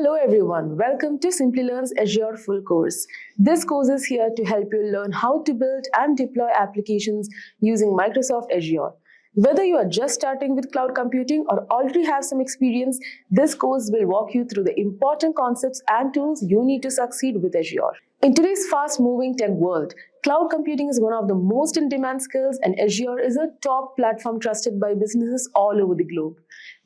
Hello everyone, welcome to Simplilearn's Azure Full Course. This course is here to help you learn how to build and deploy applications using Microsoft Azure. Whether you are just starting with cloud computing or already have some experience, this course will walk you through the important concepts and tools you need to succeed with Azure. In today's fast-moving tech world, cloud computing is one of the most in-demand skills, and Azure is a top platform trusted by businesses all over the globe.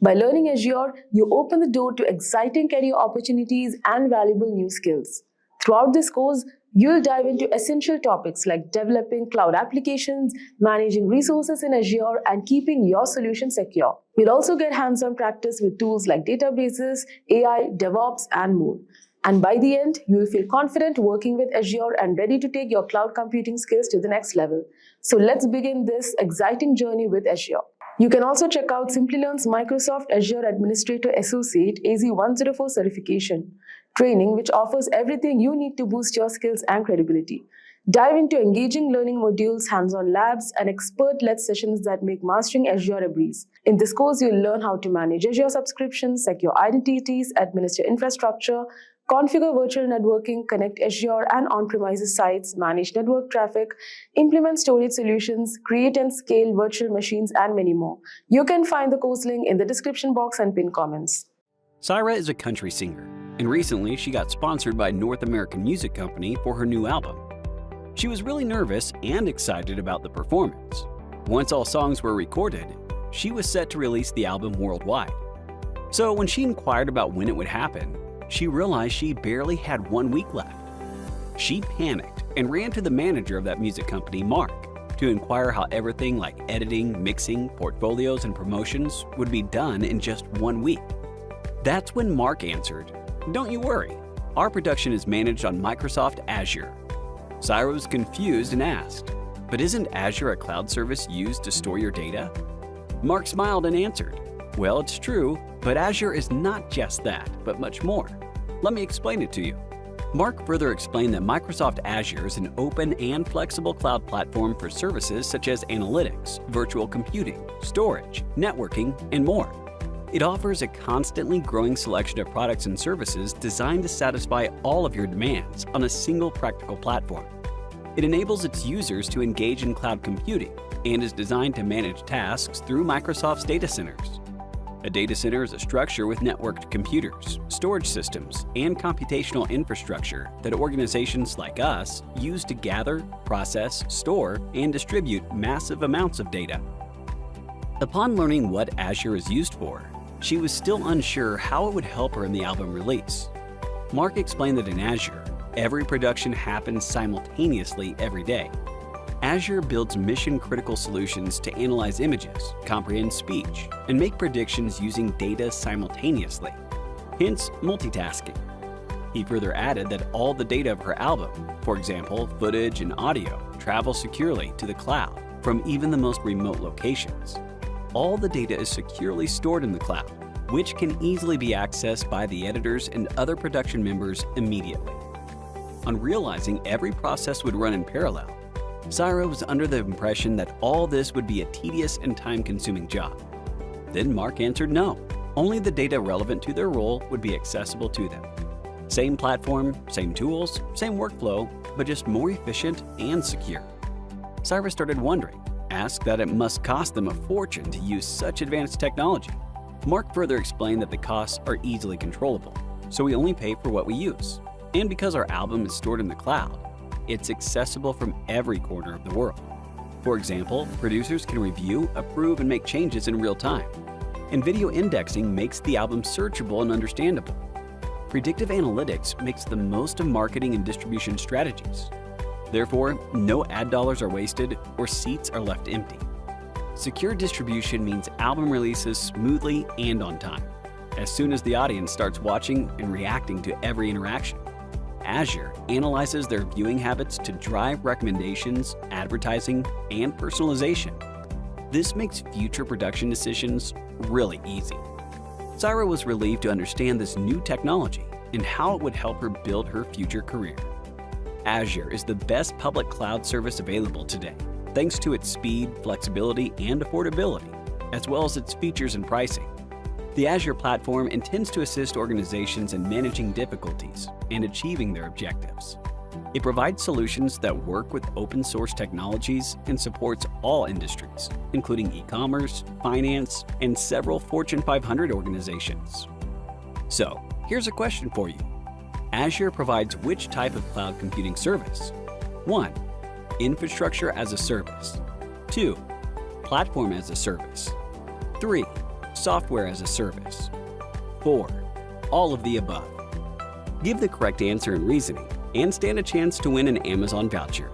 By learning Azure, you open the door to exciting career opportunities and valuable new skills. Throughout this course, you'll dive into essential topics like developing cloud applications, managing resources in Azure, and keeping your solution secure. You'll also get hands-on practice with tools like databases, AI, DevOps, and more. And by the end, you will feel confident working with Azure and ready to take your cloud computing skills to the next level. So let's begin this exciting journey with Azure. You can also check out Simplilearn's Microsoft Azure Administrator Associate AZ-104 certification training, which offers everything you need to boost your skills and credibility. Dive into engaging learning modules, hands-on labs, and expert-led sessions that make mastering Azure a breeze. In this course, you'll learn how to manage Azure subscriptions, secure identities, administer infrastructure, configure virtual networking, connect Azure and on-premises sites, manage network traffic, implement storage solutions, create and scale virtual machines, and many more. You can find the course link in the description box and pinned comments. Syra is a country singer, and recently she got sponsored by North American music company for her new album. She was really nervous and excited about the performance. Once all songs were recorded, she was set to release the album worldwide. So when she inquired about when it would happen, she realized she barely had 1 week left. She panicked and ran to the manager of that music company, Mark, to inquire how everything like editing, mixing, portfolios, and promotions would be done in just 1 week. That's when Mark answered, "Don't you worry, our production is managed on Microsoft Azure." Syra was confused and asked, "But isn't Azure a cloud service used to store your data?" Mark smiled and answered, "Well, it's true, but Azure is not just that, but much more. Let me explain it to you." Mark further explained that Microsoft Azure is an open and flexible cloud platform for services such as analytics, virtual computing, storage, networking, and more. It offers a constantly growing selection of products and services designed to satisfy all of your demands on a single practical platform. It enables its users to engage in cloud computing and is designed to manage tasks through Microsoft's data centers. A data center is a structure with networked computers, storage systems, and computational infrastructure that organizations like us use to gather, process, store, and distribute massive amounts of data. Upon learning what Azure is used for, she was still unsure how it would help her in the album release. Mark explained that in Azure, every production happens simultaneously every day. Azure builds mission-critical solutions to analyze images, comprehend speech, and make predictions using data simultaneously, hence multitasking. He further added that all the data of her album, for example, footage and audio, travel securely to the cloud from even the most remote locations. All the data is securely stored in the cloud, which can easily be accessed by the editors and other production members immediately. On realizing every process would run in parallel, Syra was under the impression that all this would be a tedious and time-consuming job. Then Mark answered no. Only the data relevant to their role would be accessible to them. Same platform, same tools, same workflow, but just more efficient and secure. Syra started wondering, asked that it must cost them a fortune to use such advanced technology. Mark further explained that the costs are easily controllable, so we only pay for what we use. And because our album is stored in the cloud, it's accessible from every corner of the world. For example, producers can review, approve, and make changes in real time. And video indexing makes the album searchable and understandable. Predictive analytics makes the most of marketing and distribution strategies. Therefore, no ad dollars are wasted or seats are left empty. Secure distribution means album releases smoothly and on time, as soon as the audience starts watching and reacting to every interaction. Azure analyzes their viewing habits to drive recommendations, advertising, and personalization. This makes future production decisions really easy. Syra was relieved to understand this new technology and how it would help her build her future career. Azure is the best public cloud service available today, thanks to its speed, flexibility, and affordability, as well as its features and pricing. The Azure platform intends to assist organizations in managing difficulties and achieving their objectives. It provides solutions that work with open source technologies and supports all industries, including e-commerce, finance, and several Fortune 500 organizations. So, here's a question for you. Azure provides which type of cloud computing service? 1. Infrastructure as a service. 2. Platform as a service. 3. Software as a service. 4. All of the above. Give the correct answer in reasoning and stand a chance to win an Amazon voucher.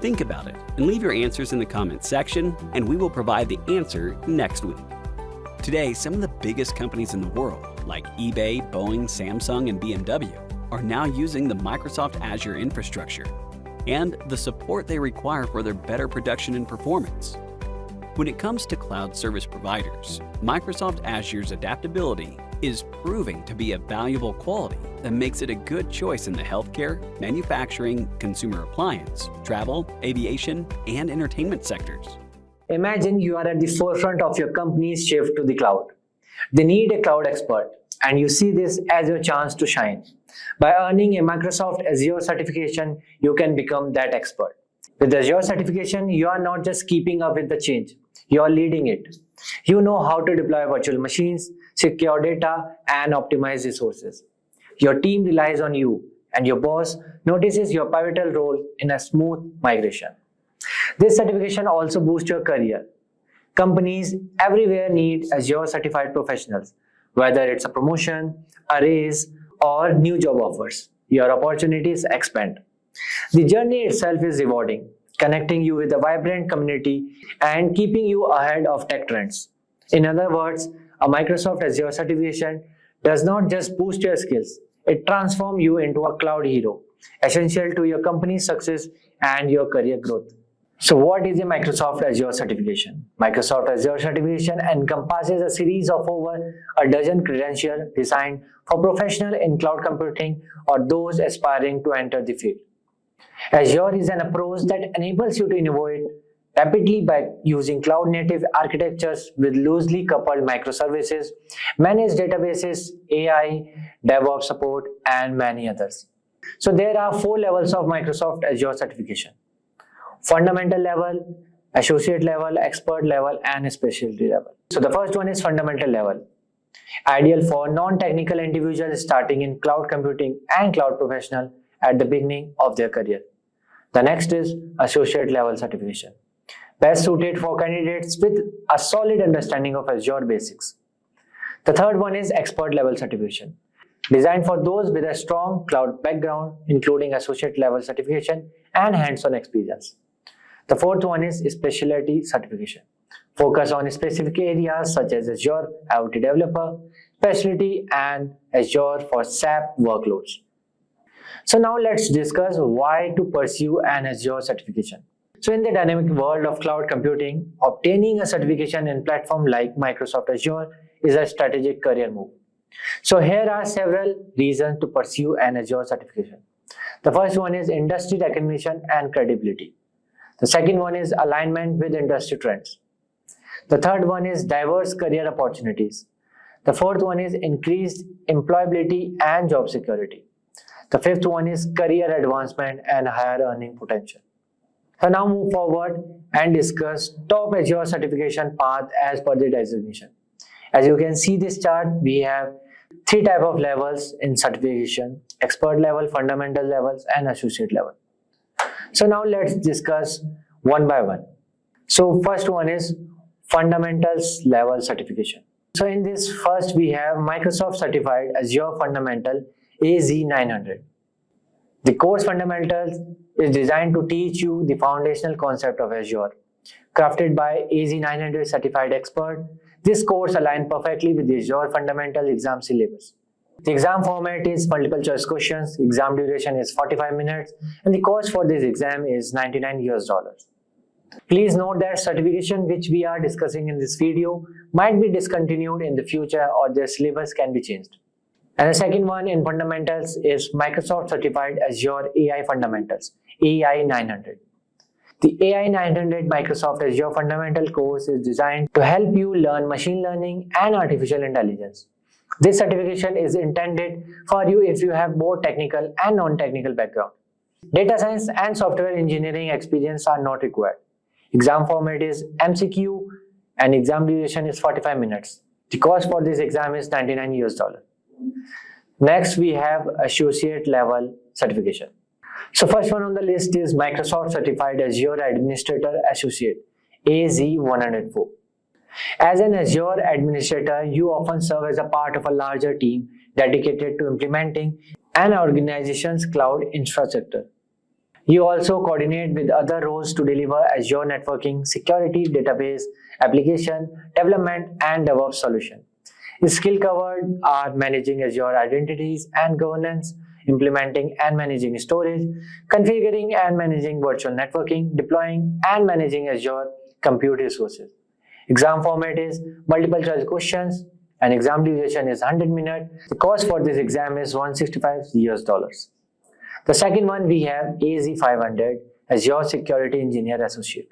Think about it and leave your answers in the comments section, and we will provide the answer next week. Today, some of the biggest companies in the world, like eBay, Boeing, Samsung, and BMW, are now using the Microsoft Azure infrastructure and the support they require for their better production and performance. When it comes to cloud service providers, Microsoft Azure's adaptability is proving to be a valuable quality that makes it a good choice in the healthcare, manufacturing, consumer appliance, travel, aviation, and entertainment sectors. Imagine you are at the forefront of your company's shift to the cloud. They need a cloud expert, and you see this as your chance to shine. By earning a Microsoft Azure certification, you can become that expert. With Azure certification, you are not just keeping up with the change, you are leading it. You know how to deploy virtual machines, secure data, and optimize resources. Your team relies on you, and your boss notices your pivotal role in a smooth migration. This certification also boosts your career. Companies everywhere need Azure certified professionals, whether it's a promotion, a raise, or new job offers. Your opportunities expand. The journey itself is rewarding, connecting you with a vibrant community and keeping you ahead of tech trends. In other words, a Microsoft Azure certification does not just boost your skills, it transforms you into a cloud hero, essential to your company's success and your career growth. So what is a Microsoft Azure certification? Microsoft Azure certification encompasses a series of over a dozen credentials designed for professionals in cloud computing or those aspiring to enter the field. Azure is an approach that enables you to innovate rapidly by using cloud-native architectures with loosely coupled microservices, managed databases, AI, DevOps support, and many others. So there are 4 levels of Microsoft Azure certification: fundamental level, associate level, expert level, and specialty level. So the first one is fundamental level, ideal for non-technical individuals starting in cloud computing and cloud professional at the beginning of their career. The next is associate level certification, best suited for candidates with a solid understanding of Azure basics. The third one is expert level certification, designed for those with a strong cloud background, including associate level certification and hands-on experience. The fourth one is specialty certification, focus on specific areas such as Azure Developer, specialty, and Azure for SAP workloads. So now let's discuss why to pursue an Azure certification. So in the dynamic world of cloud computing, obtaining a certification in platform like Microsoft Azure is a strategic career move. So here are several reasons to pursue an Azure certification. The first one is industry recognition and credibility. The second one is alignment with industry trends. The third one is diverse career opportunities. The fourth one is increased employability and job security. The fifth one is career advancement and higher earning potential. So now move forward and discuss top Azure certification path as per the designation. As you can see this chart, we have 3 types of levels in certification: expert level, fundamental levels, and associate level. So now let's discuss one by one. So first one is fundamentals level certification. So in this first we have Microsoft Certified Azure Fundamental AZ900. The course fundamentals is designed to teach you the foundational concept of Azure. Crafted by AZ900 certified expert, this course aligns perfectly with the Azure fundamental exam syllabus. The exam format is multiple choice questions, exam duration is 45 minutes, and the cost for this exam is $99. Please note that certification which we are discussing in this video might be discontinued in the future, or their syllabus can be changed. And the second one in fundamentals is Microsoft Certified Azure AI Fundamentals, AI 900. The AI 900 Microsoft Azure Fundamental course is designed to help you learn machine learning and artificial intelligence. This certification is intended for you if you have both technical and non-technical background. Data science and software engineering experience are not required. Exam format is MCQ and exam duration is 45 minutes. The cost for this exam is $99. Next, we have associate level certification. So first one on the list is Microsoft Certified Azure Administrator Associate, AZ104. As an Azure administrator, you often serve as a part of a larger team dedicated to implementing an organization's cloud infrastructure. You also coordinate with other roles to deliver Azure networking, security, database, application, development, and DevOps solution. The skills covered are managing Azure identities and governance, implementing and managing storage, configuring and managing virtual networking, deploying and managing Azure compute resources. Exam format is multiple choice questions and exam duration is 100 minutes. The cost for this exam is $165. The second one we have AZ500, Azure Security Engineer Associate.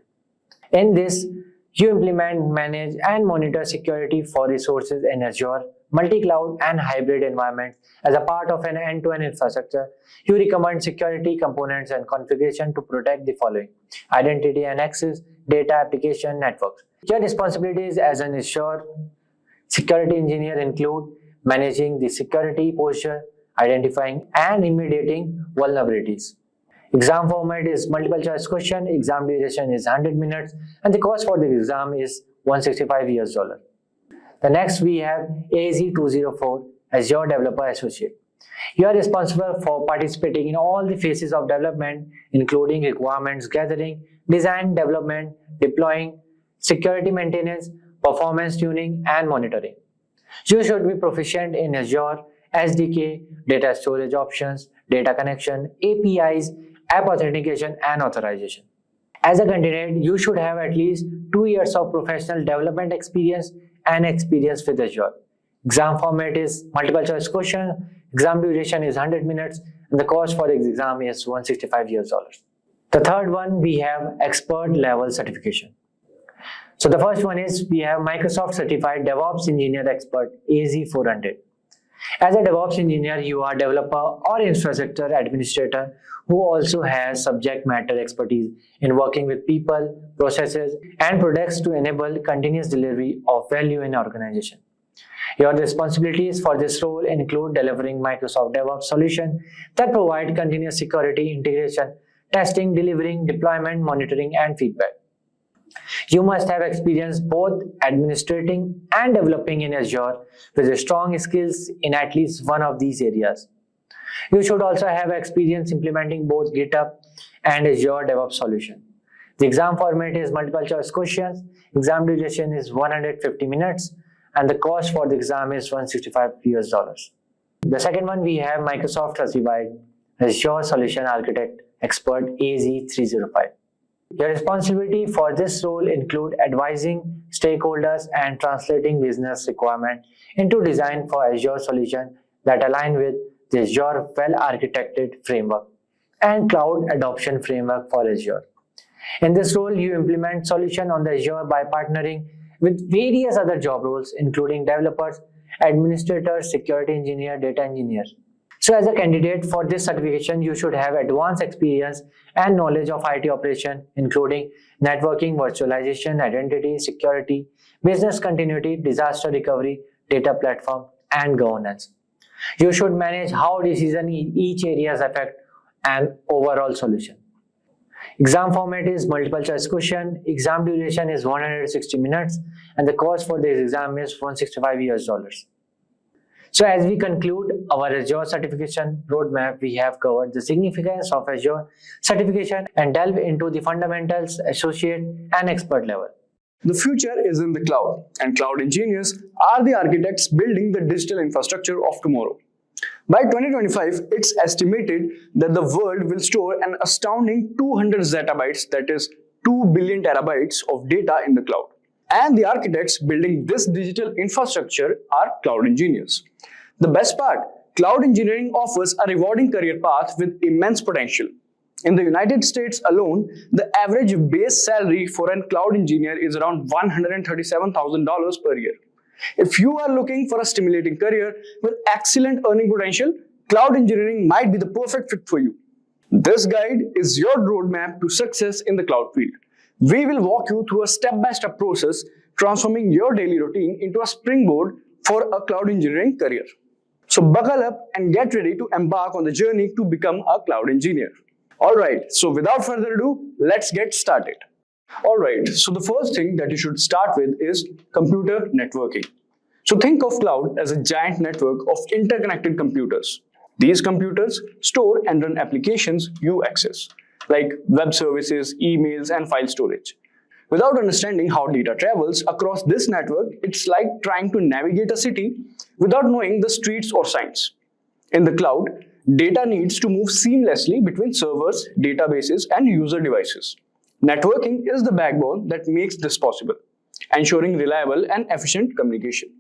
In this, you implement, manage and monitor security for resources in Azure, multi-cloud and hybrid environments. As a part of an end-to-end infrastructure, you recommend security components and configuration to protect the following: identity and access, data, application, networks. Your responsibilities as an Azure security engineer include managing the security posture, identifying and remediating vulnerabilities. Exam format is multiple choice question, exam duration is 100 minutes and the cost for the exam is $165. The next we have AZ204, Azure Developer Associate. You are responsible for participating in all the phases of development, including requirements gathering, design, development, deploying, security maintenance, performance tuning, and monitoring. You should be proficient in Azure SDK, data storage options, data connection, APIs, app authentication, and authorization. As a candidate, you should have at least 2 years of professional development experience and experience with Azure. Exam format is multiple choice question, exam duration is 100 minutes, and the cost for the exam is $165. The third one, we have expert level certification. So the first one is we have Microsoft Certified DevOps Engineer Expert, AZ400. As a DevOps engineer, you are developer or infrastructure administrator who also has subject matter expertise in working with people, processes, and products to enable continuous delivery of value in organization. Your responsibilities for this role include delivering Microsoft DevOps solution that provide continuous security, integration, testing, delivering, deployment, monitoring, and feedback. You must have experience both administrating and developing in Azure with strong skills in at least one of these areas. You should also have experience implementing both GitHub and Azure DevOps solution. The exam format is multiple choice questions, exam duration is 150 minutes, and the cost for the exam is $165. The second one we have Microsoft Certified Azure Solution Architect Expert, AZ305. Your responsibility for this role include advising stakeholders and translating business requirements into design for Azure solution that align with the Azure well-architected framework and cloud adoption framework for Azure. In this role, you implement solution on the Azure by partnering with various other job roles, including developers, administrators, security engineer, data engineers. So as a candidate for this certification, you should have advanced experience and knowledge of IT operation, including networking, virtualization, identity, security, business continuity, disaster recovery, data platform, and governance. You should manage how decisions in each areas affect an overall solution. Exam format is multiple choice question, exam duration is 160 minutes, and the cost for this exam is $165. So as we conclude our Azure certification roadmap, we have covered the significance of Azure certification and delve into the fundamentals, associate, and expert level. The future is in the cloud, and cloud engineers are the architects building the digital infrastructure of tomorrow. By 2025, it's estimated that the world will store an astounding 200 zettabytes, that is 2 billion terabytes of data in the cloud. And the architects building this digital infrastructure are cloud engineers. The best part, cloud engineering offers a rewarding career path with immense potential. In the United States alone, the average base salary for a cloud engineer is around $137,000 per year. If you are looking for a stimulating career with excellent earning potential, cloud engineering might be the perfect fit for you. This guide is your roadmap to success in the cloud field. We will walk you through a step-by-step process transforming your daily routine into a springboard for a cloud engineering career. So buckle up and get ready to embark on the journey to become a cloud engineer. Alright, so without further ado, let's get started. Alright, so the first thing that you should start with is computer networking. So think of cloud as a giant network of interconnected computers. These computers store and run applications you access, like web services, emails, and file storage. Without understanding how data travels across this network, it's like trying to navigate a city without knowing the streets or signs. In the cloud, data needs to move seamlessly between servers, databases, and user devices. Networking is the backbone that makes this possible, ensuring reliable and efficient communication.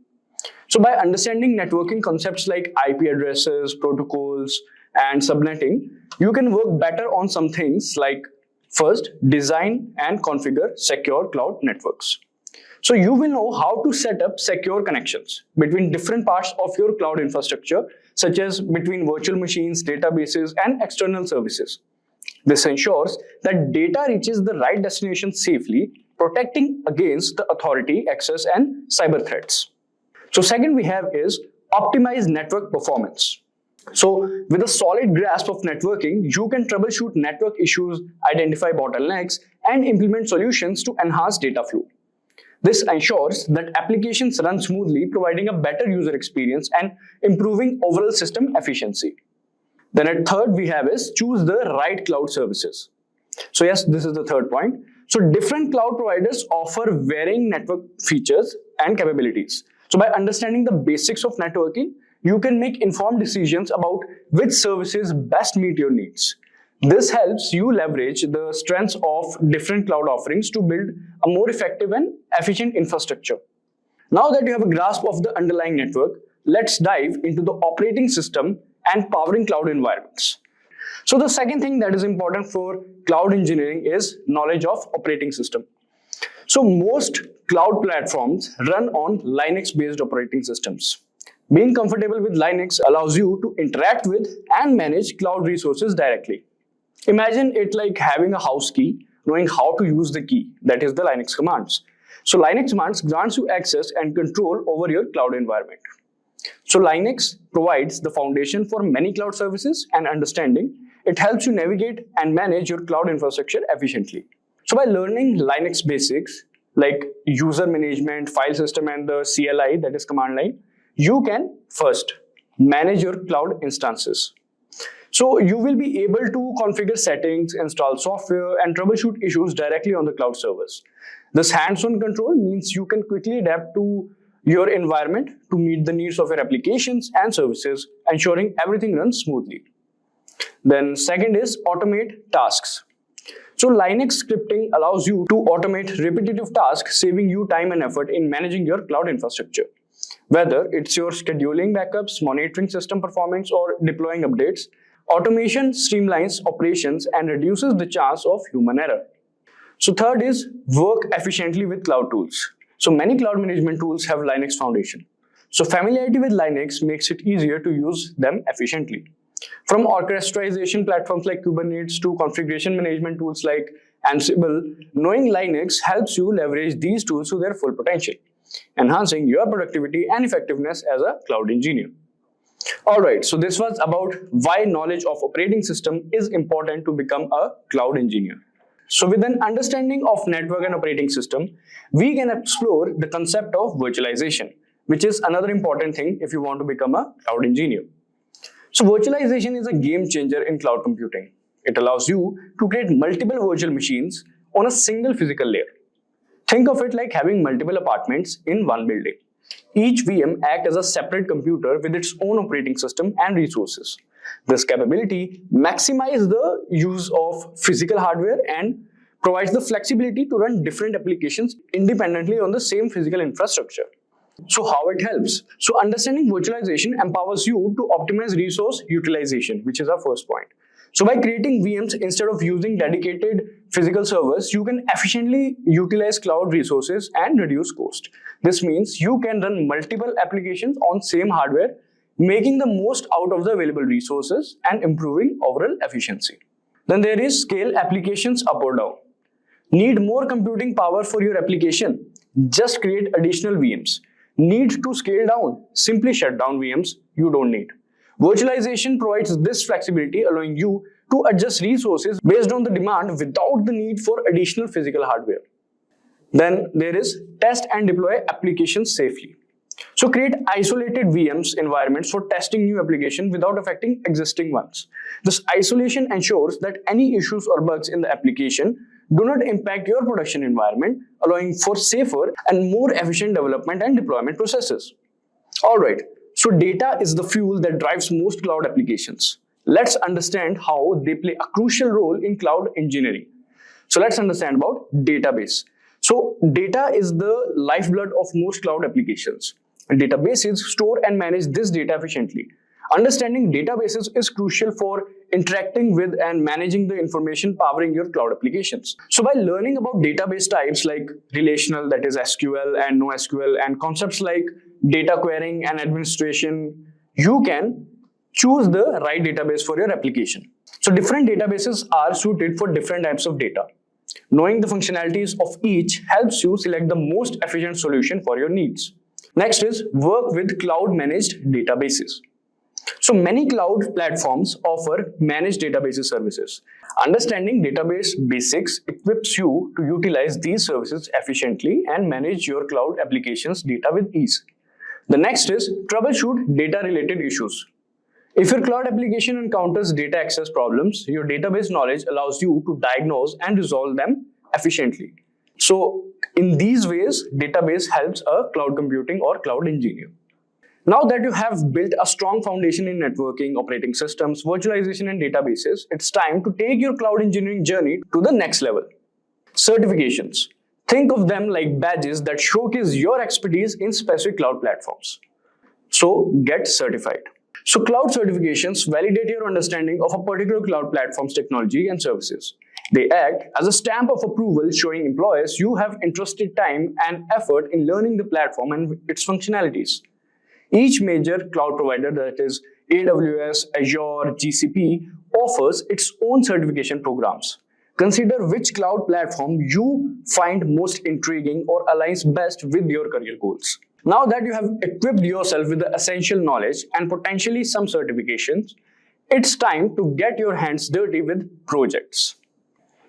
So by understanding networking concepts like IP addresses, protocols, and subnetting, you can work better on some things like first, design and configure secure cloud networks. So you will know how to set up secure connections between different parts of your cloud infrastructure, such as between virtual machines, databases, and external services. This ensures that data reaches the right destination safely, protecting against the authority access and cyber threats. So second we have is optimize network performance. So with a solid grasp of networking, you can troubleshoot network issues, identify bottlenecks, and implement solutions to enhance data flow. This ensures that applications run smoothly, providing a better user experience and improving overall system efficiency. Then at third we have is choose the right cloud services. So yes, this is the third point. So different cloud providers offer varying network features and capabilities. So by understanding the basics of networking, you can make informed decisions about which services best meet your needs. This helps you leverage the strengths of different cloud offerings to build a more effective and efficient infrastructure. Now that you have a grasp of the underlying network, let's dive into the operating system and powering cloud environments. So the second thing that is important for cloud engineering is knowledge of operating system. So most cloud platforms run on Linux-based operating systems. Being comfortable with Linux allows you to interact with and manage cloud resources directly. Imagine it like having a house key, knowing how to use the key, that is the Linux commands. So Linux commands grants you access and control over your cloud environment. So Linux provides the foundation for many cloud services and understanding. It helps you navigate and manage your cloud infrastructure efficiently. So by learning Linux basics like user management, file system, and the CLI, that is command line, you can first manage your cloud instances. So you will be able to configure settings, install software, and troubleshoot issues directly on the cloud servers. This hands-on control means you can quickly adapt to your environment to meet the needs of your applications and services, ensuring everything runs smoothly. Then second is automate tasks. So Linux scripting allows you to automate repetitive tasks, saving you time and effort in managing your cloud infrastructure. Whether it's your scheduling backups, monitoring system performance, or deploying updates, automation streamlines operations and reduces the chance of human error. So third is work efficiently with cloud tools. So many cloud management tools have Linux foundation. So familiarity with Linux makes it easier to use them efficiently. From orchestration platforms like Kubernetes to configuration management tools like Ansible, knowing Linux helps you leverage these tools to their full potential, enhancing your productivity and effectiveness as a cloud engineer. Alright, so this was about why knowledge of operating system is important to become a cloud engineer. So with an understanding of network and operating system, we can explore the concept of virtualization, which is another important thing if you want to become a cloud engineer. So virtualization is a game changer in cloud computing. It allows you to create multiple virtual machines on a single physical layer. Think of it like having multiple apartments in one building. Each VM acts as a separate computer with its own operating system and resources. This capability maximizes the use of physical hardware and provides the flexibility to run different applications independently on the same physical infrastructure. So how it helps? So understanding virtualization empowers you to optimize resource utilization, which is our first point. So by creating VMs instead of using dedicated physical servers, you can efficiently utilize cloud resources and reduce cost. This means you can run multiple applications on same hardware, making the most out of the available resources and improving overall efficiency. Then there is scale applications up or down. Need more computing power for your application? Just create additional VMs. Need to scale down? Simply shut down VMs you don't need. Virtualization provides this flexibility, allowing you to adjust resources based on the demand without the need for additional physical hardware. Then there is test and deploy applications safely. So create isolated VMs environments for testing new applications without affecting existing ones. This isolation ensures that any issues or bugs in the application do not impact your production environment, allowing for safer and more efficient development and deployment processes. Alright, so data is the fuel that drives most cloud applications. Let's understand how they play a crucial role in cloud engineering. So let's understand about database. So data is the lifeblood of most cloud applications. Databases store and manage this data efficiently. Understanding databases is crucial for interacting with and managing the information powering your cloud applications. So by learning about database types like relational, that is SQL and NoSQL, and concepts like data querying and administration, you can choose the right database for your application. So different databases are suited for different types of data. Knowing the functionalities of each helps you select the most efficient solution for your needs. Next is work with cloud managed databases. So many cloud platforms offer managed databases services. Understanding database basics equips you to utilize these services efficiently and manage your cloud applications data with ease. The next is troubleshoot data related issues. If your cloud application encounters data access problems, your database knowledge allows you to diagnose and resolve them efficiently. So in these ways, database helps a cloud computing or cloud engineer. Now that you have built a strong foundation in networking, operating systems, virtualization, and databases, it's time to take your cloud engineering journey to the next level. Certifications. Think of them like badges that showcase your expertise in specific cloud platforms. So get certified. So cloud certifications validate your understanding of a particular cloud platform's technology and services. They act as a stamp of approval showing employers you have entrusted time and effort in learning the platform and its functionalities. Each major cloud provider, that is AWS, Azure, GCP, offers its own certification programs. Consider which cloud platform you find most intriguing or aligns best with your career goals. Now that you have equipped yourself with the essential knowledge and potentially some certifications, it's time to get your hands dirty with projects.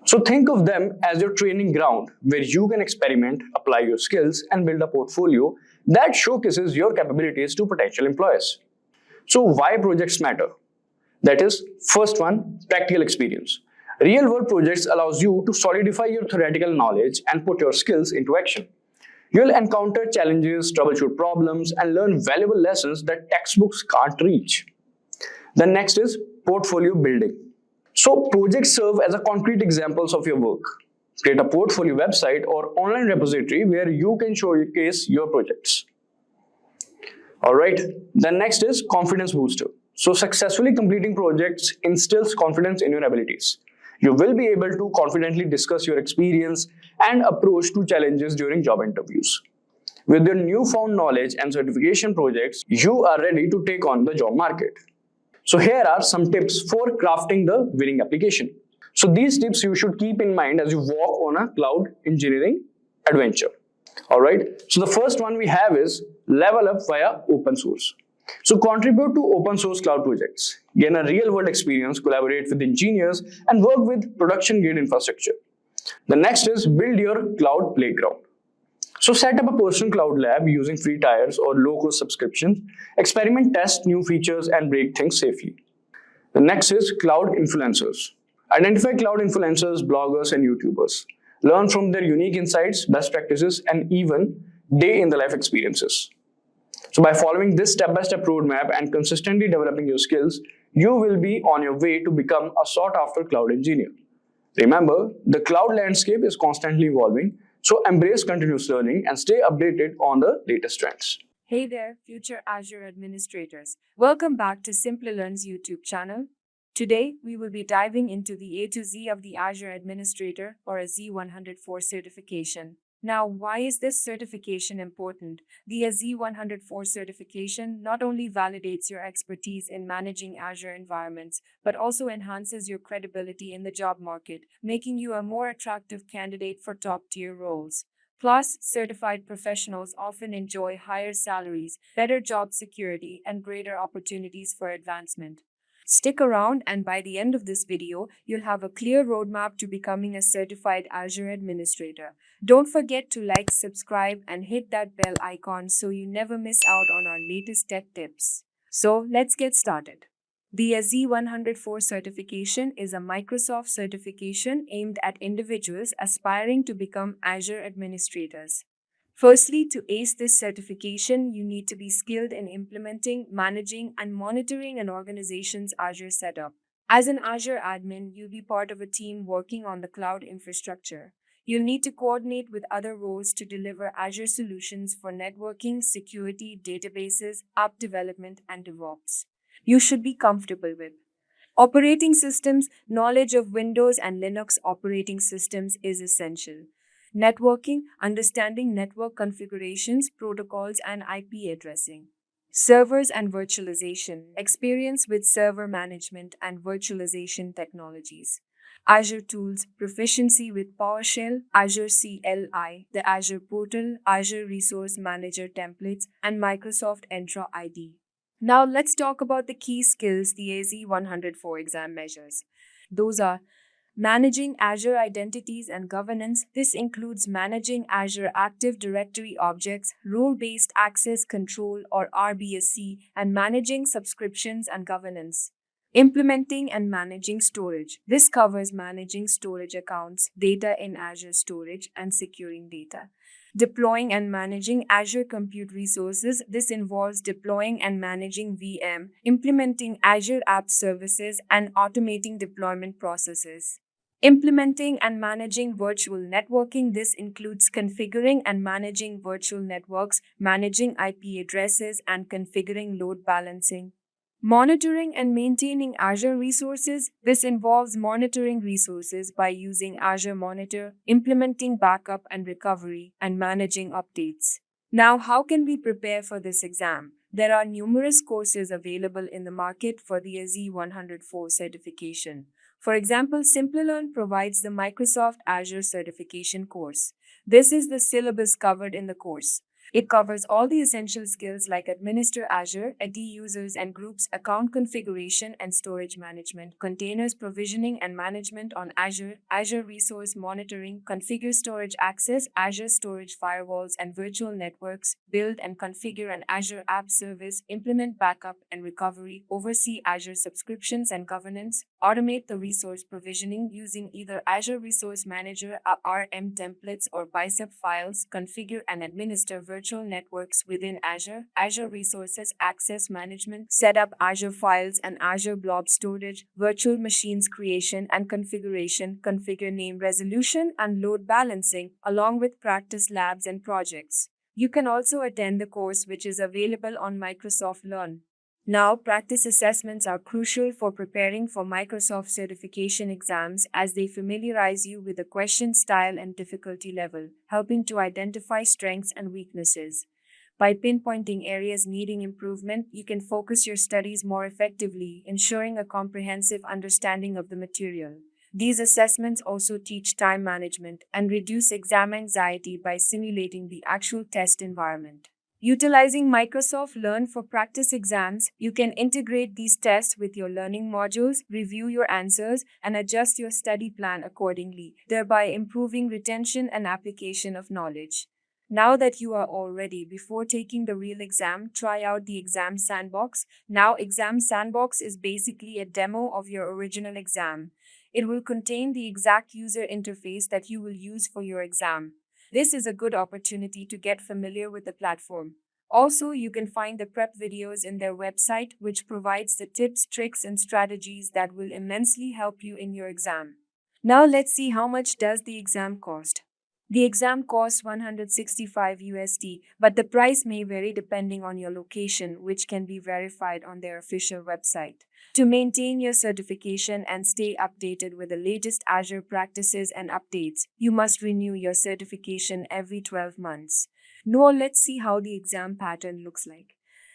So think of them as your training ground where you can experiment, apply your skills, and build a portfolio that showcases your capabilities to potential employers. So why projects matter? That is, first one, practical experience. Real-world projects allows you to solidify your theoretical knowledge and put your skills into action. You'll encounter challenges, troubleshoot problems, and learn valuable lessons that textbooks can't reach. The next is portfolio building. So projects serve as a concrete examples of your work. Create a portfolio website or online repository where you can showcase your projects. Alright, the next is confidence booster. So successfully completing projects instills confidence in your abilities. You will be able to confidently discuss your experience and approach to challenges during job interviews. With your newfound knowledge and certification projects, you are ready to take on the job market. So here are some tips for crafting the winning application. So these tips you should keep in mind as you walk on a cloud engineering adventure. Alright, so the first one we have is level up via open source. So contribute to open source cloud projects, gain a real world experience, collaborate with engineers, and work with production grade infrastructure. The next is build your cloud playground. So set up a personal cloud lab using free tiers or low cost subscriptions, experiment, test new features, and break things safely. The next is cloud influencers. Identify cloud influencers, bloggers, and YouTubers. Learn from their unique insights, best practices, and even day in the life experiences. So by following this step-by-step roadmap and consistently developing your skills, you will be on your way to become a sought-after cloud engineer. Remember, the cloud landscape is constantly evolving, so embrace continuous learning and stay updated on the latest trends. Hey there, future Azure administrators. Welcome back to Simplilearn's YouTube channel. Today, we will be diving into the A to Z of the Azure Administrator or a Z104 certification. Now, why is this certification important? The Z104 certification not only validates your expertise in managing Azure environments, but also enhances your credibility in the job market, making you a more attractive candidate for top-tier roles. Plus, certified professionals often enjoy higher salaries, better job security, and greater opportunities for advancement. Stick around, and by the end of this video, you'll have a clear roadmap to becoming a certified Azure administrator. Don't forget to like, subscribe, and hit that bell icon so you never miss out on our latest tech tips. So, let's get started. The Z104 certification is a Microsoft certification aimed at individuals aspiring to become Azure administrators. Firstly, to ace this certification, you need to be skilled in implementing, managing, and monitoring an organization's Azure setup. As an Azure admin, you'll be part of a team working on the cloud infrastructure. You'll need to coordinate with other roles to deliver Azure solutions for networking, security, databases, app development, and DevOps. You should be comfortable with operating systems. Knowledge of Windows and Linux operating systems is essential. Networking, understanding network configurations, protocols, and IP addressing. Servers and virtualization, experience with server management and virtualization technologies. Azure tools, proficiency with PowerShell, Azure CLI, the Azure Portal, Azure Resource Manager templates, and Microsoft Entra ID. Now let's talk about the key skills the AZ104 exam measures. Those are managing Azure identities and governance. This includes managing Azure Active Directory objects, role-based access control or RBAC, and managing subscriptions and governance. Implementing and managing storage. This covers managing storage accounts, data in Azure storage, and securing data. Deploying and managing Azure Compute Resources. This involves deploying and managing VM, implementing Azure App Services, and automating deployment processes. Implementing and managing virtual networking. This includes configuring and managing virtual networks, managing IP addresses, and configuring load balancing. Monitoring and maintaining Azure resources. This involves monitoring resources by using Azure Monitor, implementing backup and recovery, and managing updates. Now, how can we prepare for this exam? There are numerous courses available in the market for the Z104 certification. For example, Simplilearn provides the Microsoft Azure Certification course. This is the syllabus covered in the course. It covers all the essential skills like administer Azure, AD users and groups, account configuration and storage management, containers provisioning and management on Azure, Azure resource monitoring, configure storage access, Azure storage firewalls and virtual networks, build and configure an Azure app service, implement backup and recovery, oversee Azure subscriptions and governance, automate the resource provisioning using either Azure Resource Manager, RM templates, or bicep files, configure and administer virtual networks within Azure, Azure Resources Access Management, set up Azure Files and Azure Blob Storage, virtual machines creation and configuration, configure name resolution and load balancing, along with practice labs and projects. You can also attend the course, which is available on Microsoft Learn. Now, practice assessments are crucial for preparing for Microsoft certification exams as they familiarize you with the question style and difficulty level, helping to identify strengths and weaknesses. By pinpointing areas needing improvement, you can focus your studies more effectively, ensuring a comprehensive understanding of the material. These assessments also teach time management and reduce exam anxiety by simulating the actual test environment. Utilizing Microsoft Learn for practice exams, you can integrate these tests with your learning modules, review your answers, and adjust your study plan accordingly, thereby improving retention and application of knowledge. Now that you are all ready, before taking the real exam, try out the Exam Sandbox. Now, Exam Sandbox is basically a demo of your original exam. It will contain the exact user interface that you will use for your exam. This is a good opportunity to get familiar with the platform. Also, you can find the prep videos in their website, which provides the tips, tricks, and strategies that will immensely help you in your exam. Now let's see how much does the exam cost. The exam costs 165 USD, but the price may vary depending on your location, which can be verified on their official website. To maintain your certification and stay updated with the latest Azure practices and updates, you must renew your certification every 12 months. Now let's see how the exam pattern looks like.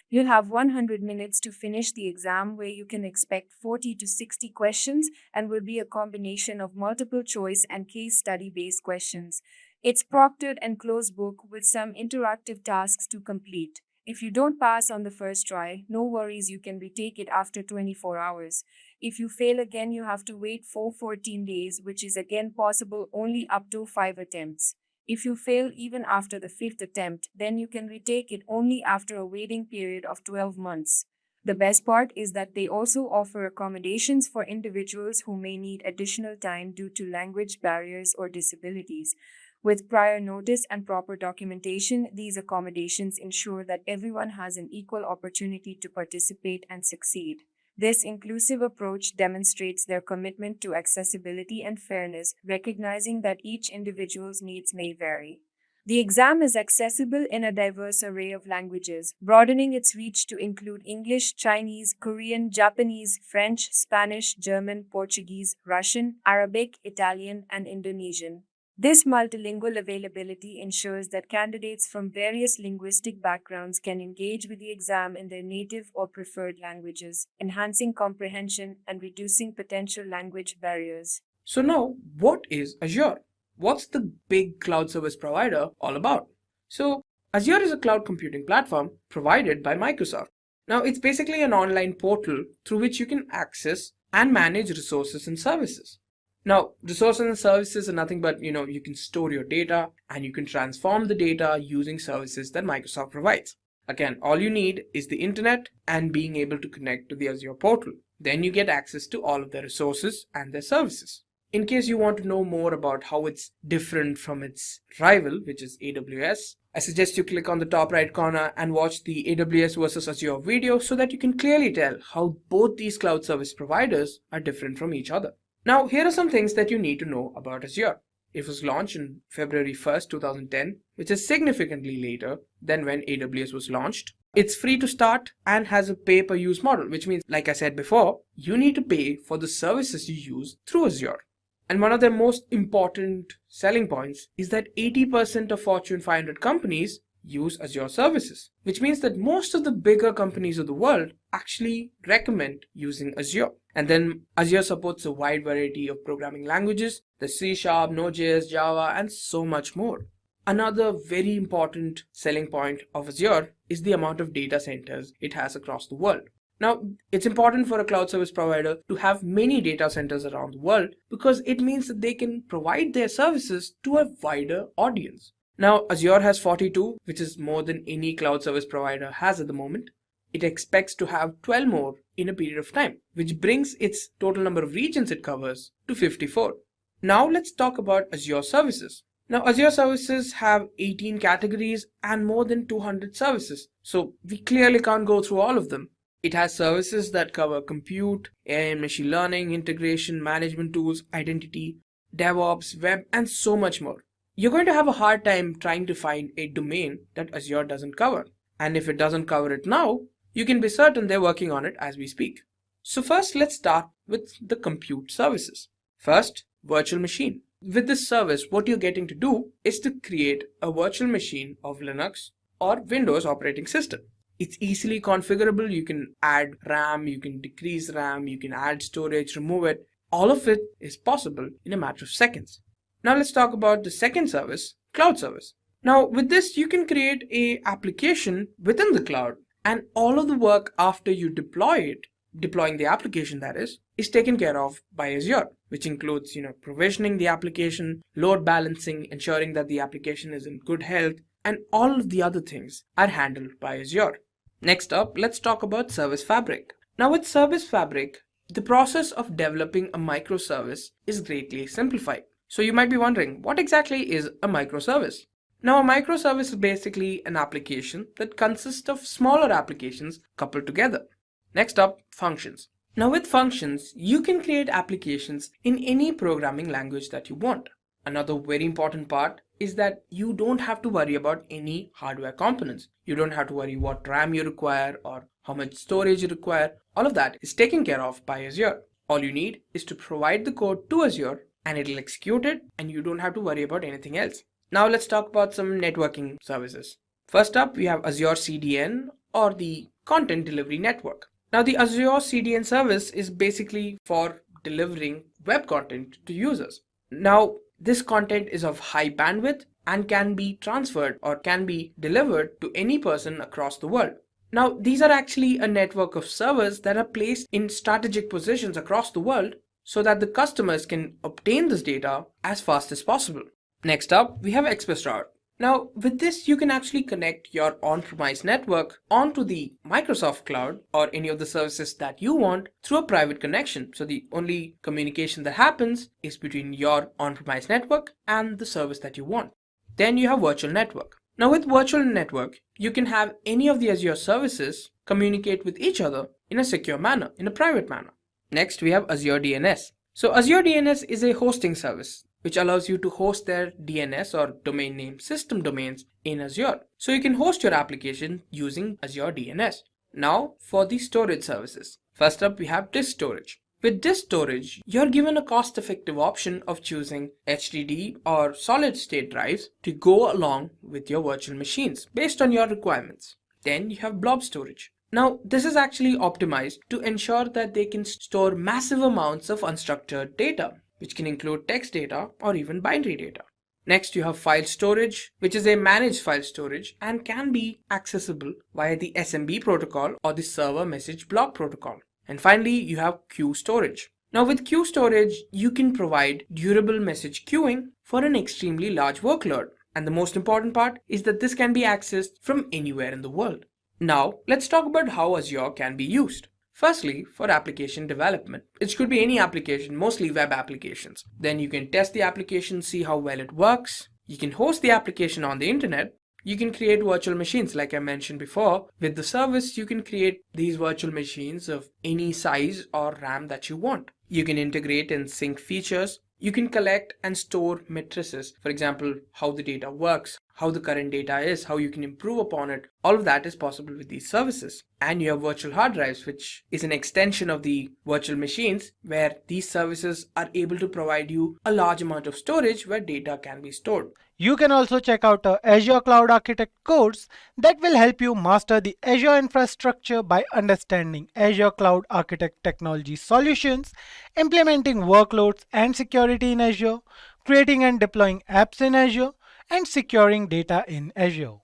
You'll have 100 minutes to finish the exam, where you can expect 40 to 60 questions and will be a combination of multiple choice and case study based questions. It's proctored and closed book with some interactive tasks to complete. If you don't pass on the first try, no worries, you can retake it after 24 hours. If you fail again, you have to wait for 14 days, which is again possible only up to 5 attempts. If you fail even after the 5th attempt, then you can retake it only after a waiting period of 12 months. The best part is that they also offer accommodations for individuals who may need additional time due to language barriers or disabilities. With prior notice and proper documentation, these accommodations ensure that everyone has an equal opportunity to participate and succeed. This inclusive approach demonstrates their commitment to accessibility and fairness, recognizing that each individual's needs may vary. The exam is accessible in a diverse array of languages, broadening its reach to include English, Chinese, Korean, Japanese, French, Spanish, German, Portuguese, Russian, Arabic, Italian, and Indonesian. This multilingual availability ensures that candidates from various linguistic backgrounds can engage with the exam in their native or preferred languages, enhancing comprehension and reducing potential language barriers. So now, what is Azure? What's the big cloud service provider all about? So Azure is a cloud computing platform provided by Microsoft. Now it's basically an online portal through which you can access and manage resources and services. Now, resources and services are nothing but, you can store your data and you can transform the data using services that Microsoft provides. Again, all you need is the internet and being able to connect to the Azure portal. Then you get access to all of their resources and their services. In case you want to know more about how it's different from its rival, which is AWS, I suggest you click on the top right corner and watch the AWS versus Azure video so that you can clearly tell how both these cloud service providers are different from each other. Now, here are some things that you need to know about Azure. It was launched on February 1st, 2010, which is significantly later than when AWS was launched. It's free to start and has a pay-per-use model, which means, like I said before, you need to pay for the services you use through Azure. And one of their most important selling points is that 80% of Fortune 500 companies use Azure services, which means that most of the bigger companies of the world actually recommend using Azure. And then Azure supports a wide variety of programming languages, the C#, Node.js, Java, and so much more. Another very important selling point of Azure is the amount of data centers it has across the world. Now, it's important for a cloud service provider to have many data centers around the world because it means that they can provide their services to a wider audience. Now, Azure has 42, which is more than any cloud service provider has at the moment. It expects to have 12 more in a period of time, which brings its total number of regions it covers to 54. Now let's talk about Azure services. Now, Azure services have 18 categories and more than 200 services, so we clearly can't go through all of them. It has services that cover compute, AI and machine learning, integration, management tools, identity, DevOps, web, and so much more. You're going to have a hard time trying to find a domain that Azure doesn't cover. And if it doesn't cover it now, you can be certain they're working on it as we speak. So first, let's start with the compute services. First, virtual machine. With this service, what you're getting to do is to create a virtual machine of Linux or Windows operating system. It's easily configurable. You can add RAM, you can decrease RAM, you can add storage, remove it. All of it is possible in a matter of seconds. Now let's talk about the second service, cloud service. Now with this, you can create an application within the cloud, and all of the work after you deploy it, deploying the application that is taken care of by Azure, which includes, provisioning the application, load balancing, ensuring that the application is in good health, and all of the other things are handled by Azure. Next up, let's talk about Service Fabric. Now with Service Fabric, the process of developing a microservice is greatly simplified. So you might be wondering, what exactly is a microservice? Now a microservice is basically an application that consists of smaller applications coupled together. Next up, functions. Now with functions, you can create applications in any programming language that you want. Another very important part is that you don't have to worry about any hardware components. You don't have to worry what RAM you require or how much storage you require. All of that is taken care of by Azure. All you need is to provide the code to Azure and it'll execute it, and you don't have to worry about anything else. Now let's talk about some networking services. First up, we have Azure CDN, or the Content Delivery Network. Now the Azure CDN service is basically for delivering web content to users. Now this content is of high bandwidth and can be transferred or can be delivered to any person across the world. Now these are actually a network of servers that are placed in strategic positions across the world so that the customers can obtain this data as fast as possible. Next up, we have ExpressRoute. Now, with this, you can actually connect your on-premise network onto the Microsoft Cloud or any of the services that you want through a private connection. So the only communication that happens is between your on-premise network and the service that you want. Then you have virtual network. Now with virtual network, you can have any of the Azure services communicate with each other in a secure manner, in a private manner. Next, we have Azure DNS. So Azure DNS is a hosting service which allows you to host their DNS or domain name system domains in Azure. So you can host your application using Azure DNS. Now for the storage services. First up, we have disk storage. With disk storage, you're given a cost-effective option of choosing HDD or solid-state drives to go along with your virtual machines based on your requirements. Then you have blob storage. Now, this is actually optimized to ensure that they can store massive amounts of unstructured data, which can include text data or even binary data. Next, you have file storage, which is a managed file storage and can be accessible via the SMB protocol or the server message block protocol. And finally, you have queue storage. Now with queue storage, you can provide durable message queuing for an extremely large workload. And the most important part is that this can be accessed from anywhere in the world. Now, let's talk about how Azure can be used. Firstly, for application development. It could be any application, mostly web applications. Then you can test the application, see how well it works. You can host the application on the internet. You can create virtual machines like I mentioned before. With the service, you can create these virtual machines of any size or RAM that you want. You can integrate and sync features. You can collect and store matrices. For example, how the data works, how the current data is, how you can improve upon it. All of that is possible with these services. And you have virtual hard drives, which is an extension of the virtual machines where these services are able to provide you a large amount of storage where data can be stored. You can also check out a Azure Cloud Architect course that will help you master the Azure infrastructure by understanding Azure Cloud Architect technology solutions, implementing workloads and security in Azure, creating and deploying apps in Azure, and securing data in Azure.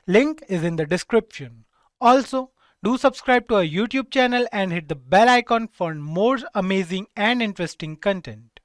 Link is in the description. Also, do subscribe to our YouTube channel and hit the bell icon for more amazing and interesting content.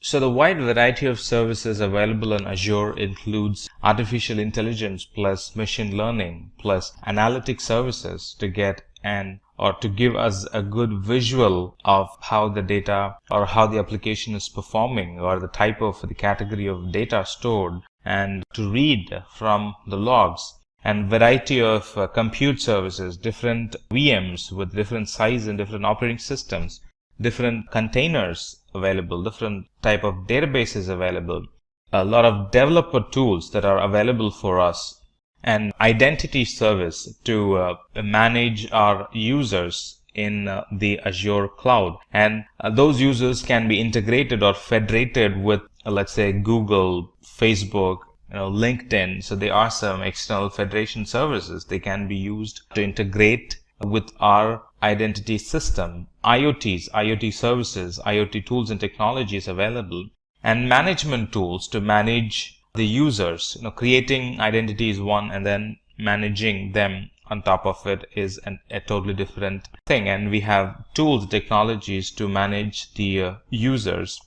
So the wide variety of services available on Azure includes artificial intelligence plus machine learning plus analytic services to get to give us a good visual of how the data or how the application is performing or the type of the category of data stored, and to read from the logs, and variety of compute services, different VMs with different size and different operating systems, different containers available, different type of databases available, a lot of developer tools that are available for us, and identity service to manage our users in the Azure cloud. And those users can be integrated or federated with, let's say, Google, Facebook, LinkedIn. So there are some external federation services. They can be used to integrate with our identity system, IoT services, IoT tools and technologies available, and management tools to manage the users. Creating identity is one, and then managing them on top of it is a totally different thing. And we have tools, technologies to manage the users.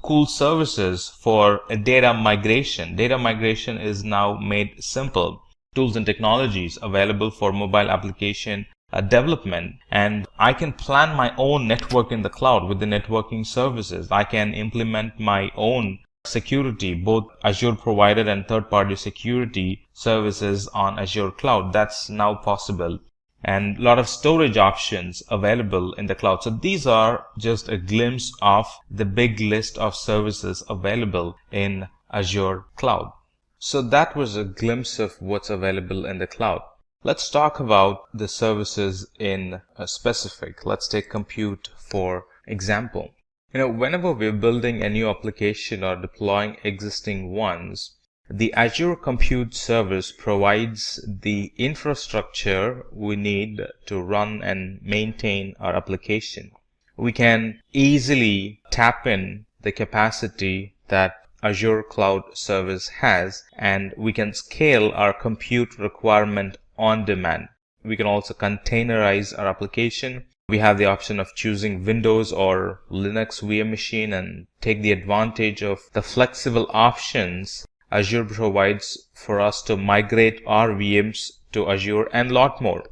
Cool services for data migration. Data migration is now made simple. Tools and technologies available for mobile application development, and I can plan my own network in the cloud with the networking services. I can implement my own security, both Azure provided and third-party security services on Azure cloud. That's now possible. and a lot of storage options available in the cloud. So these are just a glimpse of the big list of services available in Azure Cloud. So that was a glimpse of what's available in the cloud. Let's talk about the services in a specific. Let's take compute for example. Whenever we're building a new application or deploying existing ones, the Azure Compute Service provides the infrastructure we need to run and maintain our application. We can easily tap in the capacity that Azure Cloud Service has, and we can scale our compute requirement on demand. We can also containerize our application. We have the option of choosing Windows or Linux VM machine and take the advantage of the flexible options Azure provides for us to migrate our VMs to Azure and a lot more.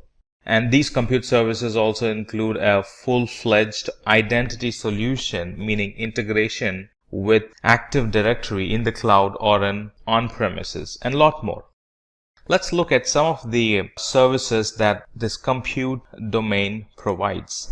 And these compute services also include a full-fledged identity solution, meaning integration with Active Directory in the cloud or on-premises, and a lot more. Let's look at some of the services that this compute domain provides.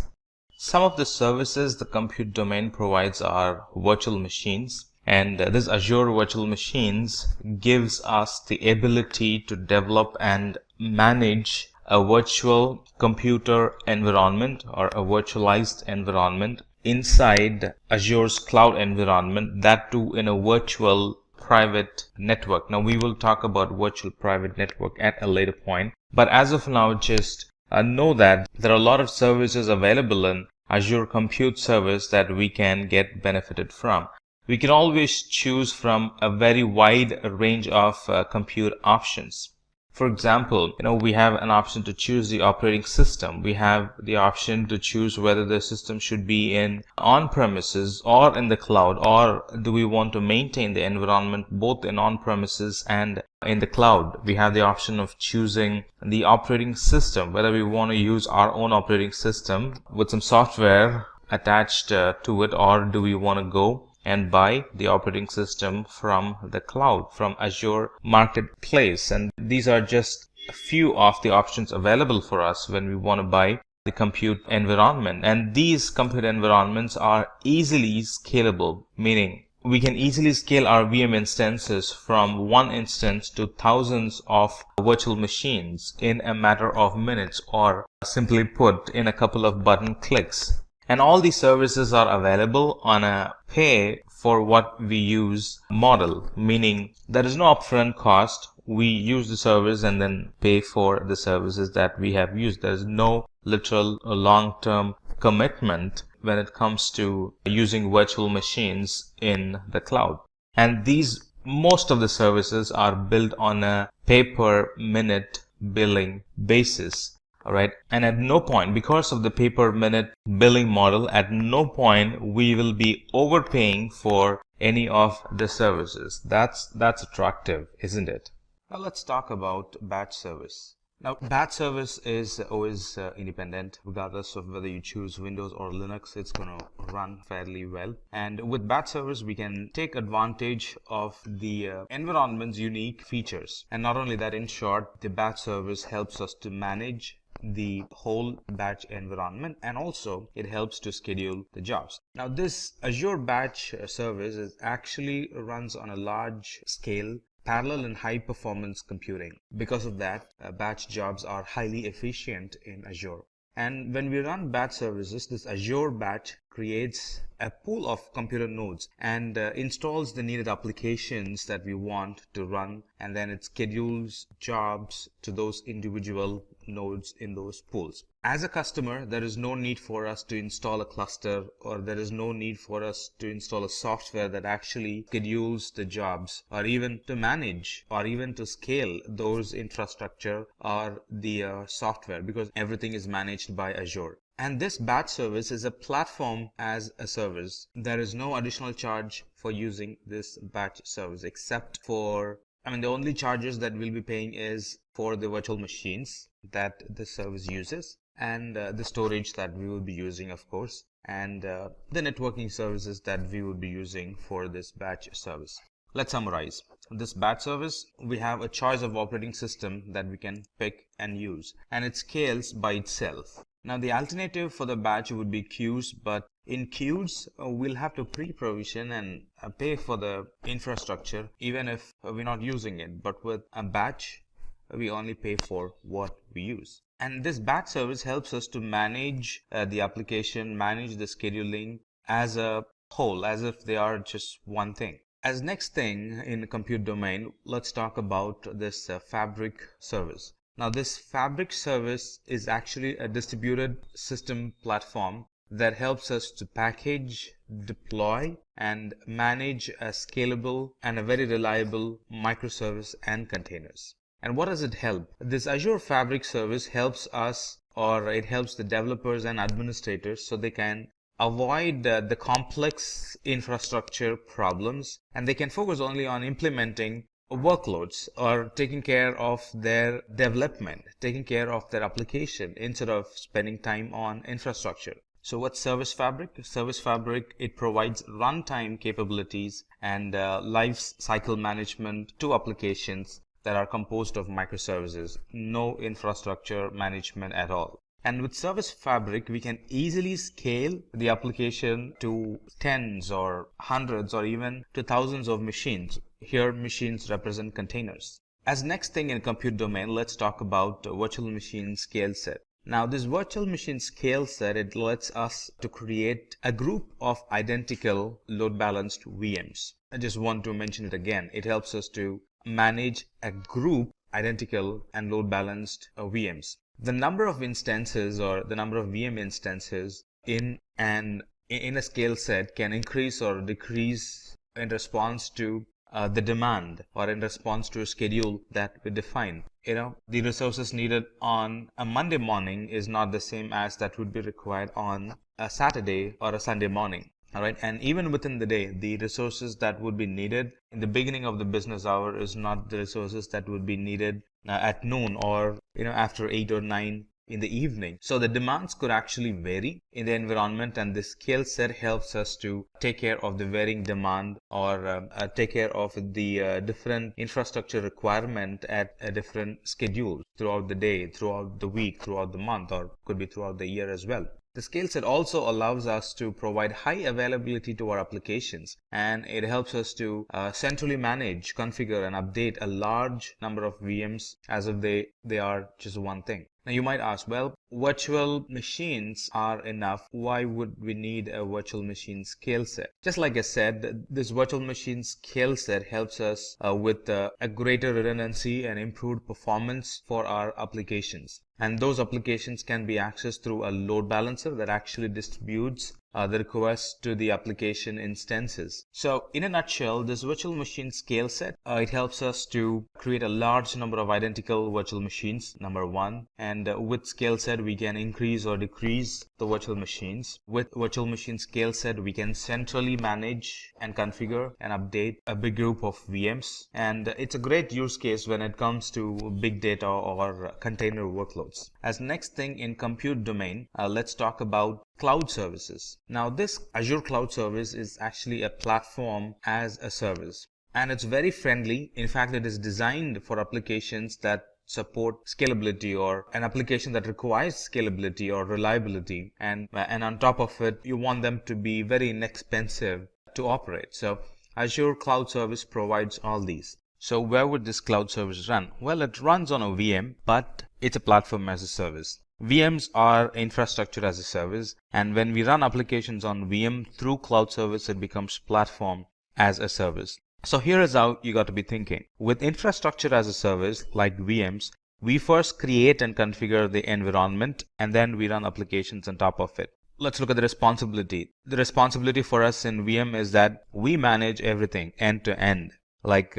Some of the services the compute domain provides are virtual machines. And this Azure Virtual Machines gives us the ability to develop and manage a virtual computer environment or a virtualized environment inside Azure's cloud environment, that too in a virtual private network. Now we will talk about virtual private network at a later point, but as of now just know that there are a lot of services available in Azure Compute Service that we can get benefited from. We can always choose from a very wide range of compute options. For example, we have an option to choose the operating system. We have the option to choose whether the system should be in on-premises or in the cloud, or do we want to maintain the environment both in on-premises and in the cloud. We have the option of choosing the operating system, whether we want to use our own operating system with some software attached to it, or do we want to go and buy the operating system from the cloud, from Azure Marketplace. And these are just a few of the options available for us when we want to buy the compute environment. And these compute environments are easily scalable, meaning we can easily scale our VM instances from one instance to thousands of virtual machines in a matter of minutes, or simply put, in a couple of button clicks. And all these services are available on a pay for what we use model, meaning there is no upfront cost. We use the service and then pay for the services that we have used. There is no literal or long-term commitment when it comes to using virtual machines in the cloud. And most of the services are built on a pay per minute billing basis. Alright, and at no point, because of the pay per minute billing model, at no point we will be overpaying for any of the services. That's attractive, isn't it? Now let's talk about batch service. Now batch service is always independent, regardless of whether you choose Windows or Linux, it's going to run fairly well. And with batch service, we can take advantage of the environment's unique features. And not only that, in short, the batch service helps us to manage the whole batch environment, and also it helps to schedule the jobs. Now this Azure batch service actually runs on a large scale parallel and high performance computing. Because of that, batch jobs are highly efficient in Azure. And when we run batch services, this Azure batch creates a pool of computer nodes and installs the needed applications that we want to run, and then it schedules jobs to those individual nodes in those pools. As a customer, there is no need for us to install a cluster, or there is no need for us to install a software that actually schedules the jobs, or even to manage or even to scale those infrastructure or the software, because everything is managed by Azure. And this batch service is a platform as a service. There is no additional charge for using this batch service, except for, the only charges that we'll be paying is for the virtual machines that the service uses, and the storage that we will be using, of course, and the networking services that we will be using for this batch service. Let's summarize. This batch service, we have a choice of operating system that we can pick and use, and it scales by itself. Now the alternative for the batch would be queues, but in queues we'll have to pre-provision and pay for the infrastructure even if we're not using it. But with a batch, we only pay for what we use. And this batch service helps us to manage the application, manage the scheduling as a whole, as if they are just one thing. As next thing in the compute domain, let's talk about this Fabric service. Now this Fabric service is actually a distributed system platform that helps us to package, deploy, and manage a scalable and a very reliable microservice and containers. And what does it help? This Azure Fabric service helps us, or it helps the developers and administrators so they can avoid the complex infrastructure problems, and they can focus only on implementing workloads or taking care of their development, taking care of their application instead of spending time on infrastructure. So what's Service Fabric? Service Fabric, it provides runtime capabilities and life cycle management to applications that are composed of microservices, no infrastructure management at all. And with Service Fabric, we can easily scale the application to tens or hundreds or even to thousands of machines. Here, machines represent containers. As next thing in compute domain, let's talk about virtual machine scale set. Now, this virtual machine scale set, it lets us to create a group of identical load balanced VMs. I just want to mention it again. It helps us to manage a group identical and load balanced VMs. The number of instances or the number of VM instances in a scale set can increase or decrease in response to the demand or in response to a schedule that we define. The resources needed on a Monday morning is not the same as that would be required on a Saturday or a Sunday morning. All right, and even within the day, the resources that would be needed in the beginning of the business hour is not the resources that would be needed at noon or after 8 or 9 in the evening. So the demands could actually vary in the environment, and this scale set helps us to take care of the varying demand or take care of the different infrastructure requirement at a different schedule throughout the day, throughout the week, throughout the month, or could be throughout the year as well. The scale set also allows us to provide high availability to our applications, and it helps us to centrally manage, configure, and update a large number of VMs as if they are just one thing. Now you might ask, well, virtual machines are enough. Why would we need a virtual machine scale set? Just like I said, this virtual machine scale set helps us with a greater redundancy and improved performance for our applications. And those applications can be accessed through a load balancer that actually distributes the requests to the application instances. So in a nutshell, this virtual machine scale set, it helps us to create a large number of identical virtual machines, number one. And with scale set, we can increase or decrease the virtual machines. With virtual machine scale set, we can centrally manage and configure and update a big group of VMs. And it's a great use case when it comes to big data or container workloads. As next thing in compute domain, let's talk about cloud services. Now this Azure Cloud Service is actually a platform as a service, and it's very friendly. In fact, it is designed for applications that support scalability or an application that requires scalability or reliability, and on top of it, you want them to be very inexpensive to operate. So Azure Cloud Service provides all these. So where would this cloud service run? Well, it runs on a VM, but it's a platform as a service. VMs are infrastructure as a service, and when we run applications on VM through cloud service, it becomes platform as a service. So here is how you got to be thinking. With infrastructure as a service like VMs, we first create and configure the environment, and then we run applications on top of it. Let's look at the responsibility. The responsibility for us in VM is that we manage everything end to end, like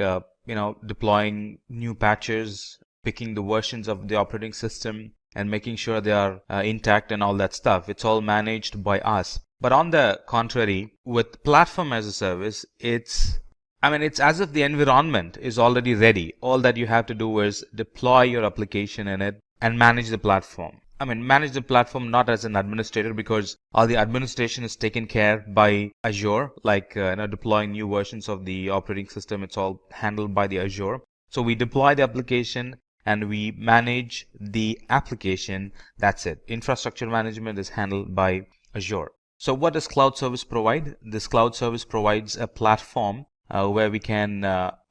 deploying new patches, picking the versions of the operating system, and making sure they are intact and all that stuff. It's all managed by us. But on the contrary, with platform as a service, it's as if the environment is already ready. All that you have to do is deploy your application in it and manage the platform. manage the platform not as an administrator, because all the administration is taken care by Azure, like deploying new versions of the operating system. It's all handled by the Azure. So we deploy the application and we manage the application. That's it. Infrastructure management is handled by Azure. So what does cloud service provide? This cloud service provides a platform where we can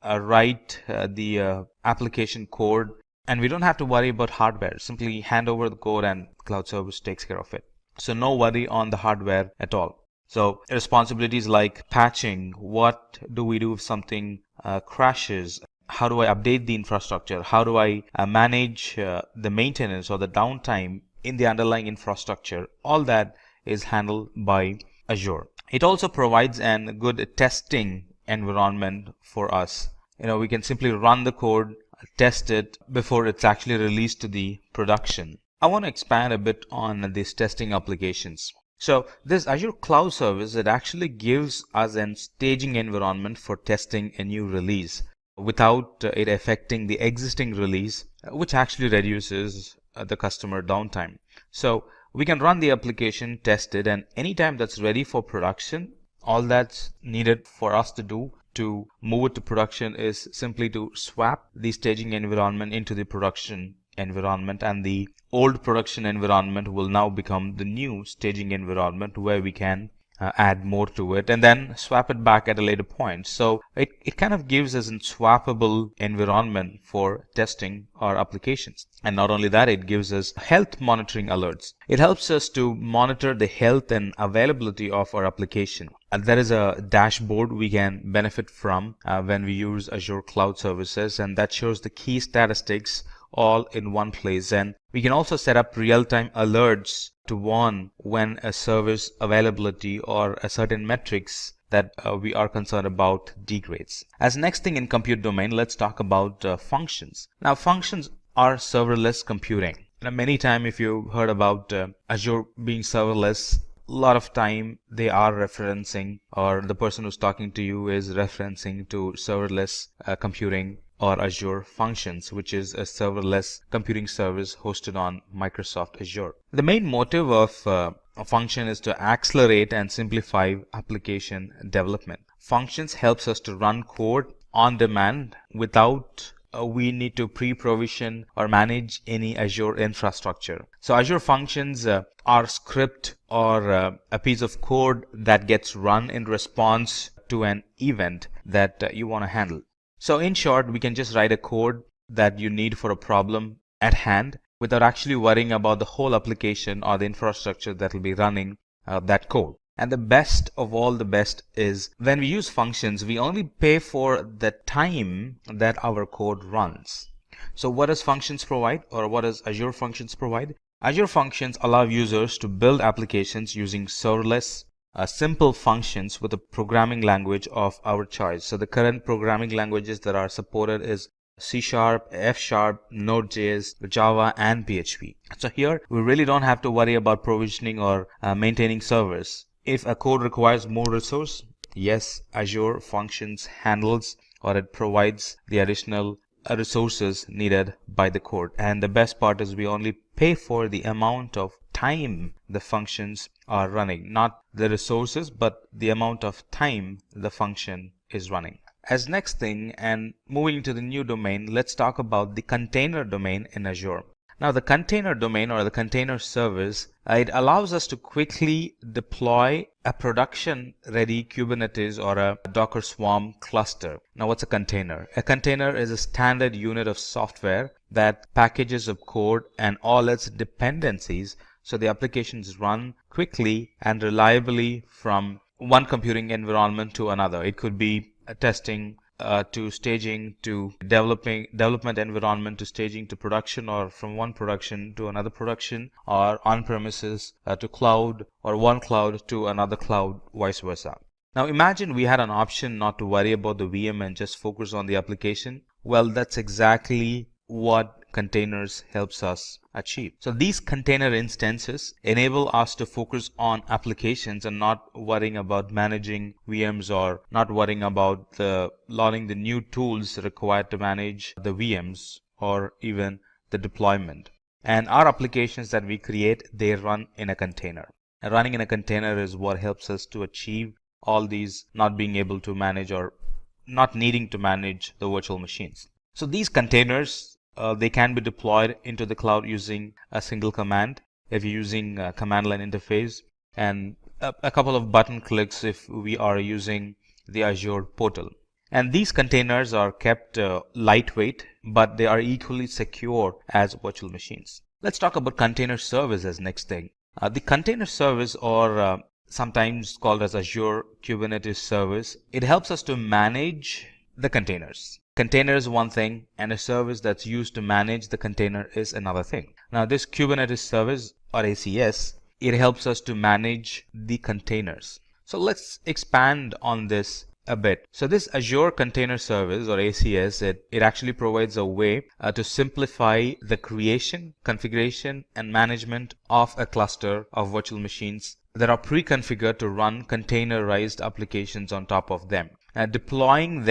write the application code, and we don't have to worry about hardware. Simply hand over the code and cloud service takes care of it. So no worry on the hardware at all. So responsibilities like patching, what do we do if something crashes? How do I update the infrastructure? How do I manage the maintenance or the downtime in the underlying infrastructure? All that is handled by Azure. It also provides a good testing environment for us. We can simply run the code, test it before it's actually released to the production. I want to expand a bit on these testing applications. So this Azure Cloud Service, it actually gives us a staging environment for testing a new release without it affecting the existing release, which actually reduces the customer downtime. So we can run the application, test it, and anytime that's ready for production, all that's needed for us to do to move it to production is simply to swap the staging environment into the production environment, and the old production environment will now become the new staging environment where we can add more to it and then swap it back at a later point. So it kind of gives us a swappable environment for testing our applications. And not only that, it gives us health monitoring alerts. It helps us to monitor the health and availability of our application. And there is a dashboard we can benefit from when we use Azure Cloud Services, and that shows the key statistics all in one place. And we can also set up real-time alerts to warn when a service availability or a certain metrics that we are concerned about degrades. As next thing in compute domain, let's talk about functions. Now, functions are serverless computing. Many times, if you heard about Azure being serverless, a lot of time they are referencing, or the person who's talking to you is referencing to serverless computing or Azure Functions, which is a serverless computing service hosted on Microsoft Azure. The main motive of a function is to accelerate and simplify application development. Functions helps us to run code on demand without we need to pre-provision or manage any Azure infrastructure. So Azure Functions are script or a piece of code that gets run in response to an event that you want to handle. So in short, we can just write a code that you need for a problem at hand without actually worrying about the whole application or the infrastructure that will be running that code. And the best of all the best is when we use functions, we only pay for the time that our code runs. So what does functions provide, or what does Azure Functions provide? Azure Functions allow users to build applications using serverless simple functions with a programming language of our choice. So the current programming languages that are supported is C#, F#, Node.js, Java, and PHP. So here we really don't have to worry about provisioning or maintaining servers. If a code requires more resource, yes, Azure Functions handles or it provides the additional resources needed by the code. And the best part is we only pay for the amount of time the functions are running, not the resources, but the amount of time the function is running. As next thing, and moving to the new domain, let's talk about the container domain in Azure. Now the container domain or the container service, it allows us to quickly deploy a production ready Kubernetes or a Docker Swarm cluster. Now what's a container? A container is a standard unit of software that packages of code and all its dependencies so the applications run quickly and reliably from one computing environment to another. It could be testing to staging to development environment to staging to production, or from one production to another production, or on-premises to cloud, or one cloud to another cloud, vice versa. Now imagine we had an option not to worry about the VM and just focus on the application. Well, that's exactly what containers helps us achieve. So these container instances enable us to focus on applications and not worrying about managing VMs or not worrying about learning the new tools required to manage the VMs or even the deployment. And our applications that we create, they run in a container. And running in a container is what helps us to achieve all these not being able to manage or not needing to manage the virtual machines. So these containers, they can be deployed into the cloud using a single command if you're using a command line interface, and a couple of button clicks if we are using the Azure portal. And these containers are kept lightweight, but they are equally secure as virtual machines. Let's talk about container service as next thing. The container service, or sometimes called as Azure Kubernetes service, it helps us to manage the containers. Container is one thing, and a service that's used to manage the container is another thing. Now this Kubernetes service, or ACS, it helps us to manage the containers. So let's expand on this a bit. So this Azure Container Service, or ACS, it actually provides a way to simplify the creation, configuration, and management of a cluster of virtual machines that are pre-configured to run containerized applications on top of them. Deploying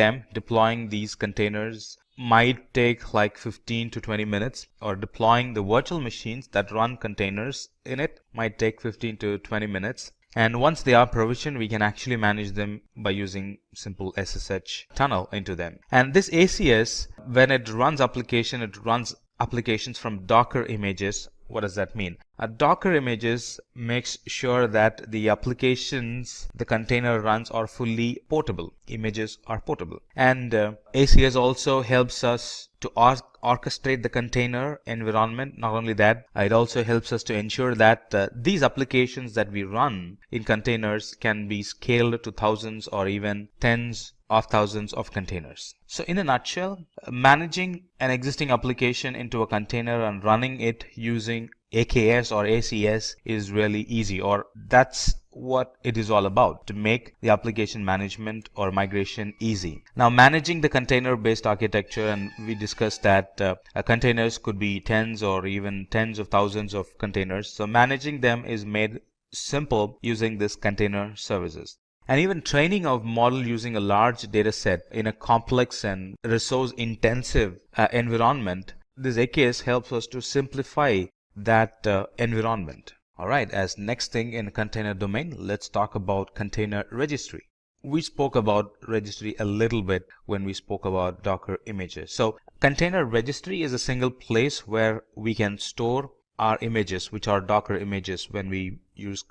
these containers might take like 15 to 20 minutes, or deploying the virtual machines that run containers in it might take 15 to 20 minutes. And once they are provisioned, we can actually manage them by using simple SSH tunnel into them. And this ACS, when it runs applications from Docker images. What does that mean? Docker images makes sure that the applications the container runs are fully portable. Images are portable. And ACS also helps us to orchestrate the container environment. Not only that, it also helps us to ensure that these applications that we run in containers can be scaled to thousands or even tens of thousands of containers. So in a nutshell, managing an existing application into a container and running it using AKS or ACS is really easy, or that's what it is all about, to make the application management or migration easy. Now, managing the container-based architecture, and we discussed that containers could be tens or even tens of thousands of containers. So managing them is made simple using this container services. And even training of model using a large data set in a complex and resource intensive environment, this AKS helps us to simplify that environment. All right, as next thing in container domain, let's talk about container registry. We spoke about registry a little bit when we spoke about Docker images. So container registry is a single place where we can store our images, which are Docker images. When we use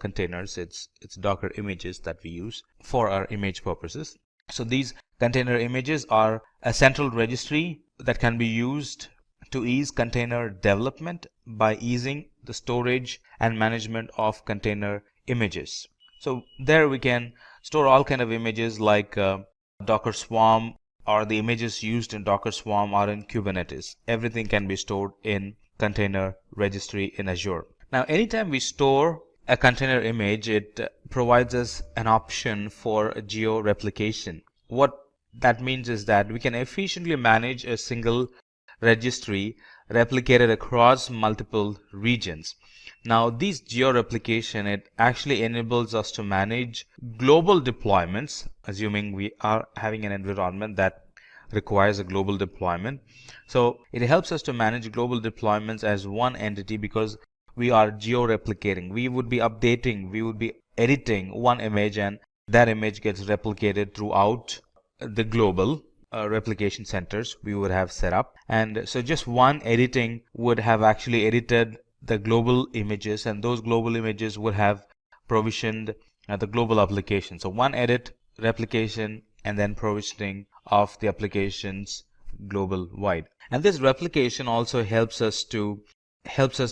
containers, it's Docker images that we use for our image purposes. So these container images are a central registry that can be used to ease container development by easing the storage and management of container images. So there we can store all kind of images like Docker Swarm, or the images used in Docker Swarm are in Kubernetes. Everything can be stored in container registry in Azure. Now, anytime we store a container image, it provides us an option for geo replication. What that means is that we can efficiently manage a single registry replicated across multiple regions. Now, these geo replication, it actually enables us to manage global deployments, assuming we are having an environment that requires a global deployment. So it helps us to manage global deployments as one entity, because we are geo-replicating. We would be updating, we would be editing one image, and that image gets replicated throughout the global replication centers we would have set up. And so just one editing would have actually edited the global images, and those global images would have provisioned the global application. So one edit, replication, and then provisioning of the applications global wide. And this replication also helps us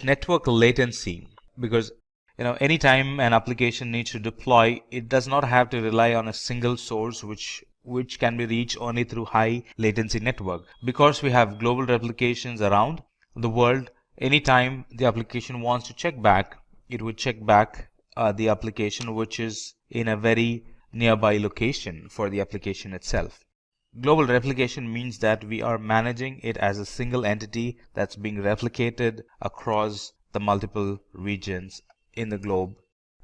network latency, because anytime an application needs to deploy, it does not have to rely on a single source which can be reached only through high latency network. Because we have global replications around the world, anytime the application wants to check back, it would check back the application which is in a very nearby location for the application itself. Global replication means that we are managing it as a single entity that's being replicated across the multiple regions in the globe.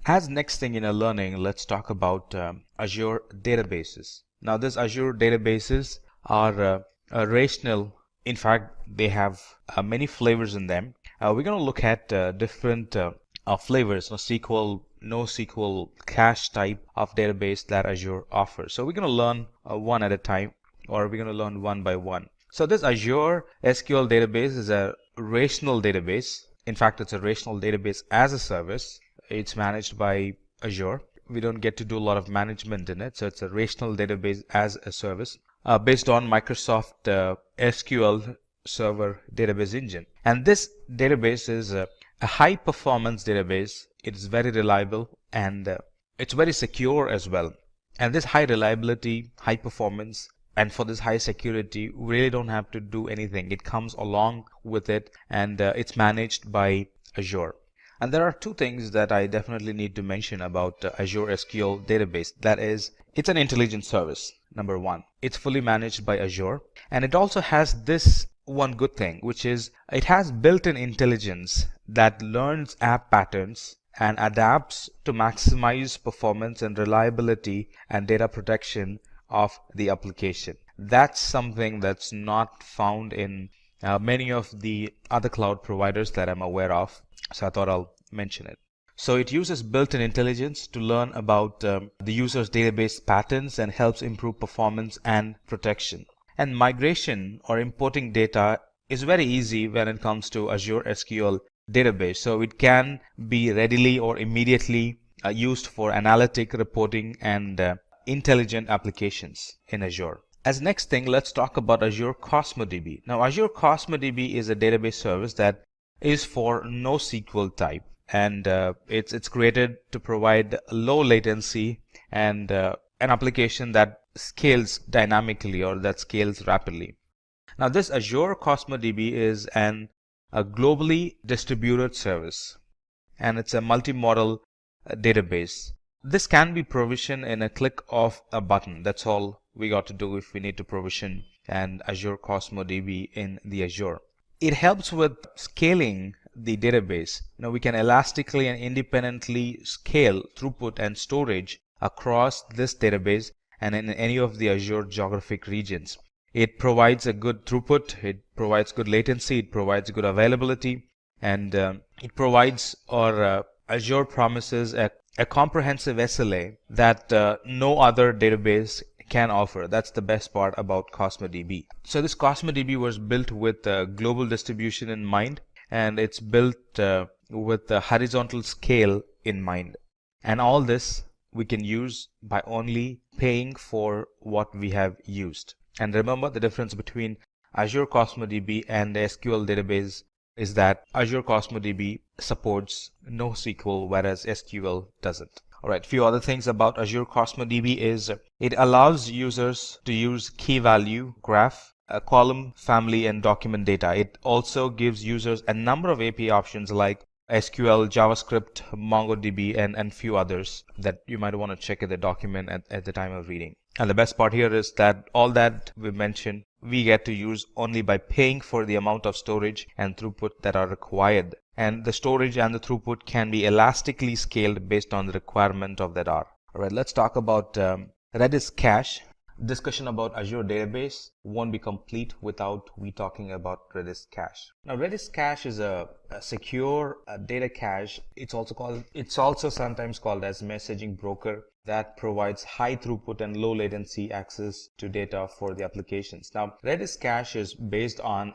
As next thing in our learning, let's talk about Azure databases. Now, this Azure databases are relational In fact, they have many flavors in them. We're going to look at different flavors, SQL, NoSQL, cache type of database that Azure offers. So we're going to learn one at a time, or we're going to learn one by one. So this Azure SQL database is a relational database. In fact, it's a relational database as a service. It's managed by Azure. We don't get to do a lot of management in it. So it's a relational database as a service based on Microsoft SQL Server Database Engine. And this database is a high performance database. It is very reliable and it's very secure as well. And this high reliability, high performance, and for this high security, we really don't have to do anything. It comes along with it, and it's managed by Azure. And there are two things that I definitely need to mention about Azure SQL database. That is, it's an intelligent service. Number one, it's fully managed by Azure, and it also has this one good thing, which is it has built-in intelligence that learns app patterns and adapts to maximize performance and reliability and data protection of the application. That's something that's not found in many of the other cloud providers that I'm aware of. So I thought I'll mention it. So it uses built-in intelligence to learn about the user's database patterns and helps improve performance and protection. And migration or importing data is very easy when it comes to Azure SQL database. So it can be readily or immediately used for analytic reporting and intelligent applications in Azure. As next thing, let's talk about Azure Cosmos DB. Now, Azure Cosmos DB is a database service that is for NoSQL type, and it's created to provide low latency and an application that scales dynamically or that scales rapidly. Now, this Azure Cosmos DB is a globally distributed service, and it's a multi-model database. This can be provisioned in a click of a button. That's all we got to do if we need to provision an Azure Cosmos DB in the Azure. It helps with scaling the database. We can elastically and independently scale throughput and storage across this database and in any of the Azure geographic regions. It provides a good throughput, it provides good latency, it provides good availability, and it provides, or Azure promises a comprehensive SLA that no other database can offer. That's the best part about Cosmos DB. So this Cosmos DB was built with global distribution in mind, and it's built with the horizontal scale in mind. And all this we can use by only paying for what we have used. And remember, the difference between Azure Cosmos DB and the SQL database is that Azure Cosmos DB supports NoSQL, whereas SQL doesn't. Alright, few other things about Azure Cosmos DB is it allows users to use key value graph, column, family, and document data. It also gives users a number of API options like SQL, JavaScript, MongoDB, and few others that you might want to check in the document at the time of reading. And the best part here is that all that we mentioned, we get to use only by paying for the amount of storage and throughput that are required. And the storage and the throughput can be elastically scaled based on the requirement of that R. Alright, let's talk about Redis cache. Discussion about Azure database won't be complete without we talking about Redis cache. Now, Redis cache is a secure data cache. It's also sometimes called as messaging broker that provides high throughput and low latency access to data for the applications. Now, Redis cache is based on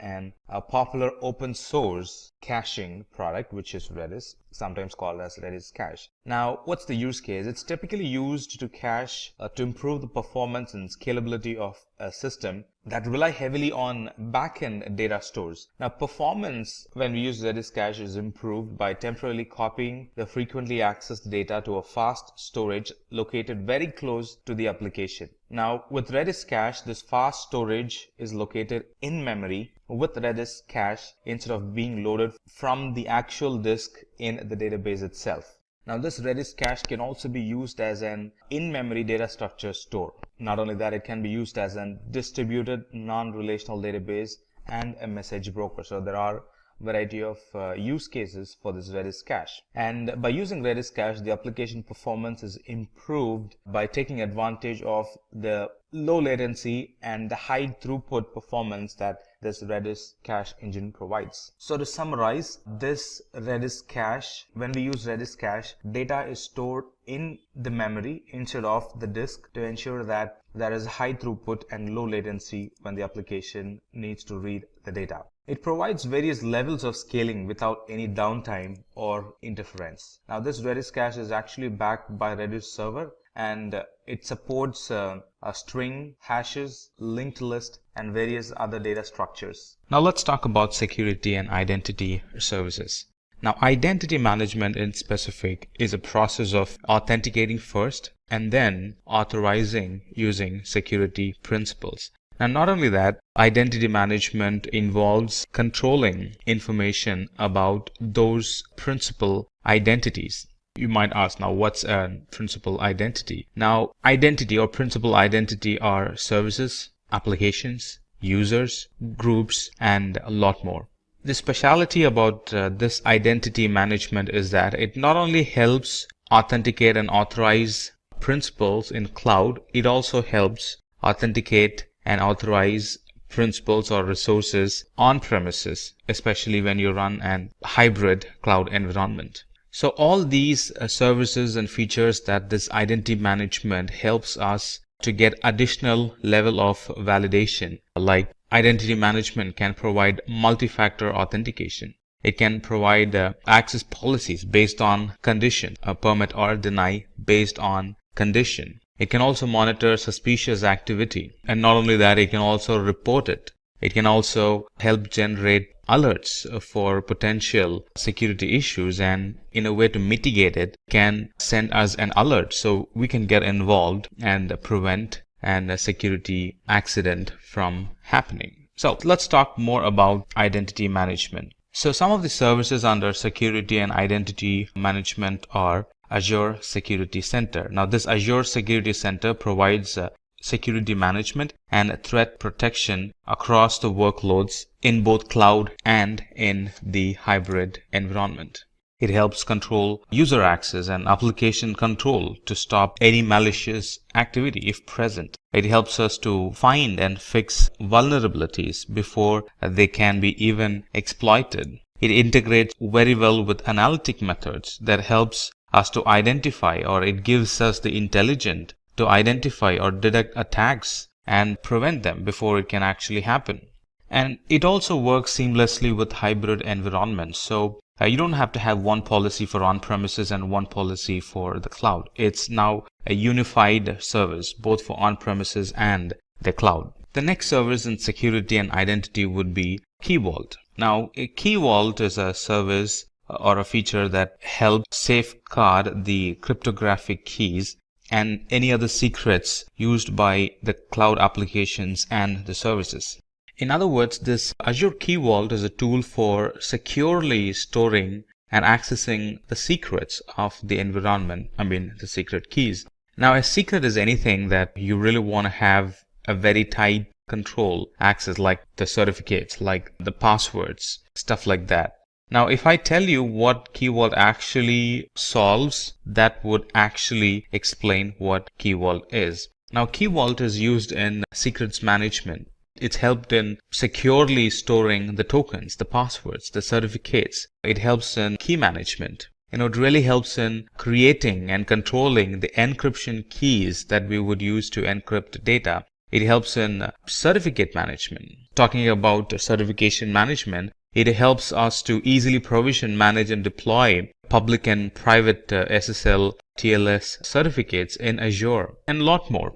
a popular open source caching product, which is Redis, sometimes called as Redis cache. Now, what's the use case? It's typically used to cache to improve the performance and scalability of a system that rely heavily on backend data stores. Now, performance when we use Redis cache is improved by temporarily copying the frequently accessed data to a fast storage located very close to the application. Now, with Redis cache, this fast storage is located in memory with Redis cache instead of being loaded from the actual disk in the database itself. Now, this Redis cache can also be used as an in-memory data structure store. Not only that, it can be used as a distributed non-relational database and a message broker. So there are a variety of use cases for this Redis cache. And by using Redis cache, the application performance is improved by taking advantage of the low latency and the high throughput performance that this Redis cache engine provides. So to summarize, this Redis cache, when we use Redis cache, data is stored in the memory instead of the disk to ensure that there is high throughput and low latency when the application needs to read the data. It provides various levels of scaling without any downtime or interference. Now this Redis cache is actually backed by Redis server, and it supports a string, hashes, linked list, and various other data structures. Now let's talk about security and identity services. Now identity management in specific is a process of authenticating first and then authorizing using security principles. Now not only that, identity management involves controlling information about those principal identities. You might ask, now what's a principal identity? Now identity or principal identity are services, applications, users, groups, and a lot more. The speciality about this identity management is that it not only helps authenticate and authorize principals in cloud, it also helps authenticate and authorize principals or resources on premises, especially when you run an hybrid cloud environment. So all these services and features that this identity management helps us to get additional level of validation, like identity management can provide multi-factor authentication. It can provide access policies based on condition, a permit or deny based on condition. It can also monitor suspicious activity, and not only that, it can also report it. It can also help generate alerts for potential security issues, and in a way to mitigate it, can send us an alert so we can get involved and prevent a security accident from happening. So let's talk more about identity management. So some of the services under security and identity management are Azure Security Center. Now this Azure Security Center provides security management and threat protection across the workloads in both cloud and in the hybrid environment. It helps control user access and application control to stop any malicious activity if present. It helps us to find and fix vulnerabilities before they can be even exploited. It integrates very well with analytic methods that helps us to identify, or it gives us the intelligence to identify or detect attacks and prevent them before it can actually happen. And it also works seamlessly with hybrid environments. So you don't have to have one policy for on-premises and one policy for the cloud. It's now a unified service, both for on-premises and the cloud. The next service in security and identity would be Key Vault. Now, a Key Vault is a service or a feature that helps safeguard the cryptographic keys and any other secrets used by the cloud applications and the services. In other words, this Azure Key Vault is a tool for securely storing and accessing the secrets of the environment, the secret keys. Now, a secret is anything that you really want to have a very tight control access, like the certificates, like the passwords, stuff like that. Now, if I tell you what Key Vault actually solves, that would actually explain what Key Vault is. Now, Key Vault is used in secrets management. It's helped in securely storing the tokens, the passwords, the certificates. It helps in key management. It really helps in creating and controlling the encryption keys that we would use to encrypt data. It helps in certificate management. Talking about certification management, it helps us to easily provision, manage, and deploy public and private SSL, TLS certificates in Azure, and a lot more.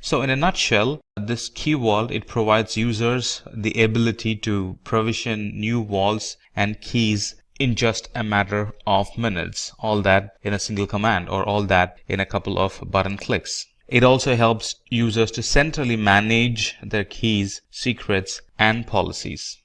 So in a nutshell, this Key Vault, it provides users the ability to provision new vaults and keys in just a matter of minutes, all that in a single command, or all that in a couple of button clicks. It also helps users to centrally manage their keys, secrets, and policies.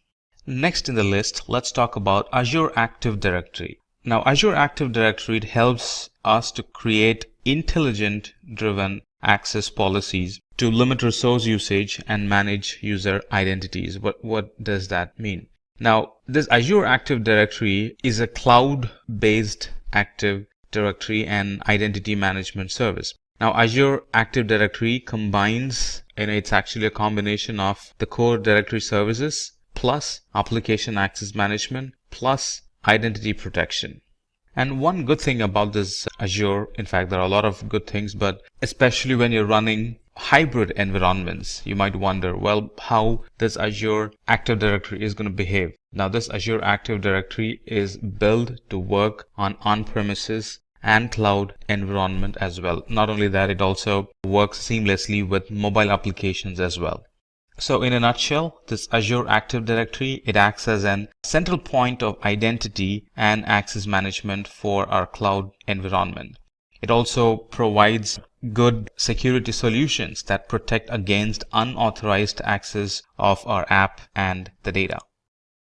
Next in the list, let's talk about Azure Active Directory. Now, Azure Active Directory helps us to create intelligent-driven access policies to limit resource usage and manage user identities. What does that mean? Now, this Azure Active Directory is a cloud-based Active Directory and identity management service. Now, Azure Active Directory combines, it's actually a combination of the core directory services plus application access management, plus identity protection. And one good thing about this Azure, in fact, there are a lot of good things, but especially when you're running hybrid environments, you might wonder, well, how this Azure Active Directory is going to behave. Now, this Azure Active Directory is built to work on premises and cloud environment as well. Not only that, it also works seamlessly with mobile applications as well. So in a nutshell, this Azure Active Directory, it acts as an central point of identity and access management for our cloud environment. It also provides good security solutions that protect against unauthorized access of our app and the data.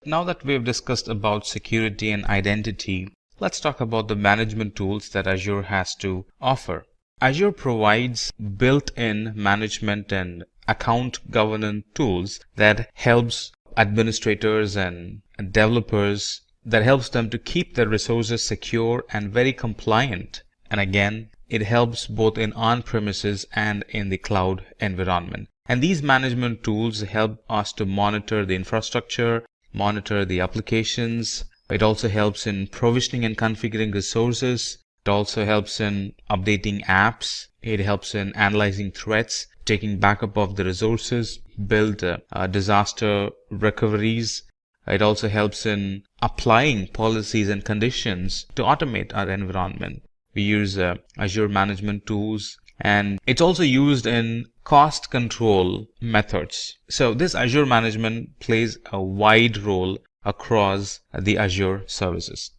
Now that we've discussed about security and identity, let's talk about the management tools that Azure has to offer. Azure provides built-in management and account governance tools that helps administrators and developers, that helps them to keep their resources secure and very compliant. And again, it helps both in on-premises and in the cloud environment. And these management tools help us to monitor the infrastructure, monitor the applications. It also helps in provisioning and configuring resources. It also helps in updating apps. It helps in analyzing threats, taking backup of the resources, build disaster recoveries. It also helps in applying policies and conditions to automate our environment. We use Azure management tools, and it's also used in cost control methods. So this Azure management plays a wide role across the Azure services.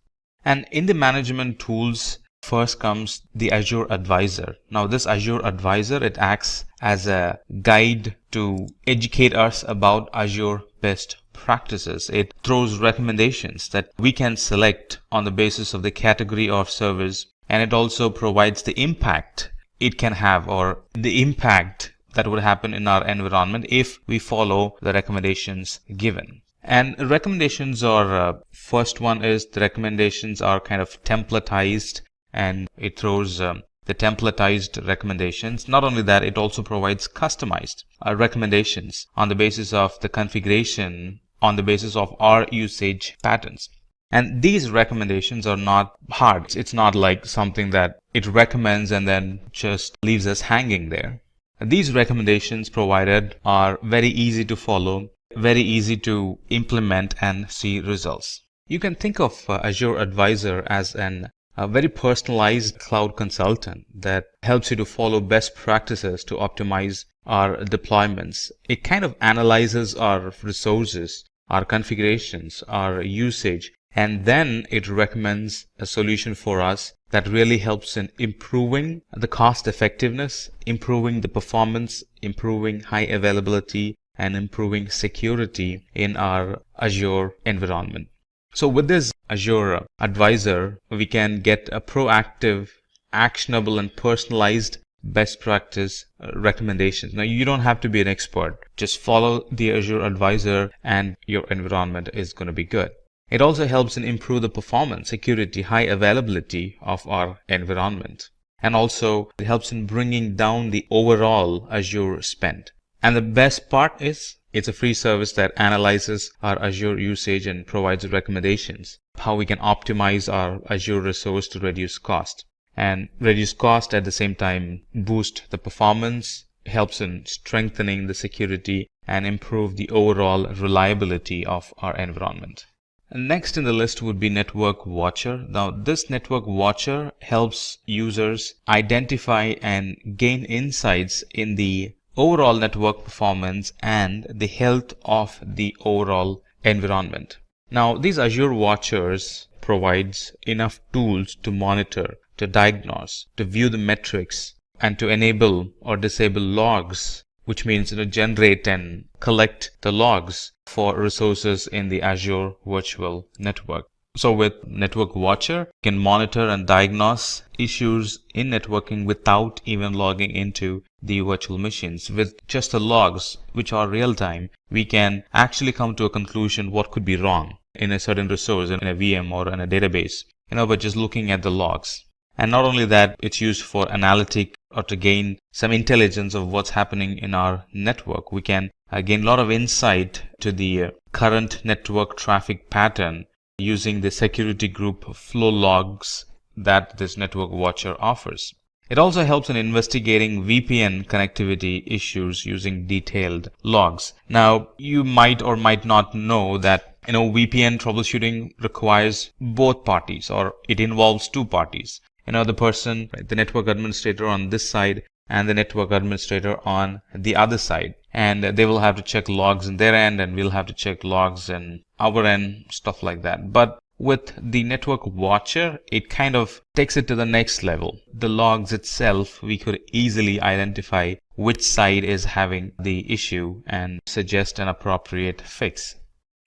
And in the management tools, first comes the Azure Advisor. Now this Azure Advisor, it acts as a guide to educate us about Azure best practices. It throws recommendations that we can select on the basis of the category of service, and it also provides the impact it can have, or the impact that would happen in our environment if we follow the recommendations given. And recommendations are, first one is the recommendations are kind of templatized, and it throws the templatized recommendations. Not only that, it also provides customized recommendations on the basis of the configuration, on the basis of our usage patterns. And these recommendations are not hard. It's not like something that it recommends and then just leaves us hanging there. These recommendations provided are very easy to follow, very easy to implement and see results. You can think of Azure Advisor as a very personalized cloud consultant that helps you to follow best practices to optimize our deployments. It kind of analyzes our resources, our configurations, our usage, and then it recommends a solution for us that really helps in improving the cost effectiveness, improving the performance, improving high availability, and improving security in our Azure environment. So with this Azure Advisor, we can get a proactive, actionable, and personalized best practice recommendations. Now, you don't have to be an expert. Just follow the Azure Advisor and your environment is going to be good. It also helps in improve the performance, security, high availability of our environment. And also it helps in bringing down the overall Azure spend. And the best part is it's a free service that analyzes our Azure usage and provides recommendations, how we can optimize our Azure resource to reduce cost. And reduce cost at the same time boost the performance, helps in strengthening the security and improve the overall reliability of our environment. And next in the list would be Network Watcher. Now this Network Watcher helps users identify and gain insights in the overall network performance and the health of the overall environment. Now these Azure Watchers provides enough tools to monitor, to diagnose, to view the metrics, and to enable or disable logs, which means to generate and collect the logs for resources in the Azure Virtual Network. So with Network Watcher, you can monitor and diagnose issues in networking without even logging into the virtual machines. With just the logs, which are real time, we can actually come to a conclusion what could be wrong in a certain resource, in a VM or in a database, by just looking at the logs. And not only that, it's used for analytic or to gain some intelligence of what's happening in our network. We can gain a lot of insight to the current network traffic pattern using the security group flow logs that this network watcher offers. It also helps in investigating VPN connectivity issues using detailed logs. Now, you might or might not know that VPN troubleshooting requires both parties, or it involves two parties. The person, right, the network administrator on this side and the network administrator on the other side. And they will have to check logs in their end, and we'll have to check logs in our end, stuff like that. But with the network watcher, it kind of takes it to the next level. The logs itself, we could easily identify which side is having the issue and suggest an appropriate fix.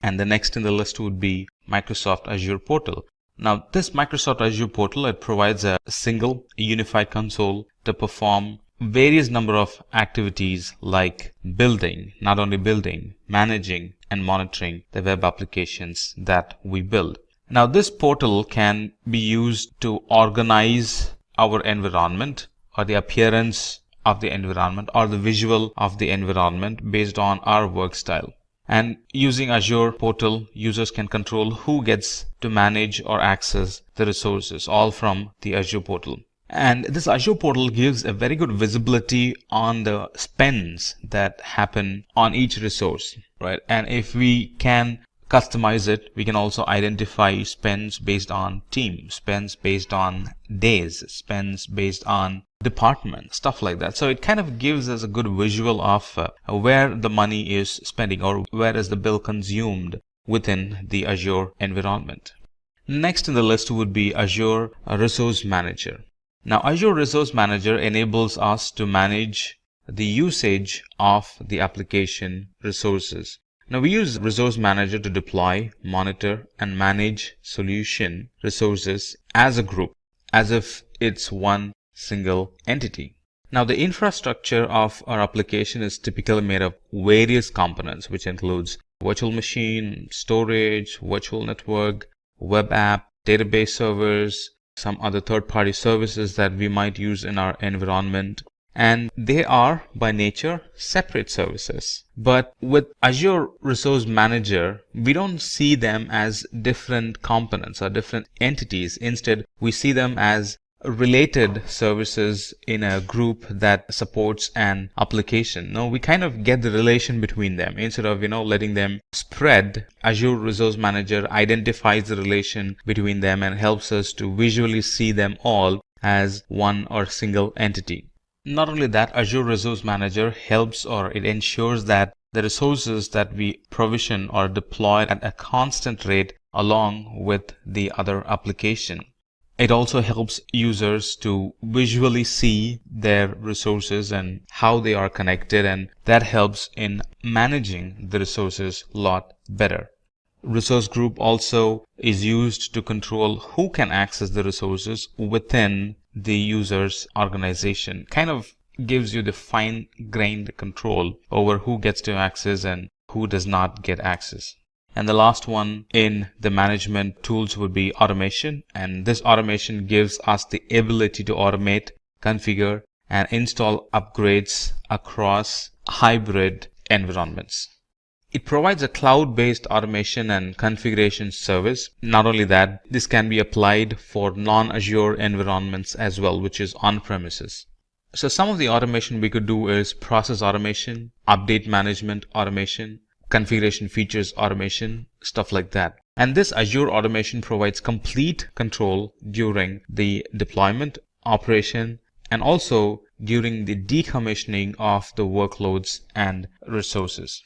And the next in the list would be Microsoft Azure Portal. Now, this Microsoft Azure Portal, it provides a single unified console to perform various number of activities like building, not only building, managing and monitoring the web applications that we build. Now, this portal can be used to organize our environment, or the appearance of the environment, or the visual of the environment based on our work style. And using Azure Portal, users can control who gets to manage or access the resources, all from the Azure Portal. And this Azure Portal gives a very good visibility on the spends that happen on each resource, right? And if we can customize it, we can also identify spends based on team, spends based on days, spends based on department, stuff like that. So it kind of gives us a good visual of where the money is spending, or where is the bill consumed within the Azure environment. Next in the list would be Azure Resource Manager. Now, Azure Resource Manager enables us to manage the usage of the application resources. Now, we use Resource Manager to deploy, monitor, and manage solution resources as a group, as if it's one single entity. Now, the infrastructure of our application is typically made of various components, which includes virtual machine, storage, virtual network, web app, database servers, some other third-party services that we might use in our environment. And they are by nature separate services. But with Azure Resource Manager, we don't see them as different components or different entities. Instead, we see them as related services in a group that supports an application. Now, we kind of get the relation between them. Instead of, letting them spread, Azure Resource Manager identifies the relation between them and helps us to visually see them all as one or single entity. Not only that, Azure Resource Manager helps, or it ensures that the resources that we provision are deployed at a constant rate along with the other application. It also helps users to visually see their resources and how they are connected, and that helps in managing the resources a lot better. Resource group also is used to control who can access the resources within the user's organization. Kind of gives you the fine-grained control over who gets to access and who does not get access. And the last one in the management tools would be automation. And this automation gives us the ability to automate, configure, and install upgrades across hybrid environments. It provides a cloud-based automation and configuration service. Not only that, this can be applied for non-Azure environments as well, which is on-premises. So some of the automation we could do is process automation, update management automation, configuration features automation, stuff like that. And this Azure automation provides complete control during the deployment, operation, and also during the decommissioning of the workloads and resources.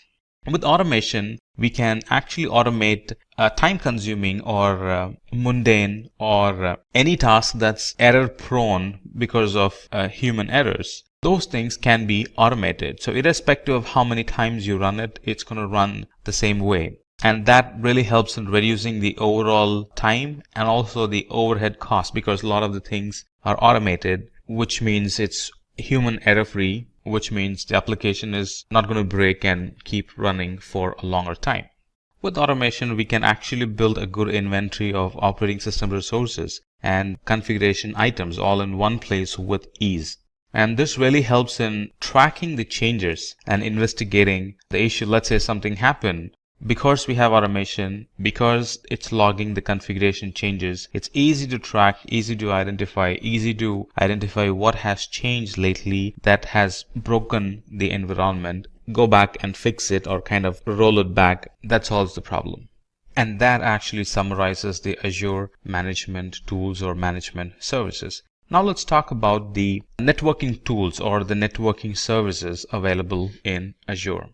With automation, we can actually automate time-consuming or mundane or any task that's error-prone because of human errors. Those things can be automated. So irrespective of how many times you run it, it's going to run the same way. And that really helps in reducing the overall time and also the overhead cost, because a lot of the things are automated, which means it's human error-free, which means the application is not going to break and keep running for a longer time. With automation, we can actually build a good inventory of operating system resources and configuration items all in one place with ease. And this really helps in tracking the changes and investigating the issue. Let's say something happened. Because we have automation, because it's logging the configuration changes, it's easy to track, easy to identify what has changed lately that has broken the environment, go back and fix it or kind of roll it back. That solves the problem. And that actually summarizes the Azure management tools or management services. Now let's talk about the networking tools or the networking services available in Azure.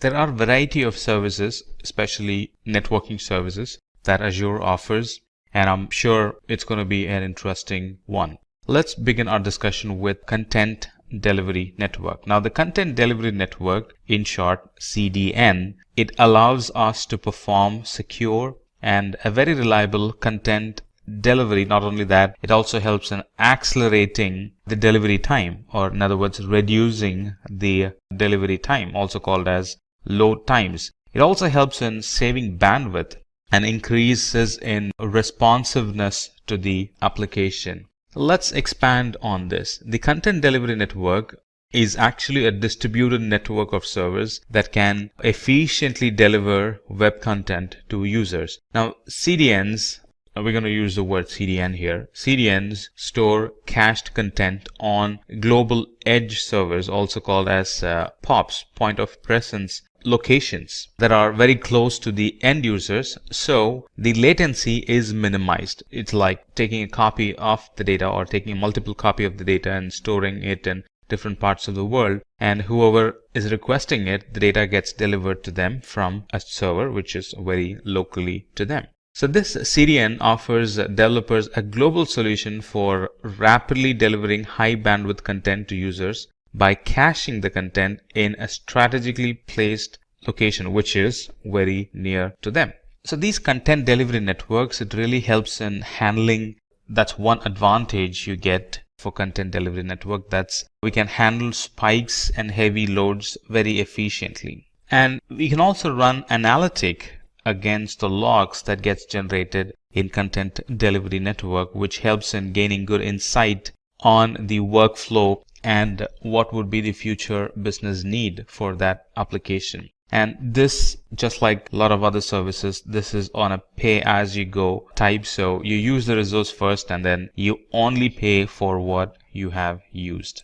There are a variety of services, especially networking services, that Azure offers, and I'm sure it's going to be an interesting one. Let's begin our discussion with Content Delivery Network. Now, the Content Delivery Network, in short, CDN, it allows us to perform secure and a very reliable content delivery. Not only that, it also helps in accelerating the delivery time, or in other words, reducing the delivery time, also called as load times. It also helps in saving bandwidth and increases in responsiveness to the application. Let's expand on this. The Content Delivery Network is actually a distributed network of servers that can efficiently deliver web content to users. Now, CDNs, we're going to use the word CDN here. CDNs store cached content on global edge servers, also called as POPs, point of presence locations, that are very close to the end users, so the latency is minimized. It's like taking a copy of the data or taking a multiple copy of the data and storing it in different parts of the world, and whoever is requesting it, the data gets delivered to them from a server which is very locally to them. So this CDN offers developers a global solution for rapidly delivering high bandwidth content to users by caching the content in a strategically placed location which is very near to them. So these content delivery networks, it really helps in handling. That's one advantage you get for content delivery network. That's we can handle spikes and heavy loads very efficiently. And we can also run analytic against the logs that gets generated in content delivery network, which helps in gaining good insight on the workflow and what would be the future business need for that application. And this, just like a lot of other services, this is on a pay as you go type. So you use the resource first and then you only pay for what you have used.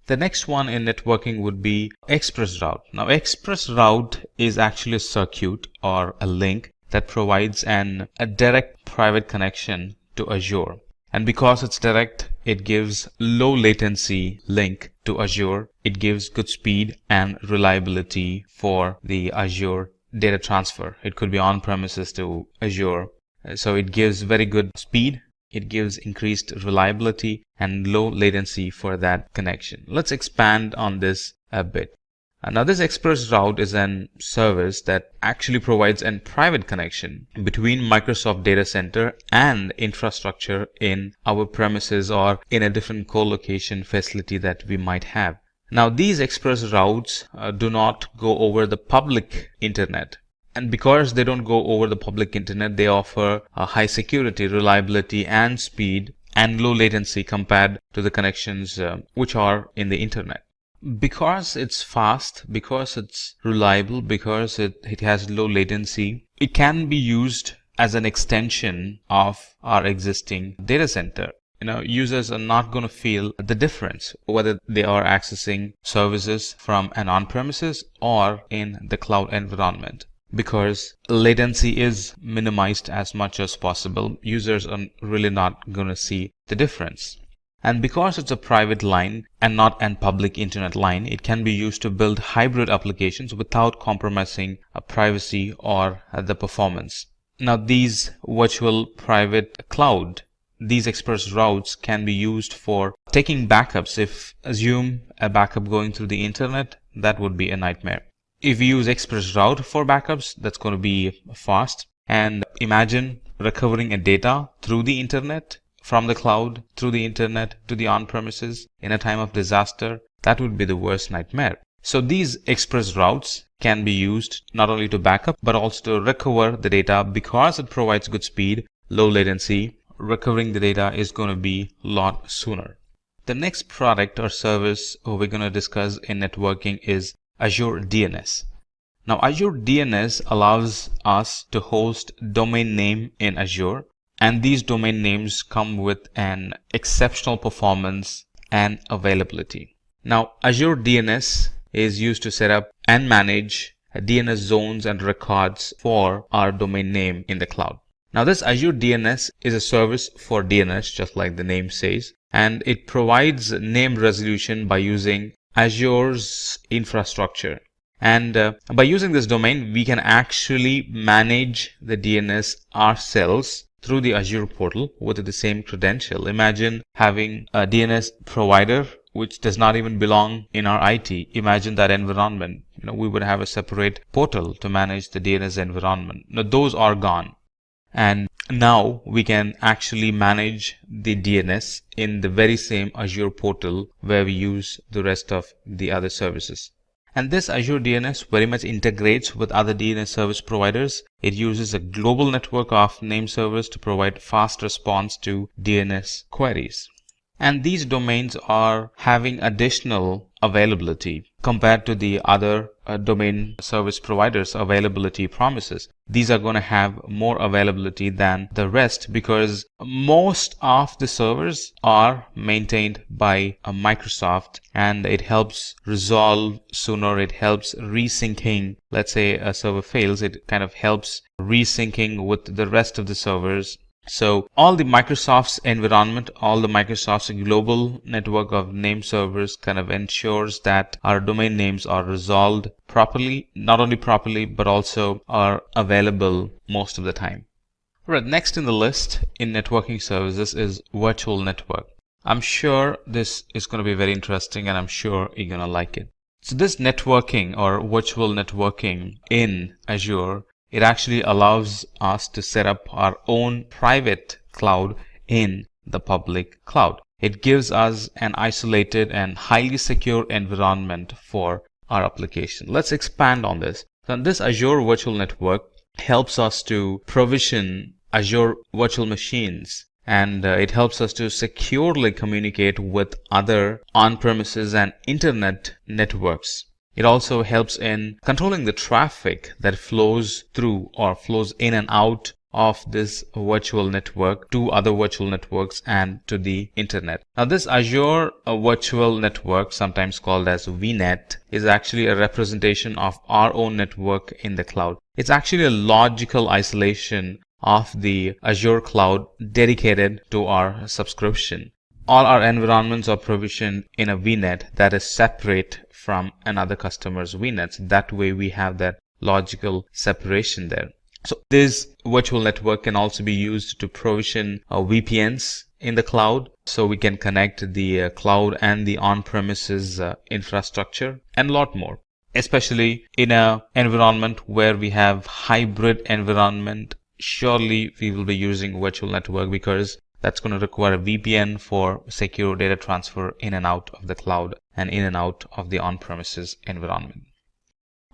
The next one in networking would be ExpressRoute. Now, ExpressRoute is actually a circuit or a link that provides a direct private connection to Azure. And because it's direct, it gives low latency link to Azure. It gives good speed and reliability for the Azure data transfer. It could be on-premises to Azure. So it gives very good speed. It gives increased reliability and low latency for that connection. Let's expand on this a bit. Now, this ExpressRoute is a service that actually provides a private connection between Microsoft data center and infrastructure in our premises or in a different co-location facility that we might have. Now, these ExpressRoutes do not go over the public internet. And because they don't go over the public internet, they offer a high security, reliability, and speed and low latency compared to the connections which are in the internet. Because it's fast, because it's reliable, because it has low latency, it can be used as an extension of our existing data center. Users are not going to feel the difference whether they are accessing services from an on-premises or in the cloud environment, because latency is minimized as much as possible. Users are really not going to see the difference. And because it's a private line and not a public internet line, it can be used to build hybrid applications without compromising privacy or the performance. Now, these virtual private cloud, these ExpressRoutes can be used for taking backups. If assume a backup going through the internet, that would be a nightmare. If you use ExpressRoute for backups, that's going to be fast. And imagine recovering a data through the internet, from the cloud, through the internet, to the on-premises in a time of disaster. That would be the worst nightmare. So these ExpressRoutes can be used not only to backup, but also to recover the data. Because it provides good speed, low latency, recovering the data is going to be a lot sooner. The next product or service we're going to discuss in networking is Azure DNS. Now, Azure DNS allows us to host domain name in Azure, and these domain names come with an exceptional performance and availability. Now, Azure DNS is used to set up and manage DNS zones and records for our domain name in the cloud. Now, this Azure DNS is a service for DNS, just like the name says, and it provides name resolution by using Azure's infrastructure. And by using this domain, we can actually manage the DNS ourselves through the Azure portal with the same credential. Imagine having a DNS provider which does not even belong in our IT. Imagine that environment. We would have a separate portal to manage the DNS environment. Now, those are gone. And now we can actually manage the DNS in the very same Azure portal where we use the rest of the other services. And this Azure DNS very much integrates with other DNS service providers. It uses a global network of name servers to provide fast response to DNS queries. And these domains are having additional availability compared to the other domain service providers' availability promises. These are going to have more availability than the rest because most of the servers are maintained by Microsoft, and it helps resolve sooner. It helps resyncing. Let's say a server fails, it kind of helps resyncing with the rest of the servers. So all the Microsoft's environment, all the Microsoft's global network of name servers kind of ensures that our domain names are resolved properly, not only properly, but also are available most of the time. Right, next in the list in networking services is virtual network. I'm sure this is going to be very interesting, and I'm sure you're going to like it. So this networking or virtual networking in Azure, it actually allows us to set up our own private cloud in the public cloud. It gives us an isolated and highly secure environment for our application. Let's expand on this. So this Azure Virtual Network helps us to provision Azure virtual machines, and it helps us to securely communicate with other on-premises and internet networks. It also helps in controlling the traffic that flows through or flows in and out of this virtual network to other virtual networks and to the internet. Now, this Azure virtual network, sometimes called as VNet, is actually a representation of our own network in the cloud. It's actually a logical isolation of the Azure cloud dedicated to our subscription. All our environments are provisioned in a VNet that is separate from another customer's VNets. That way we have that logical separation there. So this virtual network can also be used to provision VPNs in the cloud, so we can connect the cloud and the on-premises infrastructure, and a lot more. Especially in an environment where we have hybrid environment, surely we will be using virtual network because that's going to require a VPN for secure data transfer in and out of the cloud and in and out of the on-premises environment.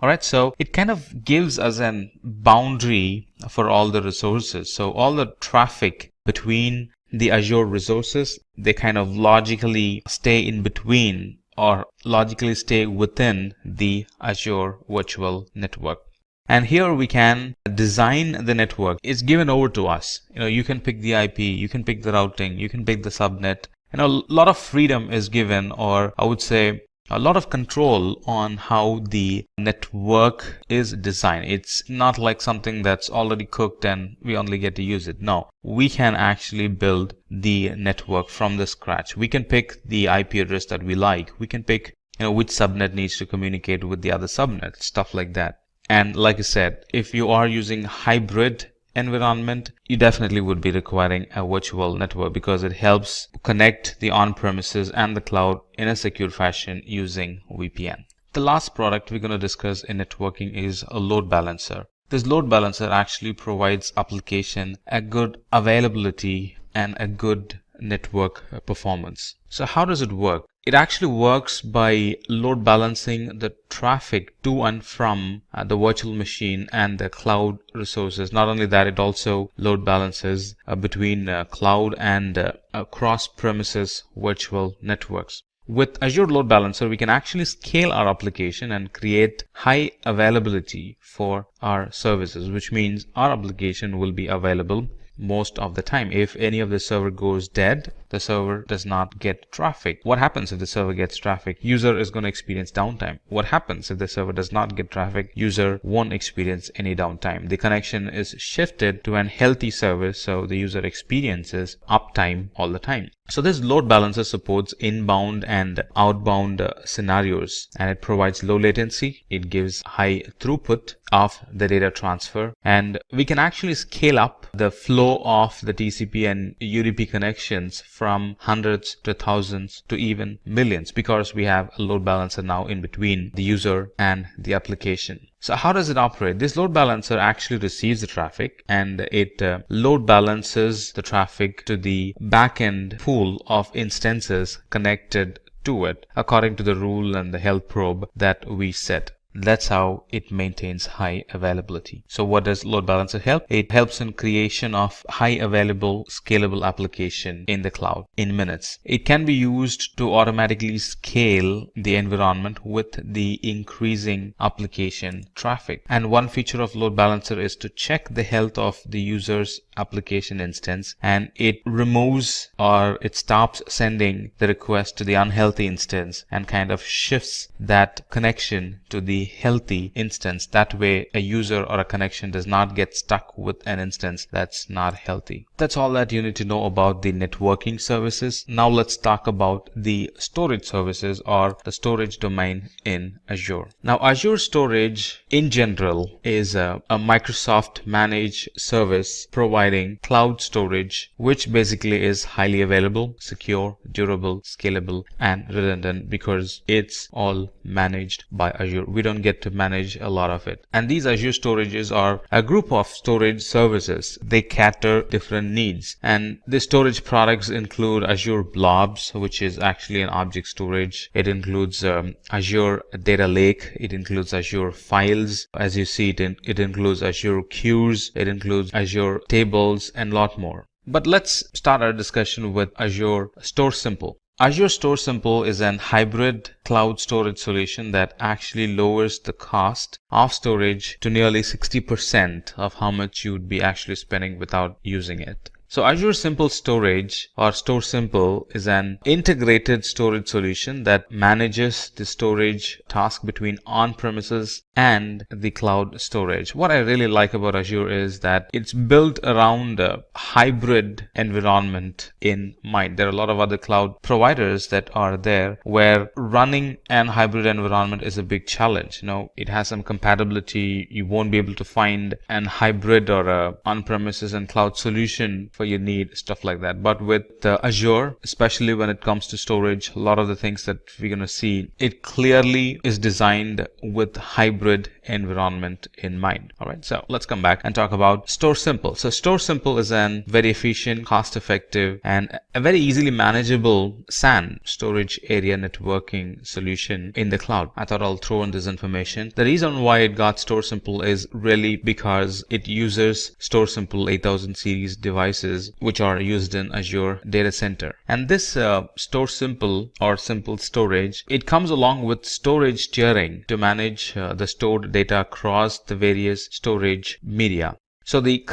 Alright, so it kind of gives us a boundary for all the resources. So all the traffic between the Azure resources, they kind of logically stay in between or logically stay within the Azure virtual network. And here we can design the network. It's given over to us. You can pick the IP, you can pick the routing, you can pick the subnet. A lot of freedom is given, or I would say a lot of control on how the network is designed. It's not like something that's already cooked and we only get to use it. No, we can actually build the network from the scratch. We can pick the IP address that we like. We can pick which subnet needs to communicate with the other subnet, stuff like that. And like I said, if you are using hybrid environment, you definitely would be requiring a virtual network because it helps connect the on-premises and the cloud in a secure fashion using VPN. The last product we're going to discuss in networking is a load balancer. This load balancer actually provides application a good availability and a good network performance. So how does it work? It actually works by load balancing the traffic to and from the virtual machine and the cloud resources. Not only that, it also load balances between cloud and cross-premises virtual networks. With Azure Load Balancer, we can actually scale our application and create high availability for our services, which means our application will be available most of the time. If any of the server goes dead, the server does not get traffic. What happens if the server gets traffic? User is going to experience downtime. What happens if the server does not get traffic? User won't experience any downtime. The connection is shifted to an healthy service, so the user experiences uptime all the time. So this load balancer supports inbound and outbound scenarios, and it provides low latency. It gives high throughput of the data transfer, and we can actually scale up the flow of the TCP and UDP connections from hundreds to thousands to even millions, because we have a load balancer now in between the user and the application. So how does it operate? This load balancer actually receives the traffic, and it load balances the traffic to the backend pool of instances connected to it according to the rule and the health probe that we set. That's how it maintains high availability. So what does load balancer help? It helps in creation of high available scalable application in the cloud in minutes. It can be used to automatically scale the environment with the increasing application traffic. And one feature of load balancer is to check the health of the user's application instance, and it removes or it stops sending the request to the unhealthy instance and kind of shifts that connection to the healthy instance. That way a user or a connection does not get stuck with an instance that's not healthy. That's all that you need to know about the networking services. Now let's talk about the storage services or the storage domain in Azure. Now Azure Storage in general is a Microsoft managed service providing cloud storage, which basically is highly available, secure, durable, scalable, and redundant, because it's all managed by Azure. We don't get to manage a lot of it. And these Azure storages are a group of storage services. They cater different needs, and the storage products include Azure Blobs, which is actually an object storage. It includes Azure Data Lake. It includes Azure Files. As you see, it includes Azure Queues. It includes Azure Tables and a lot more. But let's start our discussion with Azure Store Simple. Azure Store Simple is an hybrid cloud storage solution that actually lowers the cost of storage to nearly 60% of how much you would be actually spending without using it. So Azure Simple Storage or Store Simple is an integrated storage solution that manages the storage task between on-premises and the cloud storage. What I really like about Azure is that it's built around a hybrid environment in mind. There are a lot of other cloud providers that are there where running an hybrid environment is a big challenge. You know, it has some compatibility. You won't be able to find an hybrid or a on-premises and cloud solution for your need, stuff like that. But with Azure, especially when it comes to storage, a lot of the things that we're going to see, it clearly is designed with hybrid environment in mind. All right, so let's come back and talk about Store Simple. So Store Simple is a very efficient, cost-effective, and a very easily manageable SAN, storage area networking solution in the cloud. I thought I'll throw in this information. The reason why it got Store Simple is really because it uses Store Simple 8000 series devices which are used in Azure Data Center. And this Store Simple or Simple Storage, it comes along with storage tiering to manage the stored data across the various storage media. So the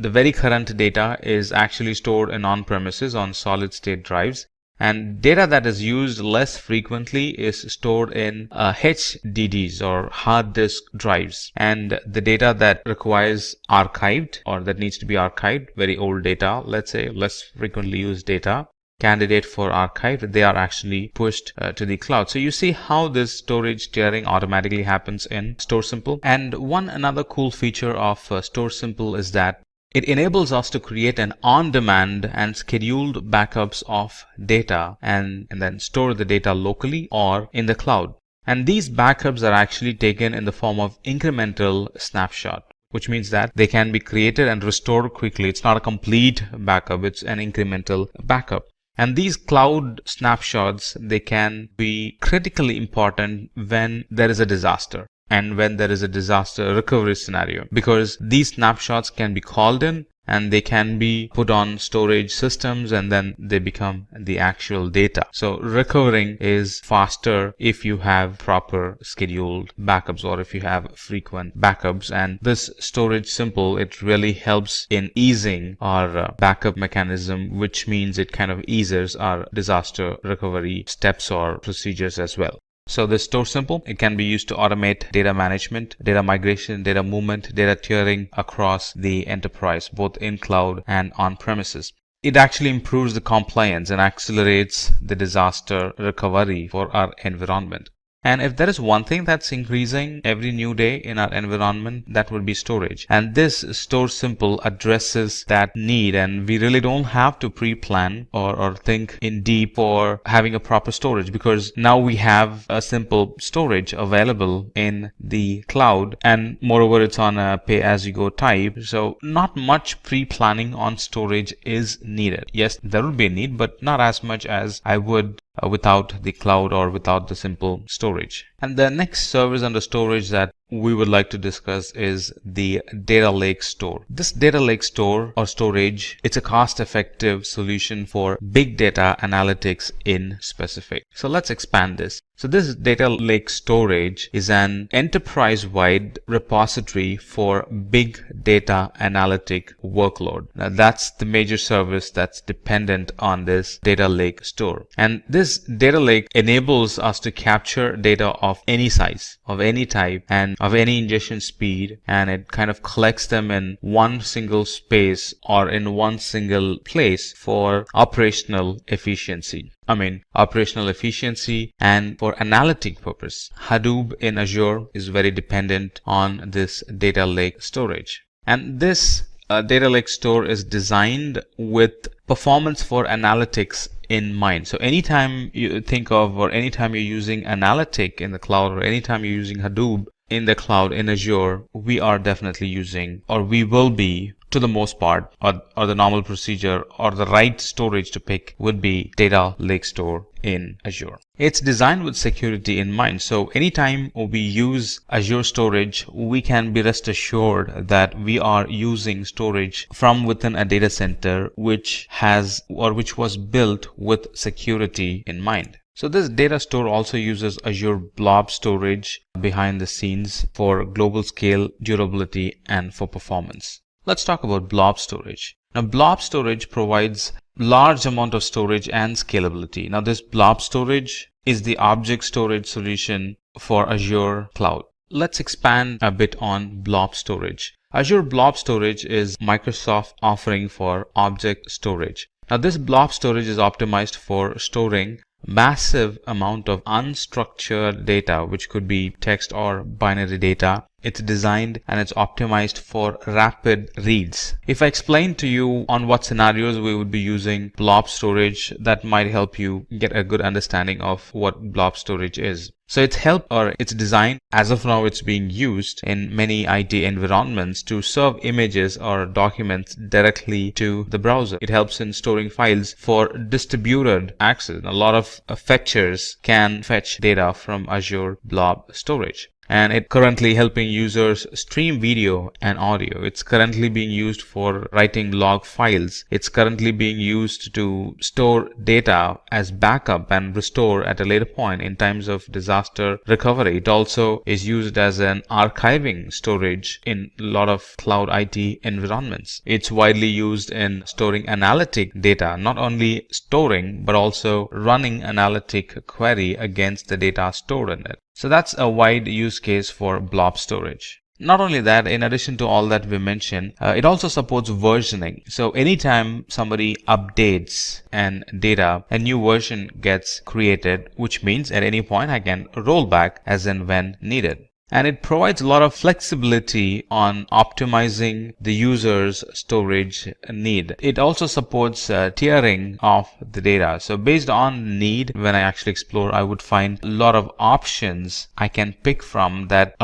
very current data is actually stored in on-premises on solid state drives, and data that is used less frequently is stored in HDDs or hard disk drives, and the data that requires archived or that needs to be archived, very old data, let's say less frequently used data, candidate for archive, they are actually pushed to the cloud. So you see how this storage tiering automatically happens in Store Simple. And another cool feature of Store Simple is that it enables us to create an on-demand and scheduled backups of data and then store the data locally or in the cloud. And these backups are actually taken in the form of incremental snapshot, which means that they can be created and restored quickly. It's not a complete backup, it's an incremental backup. And these cloud snapshots, they can be critically important when there is a disaster and when there is a disaster recovery scenario, because these snapshots can be called in and they can be put on storage systems and then they become the actual data. So recovering is faster if you have proper scheduled backups or if you have frequent backups. And this storage simple, it really helps in easing our backup mechanism, which means it kind of eases our disaster recovery steps or procedures as well. So this store simple, it can be used to automate data management, data migration, data movement, data tiering across the enterprise, both in cloud and on premises. It actually improves the compliance and accelerates the disaster recovery for our environment. And if there is one thing that's increasing every new day in our environment, that would be storage. And this store simple addresses that need, and we really don't have to pre-plan or think in deep for having a proper storage, because now we have a simple storage available in the cloud, and moreover it's on a pay-as-you-go type. So not much pre-planning on storage is needed. Yes, there will be a need, but not as much as I would without the cloud or without the simple storage. And the next service under storage that we would like to discuss is the data lake store. This data lake store or storage, it's a cost-effective solution for big data analytics in specific. So let's expand this. So this data lake storage is an enterprise-wide repository for big data analytic workload. Now that's the major service that's dependent on this data lake store. And this data lake enables us to capture data of any size, of any type, and of any ingestion speed, and it kind of collects them in one single space or in one single place for operational efficiency. Operational efficiency and for analytic purpose. Hadoop in Azure is very dependent on this data lake storage. And this data lake store is designed with performance for analytics in mind. So anytime you think of, or anytime you're using analytic in the cloud, or anytime you're using Hadoop in the cloud in Azure, we are definitely using, or we will be to the most part, or the normal procedure or the right storage to pick would be data lake store in Azure. It's designed with security in mind. So anytime we use Azure storage, we can be rest assured that we are using storage from within a data center which has, or which was built with security in mind. So this data store also uses Azure Blob storage behind the scenes for global scale, durability, and for performance. Let's talk about blob storage. Now, blob storage provides large amount of storage and scalability. Now, this blob storage is the object storage solution for Azure Cloud. Let's expand a bit on blob storage. Azure Blob Storage is Microsoft offering for object storage. Now, this blob storage is optimized for storing massive amount of unstructured data, which could be text or binary data. It's designed and it's optimized for rapid reads. If I explain to you on what scenarios we would be using blob storage, that might help you get a good understanding of what blob storage is. So it's designed, as of now it's being used in many IT environments to serve images or documents directly to the browser. It helps in storing files for distributed access. A lot of fetchers can fetch data from Azure Blob Storage. And it's currently helping users stream video and audio. It's currently being used for writing log files. It's currently being used to store data as backup and restore at a later point in times of disaster recovery. It also is used as an archiving storage in a lot of cloud IT environments. It's widely used in storing analytic data, not only storing but also running analytic query against the data stored in it. So that's a wide use case for blob storage. Not only that, in addition to all that we mentioned, it also supports versioning. So anytime somebody updates an data, a new version gets created, which means at any point I can roll back as and when needed. And it provides a lot of flexibility on optimizing the user's storage need. It also supports tiering of the data. So based on need, when I actually explore, I would find a lot of options I can pick from that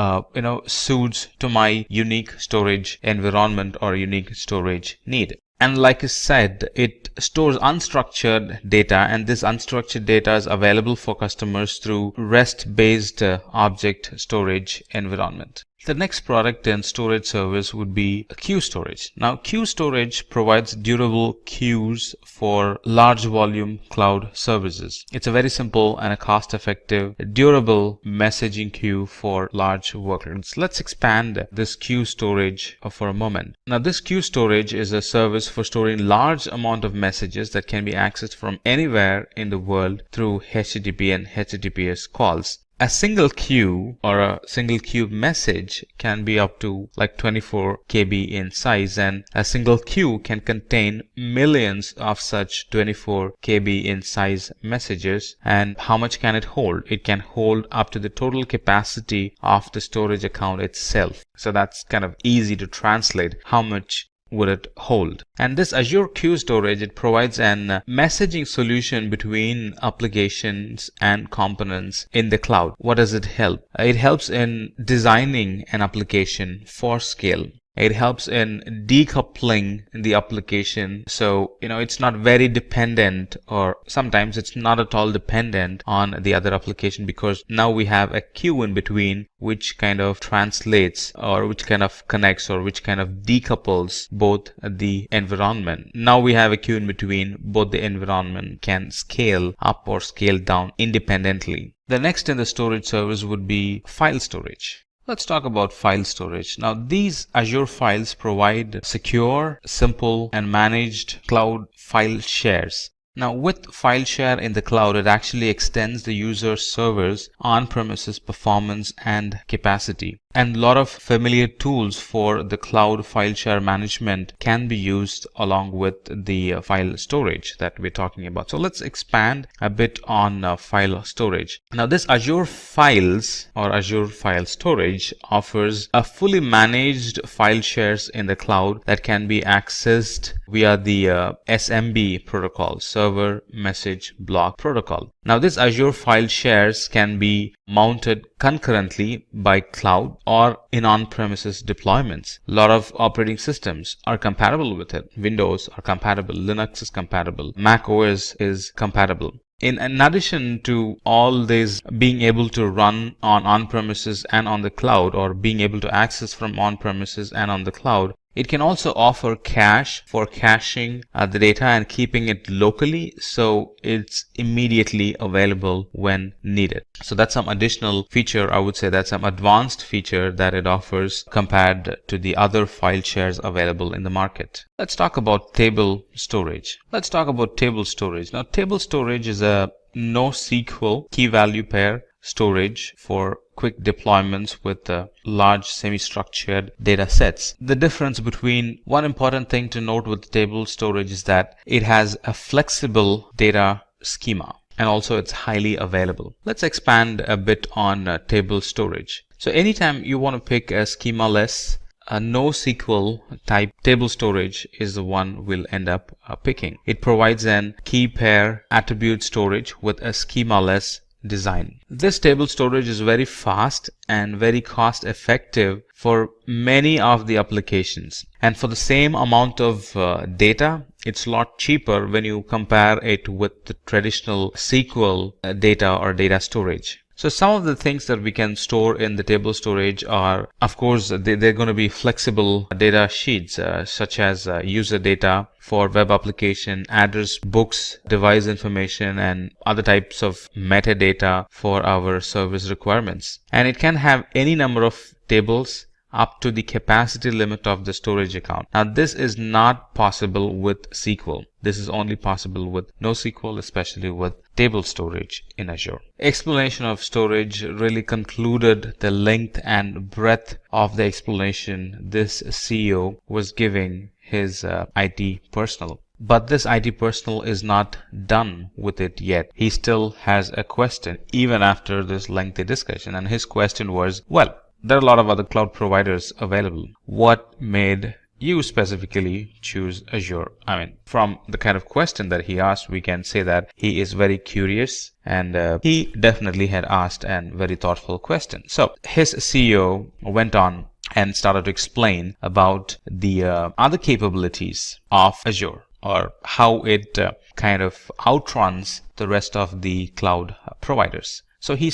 suits to my unique storage environment or unique storage need. And like I said, it stores unstructured data, and this unstructured data is available for customers through REST-based object storage environment. The next product and storage service would be queue storage. Now, queue storage provides durable queues for large volume cloud services. It's a very simple and a cost-effective, durable messaging queue for large workloads. Let's expand this queue storage for a moment. Now, this queue storage is a service for storing large amount of messages that can be accessed from anywhere in the world through HTTP and HTTPS calls. A single queue or a single queue message can be up to like 24 KB in size, and a single queue can contain millions of such 24 KB in size messages. And how much can it hold? It can hold up to the total capacity of the storage account itself. So that's kind of easy to translate. How much would it hold? And this Azure Queue Storage, it provides an messaging solution between applications and components in the cloud. What does it help? It helps in designing an application for scale. It helps in decoupling the application, so it's not very dependent, or sometimes it's not at all dependent on the other application, because now we have a queue in between which kind of translates, or which kind of connects, or which kind of decouples both the environment. Now we have a queue in between, both the environment can scale up or scale down independently. The next in the storage service would be file storage. Let's talk about file storage. Now, these Azure files provide secure, simple, and managed cloud file shares. Now, with file share in the cloud, it actually extends the user server's on-premises performance and capacity. And a lot of familiar tools for the cloud file share management can be used along with the file storage that we're talking about. So let's expand a bit on file storage. Now, this Azure Files or Azure File Storage offers a fully managed file shares in the cloud that can be accessed via the SMB protocol, Server Message Block Protocol. Now, this Azure file shares can be mounted concurrently by cloud or in on-premises deployments. A lot of operating systems are compatible with it. Windows are compatible, Linux is compatible, Mac OS is compatible. In addition to all this being able to run on-premises and on the cloud, or being able to access from on-premises and on the cloud, it can also offer cache for caching the data and keeping it locally, so it's immediately available when needed. So that's some additional feature, I would say that's some advanced feature that it offers compared to the other file shares available in the market. Let's talk about table storage. Let's talk about table storage. Now, table storage is a NoSQL key value pair storage for quick deployments with large semi-structured data sets. The difference between one important thing to note with table storage is that it has a flexible data schema, and also it's highly available. Let's expand a bit on table storage. So anytime you want to pick a schema-less, a NoSQL type table storage is the one we'll end up picking. It provides an key pair attribute storage with a schema-less design. This table storage is very fast and very cost effective for many of the applications, and for the same amount of data, it's a lot cheaper when you compare it with the traditional SQL data or data storage. So some of the things that we can store in the table storage are, of course, they're going to be flexible data sheets, such as user data for web application, address books, device information, and other types of metadata for our service requirements. And it can have any number of tables up to the capacity limit of the storage account. Now, this is not possible with SQL. This is only possible with NoSQL, especially with table storage in Azure. Explanation of storage really concluded the length and breadth of the explanation this CEO was giving his IT personnel. But this IT personnel is not done with it yet. He still has a question even after this lengthy discussion, and his question was, well, there are a lot of other cloud providers available. What made you specifically choose Azure? I mean, from the kind of question that he asked, we can say that he is very curious, and he definitely had asked a very thoughtful question. So his CEO went on and started to explain about the other capabilities of Azure, or how it kind of outruns the rest of the cloud providers. So he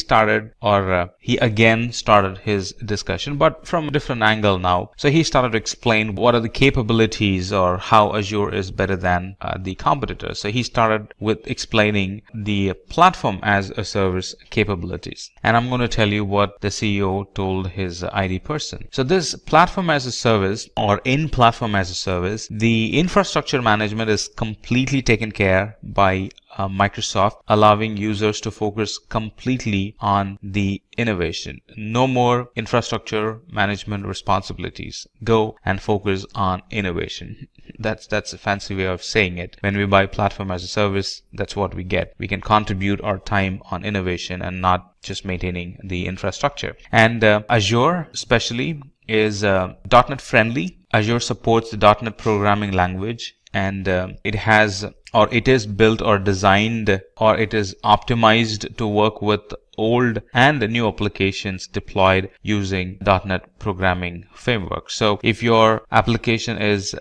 again started his discussion, but from a different angle now. So he started to explain what are the capabilities or how Azure is better than the competitors. So he started with explaining the platform as a service capabilities. And I'm going to tell you what the CEO told his ID person. So this platform as a service, or in platform as a service, the infrastructure management is completely taken care by Microsoft, allowing users to focus completely on the innovation. No more infrastructure management responsibilities. Go and focus on innovation. That's a fancy way of saying it. When we buy platform as a service, that's what we get. We can contribute our time on innovation and not just maintaining the infrastructure. And Azure especially is .NET friendly. Azure supports the .NET programming language, and it is built or designed, or it is optimized to work with old and new applications deployed using .NET programming framework. So if your application is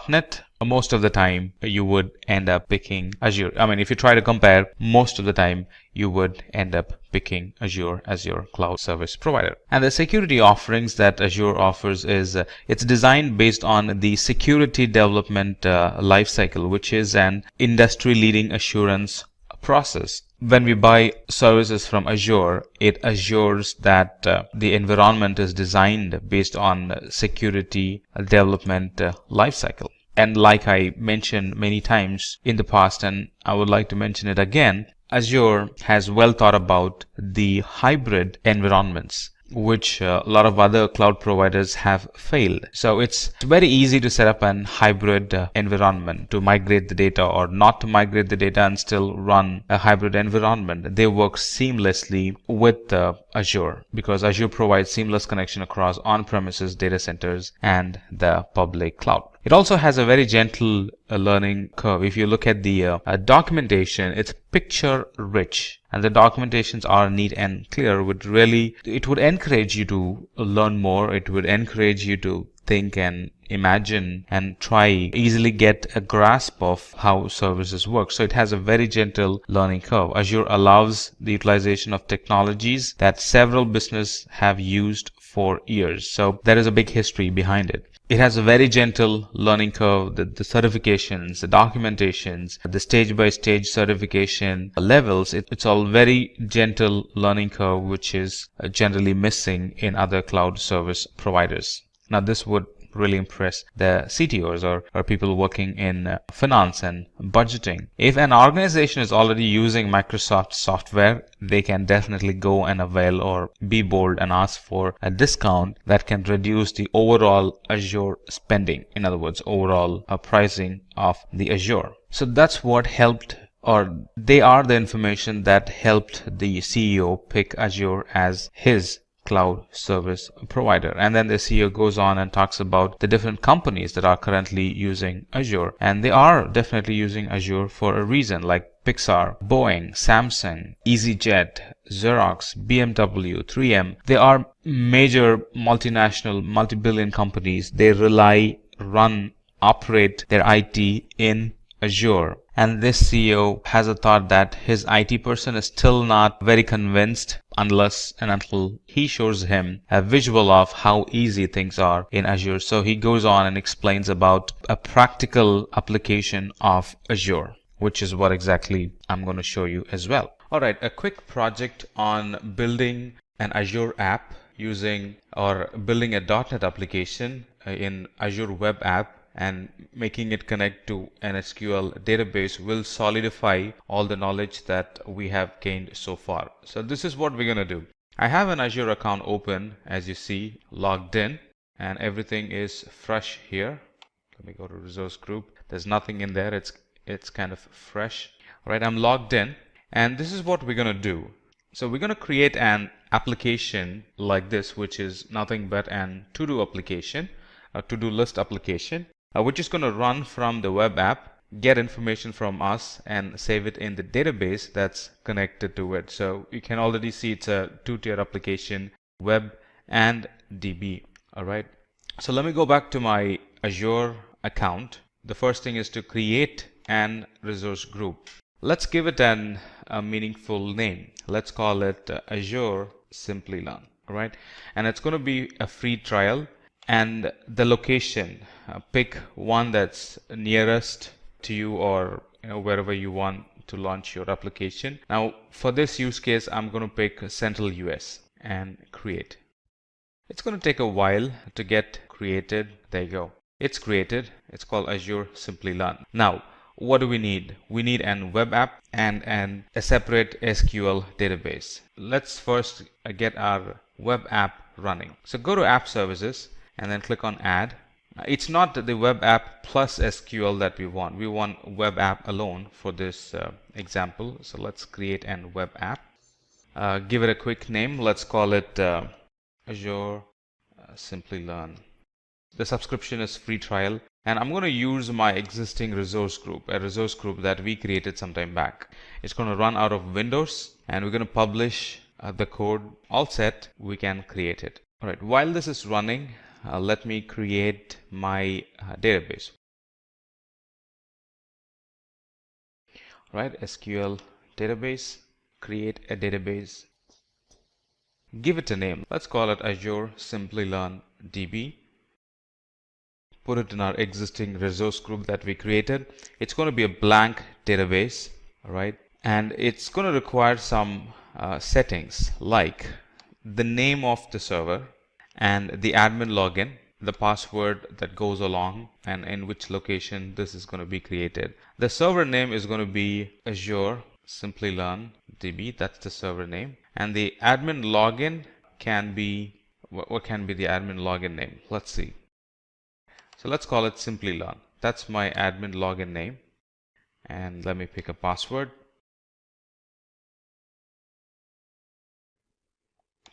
.NET, most of the time you would end up picking Azure. I mean, if you try to compare, most of the time you would end up picking Azure as your cloud service provider. And the security offerings that Azure offers is it's designed based on the security development lifecycle, which is an industry-leading assurance process. When we buy services from Azure, it assures that the environment is designed based on security development lifecycle. And like I mentioned many times in the past, and I would like to mention it again, Azure has well thought about the hybrid environments, which a lot of other cloud providers have failed. So it's very easy to set up an hybrid environment, to migrate the data or not to migrate the data and still run a hybrid environment. They work seamlessly with Azure, because Azure provides seamless connection across on-premises data centers and the public cloud. It also has a very gentle learning curve. If you look at the documentation, it's picture rich, and the documentations are neat and clear. It would encourage you to learn more. It would encourage you to think and imagine and try easily get a grasp of how services work. So it has a very gentle learning curve. Azure allows the utilization of technologies that several businesses have used for years. So there is a big history behind it. It has a very gentle learning curve. The certifications, the documentations, the stage-by-stage certification levels, it's all very gentle learning curve, which is generally missing in other cloud service providers. Now, this would really impress the CTOs or people working in finance and budgeting. If an organization is already using Microsoft software, they can definitely go and avail or be bold and ask for a discount that can reduce the overall Azure spending. In other words, overall pricing of the Azure. So that's what helped, or they are the information that helped the CEO pick Azure as his cloud service provider. And then the CEO goes on and talks about the different companies that are currently using Azure, and they are definitely using Azure for a reason, like Pixar, Boeing, Samsung, EasyJet, Xerox, BMW, 3M. They are major multinational, multi-billion companies. They rely, run, operate their IT in Azure. And this CEO has a thought that his IT person is still not very convinced unless and until he shows him a visual of how easy things are in Azure. So he goes on and explains about a practical application of Azure, which is what exactly I'm going to show you as well. All right, a quick project on building an Azure app using, or building a .NET application in Azure Web App and making it connect to an SQL database will solidify all the knowledge that we have gained so far. So this is what we're going to do. I have an Azure account open, as you see, logged in, and everything is fresh here. Let me go to resource group. There's nothing in there. It's kind of fresh. All right, I'm logged in, and this is what we're going to do. So we're going to create an application like this, which is nothing but an to-do application, a to-do list application, which is going to run from the web app, get information from us, and save it in the database that's connected to it. So you can already see it's a two-tier application, web and DB. All right. So let me go back to my Azure account. The first thing is to create an resource group. Let's give it a meaningful name. Let's call it Azure Simplilearn. All right. And it's going to be a free trial. And the location, pick one that's nearest to you, or wherever you want to launch your application. Now for this use case, I'm going to pick Central US and create. It's going to take a while to get created. There you go. It's created. It's called Azure Simplilearn. Now, what do we need? We need an web app and a separate SQL database. Let's first get our web app running. So go to App Services and then click on Add. It's not the web app plus SQL that we want. We want web app alone for this example. So let's create an web app. Give it a quick name. Let's call it Azure Simplilearn. The subscription is free trial, and I'm going to use my existing resource group, a resource group that we created some time back. It's going to run out of Windows, and we're going to publish the code. All set, we can create it. All right, while this is running, let me create my database. All right, SQL database, create a database. Give it a name. Let's call it Azure Simplilearn DB. Put it in our existing resource group that we created. It's going to be a blank database, all right? And it's going to require some settings like the name of the server and the admin login, the password that goes along, and in which location this is going to be created. The server name is going to be Azure Simplilearn DB. That's the server name. And the admin login can be, what can be the admin login name? Let's see. So let's call it Simplilearn. That's my admin login name. And let me pick a password.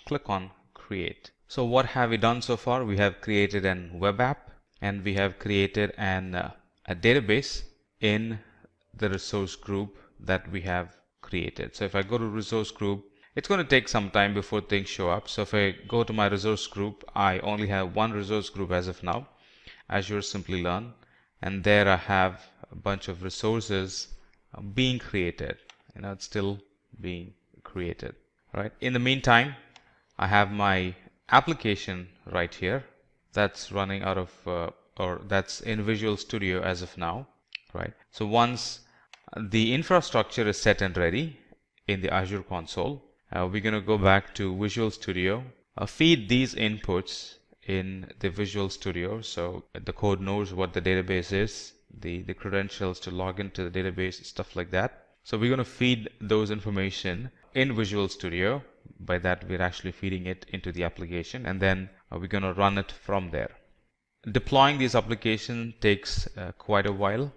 Click on create. So what have we done so far? We have created an web app, and we have created a database in the resource group that we have created. So if I go to resource group, it's going to take some time before things show up. So if I go to my resource group, I only have one resource group as of now, Azure Simplilearn, and there I have a bunch of resources being created. It's still being created. All right. In the meantime, I have my application right here that's running out of or that's in Visual Studio as of now, right? So once the infrastructure is set and ready in the Azure console, we're going to go back to Visual Studio, feed these inputs in the Visual Studio so the code knows what the database is, the credentials to log into the database, stuff like that. So we're going to feed those information in Visual Studio. By that, we're actually feeding it into the application, and then we're going to run it from there. Deploying these applications takes quite a while.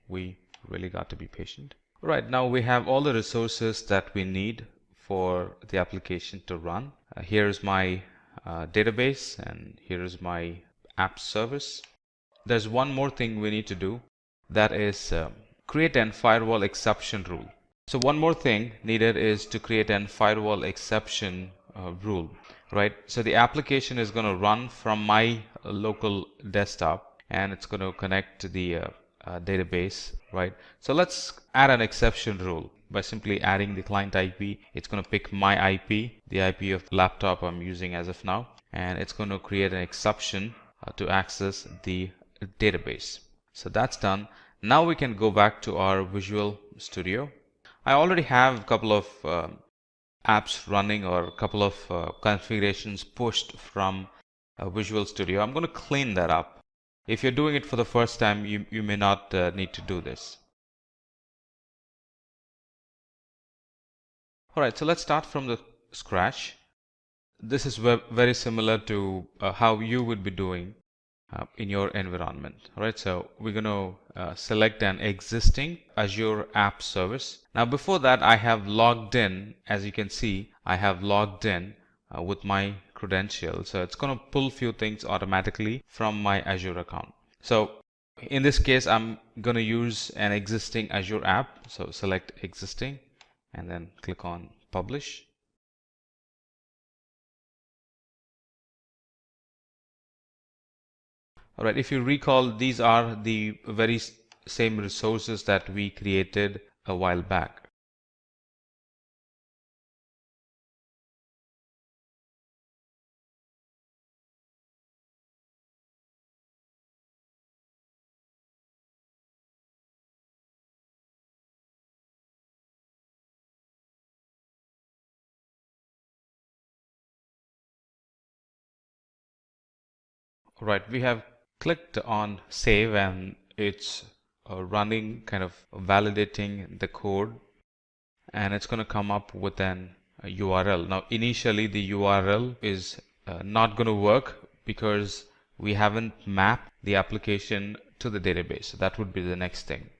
We really got to be patient. Right, now we have all the resources that we need for the application to run. Here's my database, and here's my app service. There's one more thing we need to do, that is create an firewall exception rule. So one more thing needed is to create an firewall exception rule, right? So the application is going to run from my local desktop, and it's going to connect to the database, right? So let's add an exception rule by simply adding the client IP. It's going to pick my IP, the IP of the laptop I'm using as of now, and it's going to create an exception to access the database. So that's done. Now we can go back to our Visual Studio. I already have a couple of apps running, or a couple of configurations pushed from Visual Studio. I'm going to clean that up. If you're doing it for the first time, you may not need to do this. Alright, so let's start from the scratch. This is very similar to how you would be doing in your environment. Alright, so we're going to select an existing Azure app service. Now before that, I have logged in. As you can see, I have logged in with my credentials. So it's going to pull a few things automatically from my Azure account. So in this case, I'm going to use an existing Azure app. So select existing and then click on publish. All right, if you recall, these are the very same resources that we created a while back. Right, we have clicked on save and it's running, kind of validating the code, and it's going to come up with an URL. Now, initially the URL is not going to work because we haven't mapped the application to the database. So that would be the next thing.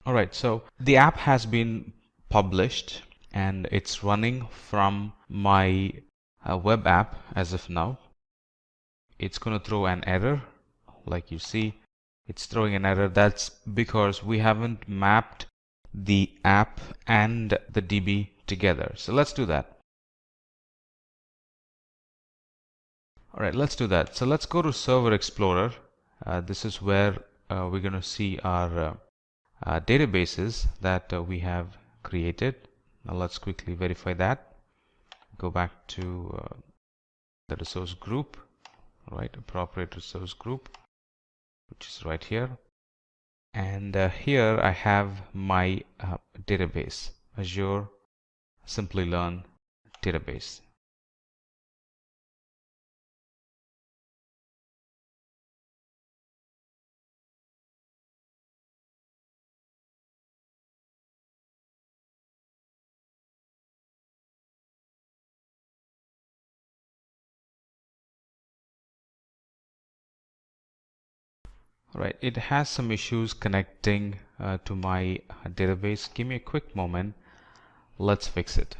All right, so the app has been published and it's running from my web app as of now. It's going to throw an error. Like you see, it's throwing an error. That's because we haven't mapped the app and the DB together. So let's do that. All right, let's do that. So let's go to Server Explorer. This is where we're going to see our databases that we have created. Now let's quickly verify that. Go back to the resource group, right? Appropriate resource group, which is right here. And here I have my database, Azure Simplilearn database. Right, it has some issues connecting to my database. Give me a quick moment. Let's fix it.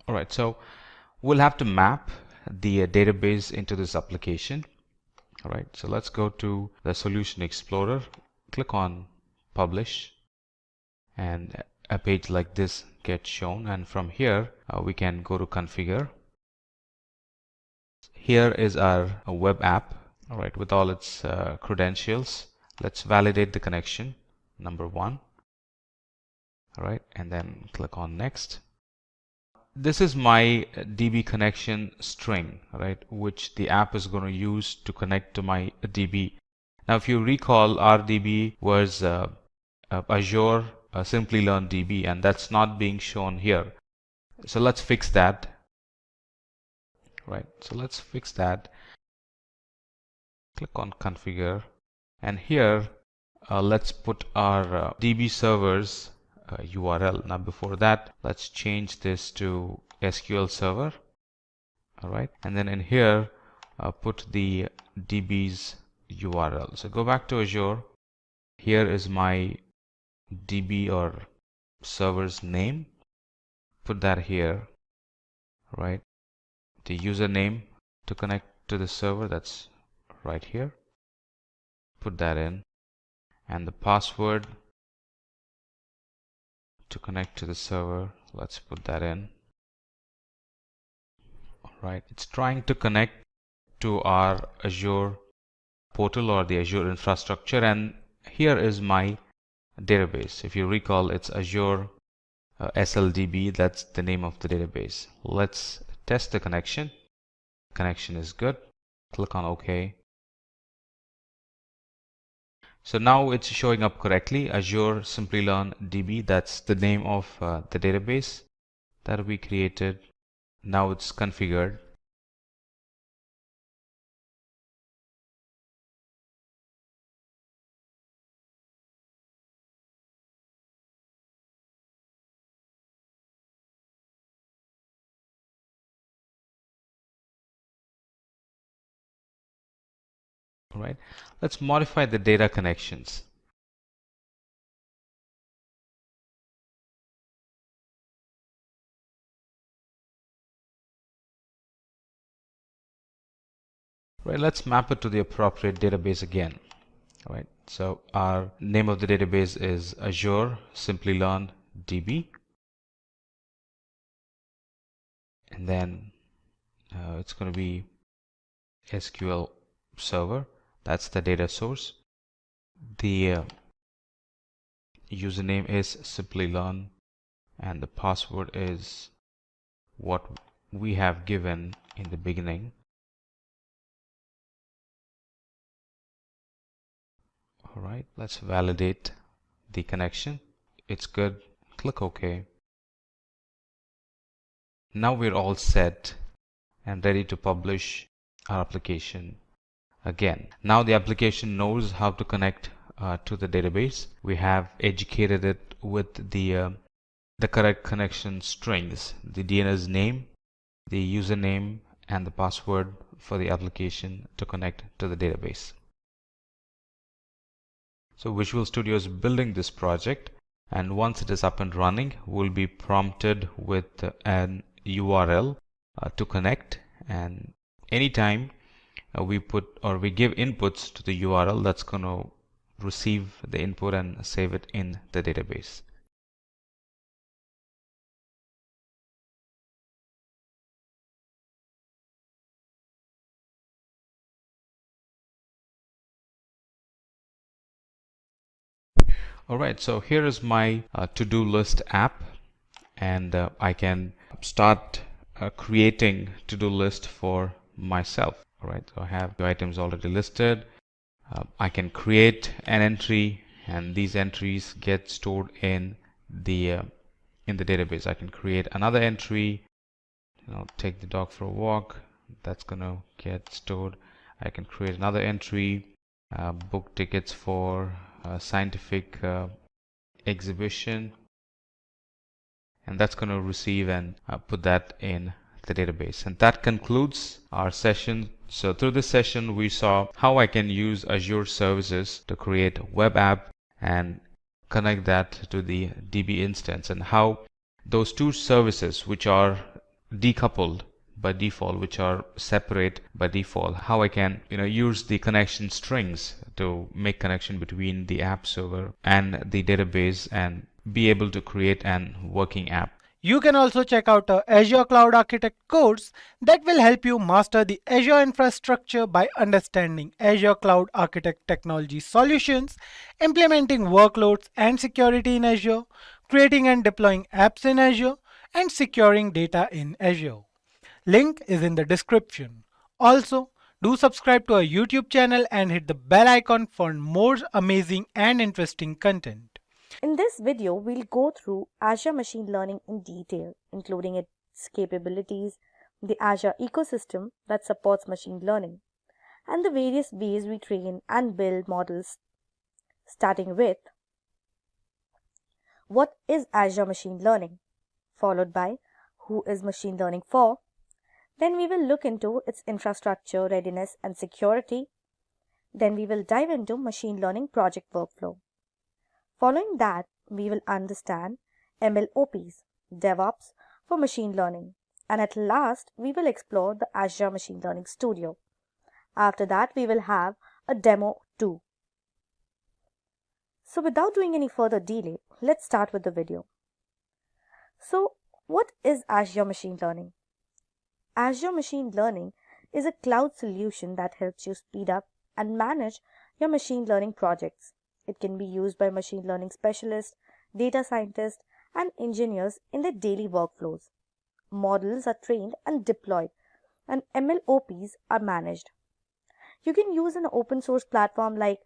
All right, so we'll have to map the database into this application. All right, so let's go to the Solution Explorer, click on Publish, and a page like this gets shown. And from here, we can go to Configure. Here is our web app, all right, with all its credentials. Let's validate the connection, number 1. All right, and then click on Next. This is my DB connection string, right, which the app is going to use to connect to my DB. Now, if you recall, our DB was Azure Simplilearn DB, and that's not being shown here. So let's fix that. Right, so let's fix that. Click on Configure, and here let's put our DB servers URL. Now before that, let's change this to SQL Server. All right, and then in here put the DB's URL. So go back to Azure. Here is my DB or server's name. Put that here, right? The username to connect to the server, that's right here. Put that in, and the password to connect to the server, let's put that in. All right, it's trying to connect to our Azure portal or the Azure infrastructure, and here is my database. If you recall, it's Azure SLDB. That's the name of the database. Let's test the connection. Connection is good. Click on OK. So now it's showing up correctly, Azure Simplilearn DB. That's the name of the database. that we created. Now it's configured. All right, let's modify the data connections. Right, let's map it to the appropriate database again. All right, so our name of the database is Azure Simplilearn DB, and then it's going to be SQL Server. That's the data source. The username is Simplilearn, and the password is what we have given in the beginning. All right, let's validate the connection. It's good. Click OK. Now we're all set and ready to publish our application again. Now the application knows how to connect to the database. We have educated it with the correct connection strings, the DNS name, the username, and the password for the application to connect to the database. So Visual Studio is building this project, and once it is up and running, we'll be prompted with an URL to connect, and anytime we give inputs to the URL, that's going to receive the input and save it in the database. Alright, so here is my to-do list app, and I can start creating to-do list for myself. Alright, so I have the items already listed. I can create an entry, and these entries get stored in the database. I can create another entry, take the dog for a walk. That's gonna get stored. I can create another entry, book tickets for a scientific exhibition, and that's going to receive and put that in the database. And that concludes our session. So through this session we saw how I can use Azure services to create a web app and connect that to the DB instance, and how those two services, which are decoupled by default, which are separate by default, how I can use the connection strings to make connection between the app server and the database and be able to create an working app. You can also check out our Azure Cloud Architect course that will help you master the Azure infrastructure by understanding Azure Cloud Architect technology solutions, implementing workloads and security in Azure, creating and deploying apps in Azure, and securing data in Azure. Link is in the description. Also, do subscribe to our YouTube channel and hit the bell icon for more amazing and interesting content. In this video, we'll go through Azure Machine Learning in detail, including its capabilities, the Azure ecosystem that supports machine learning, and the various ways we train and build models, starting with what is Azure Machine Learning, followed by who is machine learning for. Then we will look into its infrastructure, readiness, and security. Then we will dive into machine learning project workflow. Following that, we will understand MLOps, DevOps for machine learning. And at last, we will explore the Azure Machine Learning Studio. After that, we will have a demo too. So without doing any further delay, let's start with the video. So what is Azure Machine Learning? Azure Machine Learning is a cloud solution that helps you speed up and manage your machine learning projects. It can be used by machine learning specialists, data scientists, and engineers in their daily workflows. Models are trained and deployed, and MLOps are managed. You can use an open source platform like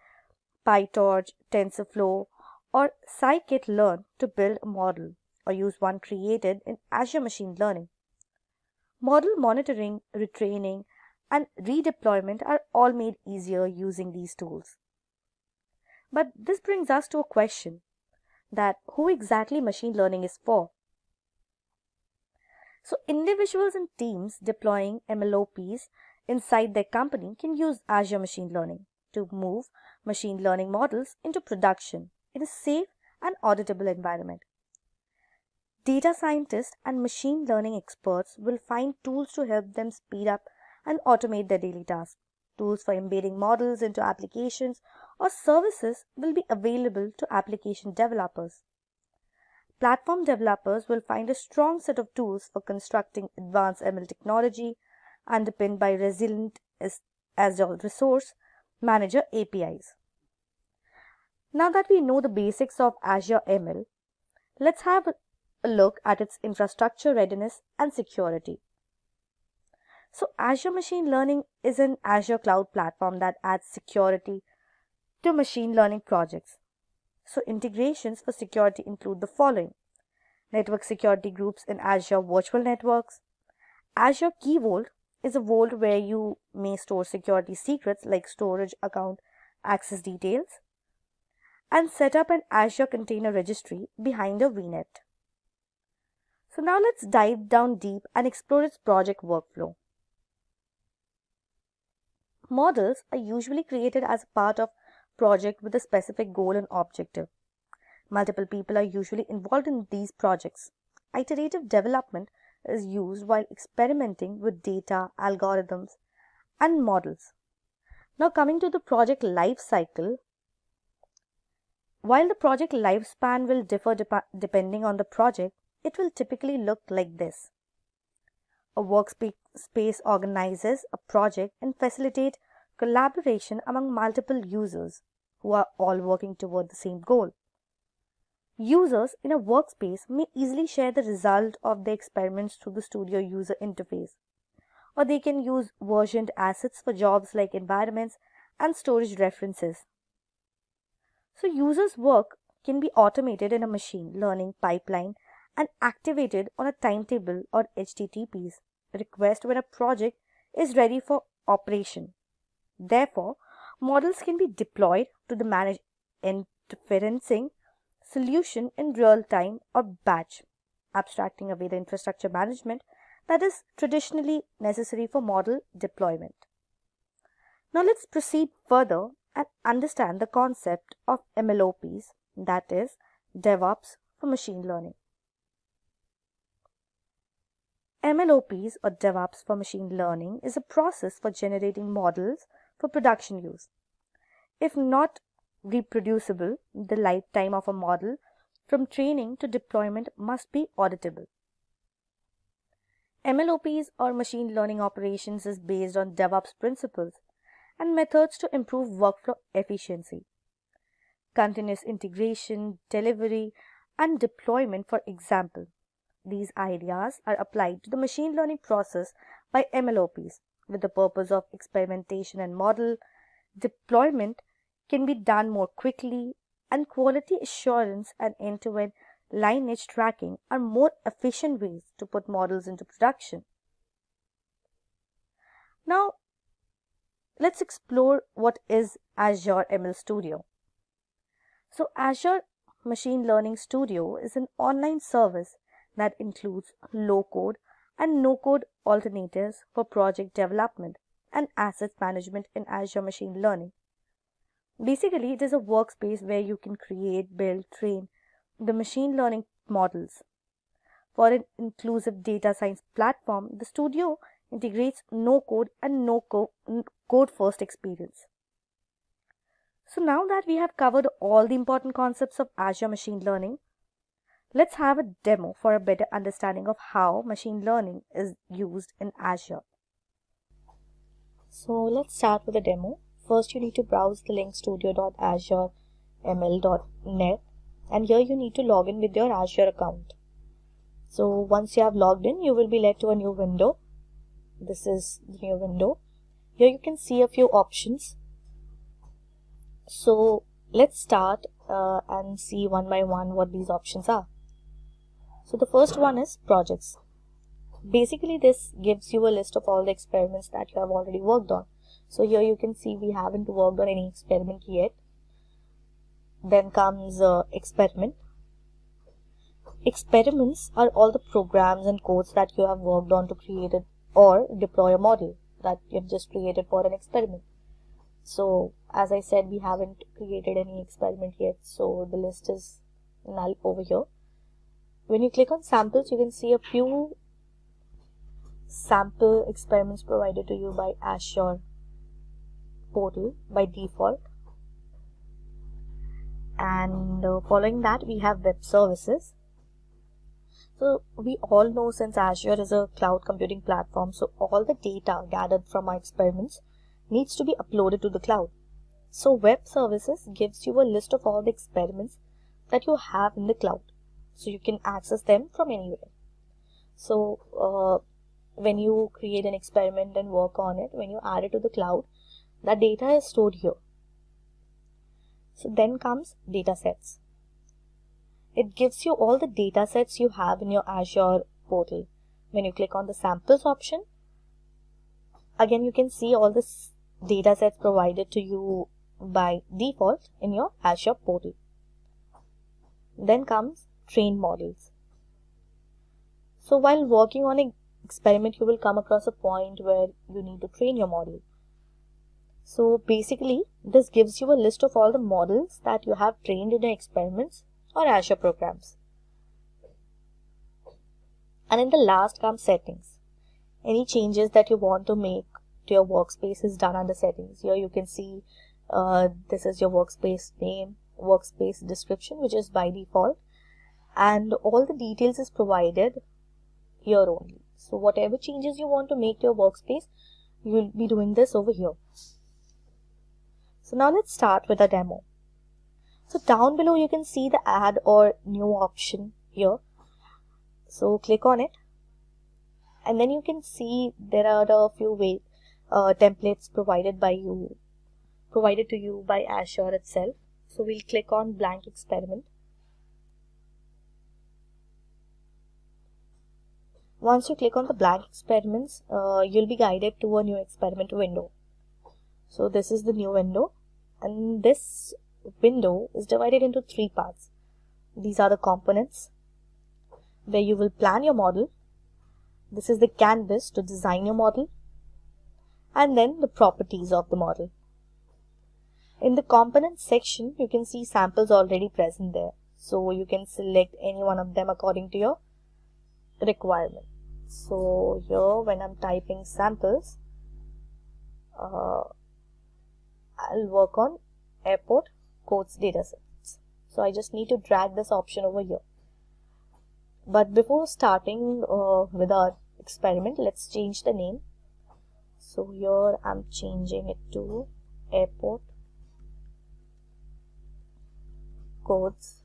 PyTorch, TensorFlow, or scikit-learn to build a model, or use one created in Azure Machine Learning. Model monitoring, retraining, and redeployment are all made easier using these tools. But this brings us to a question that who exactly machine learning is for? So individuals and teams deploying MLOps inside their company can use Azure Machine Learning to move machine learning models into production in a safe and auditable environment. Data scientists and machine learning experts will find tools to help them speed up and automate their daily tasks. Tools for embedding models into applications or services will be available to application developers. Platform developers will find a strong set of tools for constructing advanced ML technology underpinned by resilient Azure Resource Manager APIs. Now that we know the basics of Azure ML, let's have a look at its infrastructure readiness and security. So Azure Machine Learning is an Azure cloud platform that adds security to machine learning projects. So integrations for security include the following: network security groups in Azure Virtual Networks. Azure Key Vault is a vault where you may store security secrets like storage account access details, and set up an Azure Container Registry behind a VNet. So now let's dive down deep and explore its project workflow. Models are usually created as a part of project with a specific goal and objective. Multiple people are usually involved in these projects. Iterative development is used while experimenting with data, algorithms, and models. Now coming to the project life cycle, while the project lifespan will differ depending on the project, it will typically look like this. A workspace organizes a project and facilitates collaboration among multiple users who are all working toward the same goal. Users in a workspace may easily share the result of their experiments through the Studio user interface, or they can use versioned assets for jobs like environments and storage references. So users' work can be automated in a machine learning pipeline and activated on a timetable or HTTPs request when a project is ready for operation. Therefore, models can be deployed to the managed inferencing solution in real time or batch, abstracting away the infrastructure management that is traditionally necessary for model deployment. Now let's proceed further and understand the concept of MLOps, that is DevOps for machine learning. MLOps or DevOps for machine learning is a process for generating models for production use. If not reproducible, the lifetime of a model from training to deployment must be auditable. MLOps or machine learning operations is based on DevOps principles and methods to improve workflow efficiency. Continuous integration, delivery, and deployment, for example. These ideas are applied to the machine learning process by MLOps with the purpose of experimentation and model deployment can be done more quickly, and quality assurance and end-to-end lineage tracking are more efficient ways to put models into production. Now, let's explore what is Azure ML Studio. So Azure Machine Learning Studio is an online service that includes low-code and no-code alternatives for project development and asset management in Azure Machine Learning. Basically, it is a workspace where you can create, build, train the machine learning models. For an inclusive data science platform, the studio integrates no-code and code-first experience. So now that we have covered all the important concepts of Azure Machine Learning, let's have a demo for a better understanding of how machine learning is used in Azure. So let's start with a demo. First, you need to browse the link studio.azureml.net, and here you need to log in with your Azure account. So once you have logged in, you will be led to a new window. This is the new window. Here you can see a few options. So let's start and see one by one what these options are. So the first one is projects. Basically, this gives you a list of all the experiments that you have already worked on. So here you can see we haven't worked on any experiment yet. Then comes experiment. Experiments are all the programs and codes that you have worked on to create it or deploy a model that you have just created for an experiment. So as I said, we haven't created any experiment yet, so the list is null over here. When you click on samples, you can see a few sample experiments provided to you by Azure portal by default. And following that, we have web services. So we all know, since Azure is a cloud computing platform, so all the data gathered from our experiments needs to be uploaded to the cloud. So web services gives you a list of all the experiments that you have in the cloud, so you can access them from anywhere. So when you create an experiment and work on it, when you add it to the cloud, that data is stored here. So then comes datasets. It gives you all the datasets you have in your Azure portal. When you click on the samples option, again you can see all the datasets provided to you by default in your Azure portal. Then comes train models. So while working on an experiment, you will come across a point where you need to train your model. So basically, this gives you a list of all the models that you have trained in your experiments or Azure programs. And in the last comes settings. Any changes that you want to make to your workspace is done under settings. Here you can see this is your workspace name, workspace description, which is by default, and all the details is provided here only. So whatever changes you want to make to your workspace, you will be doing this over here. So now let's start with a demo. So down below you can see the add or new option here. So click on it, and then you can see there are a few templates provided to you by Azure itself. So we'll click on blank experiment. Once you click on the blank experiments, you'll be guided to a new experiment window. So this is the new window, and this window is divided into three parts. These are the components where you will plan your model. This is the canvas to design your model, and then the properties of the model. In the components section, you can see samples already present there. So you can select any one of them according to your requirement. So here when I'm typing samples, I'll work on airport codes datasets. So I just need to drag this option over here. But before starting with our experiment, let's change the name. So here I'm changing it to airport codes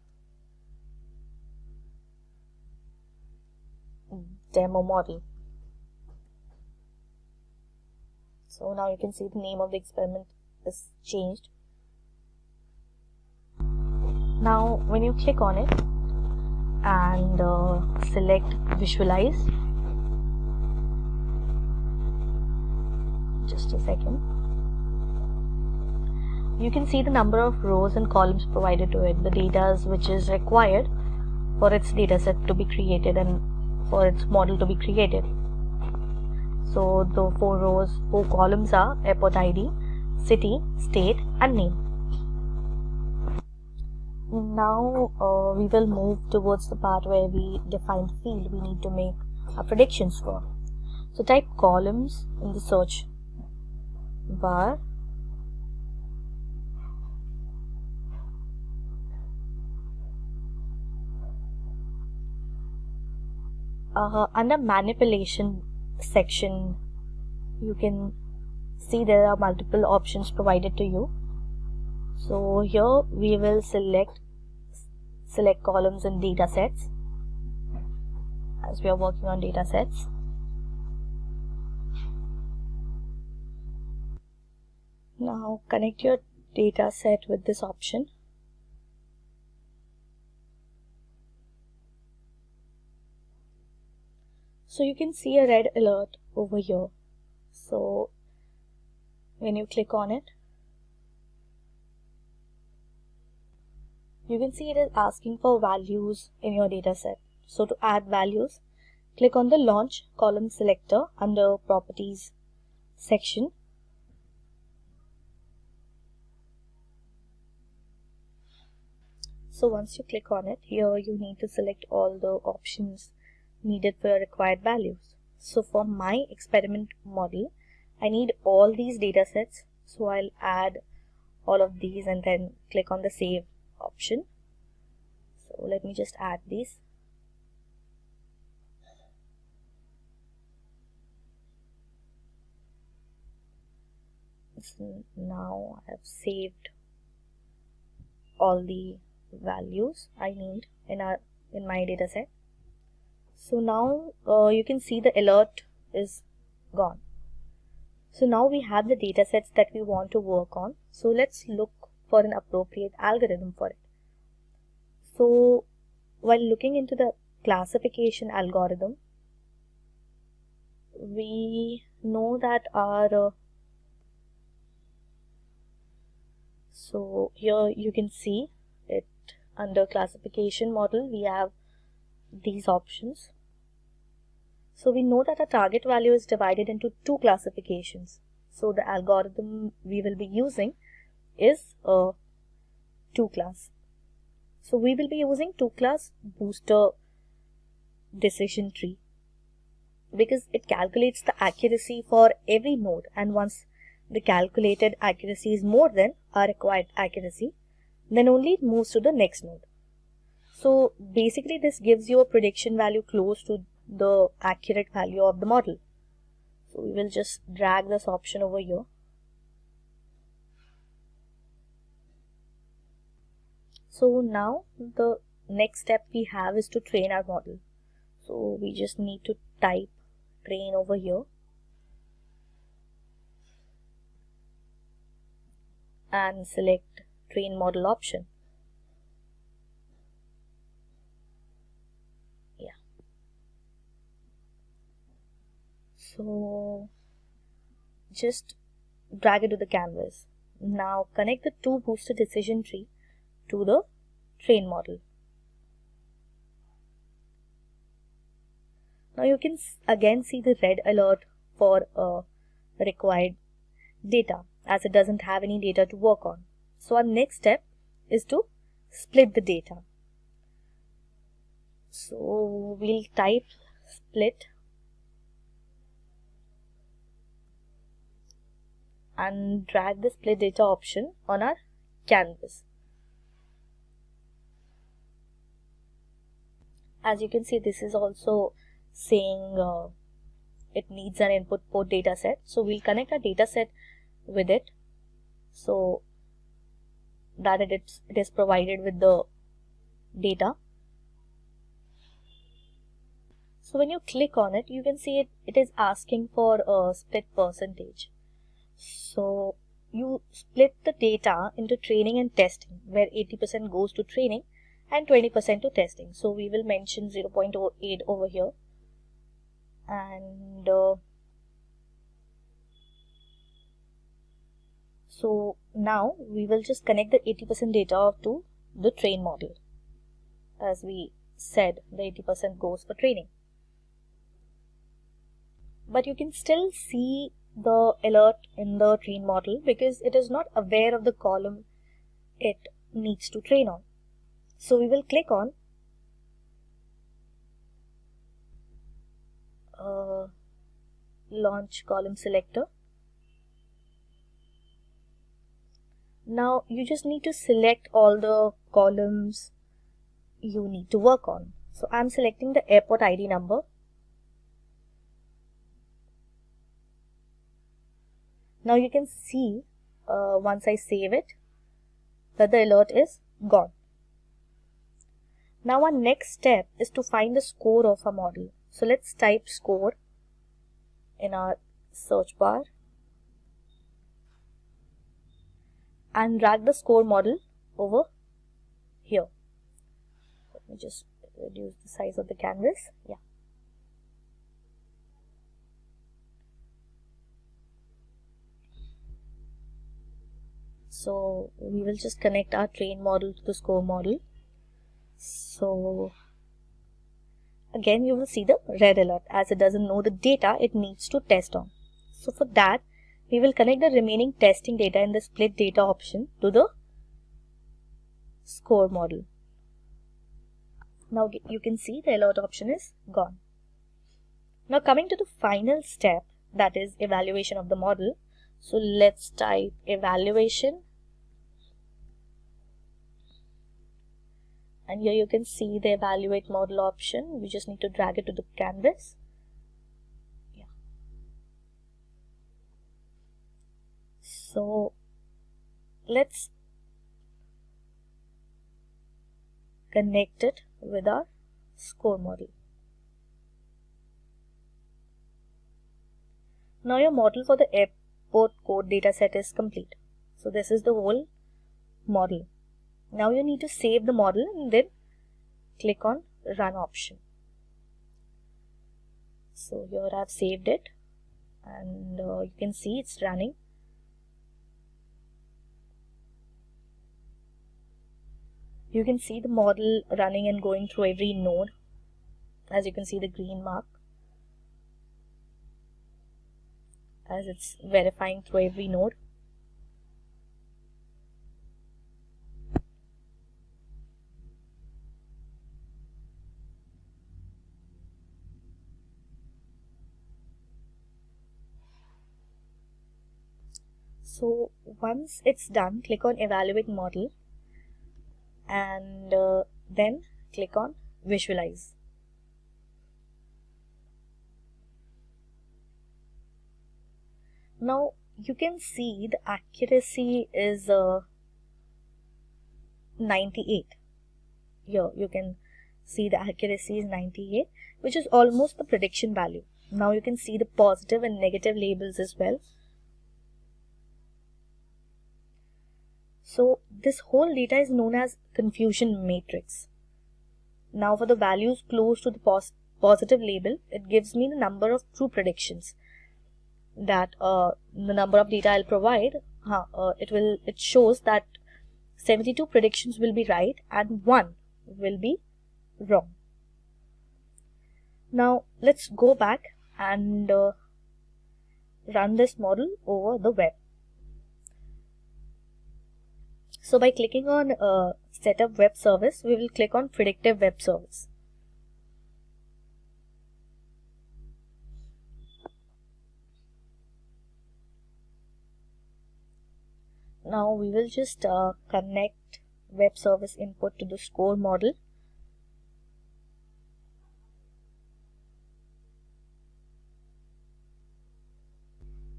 demo model. So now you can see the name of the experiment is changed. Now when you click on it and select visualize, just a second, you can see the number of rows and columns provided to it, the data which is required for its dataset to be created and for its model to be created. So the 4 columns are airport ID, city, state and name. Now we will move towards the part where we define the field we need to make our predictions for. So type columns in the search bar. Under manipulation section, you can see there are multiple options provided to you. So here we will select columns and data sets, as we are working on data sets. Now connect your data set with this option. So you can see a red alert over here. So when you click on it, you can see it is asking for values in your dataset. So to add values, click on the Launch column selector under Properties section. So once you click on it, here you need to select all the options needed for your required values. So for my experiment model, I need all these datasets. So I'll add all of these and then click on the Save option. So let me just add these. So now I have saved all the values I need in my dataset. So now you can see the alert is gone. So now we have the datasets that we want to work on. So let's look for an appropriate algorithm for it. So while looking into the classification algorithm, we know that our so here you can see it under classification model, we have these options. So we know that our target value is divided into two classifications. So the algorithm we will be using is a 2-class. So we will be using 2-class booster decision tree because it calculates the accuracy for every node, and once the calculated accuracy is more than our required accuracy, then only it moves to the next node. So basically this gives you a prediction value close to the accurate value of the model. So we will just drag this option over here. So now the next step we have is to train our model. So we just need to type train over here and select train model option. Yeah. So just drag it to the canvas. Now connect the two booster decision tree to the train model. Now you can again see the red alert for required data, as it doesn't have any data to work on. So our next step is to split the data. So we'll type split and drag the split data option on our canvas. As you can see, this is also saying it needs an input port dataset. So we'll connect our dataset with it so that it is provided with the data. So when you click on it, you can see it is asking for a split percentage. So you split the data into training and testing, where 80% goes to training and 20% to testing. So we will mention 0.08 over here, and so now we will just connect the 80% data to the train model. As we said, the 80% goes for training. But you can still see the alert in the train model because it is not aware of the column it needs to train on. So we will click on Launch column selector. Now you just need to select all the columns you need to work on. So I'm selecting the airport ID number. Now you can see once I save it that the alert is gone. Now our next step is to find the score of our model. So let's type score in our search bar and drag the score model over here. Let me just reduce the size of the canvas. Yeah. So we will just connect our train model to the score model. So again you will see the red alert as it doesn't know the data it needs to test on. So for that we will connect the remaining testing data in the split data option to the score model. Now you can see the alert option is gone. Now coming to the final step, that is evaluation of the model. So let's type evaluation, and here you can see the evaluate model option. We just need to drag it to the canvas. Yeah. So let's connect it with our score model. Now your model for the airport code dataset is complete. So this is the whole model. Now you need to save the model and then click on run option. So here I've saved it, and you can see it's running. You can see the model running and going through every node, as you can see the green mark, as it's verifying through every node. So once it's done, click on evaluate model and then click on visualize. Now you can see the accuracy is 98. Here you can see the accuracy is 98, which is almost the prediction value. Now you can see the positive and negative labels as well. So this whole data is known as confusion matrix. Now for the values close to the positive label, it gives me the number of true predictions. That the number of data I'll provide, it shows that 72 predictions will be right and 1 will be wrong. Now let's go back and run this model over the web. So by clicking on setup web service, we will click on predictive web service. Now we will just connect web service input to the score model.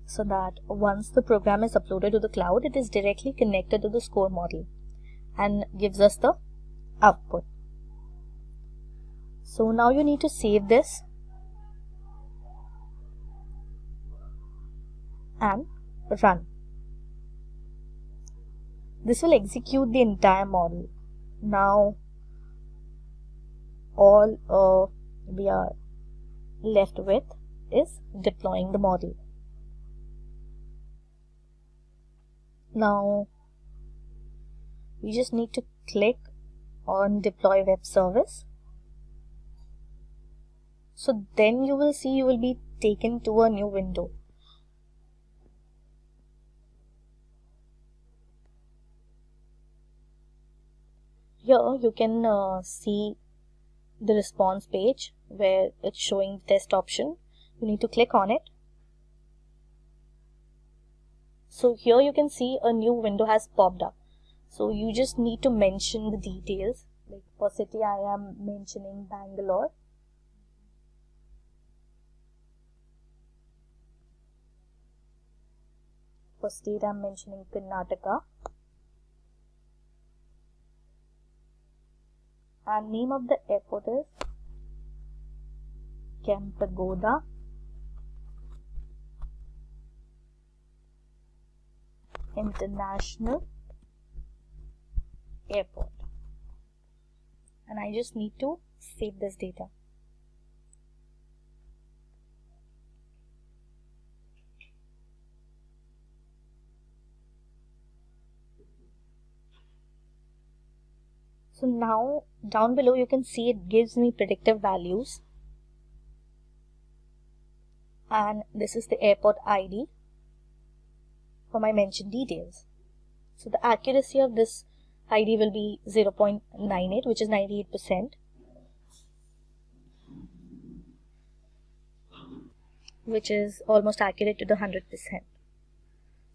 So that once the program is uploaded to the cloud, it is directly connected to the score model and gives us the output. So now you need to save this and run. This will execute the entire model. Now all we are left with is deploying the model. Now we just need to click on deploy web service. So then you will see you will be taken to a new window. Here you can see the response page where it's showing the test option. You need to click on it. So here you can see a new window has popped up. So you just need to mention the details. Like for city I am mentioning Bangalore. For state I am mentioning Karnataka. And name of the airport is Kempegowda. International Airport, and I just need to save this data. So now down below you can see it gives me predictive values, and this is the airport ID for my mentioned details. So the accuracy of this ID will be 0.98, which is 98%, which is almost accurate to the 100%.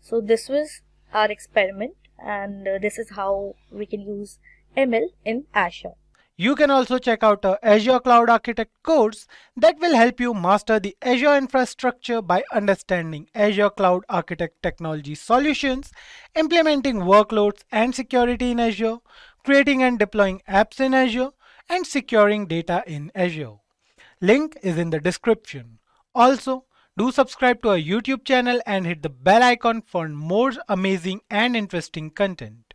So this was our experiment, and this is how we can use ML in Azure. You can also check out a Azure Cloud Architect course that will help you master the Azure infrastructure by understanding Azure Cloud Architect technology solutions, implementing workloads and security in Azure, creating and deploying apps in Azure, and securing data in Azure. Link is in the description. Also, do subscribe to our YouTube channel and hit the bell icon for more amazing and interesting content.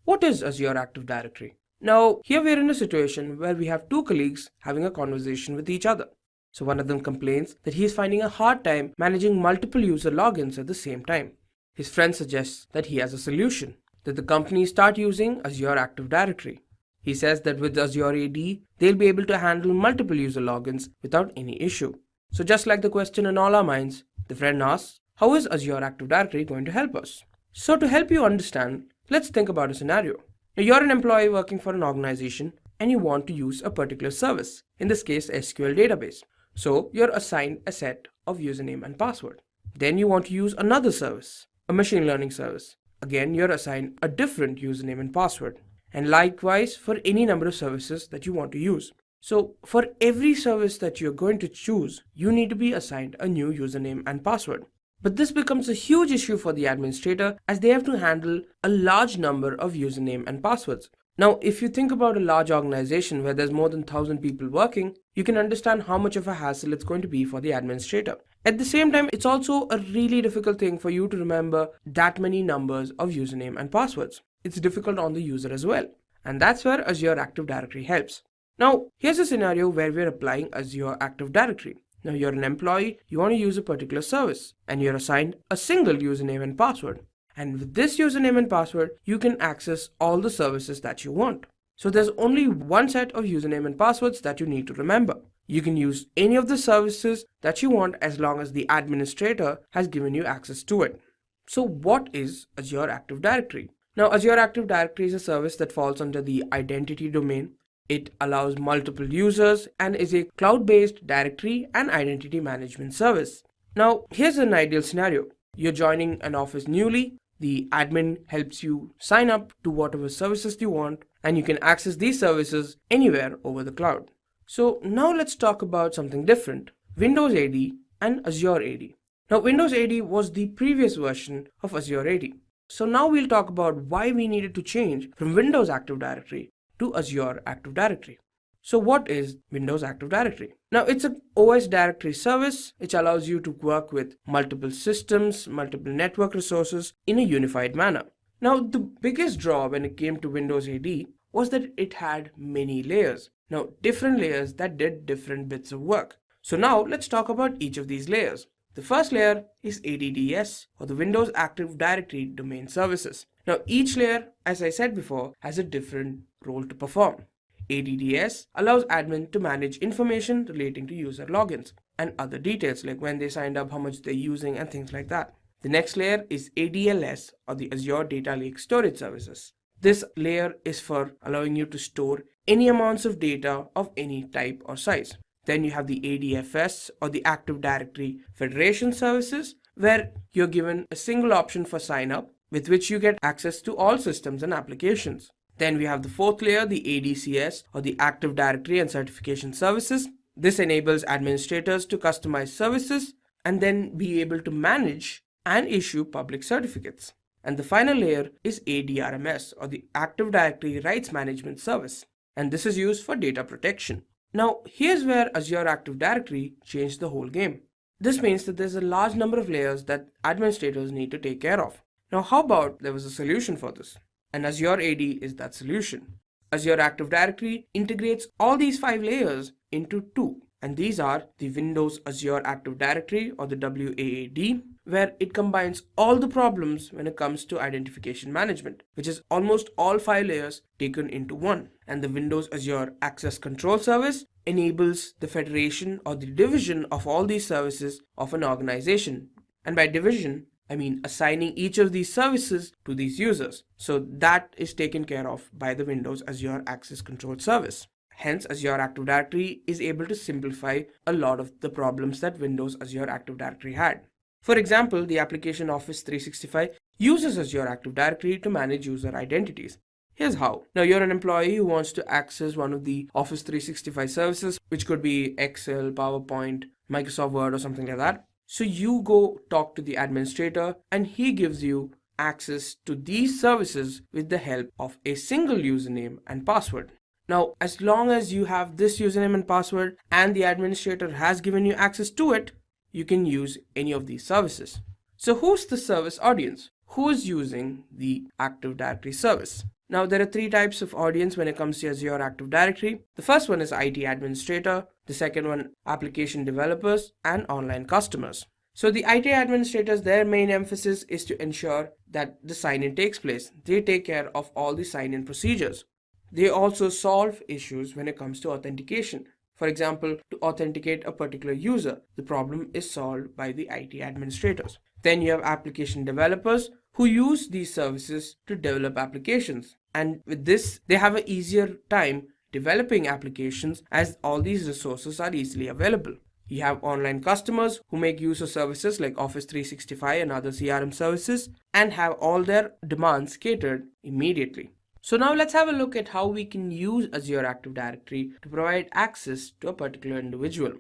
What is Azure Active Directory? Now, here we are in a situation where we have two colleagues having a conversation with each other. So one of them complains that he is finding a hard time managing multiple user logins at the same time. His friend suggests that he has a solution, that the company start using Azure Active Directory. He says that with Azure AD, they'll be able to handle multiple user logins without any issue. So just like the question in all our minds, the friend asks, how is Azure Active Directory going to help us? So to help you understand, let's think about a scenario. Now you're an employee working for an organization and you want to use a particular service, in this case SQL database. So you're assigned a set of username and password. Then you want to use another service, a machine learning service. Again, you're assigned a different username and password. And likewise for any number of services that you want to use. So for every service that you're going to choose, you need to be assigned a new username and password. But this becomes a huge issue for the administrator as they have to handle a large number of username and passwords. Now, if you think about a large organization where there's more than 1,000 people working, you can understand how much of a hassle it's going to be for the administrator. At the same time, it's also a really difficult thing for you to remember that many numbers of username and passwords. It's difficult on the user as well. And that's where Azure Active Directory helps. Now, here's a scenario where we're applying Azure Active Directory. Now, you're an employee, you want to use a particular service, and you're assigned a single username and password. And with this username and password, you can access all the services that you want. So there's only one set of username and passwords that you need to remember. You can use any of the services that you want as long as the administrator has given you access to it. So what is Azure Active Directory? Now, Azure Active Directory is a service that falls under the identity domain. It allows multiple users and is a cloud-based directory and identity management service. Now, here's an ideal scenario. You're joining an office newly. The admin helps you sign up to whatever services you want, and you can access these services anywhere over the cloud. So now let's talk about something different, Windows AD and Azure AD. Now, Windows AD was the previous version of Azure AD. So now we'll talk about why we needed to change from Windows Active Directory to Azure Active Directory. So what is Windows Active Directory? Now it's an OS directory service which allows you to work with multiple systems, multiple network resources in a unified manner. Now the biggest draw when it came to Windows AD was that it had many layers. Now different layers that did different bits of work. So now let's talk about each of these layers. The first layer is ADDS, or the Windows Active Directory Domain Services. Now each layer, as I said before, has a different role to perform. ADDS allows admin to manage information relating to user logins and other details like when they signed up, how much they're using, and things like that. The next layer is ADLS, or the Azure Data Lake Storage Services. This layer is for allowing you to store any amounts of data of any type or size. Then you have the ADFS, or the Active Directory Federation Services, where you're given a single option for sign up with which you get access to all systems and applications. Then we have the fourth layer, the ADCS, or the Active Directory and Certification Services. This enables administrators to customize services and then be able to manage and issue public certificates. And the final layer is ADRMS, or the Active Directory Rights Management Service. And this is used for data protection. Now, here's where Azure Active Directory changed the whole game. This means that there's a large number of layers that administrators need to take care of. Now, how about there was a solution for this? And Azure AD is that solution. Azure Active Directory integrates all these 5 layers into 2. and these are the Windows Azure Active Directory, or the WAAD, where it combines all the problems when it comes to identification management, which is almost all 5 layers taken into one. And the Windows Azure Access Control Service enables the federation or the division of all these services of an organization. And by division, I mean assigning each of these services to these users. So that is taken care of by the Windows Azure Access Control Service. Hence, Azure Active Directory is able to simplify a lot of the problems that Windows Azure Active Directory had. For example, the application Office 365 uses Azure Active Directory to manage user identities. Here's how. Now, you're an employee who wants to access one of the Office 365 services, which could be Excel, PowerPoint, Microsoft Word, or something like that. So you go talk to the administrator and he gives you access to these services with the help of a single username and password. Now, as long as you have this username and password and the administrator has given you access to it, you can use any of these services. So who's the service audience? Who is using the Active Directory service? Now, there are 3 types of audience when it comes to Azure Active Directory. The first one is IT administrator, the second one application developers, and online customers. So the IT administrators, their main emphasis is to ensure that the sign-in takes place. They take care of all the sign-in procedures. They also solve issues when it comes to authentication. For example, to authenticate a particular user, the problem is solved by the IT administrators. Then you have application developers who use these services to develop applications. And with this, they have an easier time developing applications as all these resources are easily available. You have online customers who make use of services like Office 365 and other CRM services and have all their demands catered immediately. So now let's have a look at how we can use Azure Active Directory to provide access to a particular individual.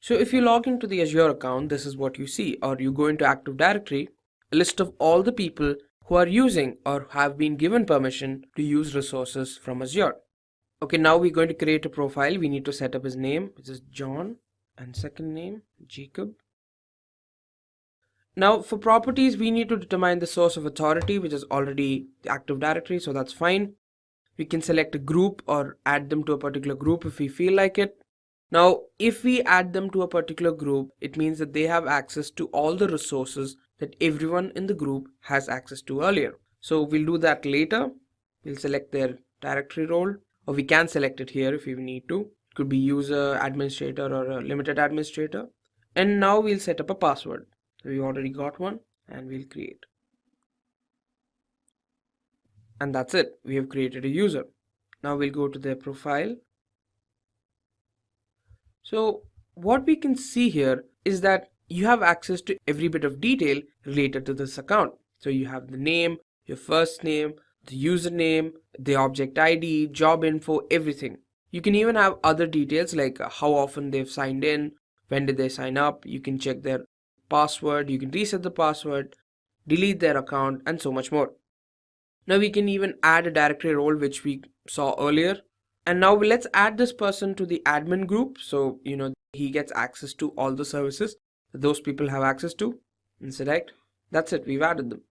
So if you log into the Azure account, this is what you see, or you go into Active Directory, a list of all the people who are using or have been given permission to use resources from Azure. Okay, now we're going to create a profile. We need to set up his name, which is John, and second name, Jacob. Now for properties, we need to determine the source of authority, which is already the Active Directory, so that's fine. We can select a group or add them to a particular group if we feel like it. Now, if we add them to a particular group, it means that they have access to all the resources that everyone in the group has access to earlier. So we'll do that later. We'll select their directory role, or we can select it here if we need to. It could be user, administrator, or a limited administrator. And now we'll set up a password. We already got one and we'll create. And that's it. We have created a user. Now we'll go to their profile. So what we can see here is that you have access to every bit of detail related to this account. So you have the name, your first name, the username, the object ID, job info, everything. You can even have other details like how often they've signed in, when did they sign up. You can check their password, you can reset the password, delete their account, and so much more. Now we can even add a directory role, which we saw earlier. And now let's add this person to the admin group, so he gets access to all the services that those people have access to. And select. That's it, we've added them.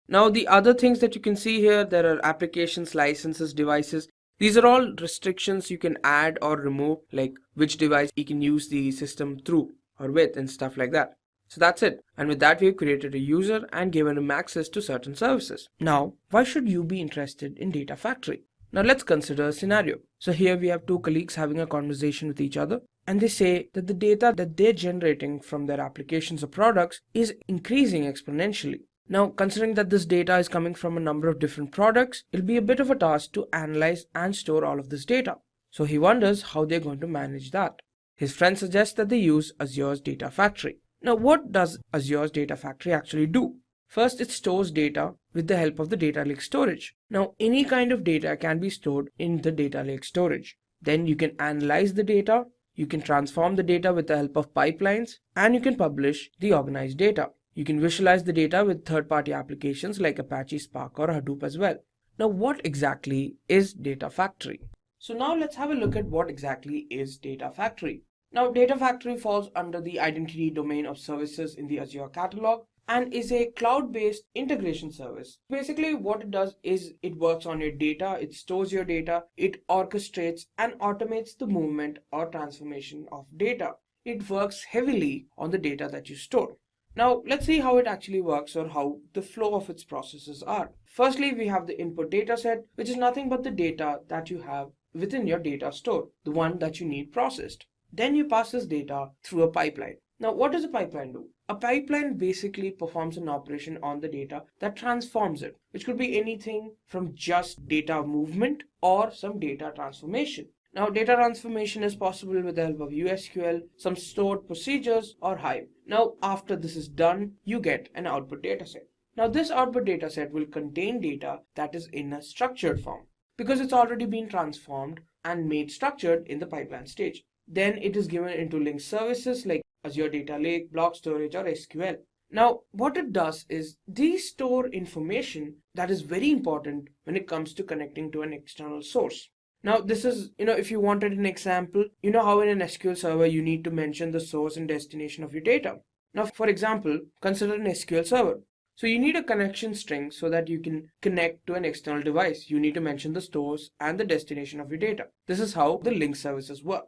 Now the other things that you can see here, there are applications, licenses, devices. These are all restrictions you can add or remove, like which device you can use the system through or with and stuff like that. So that's it. And with that, we've created a user and given him access to certain services. Now, why should you be interested in Data Factory? Now let's consider a scenario. So here we have 2 colleagues having a conversation with each other, and they say that the data that they're generating from their applications or products is increasing exponentially. Now, considering that this data is coming from a number of different products, it'll be a bit of a task to analyze and store all of this data. So he wonders how they're going to manage that. His friend suggests that they use Azure's Data Factory. Now, what does Azure's Data Factory actually do? First, it stores data with the help of the data lake storage. Now, any kind of data can be stored in the data lake storage. Then you can analyze the data, you can transform the data with the help of pipelines, and you can publish the organized data. You can visualize the data with third-party applications like Apache Spark or Hadoop as well. Now, what exactly is Data Factory? So now let's have a look at what exactly is Data Factory. Now, Data Factory falls under the identity domain of services in the Azure catalog, and is a cloud-based integration service. Basically, what it does is it works on your data, it stores your data, it orchestrates and automates the movement or transformation of data. It works heavily on the data that you store. Now, let's see how it actually works or how the flow of its processes are. Firstly, we have the input data set, which is nothing but the data that you have within your data store, the one that you need processed. Then you pass this data through a pipeline. Now, what does a pipeline do? A pipeline basically performs an operation on the data that transforms it, which could be anything from just data movement or some data transformation. Now, data transformation is possible with the help of USQL, some stored procedures, or Hive. Now, after this is done, you get an output dataset. Now, this output dataset will contain data that is in a structured form because it's already been transformed and made structured in the pipeline stage. Then it is given into linked services like Azure Data Lake, block storage, or SQL. Now, what it does is these store information that is very important when it comes to connecting to an external source. Now, this is, if you wanted an example, how in an SQL server you need to mention the source and destination of your data. Now, for example, consider an SQL server. So you need a connection string so that you can connect to an external device. You need to mention the source and the destination of your data. This is how the link services work.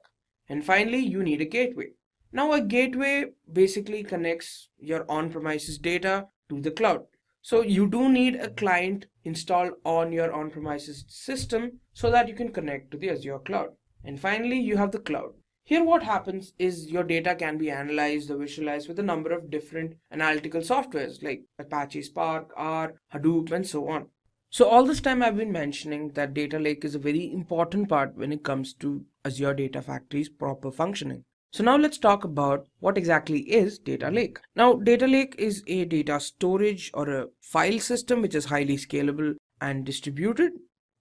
And finally, you need a gateway. Now, a gateway basically connects your on-premises data to the cloud. So you do need a client installed on your on-premises system so that you can connect to the Azure cloud. And finally, you have the cloud. Here what happens is your data can be analyzed or visualized with a number of different analytical softwares like Apache Spark, R, Hadoop, and so on. So all this time I've been mentioning that data lake is a very important part when it comes to Azure Data Factory's proper functioning. So now let's talk about what exactly is data lake. Now, data lake is a data storage or a file system which is highly scalable and distributed.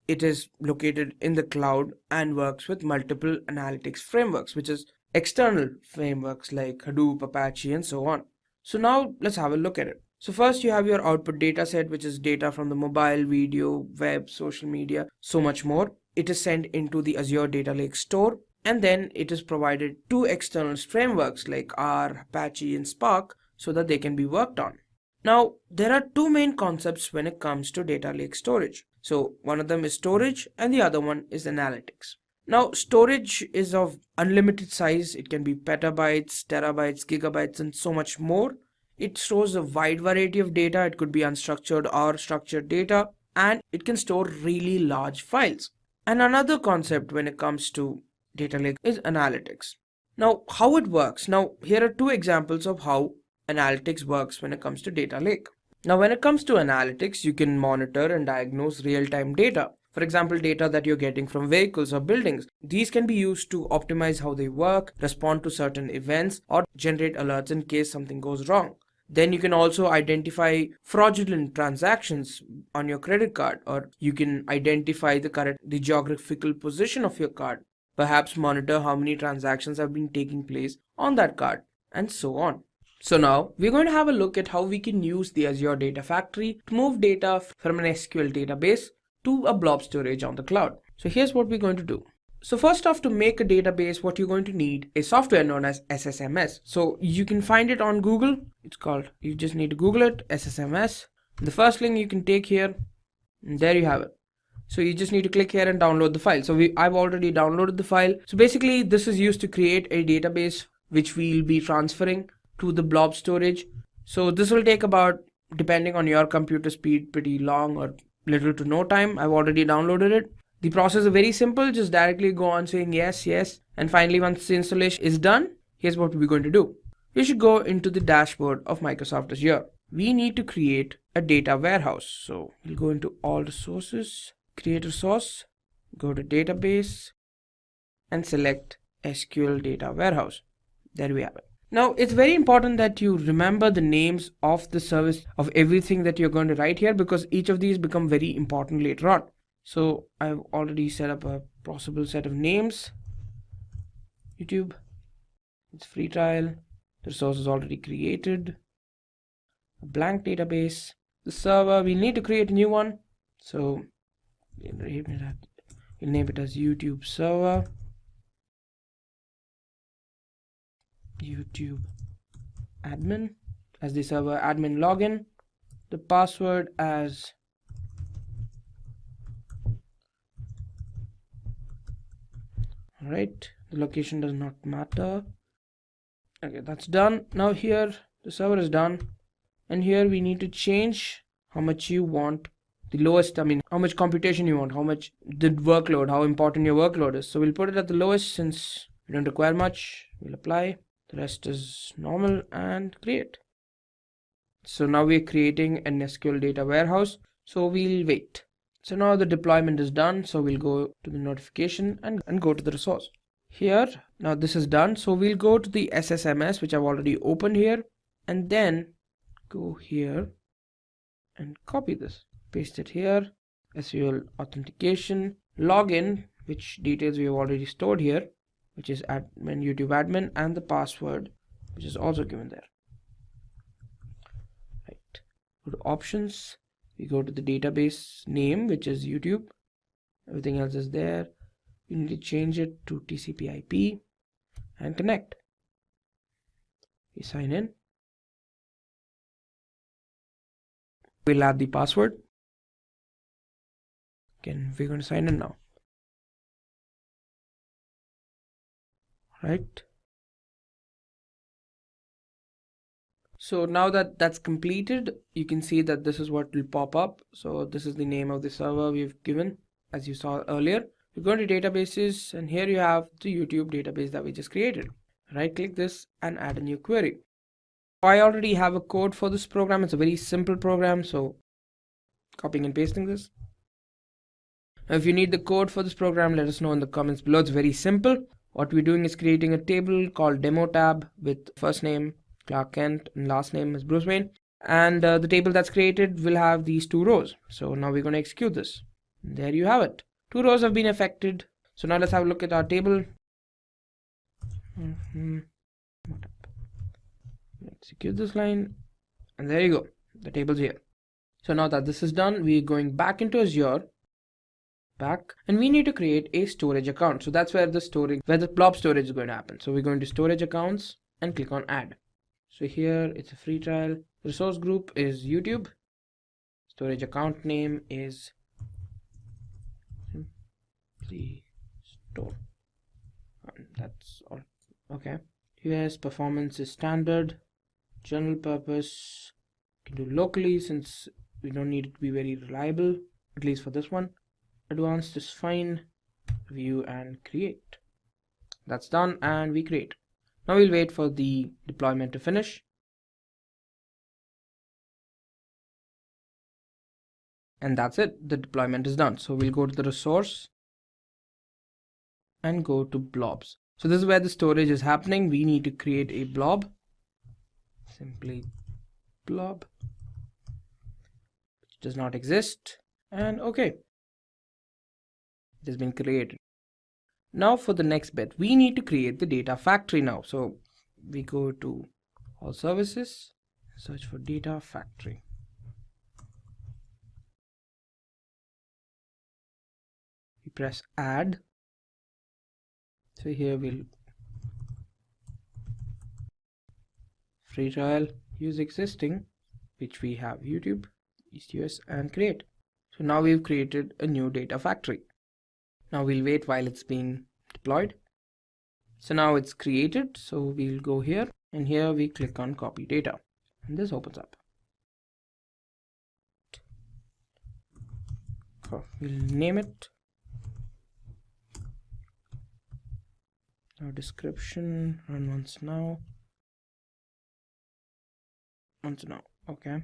It is located in the cloud and works with multiple analytics frameworks, which is external frameworks like Hadoop, Apache, and so on. So now let's have a look at it. So first you have your output data set, which is data from the mobile, video, web, social media, so much more. It is sent into the Azure Data Lake store, and then it is provided to external frameworks like R, Apache, and Spark so that they can be worked on. Now, there are two main concepts when it comes to data lake storage. So one of them is storage and the other one is analytics. Now, storage is of unlimited size. It can be petabytes, terabytes, gigabytes, and so much more. It stores a wide variety of data. It could be unstructured or structured data, and it can store really large files. And another concept when it comes to data lake is analytics. Now, how it works. Now, here are two examples of how analytics works when it comes to data lake. Now, when it comes to analytics, you can monitor and diagnose real-time data. For example, data that you're getting from vehicles or buildings. These can be used to optimize how they work, respond to certain events, or generate alerts in case something goes wrong. Then you can also identify fraudulent transactions on your credit card, or you can identify the geographical position of your card. Perhaps monitor how many transactions have been taking place on that card, and so on. So now we're going to have a look at how we can use the Azure Data Factory to move data from an SQL database to a blob storage on the cloud. So here's what we're going to do. So first off, to make a database, what you're going to need is software known as SSMS. So you can find it on Google. You just need to Google it, SSMS. The first link you can take here, and there you have it. So you just need to click here and download the file. So I've already downloaded the file. So basically this is used to create a database which we'll be transferring to the blob storage. So this will take about, depending on your computer speed, pretty long or little to no time. I've already downloaded it. The process is very simple. Just directly go on saying yes, yes. And finally, once the installation is done, here's what we're going to do. We should go into the dashboard of Microsoft Azure. We need to create a data warehouse. So we'll go into all resources, create resource, go to database, and select SQL data warehouse. There we have it. Now, it's very important that you remember the names of the service of everything that you're going to write here, because each of these become very important later on. So I've already set up a possible set of names. YouTube, it's free trial. The resource is already created. A blank database. The server, we need to create a new one. So we'll name it as YouTube server. YouTube admin. as the server admin login, the password as alright, the location does not matter. Okay, that's done. Now here the server is done, and here we need to change how much you want the lowest, how much computation you want, how much the workload, how important your workload is. So we'll put it at the lowest since we don't require much. We'll apply, the rest is normal, and create. So now we're creating an SQL data warehouse, so we'll wait. So now the deployment is done, so we'll go to the notification and go to the resource. Here, now this is done, so we'll go to the SSMS, which I've already opened here, and then go here and copy this, paste it here, SQL authentication, login, which details we have already stored here, which is admin, YouTube admin, and the password, which is also given there. Right, go to options, we go to the database name, which is YouTube, everything else is there. You need to change it to TCP IP and connect. We sign in. We'll add the password. Again, we're going to sign in now. Right. So now that that's completed, you can see that this is what will pop up. So this is the name of the server we've given, as you saw earlier. You go to databases, and here you have the YouTube database that we just created. Right click this and add a new query. I already have a code for this program. It's a very simple program, so copying and pasting this. Now if you need the code for this program, let us know in the comments below. It's very simple. What we're doing is creating a table called demo tab with first name Clark Kent and last name is Bruce Wayne, and the table that's created will have these two rows. So now we're going to execute this. And there you have it. Two rows have been affected. So now let's have a look at our table. Execute this line, and there you go. The table's here. So now that this is done, we're going back into Azure, and we need to create a storage account. So that's where the blob storage is going to happen. So we're going to storage accounts and click on add. So here it's a free trial. Resource group is YouTube. Storage account name is the store. That's all. Okay. US performance is standard. General purpose can do locally since we don't need it to be very reliable, at least for this one. Advanced is fine. View and create. That's done, and we create. Now we'll wait for the deployment to finish. And that's it. The deployment is done. So we'll go to the resource and go to blobs. So this is where the storage is happening. We need to create a blob. Simply blob, which does not exist, and okay, it has been created. Now for the next bit, we need to create the data factory now. So we go to all services, search for data factory. We press add. So here we'll free trial, use existing, which we have YouTube, East US, and create. So now we've created a new data factory. Now we'll wait while it's being deployed. So now it's created. So we'll go here, and here we click on copy data, and this opens up. We'll name it. Now description, run once now. Okay.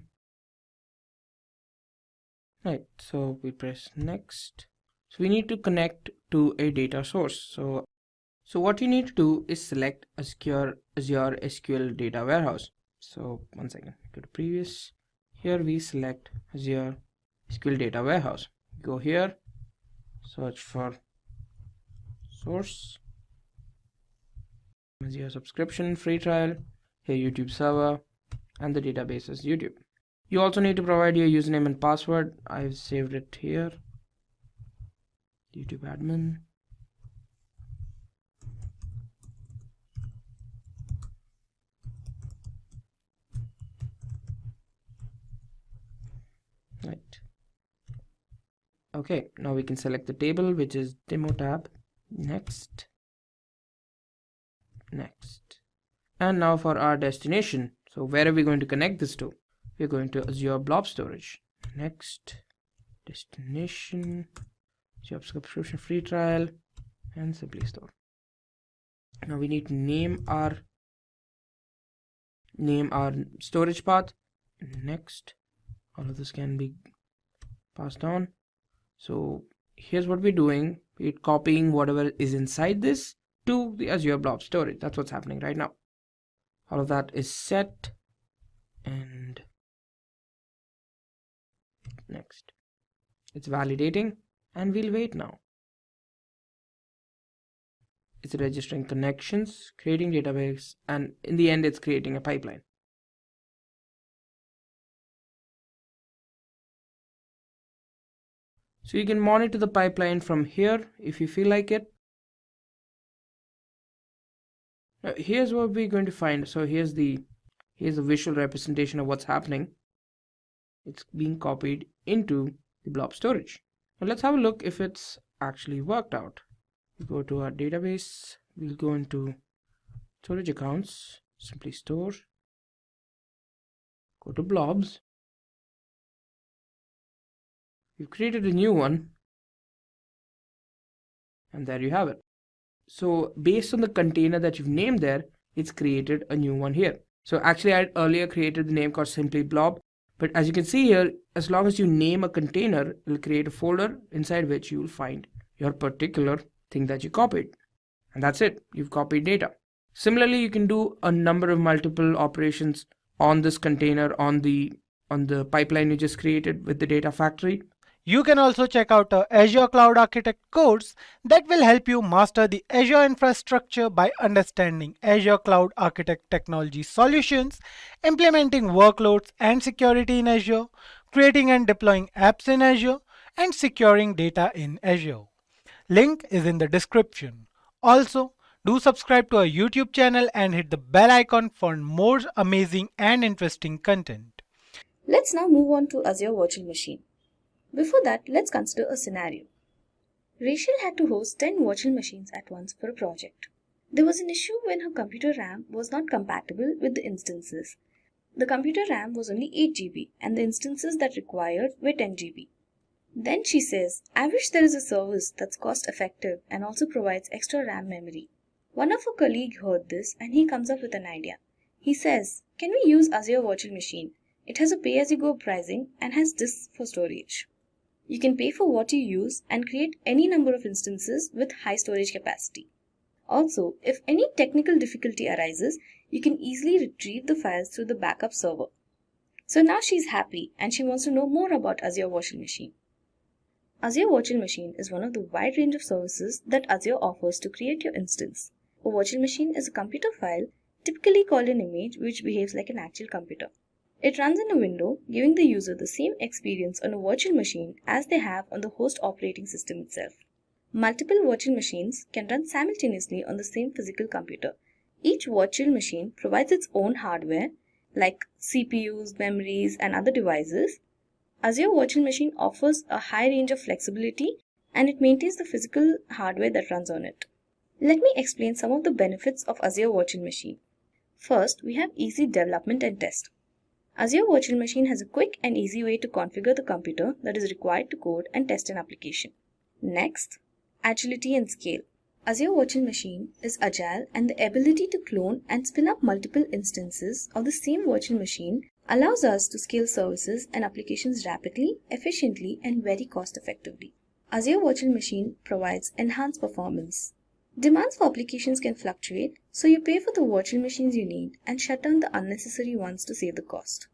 Right, so we press next. So we need to connect to a data source. So what you need to do is select Azure SQL data warehouse. So one second, go to previous. Here we select Azure SQL data warehouse. Go here, search for source, Azure subscription, free trial, here YouTube server, and the database is YouTube. You also need to provide your username and password. I've saved it here. YouTube admin. Okay, now we can select the table, which is demo tab. Next. And now for our destination. So where are we going to connect this to? We're going to Azure Blob Storage. Next. Destination. Job subscription free trial. And Simply Store. Now we need to name our storage path. Next. All of this can be passed on. So here's what we're doing. We're copying whatever is inside this to the Azure Blob Storage. That's what's happening right now. All of that is set. And next. It's validating and we'll wait now. It's registering connections, creating database, and in the end it's creating a pipeline. So you can monitor the pipeline from here if you feel like it. Now here's what we're going to find. So here's the visual representation of what's happening. It's being copied into the blob storage. Now let's have a look if it's actually worked out. We go to our database, we'll go into storage accounts, simply store, go to blobs. We've created a new one, and there you have it. So based on the container that you've named there, it's created a new one here. So actually I had earlier created the name called simply blob, but as you can see here, as long as you name a container, it'll create a folder inside which you will find your particular thing that you copied. And that's it, you've copied data. Similarly, you can do a number of multiple operations on this container, on the pipeline you just created with the data factory. You can also check out our Azure Cloud Architect course that will help you master the Azure infrastructure by understanding Azure Cloud Architect technology solutions, implementing workloads and security in Azure, creating and deploying apps in Azure, and securing data in Azure. Link is in the description. Also, do subscribe to our YouTube channel and hit the bell icon for more amazing and interesting content. Let's now move on to Azure Virtual Machine. Before that, let's consider a scenario. Rachel had to host 10 virtual machines at once for a project. There was an issue when her computer RAM was not compatible with the instances. The computer RAM was only 8 GB and the instances that required were 10 GB. Then she says, I wish there is a service that's cost effective and also provides extra RAM memory. One of her colleagues heard this and he comes up with an idea. He says, can we use Azure Virtual Machine? It has a pay-as-you-go pricing and has disks for storage. You can pay for what you use and create any number of instances with high storage capacity. Also, if any technical difficulty arises, you can easily retrieve the files through the backup server. So now she's happy and she wants to know more about Azure Virtual Machine. Azure Virtual Machine is one of the wide range of services that Azure offers to create your instance. A virtual machine is a computer file, typically called an image, which behaves like an actual computer. It runs in a window, giving the user the same experience on a virtual machine as they have on the host operating system itself. Multiple virtual machines can run simultaneously on the same physical computer. Each virtual machine provides its own hardware, like CPUs, memories, and other devices. Azure Virtual Machine offers a high range of flexibility and it maintains the physical hardware that runs on it. Let me explain some of the benefits of Azure Virtual Machine. First, we have easy development and test. Azure Virtual Machine has a quick and easy way to configure the computer that is required to code and test an application. Next, agility and scale. Azure Virtual Machine is agile and the ability to clone and spin up multiple instances of the same virtual machine allows us to scale services and applications rapidly, efficiently, and very cost effectively. Azure Virtual Machine provides enhanced performance. Demands for applications can fluctuate, so you pay for the virtual machines you need and shut down the unnecessary ones to save the cost.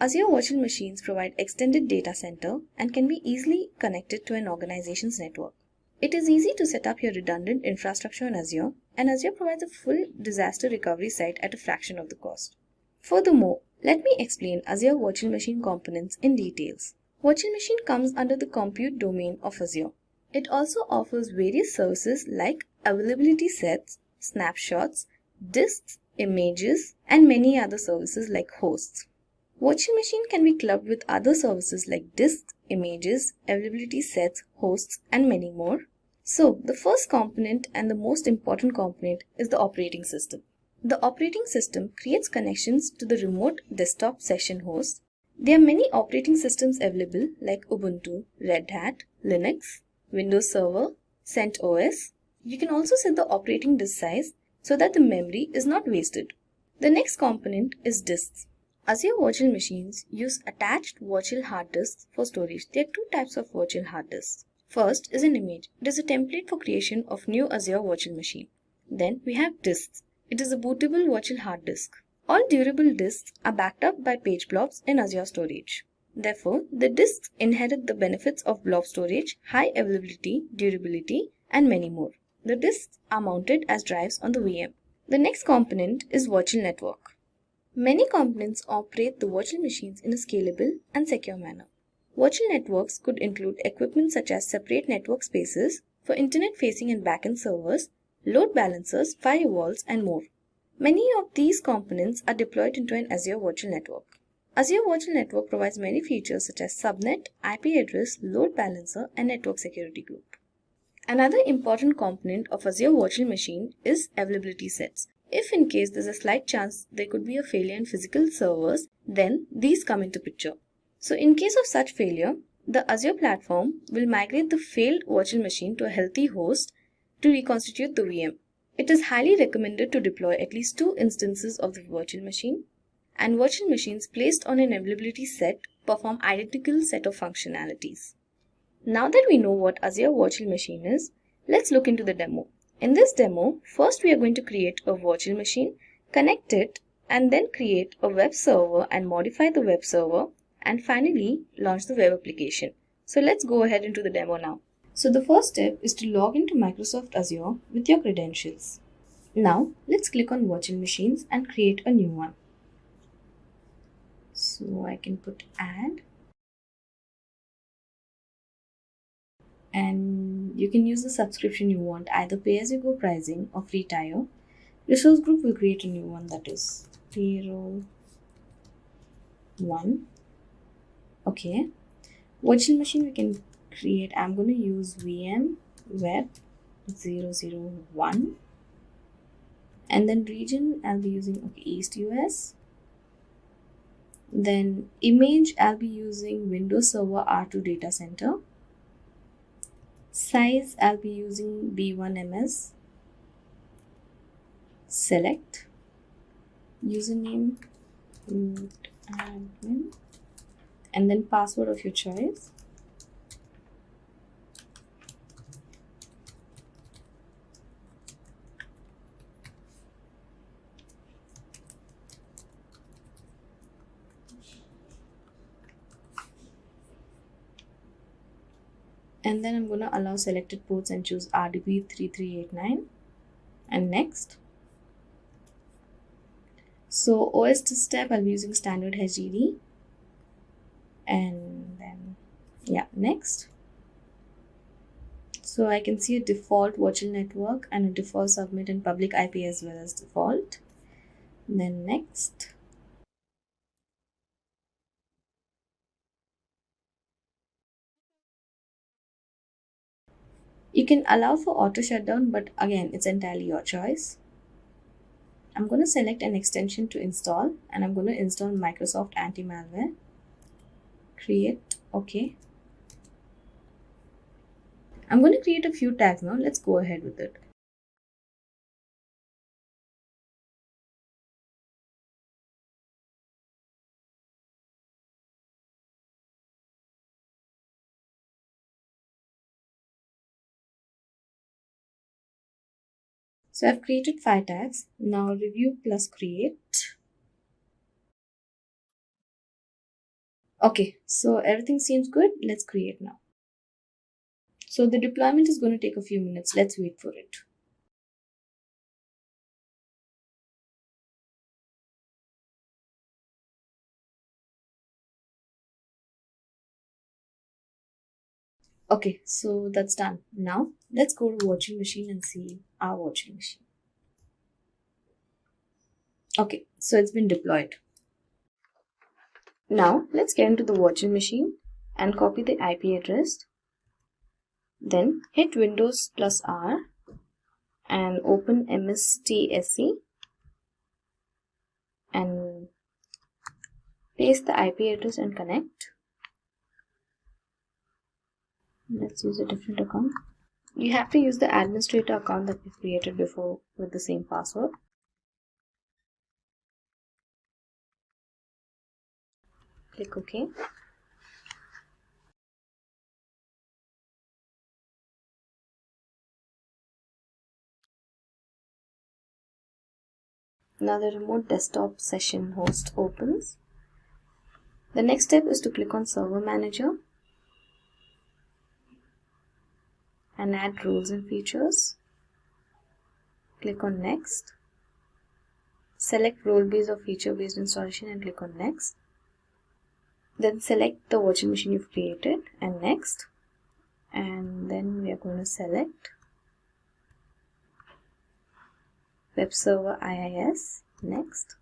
Azure Virtual Machines provide extended data center and can be easily connected to an organization's network. It is easy to set up your redundant infrastructure on Azure, and Azure provides a full disaster recovery site at a fraction of the cost. Furthermore, let me explain Azure Virtual Machine components in details. Virtual Machine comes under the compute domain of Azure. It also offers various services like availability sets, snapshots, disks, images, and many other services like hosts. Virtual machine can be clubbed with other services like disks, images, availability sets, hosts, and many more. So, the first component and the most important component is the operating system. The operating system creates connections to the remote desktop session host. There are many operating systems available like Ubuntu, Red Hat, Linux, Windows Server, CentOS. You can also set the operating disk size so that the memory is not wasted. The next component is disks. Azure virtual machines use attached virtual hard disks for storage. There are two types of virtual hard disks. First is an image. It is a template for creation of new Azure virtual machine. Then we have disks. It is a bootable virtual hard disk. All durable disks are backed up by page blobs in Azure storage. Therefore, the disks inherit the benefits of blob storage, high availability, durability, and many more. The disks are mounted as drives on the VM. The next component is virtual network. Many components operate the virtual machines in a scalable and secure manner. Virtual networks could include equipment such as separate network spaces for internet-facing and backend servers, load balancers, firewalls, and more. Many of these components are deployed into an Azure Virtual Network. Azure Virtual Network provides many features such as subnet, IP address, load balancer, and network security group. Another important component of Azure Virtual Machine is availability sets. If in case there's a slight chance there could be a failure in physical servers, then these come into picture. So in case of such failure, the Azure platform will migrate the failed virtual machine to a healthy host to reconstitute the VM. It is highly recommended to deploy at least 2 instances of the virtual machine, and virtual machines placed on an availability set perform identical set of functionalities. Now that we know what Azure Virtual Machine is, let's look into the demo. In this demo, first we are going to create a virtual machine, connect it, and then create a web server and modify the web server, and finally launch the web application. So let's go ahead into the demo now. So the first step is to log into Microsoft Azure with your credentials. Now let's click on virtual machines and create a new one. So I can put add, and you can use the subscription you want, either pay-as-you-go pricing or free tier. Resource group will create a new one, that is payroll 1. Okay. Virtual machine we can create, I'm going to use VM web 001, and then region I'll be using East US. Then image I'll be using Windows Server R2 data center. Size I'll be using B1MS. Select username root admin, and then password of your choice. And then I'm going to allow selected ports and choose RDP3389 and next. So OS to step I'll be using standard HDD, and then next. So I can see a default virtual network and a default subnet and public IP as well as default. Then next. You can allow for auto shutdown, but again, it's entirely your choice. I'm going to select an extension to install, and I'm going to install Microsoft Anti-Malware. Create, okay. I'm going to create a few tags now. Let's go ahead with it. So I've created 5 tags. Now review plus create. Okay, so everything seems good. Let's create now. So the deployment is going to take a few minutes. Let's wait for it. Okay, so that's done. Now let's go to virtual machine and see our virtual machine. Okay, so it's been deployed. Now let's get into the virtual machine and copy the IP address. Then hit Windows plus R and open MSTSE and paste the IP address and connect. Let's use a different account. You have to use the administrator account that we created before with the same password. Click OK. Now the remote desktop session host opens. The next step is to click on Server Manager and add rules and features. Click on Next. Select role-based or feature-based installation and click on Next. Then select the virtual machine you've created and Next. And then we are going to select Web Server IIS. Next.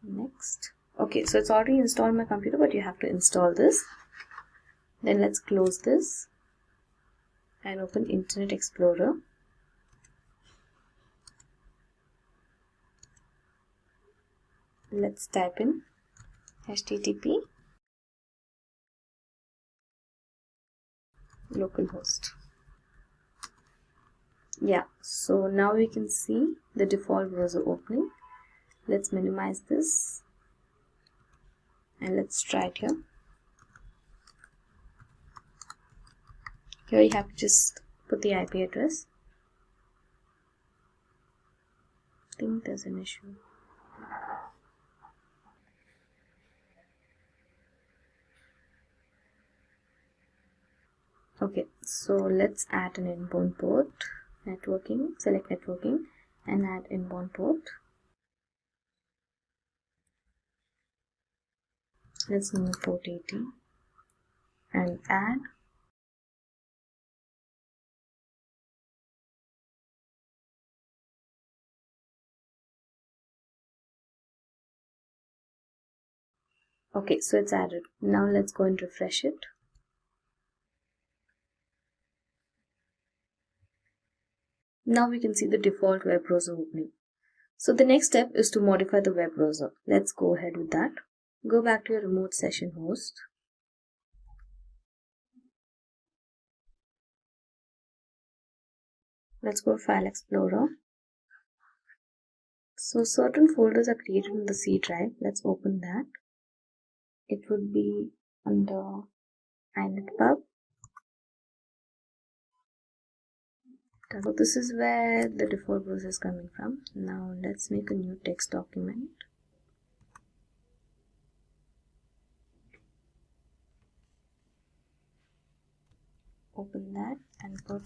Next. Okay, so it's already installed on my computer, but you have to install this. Then let's close this and open Internet Explorer. Let's type in HTTP localhost. Yeah, so now we can see the default browser opening. Let's minimize this and let's try it here. Here you have to just put the IP address. I think there's an issue. Okay, so let's add an inbound port. Networking, select networking and add inbound port. Let's move port 80 and add okay, so it's added. Now let's go and refresh it. Now we can see the default web browser opening. So the next step is to modify the web browser. Let's go ahead with that. Go back to your remote session host. Let's go to File Explorer. So certain folders are created in the C drive. Let's open that. It would be under inetpub. So this is where the default browser is coming from. Now let's make a new text document. Open that and put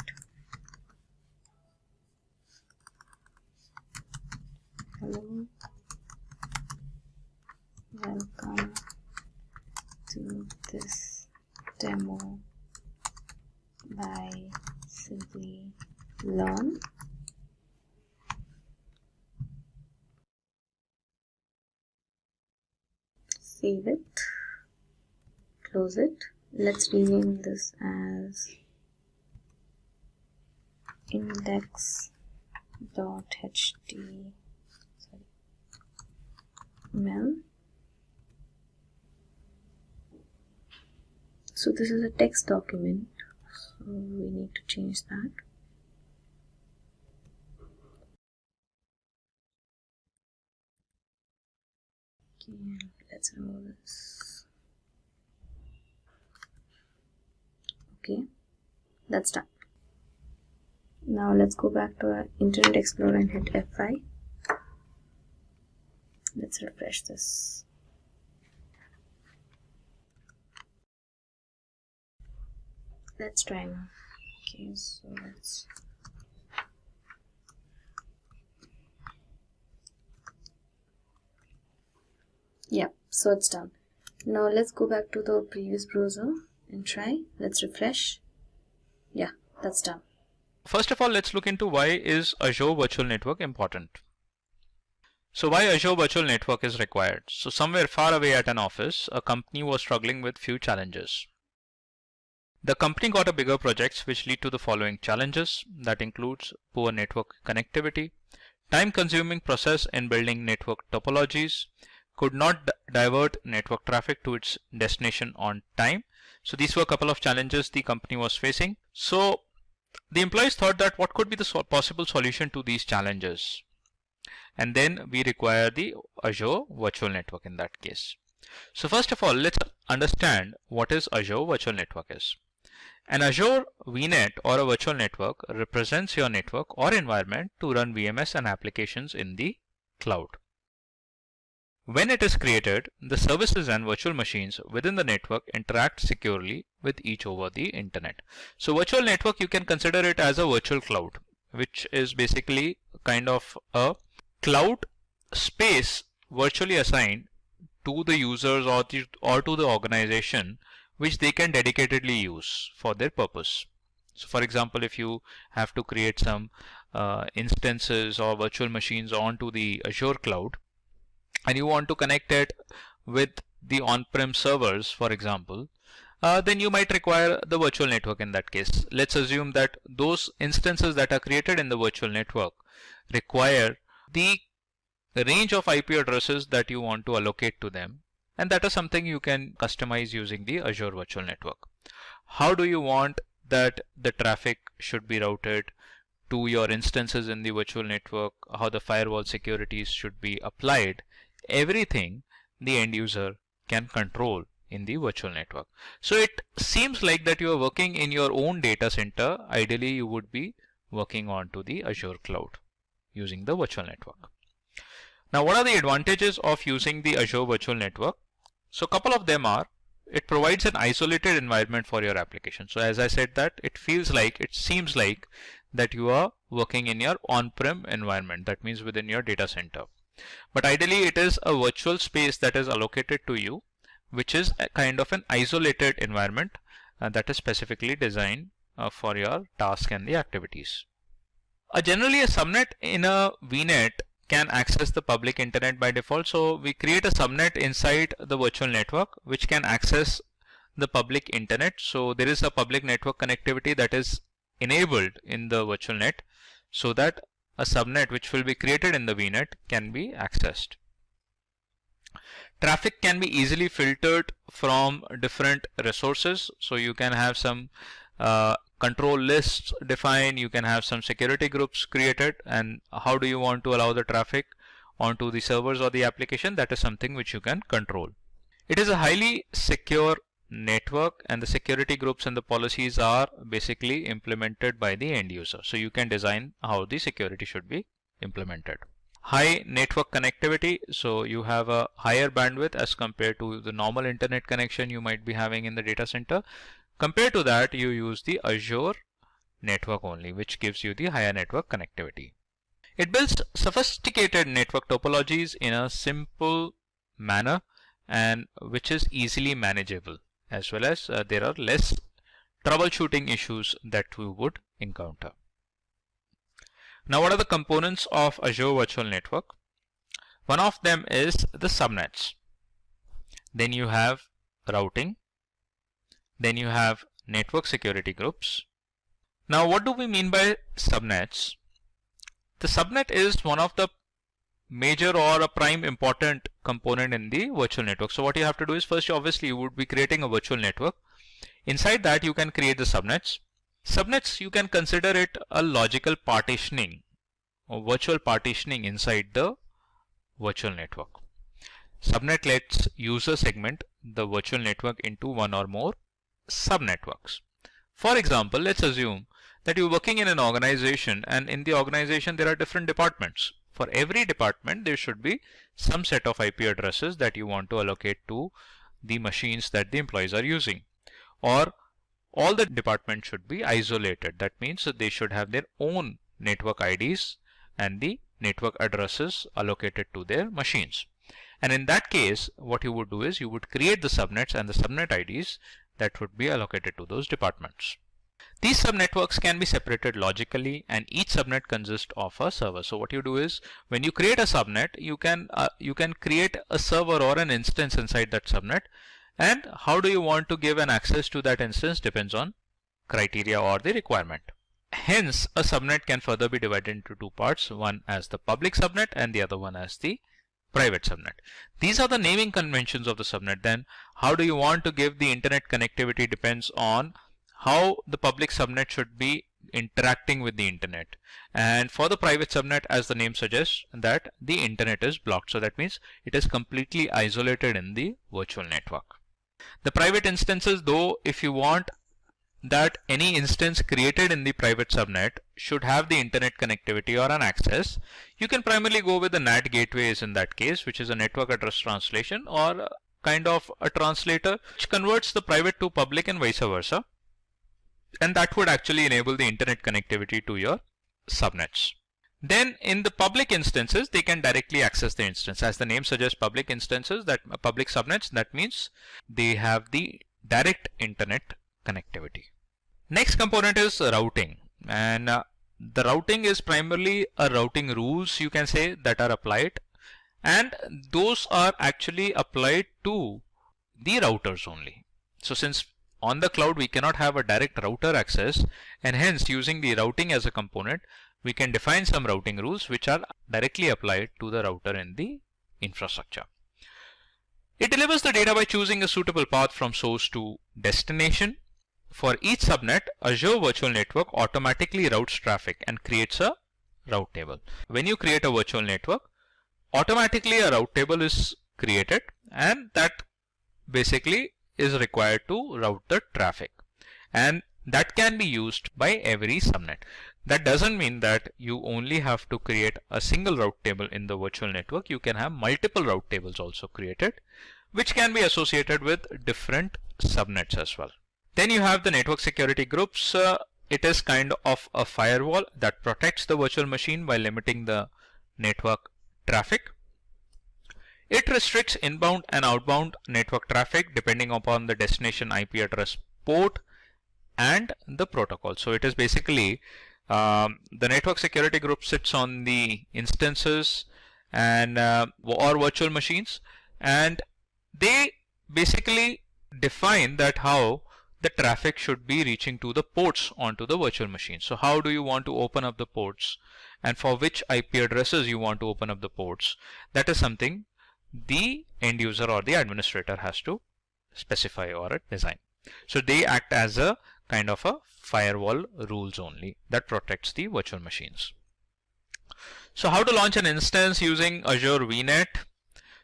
hello, welcome to this demo by Simplilearn. Save it, close it. Let's rename this as index.html. So this is a text document, so we need to change that. Okay, let's remove this. Okay, that's done. Now let's go back to our Internet Explorer and hit F5. Let's refresh this. Let's try now. Okay, so let's so it's done. Now let's go back to the previous browser and try. Let's refresh. Yeah, that's done. first of all, let's look into why is Azure Virtual Network important. So why Azure Virtual Network is required? So somewhere far away at an office, a company was struggling with few challenges. The company got a bigger projects which lead to the following challenges. That includes poor network connectivity, time-consuming process in building network topologies, could not divert network traffic to its destination on time. So these were a couple of challenges the company was facing. So the employees thought that what could be the possible solution to these challenges? And then we require the Azure Virtual Network in that case. So first of all, let's understand what is Azure Virtual Network is. An Azure VNet or a virtual network represents your network or environment to run VMS and applications in the cloud. When it is created, the services and virtual machines within the network interact securely with each over the internet. So virtual network, you can consider it as a virtual cloud, which is basically kind of a cloud space virtually assigned to the users or to the organization, which they can dedicatedly use for their purpose. So for example, if you have to create some instances or virtual machines onto the Azure cloud, and you want to connect it with the on-prem servers, for example, then you might require the virtual network in that case. Let's assume that those instances that are created in the virtual network require the range of IP addresses that you want to allocate to them, and that is something you can customize using the Azure Virtual Network. How do you want that the traffic should be routed to your instances in the virtual network, how the firewall securities should be applied? Everything the end user can control in the virtual network. So it seems like that you are working in your own data center. Ideally, you would be working onto the Azure cloud using the virtual network. Now, what are the advantages of using the Azure Virtual Network? So a couple of them are, it provides an isolated environment for your application. So as I said that it seems like that you are working in your on-prem environment. That means within your data center. But ideally it is a virtual space that is allocated to you, which is a kind of an isolated environment that is specifically designed for your task and the activities. Generally a subnet in a VNet can access the public internet by default. So we create a subnet inside the virtual network which can access the public internet. So there is a public network connectivity that is enabled in the virtual net, so that a subnet which will be created in the VNet can be accessed. Traffic can be easily filtered from different resources. So you can have some control lists defined, you can have some security groups created, and how do you want to allow the traffic onto the servers or the application? That is something which you can control. It is a highly secure network, and the security groups and the policies are basically implemented by the end user. So you can design how the security should be implemented. High network connectivity, so you have a higher bandwidth as compared to the normal internet connection you might be having in the data center. Compared to that, you use the Azure network only, which gives you the higher network connectivity. It builds sophisticated network topologies in a simple manner, and which is easily manageable, as well as there are less troubleshooting issues that we would encounter. Now, what are the components of Azure Virtual Network? One of them is the subnets. Then you have routing. Then you have network security groups. Now, what do we mean by subnets? The subnet is one of the major or a prime important component in the virtual network. So what you have to do is, first obviously you would be creating a virtual network. Inside that you can create the subnets. Subnets, you can consider it a logical partitioning or virtual partitioning inside the virtual network. Subnet lets user segment the virtual network into one or more subnetworks. For example, let's assume that you're working in an organization, and in the organization there are different departments. For every department there should be some set of IP addresses that you want to allocate to the machines that the employees are using, or all the departments should be isolated. That means that they should have their own network IDs and the network addresses allocated to their machines. And in that case, what you would do is you would create the subnets and the subnet IDs that would be allocated to those departments. These subnetworks can be separated logically, and each subnet consists of a server. So what you do is, when you create a subnet, you can create a server or an instance inside that subnet, and how do you want to give an access to that instance depends on criteria or the requirement. Hence, a subnet can further be divided into two parts, one as the public subnet and the other one as the private subnet. These are the naming conventions of the subnet. Then how do you want to give the internet connectivity depends on how the public subnet should be interacting with the internet. And for the private subnet, as the name suggests, that the internet is blocked. So that means it is completely isolated in the virtual network. The private instances, though, if you want that any instance created in the private subnet should have the internet connectivity or an access, you can primarily go with the NAT gateways in that case, which is a network address translation or kind of a translator which converts the private to public and vice versa. And that would actually enable the internet connectivity to your subnets. Then in the public instances, they can directly access the instance. As the name suggests, public instances, that public subnets, that means they have the direct internet connectivity. Next component is routing, and the routing is primarily a routing rules, you can say, that are applied, and those are actually applied to the routers only. So since on the cloud we cannot have a direct router access, and hence using the routing as a component, we can define some routing rules which are directly applied to the router in the infrastructure. It delivers the data by choosing a suitable path from source to destination. For each subnet, Azure Virtual Network automatically routes traffic and creates a route table. When you create a virtual network, automatically a route table is created, and that basically is required to route the traffic, and that can be used by every subnet. That doesn't mean that you only have to create a single route table in the virtual network. You can have multiple route tables also created, which can be associated with different subnets as well. Then you have the network security groups. It is kind of a firewall that protects the virtual machine by limiting the network traffic. It restricts inbound and outbound network traffic depending upon the destination IP address port and the protocol. So it is basically the network security group sits on the instances and or virtual machines, and they basically define that how the traffic should be reaching to the ports onto the virtual machine. So how do you want to open up the ports, and for which IP addresses you want to open up the ports? That is something the end user or the administrator has to specify or design. So they act as a kind of a firewall rules only that protects the virtual machines. So how to launch an instance using Azure VNet?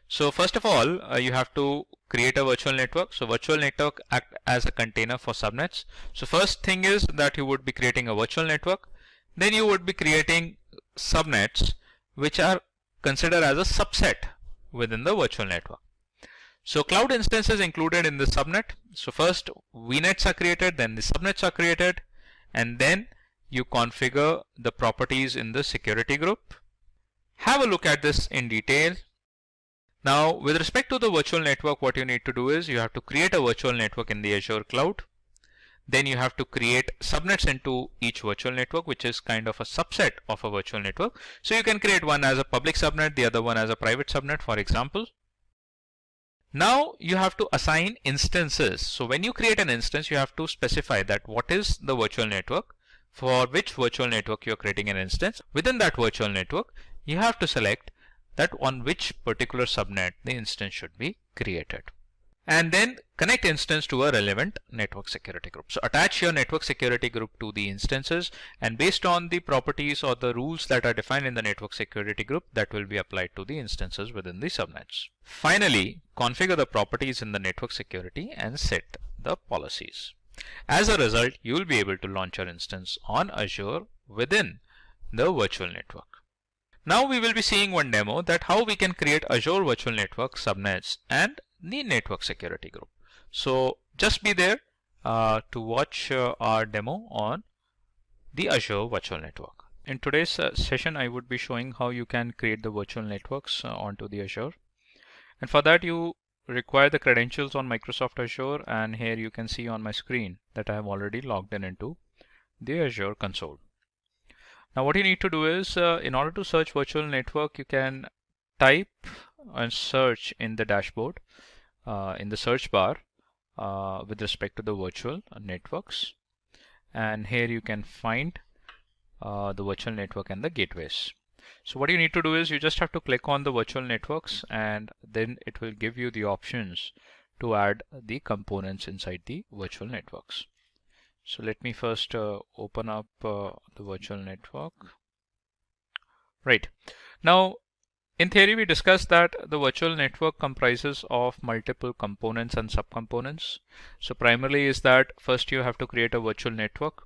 So first of all, you have to create a virtual network. So virtual network act as a container for subnets. So first thing is that you would be creating a virtual network. Then you would be creating subnets which are considered as a subset within the virtual network. So cloud instances included in the subnet. So first VNets are created, then the subnets are created, and then you configure the properties in the security group. Have a look at this in detail. Now with respect to the virtual network, what you need to do is you have to create a virtual network in the Azure cloud. Then you have to create subnets into each virtual network, which is kind of a subset of a virtual network. So you can create one as a public subnet, the other one as a private subnet, for example. Now you have to assign instances. So when you create an instance, you have to specify that what is the virtual network, for which virtual network you are creating an instance. Within that virtual network, you have to select that on which particular subnet the instance should be created, and then connect instance to a relevant network security group. So attach your network security group to the instances, and based on the properties or the rules that are defined in the network security group, that will be applied to the instances within the subnets. Finally, configure the properties in the network security and set the policies. As a result, you will be able to launch your instance on Azure within the virtual network. Now we will be seeing one demo that how we can create Azure Virtual Network subnets and the network security group. So just be there to watch our demo on the Azure Virtual Network. In today's session, I would be showing how you can create the virtual networks onto the Azure. And for that, you require the credentials on Microsoft Azure, and here you can see on my screen that I have already logged in into the Azure console. Now what you need to do is, in order to search virtual network, you can type and search in the dashboard, in the search bar, with respect to the virtual networks. And here you can find the virtual network and the gateways. So what you need to do is you just have to click on the virtual networks, and then it will give you the options to add the components inside the virtual networks. So let me first open up the virtual network. Right. Now, in theory, we discussed that the virtual network comprises of multiple components and subcomponents. So primarily is that first you have to create a virtual network.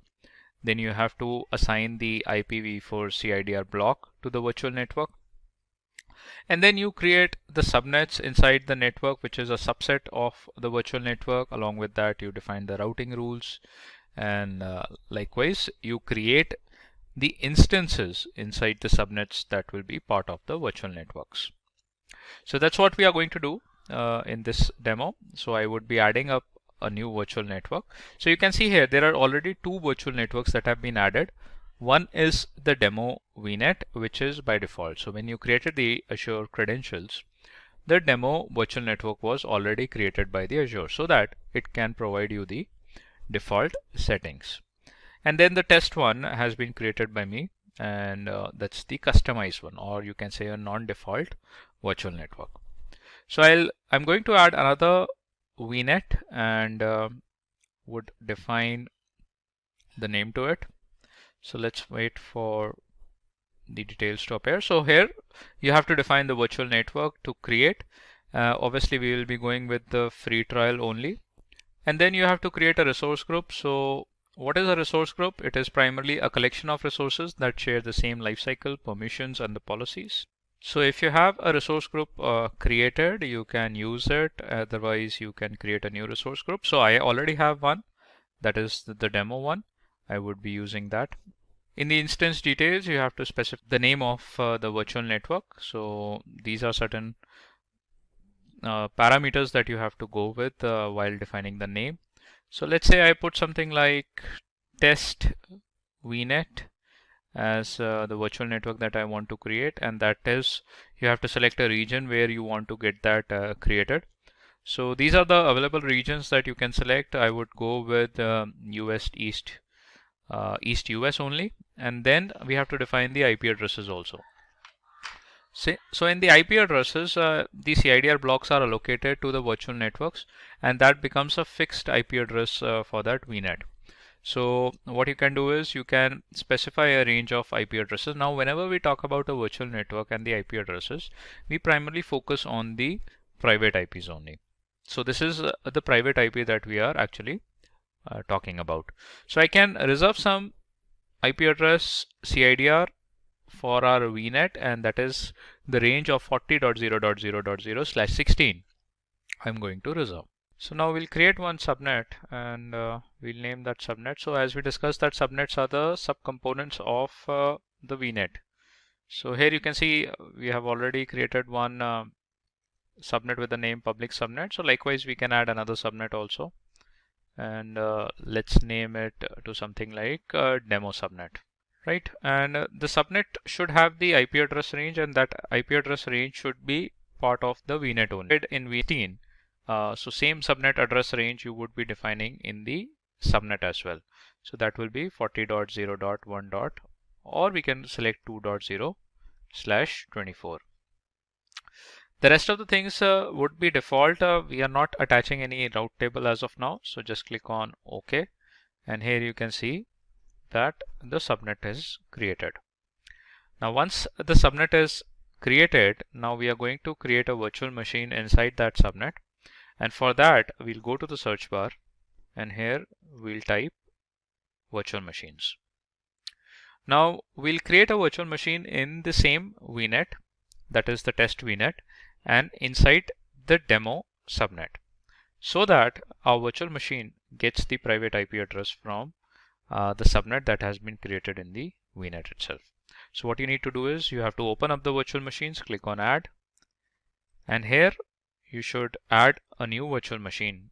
Then you have to assign the IPv4 CIDR block to the virtual network. And then you create the subnets inside the network, which is a subset of the virtual network. Along with that, you define the routing rules. And likewise, you create the instances inside the subnets that will be part of the virtual networks. So that's what we are going to do in this demo. So I would be adding up a new virtual network. So you can see here there are already two virtual networks that have been added. One is the demo VNet, which is by default. So when you created the Azure credentials, the demo virtual network was already created by the Azure, so that it can provide you the default settings. And then the test one has been created by me, and that's the customized one, or you can say a non-default virtual network. So I'm going to add another VNet and would define the name to it. So let's wait for the details to appear. So here you have to define the virtual network to create. Obviously we will be going with the free trial only. And then you have to create a resource group. So what is a resource group? It is primarily a collection of resources that share the same lifecycle, permissions, and the policies. So if you have a resource group created, you can use it. Otherwise, you can create a new resource group. So I already have one, that is the demo one. I would be using that. In the instance details, you have to specify the name of the virtual network. So these are certain parameters that you have to go with while defining the name. So let's say I put something like test VNet as the virtual network that I want to create, and that is, you have to select a region where you want to get that created. So these are the available regions that you can select. I would go with US East US only, and then we have to define the IP addresses also. So in the IP addresses, the CIDR blocks are allocated to the virtual networks, and that becomes a fixed IP address for that VNet. So what you can do is you can specify a range of IP addresses. Now whenever we talk about a virtual network and the IP addresses, we primarily focus on the private IPs only. So this is the private IP that we are actually talking about. So I can reserve some IP address CIDR for our VNet, and that is the range of 40.0.0.0/16 I'm going to reserve. So now we'll create one subnet, and we'll name that subnet. So as we discussed, that subnets are the subcomponents of the VNet. So here you can see we have already created one subnet with the name public subnet. So likewise we can add another subnet also, and let's name it to something like demo subnet. Right, and the subnet should have the IP address range, and that IP address range should be part of the VNet only. In V18, so same subnet address range you would be defining in the subnet as well. So that will be 40.0.1. or we can select 2.0/24. The rest of the things would be default. We are not attaching any route table as of now. So just click on OK, and here you can see that the subnet is created. Now once the subnet is created, now we are going to create a virtual machine inside that subnet, and for that we'll go to the search bar, and here we'll type virtual machines. Now we'll create a virtual machine in the same VNet, that is the test VNet, and inside the demo subnet, so that our virtual machine gets the private IP address from the subnet that has been created in the VNet itself. So what you need to do is you have to open up the virtual machines, click on add, and here you should add a new virtual machine.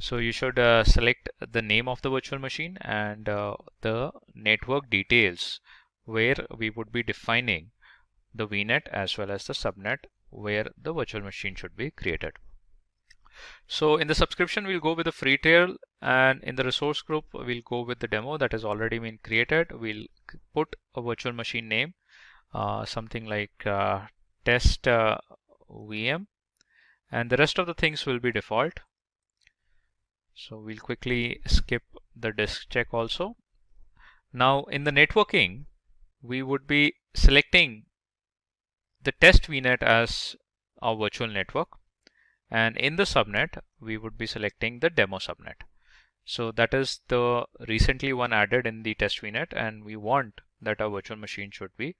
So you should select the name of the virtual machine and the network details where we would be defining the VNet as well as the subnet where the virtual machine should be created. So in the subscription, we'll go with the free tier, and in the resource group, we'll go with the demo that has already been created. We'll put a virtual machine name, something like test VM, and the rest of the things will be default. So we'll quickly skip the disk check also. Now in the networking, we would be selecting the test VNet as our virtual network. And in the subnet, we would be selecting the demo subnet. So that is the recently one added in the test VNet, and we want that our virtual machine should be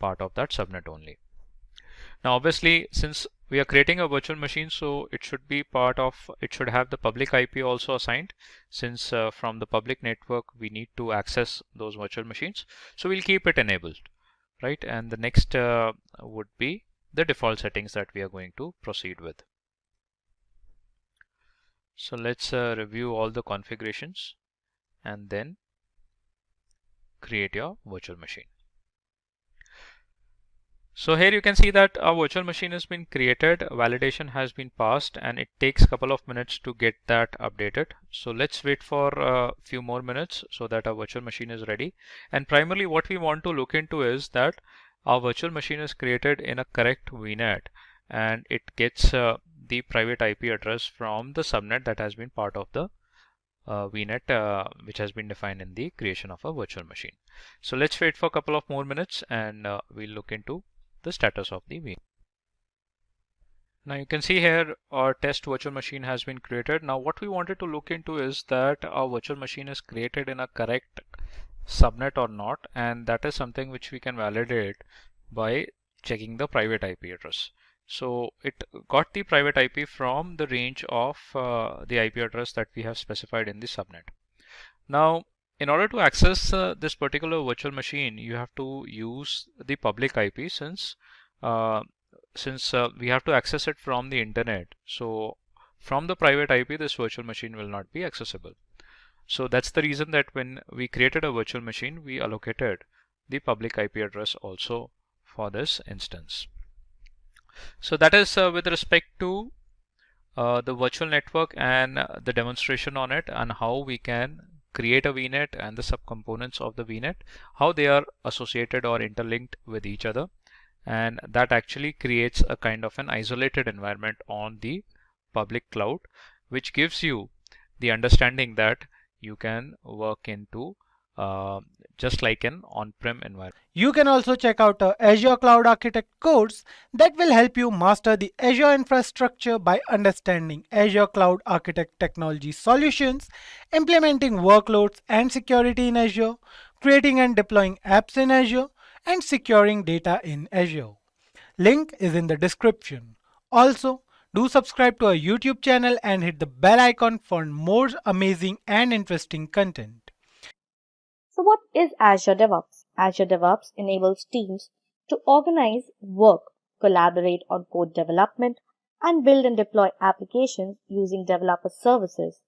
part of that subnet only. Now obviously, since we are creating a virtual machine, so it should be part of, it should have the public IP also assigned, since from the public network we need to access those virtual machines. So we'll keep it enabled, right? And the next would be the default settings that we are going to proceed with. So let's review all the configurations and then create your virtual machine. So here you can see that our virtual machine has been created, validation has been passed, and it takes a couple of minutes to get that updated. So let's wait for a few more minutes so that our virtual machine is ready. And primarily what we want to look into is that our virtual machine is created in a correct VNet, and it gets the private IP address from the subnet that has been part of the VNet which has been defined in the creation of a virtual machine. So let's wait for a couple of more minutes and we'll look into the status of the VNet. Now you can see here our test virtual machine has been created. Now what we wanted to look into is that our virtual machine is created in a correct subnet or not, and that is something which we can validate by checking the private IP address. So it got the private IP from the range of the IP address that we have specified in the subnet. Now in order to access this particular virtual machine, you have to use the public IP since we have to access it from the internet. So from the private IP, this virtual machine will not be accessible. So that's the reason that when we created a virtual machine, we allocated the public IP address also for this instance. So that is with respect to the virtual network and the demonstration on it, and how we can create a VNet and the subcomponents of the VNet, how they are associated or interlinked with each other, and that actually creates a kind of an isolated environment on the public cloud, which gives you the understanding that you can work into just like an on-prem environment. You can also check out our Azure Cloud Architect course that will help you master the Azure infrastructure by understanding Azure Cloud Architect technology solutions, implementing workloads and security in Azure, creating and deploying apps in Azure, and securing data in Azure. Link is in the description. Also, do subscribe to our YouTube channel and hit the bell icon for more amazing and interesting content. So what is Azure DevOps? Azure DevOps enables teams to organize work, collaborate on code development, and build and deploy applications using developer services.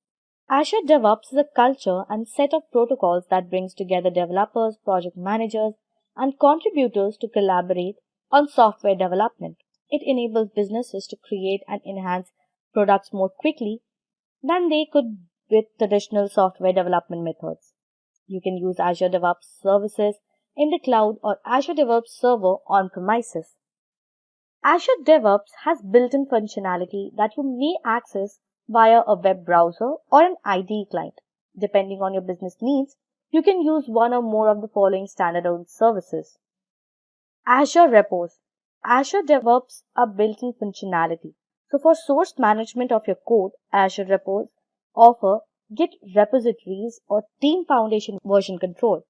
Azure DevOps is a culture and set of protocols that brings together developers, project managers, and contributors to collaborate on software development. It enables businesses to create and enhance products more quickly than they could with traditional software development methods. You can use Azure DevOps services in the cloud or Azure DevOps server on premises. Azure DevOps has built-in functionality that you may access via a web browser or an IDE client. Depending on your business needs, you can use one or more of the following standalone services. Azure Repos. Azure DevOps are built-in functionality. So for source management of your code, Azure Repos offer Git repositories or Team Foundation version control.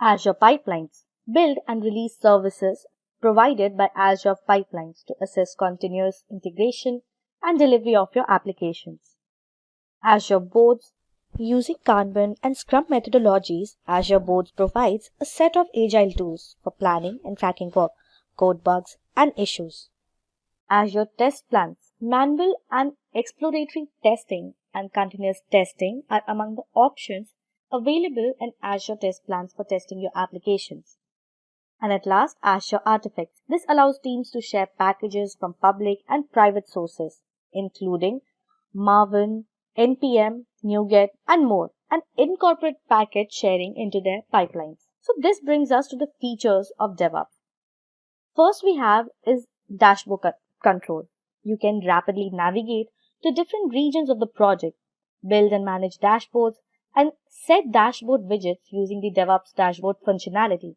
Azure Pipelines. Build and release services provided by Azure Pipelines to assess continuous integration and delivery of your applications. Azure Boards. Using Kanban and Scrum methodologies, Azure Boards provides a set of agile tools for planning and tracking work, code bugs, and issues. Azure Test Plans. Manual and exploratory testing and continuous testing are among the options available in Azure Test Plans for testing your applications. And at last, Azure Artifacts. This allows teams to share packages from public and private sources, including Maven, NPM, NuGet, and more, and incorporate package sharing into their pipelines. So this brings us to the features of DevOps. First we have is dashboard control. You can rapidly navigate to different regions of the project, build and manage dashboards, and set dashboard widgets using the DevOps dashboard functionality.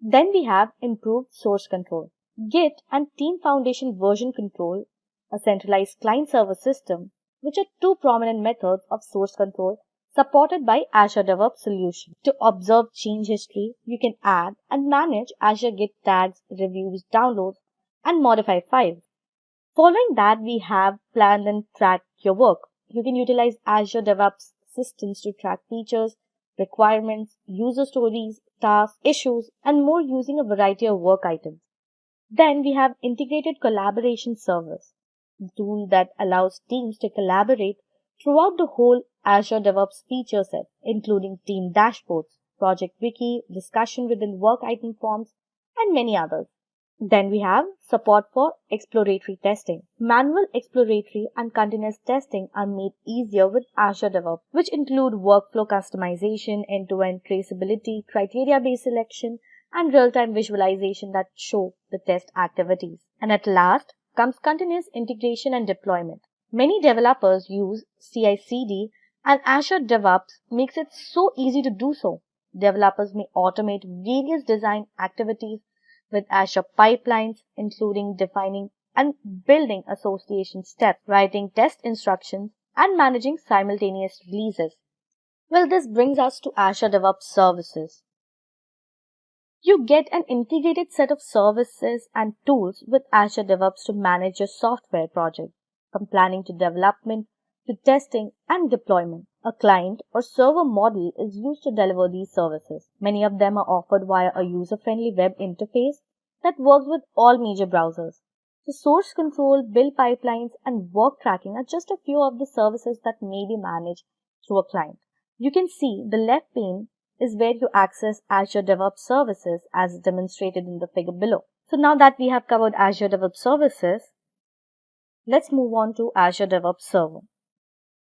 Then we have improved source control. Git and Team Foundation version control, a centralized client-server system, which are two prominent methods of source control supported by Azure DevOps solution. To observe change history, you can add and manage Azure Git tags, reviews, downloads, and modify files. Following that, we have plan and track your work. You can utilize Azure DevOps systems to track features, requirements, user stories, tasks, issues, and more using a variety of work items. Then we have integrated collaboration servers, a tool that allows teams to collaborate throughout the whole Azure DevOps feature set, including team dashboards, project wiki, discussion within work item forms, and many others. Then we have support for exploratory testing. Manual exploratory and continuous testing are made easier with Azure DevOps, which include workflow customization, end-to-end traceability, criteria-based selection, and real-time visualization that show the test activities. And at last comes continuous integration and deployment. Many developers use CI/CD, and Azure DevOps makes it so easy to do so. Developers may automate various design activities with Azure pipelines, including defining and building association steps, writing test instructions, and managing simultaneous releases. Well, this brings us to Azure DevOps services. You get an integrated set of services and tools with Azure DevOps to manage your software project, from planning to development to testing and deployment. A client or server model is used to deliver these services. Many of them are offered via a user-friendly web interface that works with all major browsers. The source control, build pipelines, and work tracking are just a few of the services that may be managed through a client. You can see the left pane is where you access Azure DevOps services as demonstrated in the figure below. So now that we have covered Azure DevOps services, let's move on to Azure DevOps Server.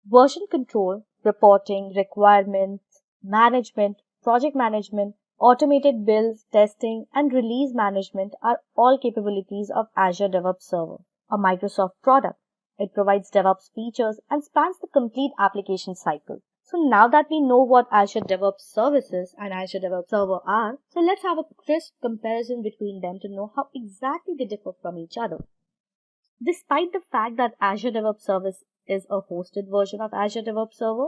Version control, reporting, requirements, management, project management, automated builds, testing, and release management are all capabilities of Azure DevOps Server, a Microsoft product. It provides DevOps features and spans the complete application cycle. So now that we know what Azure DevOps Services and Azure DevOps Server are, so let's have a crisp comparison between them to know how exactly they differ from each other. Despite the fact that Azure DevOps Service is a hosted version of Azure DevOps Server,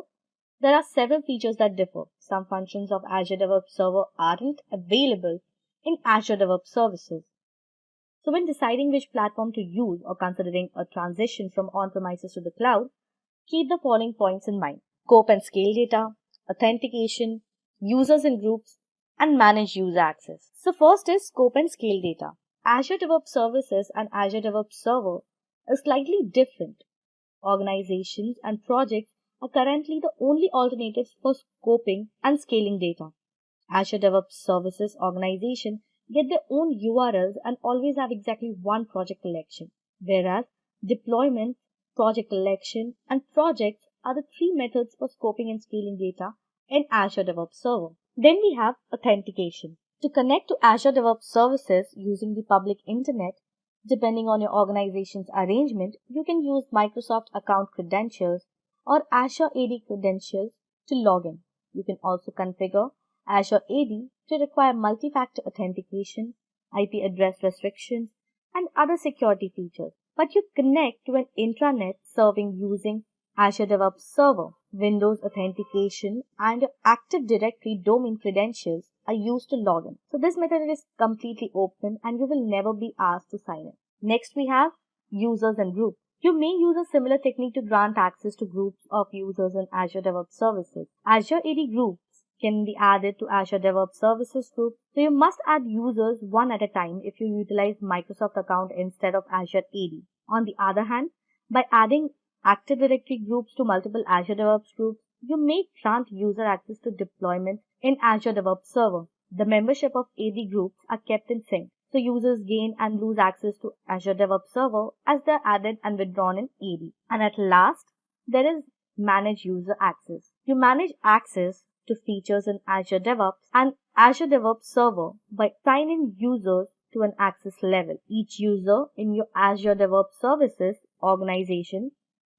there are several features that differ. Some functions of Azure DevOps Server aren't available in Azure DevOps Services. So when deciding which platform to use or considering a transition from on-premises to the cloud, keep the following points in mind: scope and scale data, authentication, users and groups, and manage user access. So first is scope and scale data. Azure DevOps Services and Azure DevOps Server are slightly different. Organizations and projects are currently the only alternatives for scoping and scaling data. Azure DevOps Services organization get their own URLs and always have exactly one project collection, whereas deployment, project collection, and projects are the three methods for scoping and scaling data in Azure DevOps Server. Then we have authentication. To connect to Azure DevOps Services using the public internet, depending on your organization's arrangement, you can use Microsoft account credentials or Azure AD credentials to log in. You can also configure Azure AD to require multi-factor authentication, IP address restrictions, and other security features. But you connect to an intranet serving using Azure DevOps Server. Windows authentication and your Active Directory domain credentials are used to log in. So this method is completely open and you will never be asked to sign in. Next we have users and groups. You may use a similar technique to grant access to groups of users in Azure DevOps Services. Azure AD groups can be added to Azure DevOps Services group. So you must add users one at a time if you utilize Microsoft account instead of Azure AD. On the other hand, by adding Active Directory groups to multiple Azure DevOps groups. You may grant user access to deployments in Azure DevOps Server. The membership of AD groups are kept in sync, so users gain and lose access to Azure DevOps Server as they're added and withdrawn in AD. And at last, there is Manage User Access. You manage access to features in Azure DevOps and Azure DevOps Server by assigning users to an access level. Each user in your Azure DevOps Services organization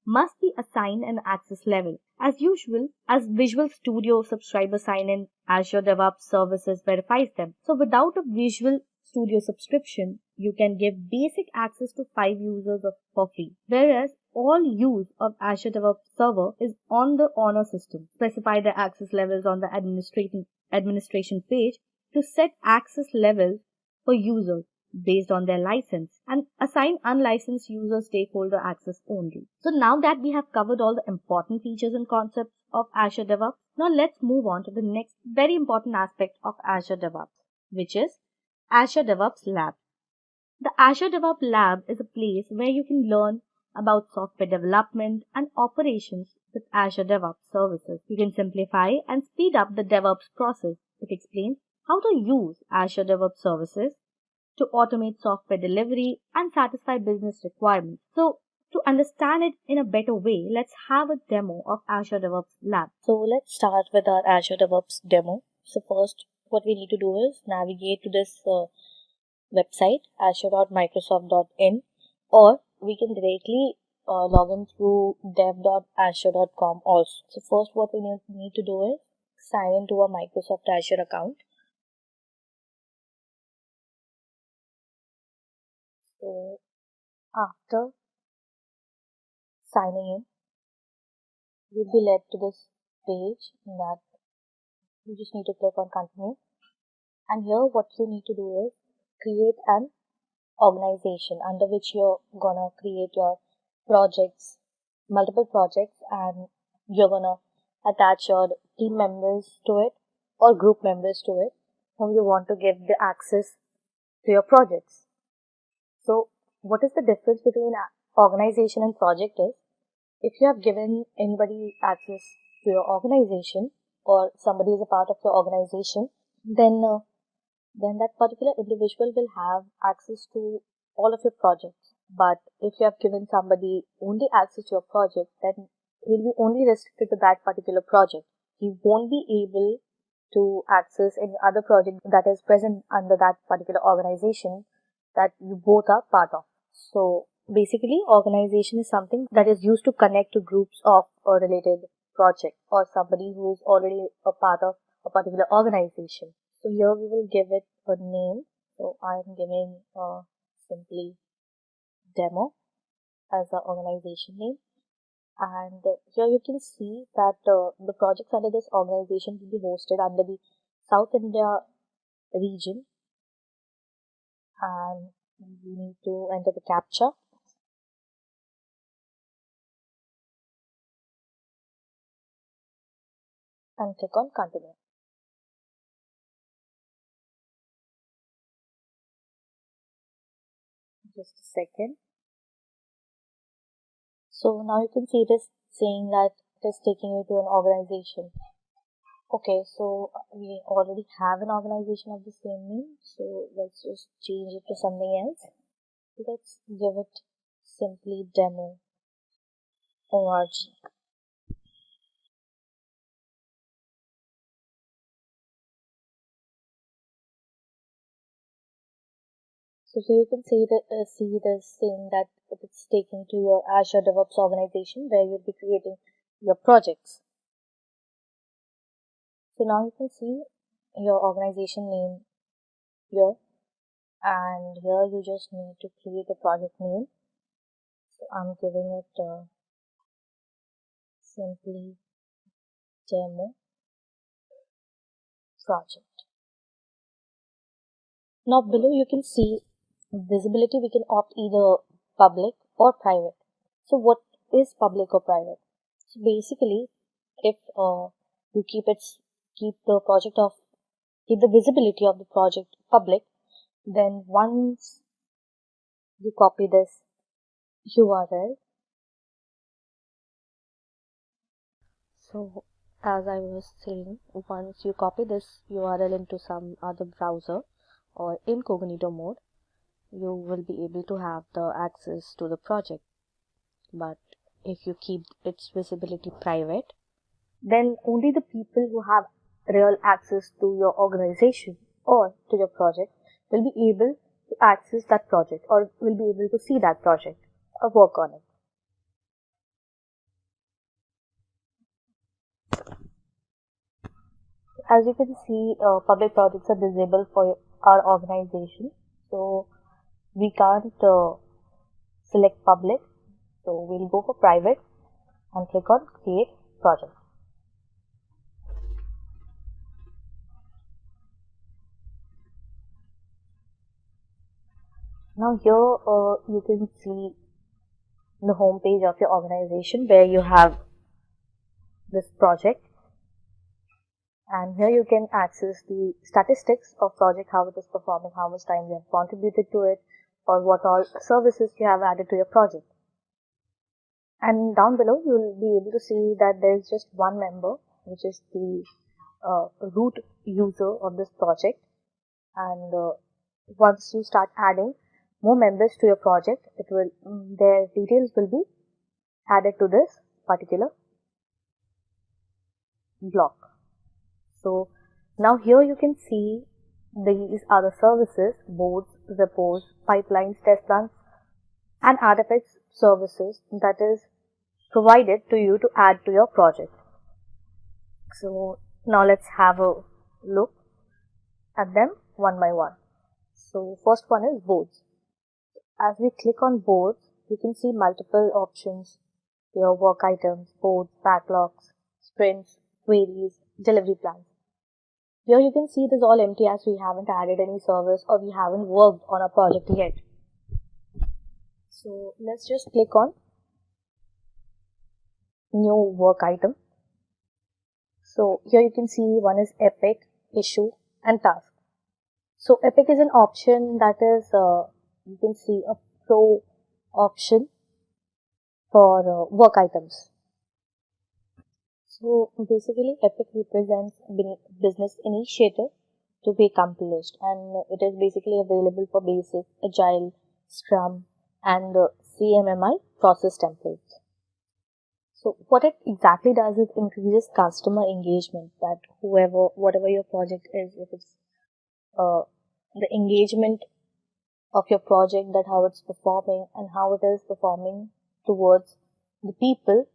must be assigned an access level. As usual, as Visual Studio subscribers sign in, Azure DevOps Services verifies them. So without a Visual Studio subscription, you can give basic access to 5 users for free. Whereas all use of Azure DevOps Server is on the honor system. Specify the access levels on the administration page to set access levels for users based on their license and assign unlicensed user stakeholder access only. So now that we have covered all the important features and concepts of Azure DevOps, now let's move on to the next very important aspect of Azure DevOps, which is Azure DevOps Lab. The Azure DevOps Lab is a place where you can learn about software development and operations with Azure DevOps services. You can simplify and speed up the DevOps process. It explains how to use Azure DevOps services to automate software delivery and satisfy business requirements. So to understand it in a better way, let's have a demo of Azure DevOps Lab. So let's start with our Azure DevOps demo. So first, what we need to do is navigate to this website, azure.microsoft.in, or we can directly log in through dev.azure.com also. So first, what we need to do is sign into a Microsoft Azure account. So after signing in, you'll be led to this page that you just need to click on continue. And here what you need to do is create an organization under which you're gonna create your projects, multiple projects, and you're gonna attach your team members to it or group members to it whom you want to give the access to your projects. So what is the difference between organization and project is, if you have given anybody access to your organization or somebody is a part of your organization, then that particular individual will have access to all of your projects. But if you have given somebody only access to your project, then he'll be only restricted to that particular project. He won't be able to access any other project that is present under that particular organization that you both are part of. So basically, organization is something that is used to connect to groups of a related project or somebody who is already a part of a particular organization. So here we will give it a name. So I am giving simply demo as the organization name. And here you can see that the projects under this organization will be hosted under the South India region. And we need to enter the CAPTCHA. And click on continue. Just a second. So now you can see it is saying that it is taking you to an organization. Okay, so we already have an organization of the same name, so let's just change it to something else. Let's give it simply demo org. So here you can see this saying that it's taking to your Azure DevOps organization where you'll be creating your projects. So now you can see your organization name here, and here you just need to create a project name. So I'm giving it simply demo project. Now below you can see visibility. We can opt either public or private. So what is public or private? So basically, if you keep the visibility of the project public, then once you copy this URL So, as I was saying, once you copy this URL into some other browser or incognito mode, you will be able to have the access to the project. But if you keep its visibility private, then only the people who have real access to your organization or to your project will be able to access that project or will be able to see that project or work on it. As you can see, public projects are disabled for our organization, so we can't select public, so we'll go for private and click on create project. Now here you can see the home page of your organization where you have this project, and here you can access the statistics of project, how it is performing, how much time you have contributed to it, or what all services you have added to your project. And down below you will be able to see that there is just one member, which is the root user of this project, and once you start adding more members to your project, it will their details will be added to this particular block. So now here you can see these are the services, boards, repos, pipelines, test plans, and artifacts services that is provided to you to add to your project. So now let's have a look at them one by one. So first one is boards. As we click on boards, you can see multiple options, your work items, boards, backlogs, sprints, queries, delivery plans. Here you can see it is all empty as we haven't added any service or we haven't worked on a project yet. So let's just click on new work item. So here you can see one is epic, issue, and task. So epic is an option that is you can see a pro option for work items. So basically epic represents business initiative to be accomplished, and it is basically available for basic, agile, scrum, and CMMI process templates. So what it exactly does is increases customer engagement, that whatever your project is, if it's the engagement of your project, that how it's performing and how it is performing towards the people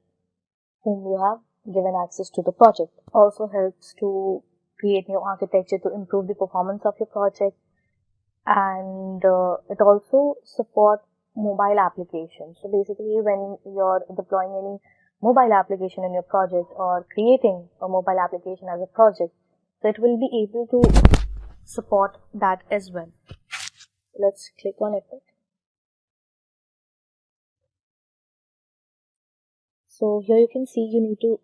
whom you have given access to the project. Also helps to create new architecture to improve the performance of your project, and it also supports mobile applications. So basically when you're deploying any mobile application in your project or creating a mobile application as a project, so it will be able to support that as well. Let's click on Epic. So here you can see you need to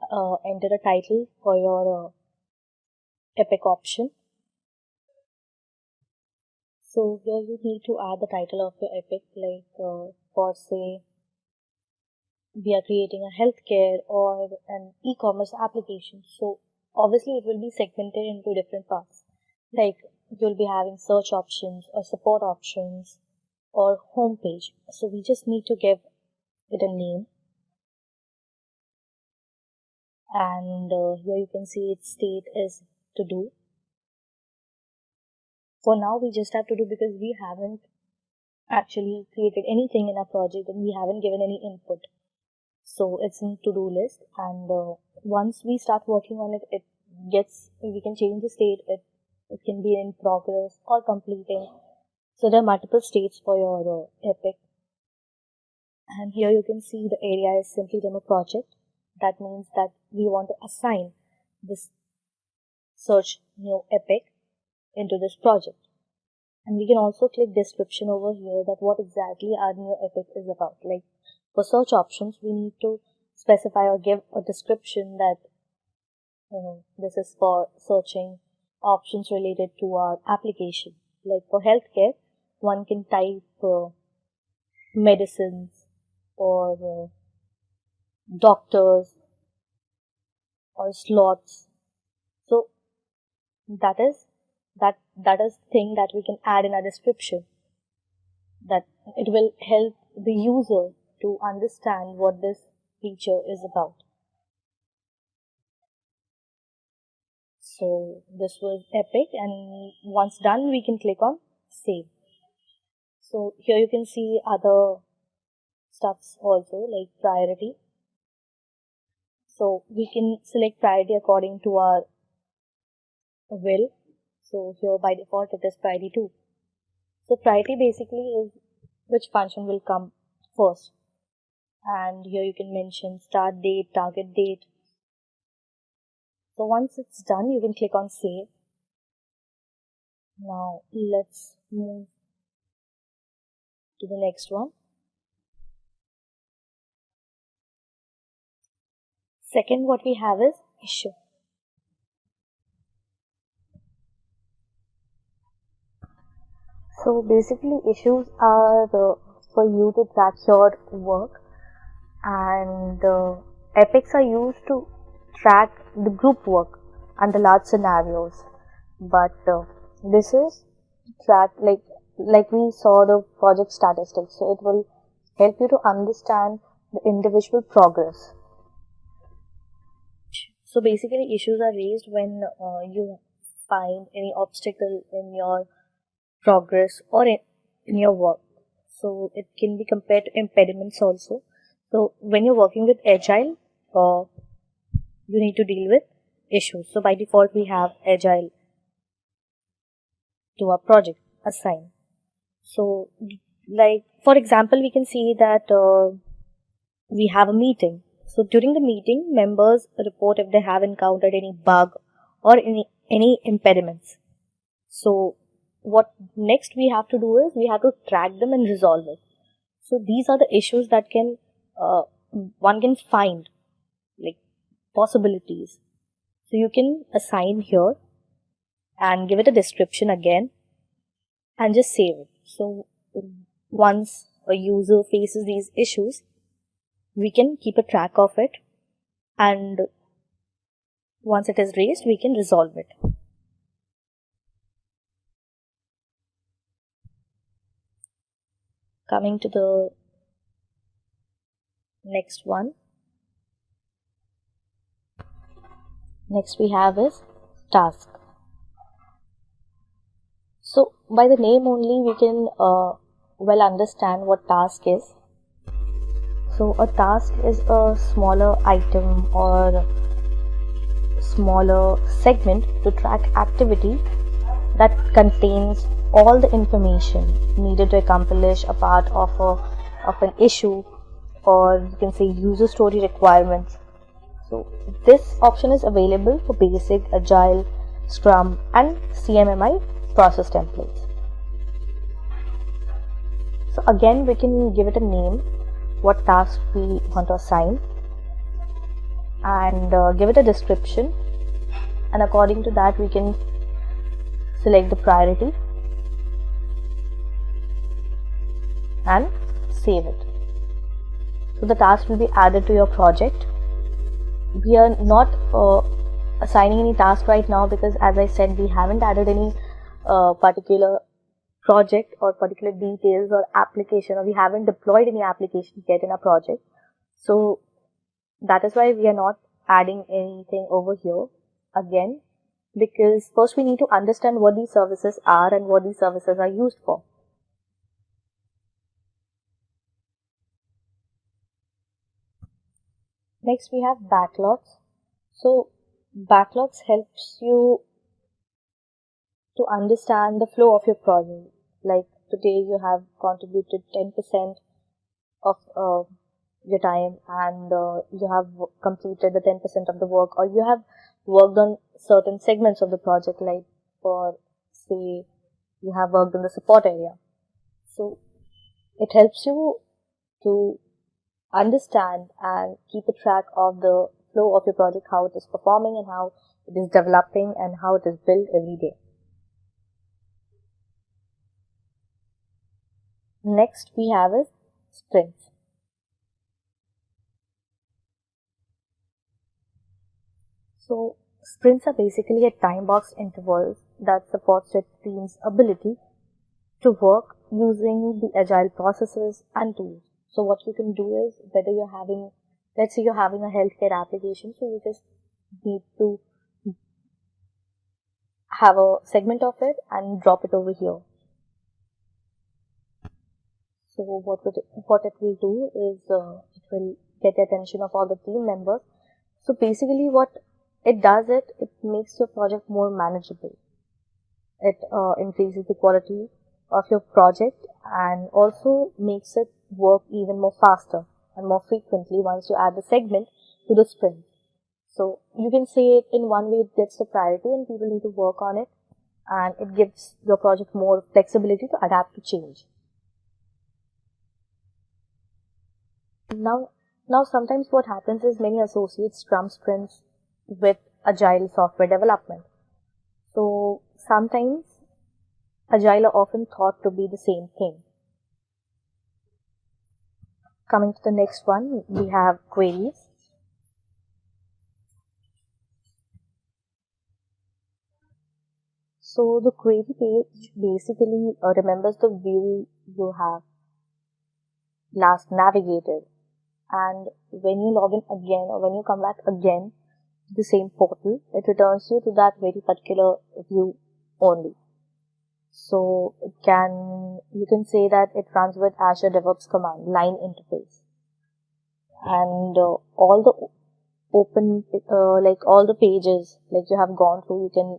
enter a title for your Epic option. So here you need to add the title of your Epic, like for say we are creating a healthcare or an e-commerce application. So obviously it will be segmented into different parts, like you'll be having search options or support options or home page. So we just need to give it a name, and here you can see its state is to do. For now we just have to do because we haven't actually created anything in our project and we haven't given any input. So it's in to-do list, and once we start working on it, we can change the state. It can be in progress or completing. So there are multiple states for your Epic. And here you can see the area is simply demo project. That means that we want to assign this search new Epic into this project. And we can also click description over here, that what exactly our new Epic is about. Like for search options, we need to specify or give a description that this is for searching options related to our application. Like for healthcare, one can type medicines or doctors or slots. So that is thing that we can add in our description, that it will help the user to understand what this feature is about. So this was epic, and once done we can click on save. So here you can see other stuffs also, like priority. So we can select priority according to our will. So here by default it is priority 2. So priority basically is which function will come first. And here you can mention start date, target date. So once it's done, you can click on save. Now let's move to the next one. Second, what we have is issue. So basically issues are for you to track your work, and epics are used to track the group work and the large scenarios. But this is track like we saw the project statistics, so it will help you to understand the individual progress. So basically issues are raised when you find any obstacle in your progress or in your work. So it can be compared to impediments also. So when you're working with Agile, you need to deal with issues. So by default we have Agile to our project assigned. So like for example, we can see that we have a meeting. So during the meeting, members report if they have encountered any bug or any impediments. So what next we have to do is we have to track them and resolve it. So these are the issues that can one can find, like possibilities. So you can assign here and give it a description again and just save it. So once a user faces these issues, we can keep a track of it, and once it is raised, we can resolve it. Coming to the next one. Next we have is task. So by the name only we can well understand what task is. So a task is a smaller item or smaller segment to track activity that contains all the information needed to accomplish a part of an issue, or you can say user story requirements. So this option is available for basic, agile, scrum and CMMI process templates. So again we can give it a name, what task we want to assign, and give it a description, and according to that we can select the priority and save it. So the task will be added to your project. We are not assigning any task right now because, as I said, we haven't added any particular project or particular details or application, or we haven't deployed any application yet in our project. So that is why we are not adding anything over here again, because first we need to understand what these services are and what these services are used for. Next we have backlogs. So backlogs helps you to understand the flow of your project. Like today you have contributed 10% of your time, and you have completed the 10% of the work, or you have worked on certain segments of the project, like for say you have worked on the support area. So it helps you to understand and keep a track of the flow of your project, how it is performing and how it is developing and how it is built every day. Next we have is sprints. So sprints are basically a time-boxed intervals that supports your team's ability to work using the agile processes and tools. So what you can do is, whether you're having, let's say you're having a healthcare application, so you just need to have a segment of it and drop it over here. So what it will do is it will get the attention of all the team members. So basically what it does, it makes your project more manageable. It increases the quality of your project and also makes it work even more faster and more frequently once you add the segment to the sprint. So you can say it in one way, it gets the priority and people need to work on it, and it gives your project more flexibility to adapt to change. Now sometimes what happens is many associates scrum sprints with agile software development. So sometimes agile are often thought to be the same thing. Coming to the next one, we have queries. So the query page basically remembers the view you have last navigated, and when you log in again or when you come back again to the same portal, it returns you to that very particular view only. So you can say that it runs with Azure DevOps command line interface, and all the open like all the pages like you have gone through, you can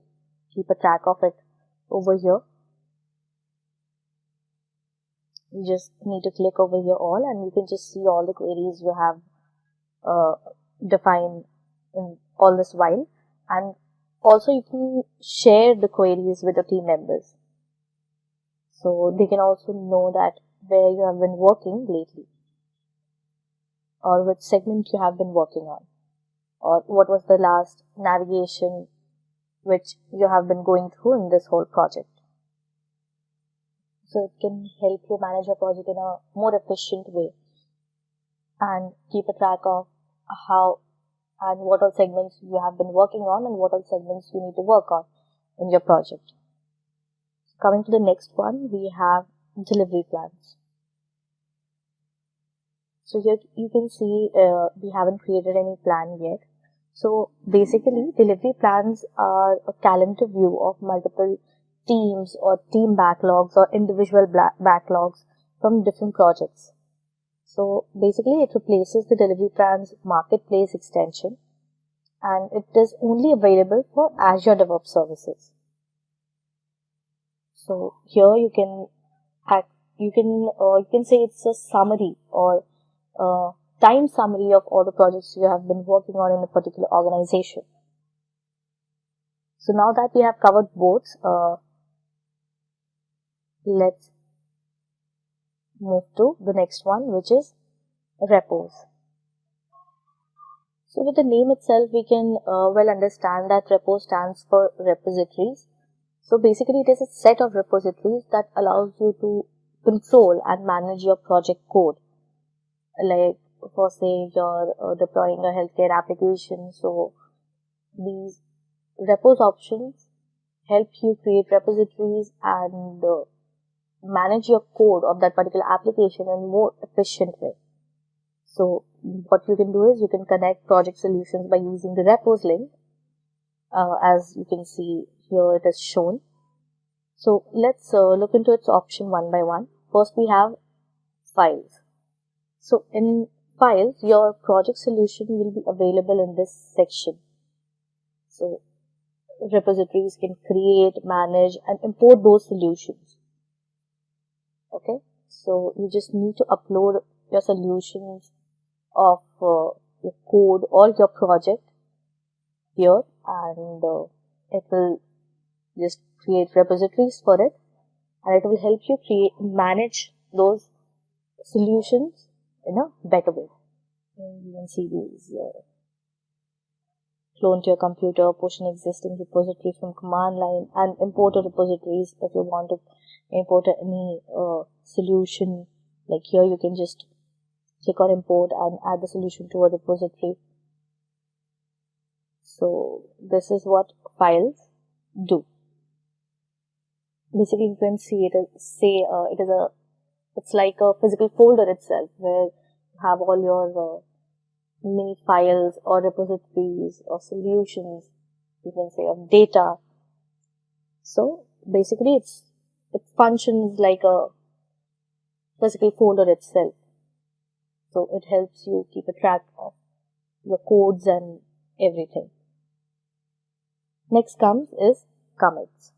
keep a track of it over here. You just need to click over here all, and you can just see all the queries you have defined in all this while, and also you can share the queries with the team members, so they can also know that where you have been working lately, or which segment you have been working on, or what was the last navigation which you have been going through in this whole project. So it can help you manage your project in a more efficient way and keep a track of how and what all segments you have been working on and what all segments you need to work on in your project. Coming to the next one, we have delivery plans. So here you can see we haven't created any plan yet. So basically delivery plans are a calendar view of multiple teams or team backlogs or individual backlogs from different projects. So basically it replaces the delivery plans marketplace extension, and it is only available for Azure DevOps services. So here you can say it's a summary or time summary of all the projects you have been working on in a particular organization. So now that we have covered both, let's move to the next one, which is repos. So with the name itself, we can well understand that repo stands for repositories. So basically it is a set of repositories that allows you to control and manage your project code. Like for say you're deploying a healthcare application, so these repos options help you create repositories and manage your code of that particular application in a more efficient way. So what you can do is you can connect project solutions by using the repos link. As you can see here, it is shown. So let's look into its option one by one. First we have files. So in files, your project solution will be available in this section. So repositories can create, manage and import those solutions. Okay, so you just need to upload your solutions of your code or your project here, and it will just create repositories for it, and it will help you manage those solutions in a better way. And you can see these clone to your computer, push an existing repository from command line, and import a repositories if you want to import any solution. Like here you can just click on import and add the solution to a repository. So this is what files do. Basically, you can see it as, it's like a physical folder itself where you have all your mini files or repositories or solutions, you can say, of data. So basically, it functions like a physical folder itself. So it helps you keep a track of the codes and everything. Next comes is commits.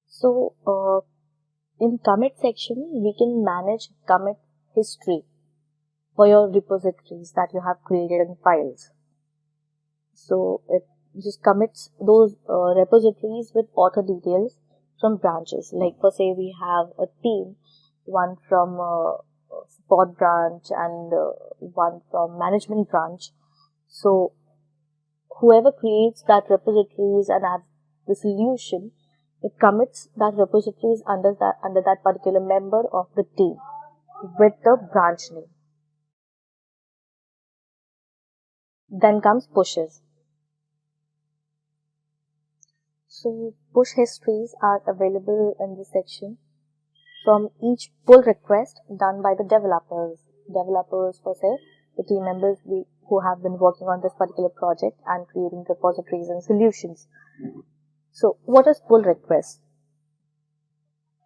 So in commit section, we can manage commit history for your repositories that you have created in files. So it just commits those repositories with author details from branches. Like for say we have a team, one from support branch and one from management branch. So whoever creates that repositories and adds the solution, it commits that repositories under that particular member of the team with the branch name. Then comes pushes. So push histories are available in this section from each pull request done by the developers. Developers, for say, the team members who have been working on this particular project and creating repositories and solutions. So what is pull request?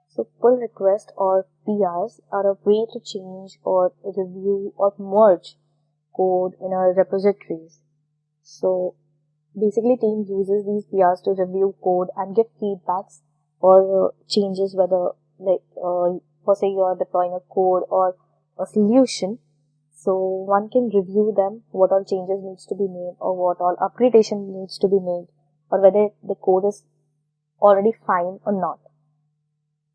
So pull request or PRs are a way to change or review or merge code in our repositories. So basically team uses these PRs to review code and give feedbacks or changes, whether like for say you are deploying a code or a solution. So one can review them, what all changes needs to be made or what all upgradation needs to be made, or whether the code is already fine or not.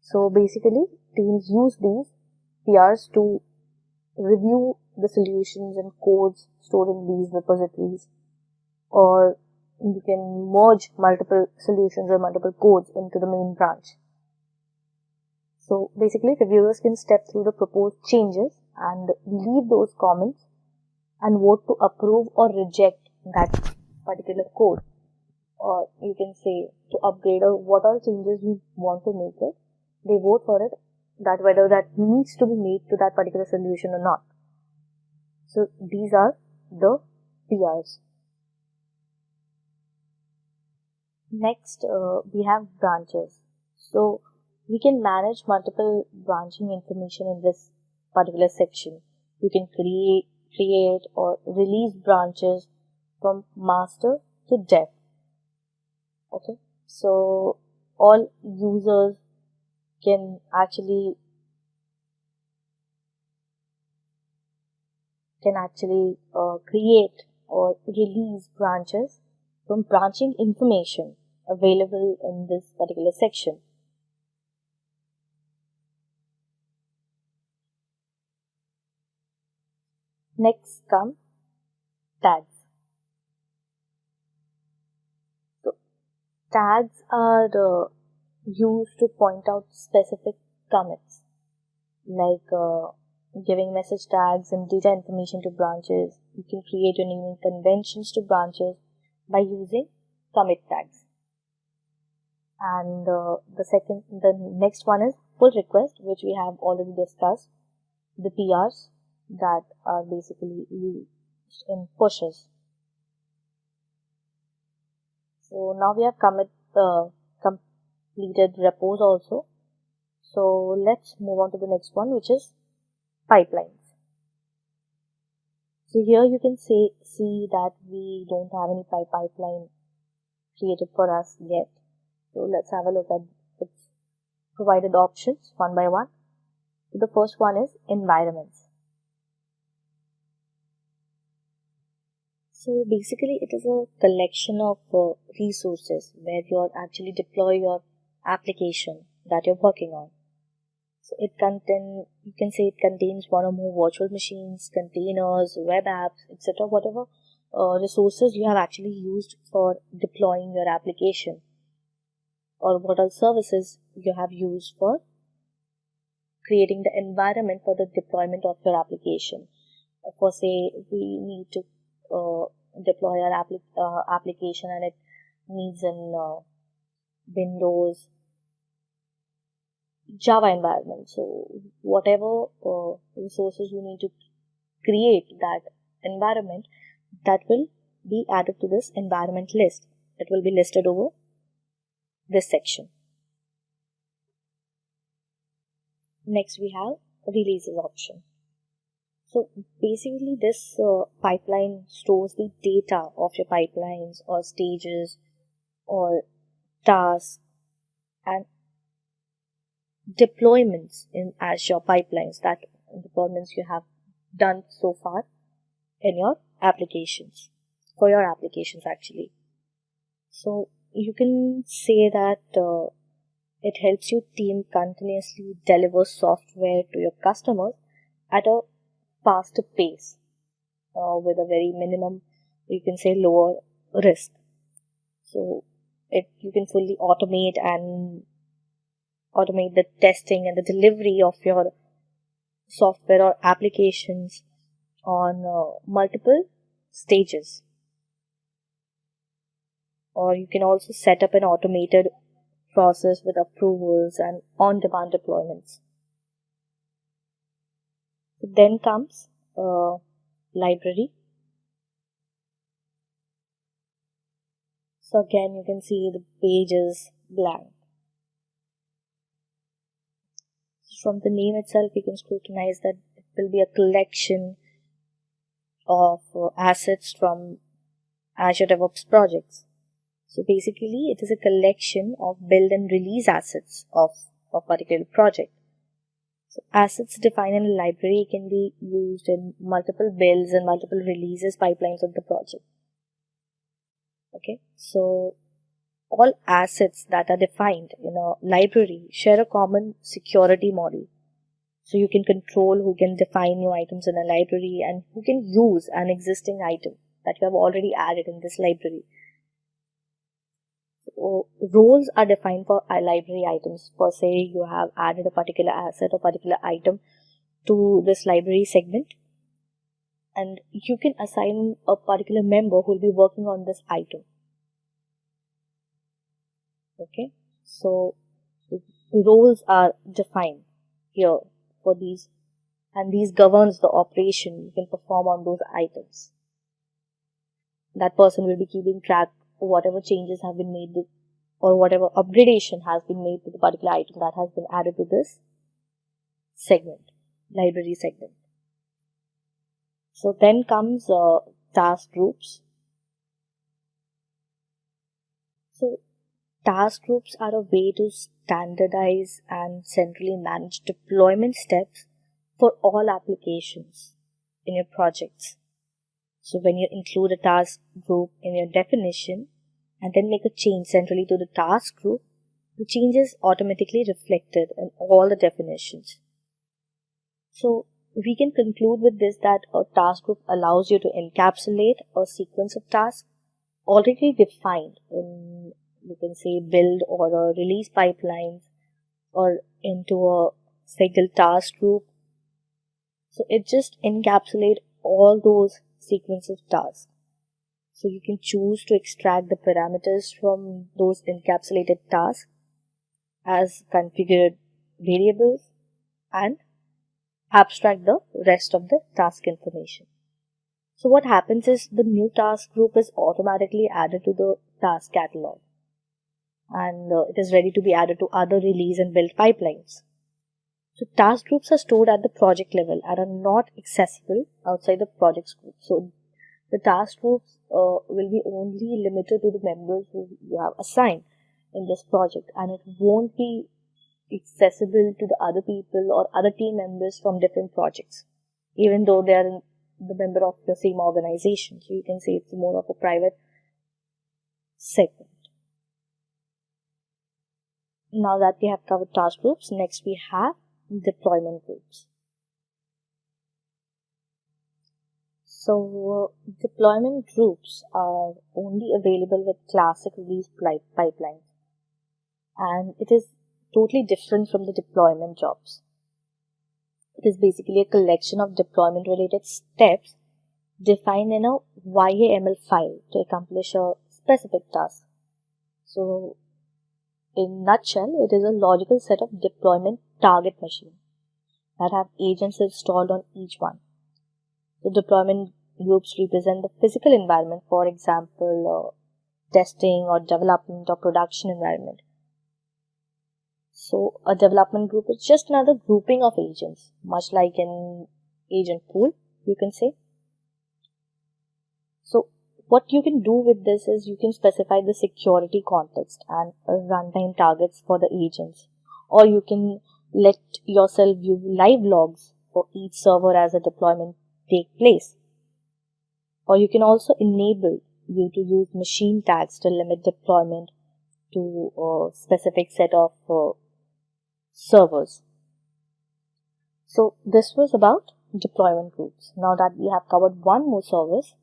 So basically teams use these PRs to review the solutions and codes stored in these repositories, or you can merge multiple solutions or multiple codes into the main branch. So basically reviewers can step through the proposed changes and leave those comments and vote to approve or reject that particular code, or you can say to upgrade or what all changes we want to make it. They vote for it, that whether that needs to be made to that particular solution or not. So these are the PRs. Next, we have branches. So we can manage multiple branching information in this particular section. You can create or release branches from master to dev. Okay, so all users can actually create or release branches from branching information available in this particular section. Next come tags. So tags are used to point out specific commits, like giving message tags and data information to branches. You can create your naming conventions to branches by using commit tags. And the next one is pull request, which we have already discussed. The PRs that are basically used in pushes. So now we have completed repos also. So let's move on to the next one, which is pipelines. So here you can see that we don't have any pipeline created for us yet. So let's have a look at its provided options one by one. So the first one is environments. So basically it is a collection of resources where you actually deploy your application that you're working on. So you can say it contains one or more virtual machines, containers, web apps, etc. Whatever resources you have actually used for deploying your application, or what all services you have used for creating the environment for the deployment of your application. for say we need to deploy our application and it needs an Windows Java environment. So whatever resources you need to create that environment, that will be added to this environment list. It will be listed over this section. Next we have releases option. So basically this pipeline stores the data of your pipelines or stages or tasks and deployments in Azure pipelines, that deployments you have done so far in your applications, for your applications actually. So you can say that it helps your team continuously deliver software to your customers at a faster pace with a very minimum, you can say, lower risk. So you can fully automate the testing and the delivery of your software or applications on multiple stages. Or you can also set up an automated process with approvals and on-demand deployments. Then comes library. So again, you can see the page is blank. From the name itself, you can scrutinize that it will be a collection of assets from Azure DevOps projects. So basically, it is a collection of build and release assets of a particular project. So assets defined in a library can be used in multiple builds and multiple releases pipelines of the project. Okay, so all assets that are defined in a library share a common security model. So you can control who can define new items in a library and who can use an existing item that you have already added in this library. So roles are defined for library items. For say you have added a particular asset or particular item to this library segment, and you can assign a particular member who will be working on this item. Okay, so roles are defined here for these, and these governs the operation you can perform on those items. That person will be keeping track of whatever changes have been made or whatever upgradation has been made to the particular item that has been added to this segment, library segment. So then comes task groups. So task groups are a way to standardize and centrally manage deployment steps for all applications in your projects. So when you include a task group in your definition and then make a change centrally to the task group, the change is automatically reflected in all the definitions. So we can conclude with this that a task group allows you to encapsulate a sequence of tasks already defined in, you can say, build or a release pipelines or into a single task group. So it just encapsulates all those sequence of tasks. So you can choose to extract the parameters from those encapsulated tasks as configured variables and abstract the rest of the task information. So what happens is the new task group is automatically added to the task catalog, and it is ready to be added to other release and build pipelines. So task groups are stored at the project level and are not accessible outside the project group. So the task groups will be only limited to the members who you have assigned in this project, and it won't be accessible to the other people or other team members from different projects, even though they are the member of the same organization. So you can say it's more of a private segment. Now that we have covered task groups, next we have deployment groups. So deployment groups are only available with classic release pipelines, and it is totally different from the deployment jobs. It is basically a collection of deployment related steps defined in a YAML file to accomplish a specific task. So, in nutshell, it is a logical set of deployment target machines that have agents installed on each one. The deployment groups represent the physical environment, for example, testing or development or production environment. So a development group is just another grouping of agents, much like an agent pool, you can say. So what you can do with this is you can specify the security context and runtime targets for the agents, or you can let yourself view live logs for each server as a deployment take place. Or you can also enable you to use machine tags to limit deployment to a specific set of servers. So this was about deployment groups. Now that we have covered one more service,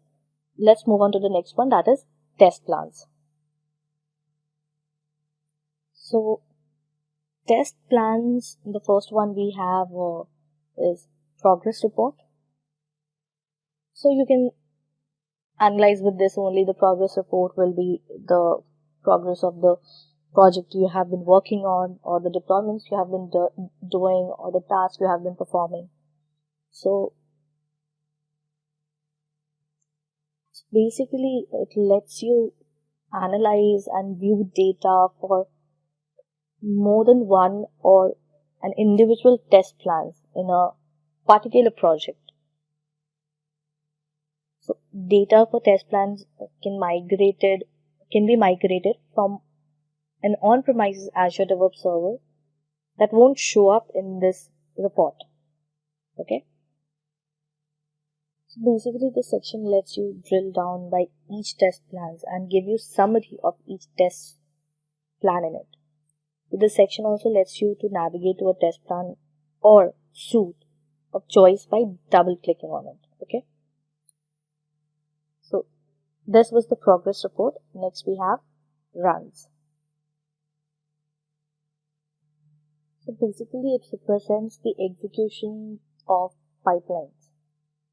let's move on to the next one, that is test plans. So test plans, the first one we have is progress report. So you can analyze with this only. The progress report will be the progress of the project you have been working on, or the deployments you have been doing, or the tasks you have been performing. So basically it lets you analyze and view data for more than one or an individual test plans in a particular project. So data for test plans can be migrated from an on-premises Azure DevOps server that won't show up in this report. Okay. So basically this section lets you drill down by each test plans and give you summary of each test plan in it. This section also lets you to navigate to a test plan or suite of choice by double clicking on it. Okay. So this was the progress report. Next we have runs. So basically it represents the execution of pipelines.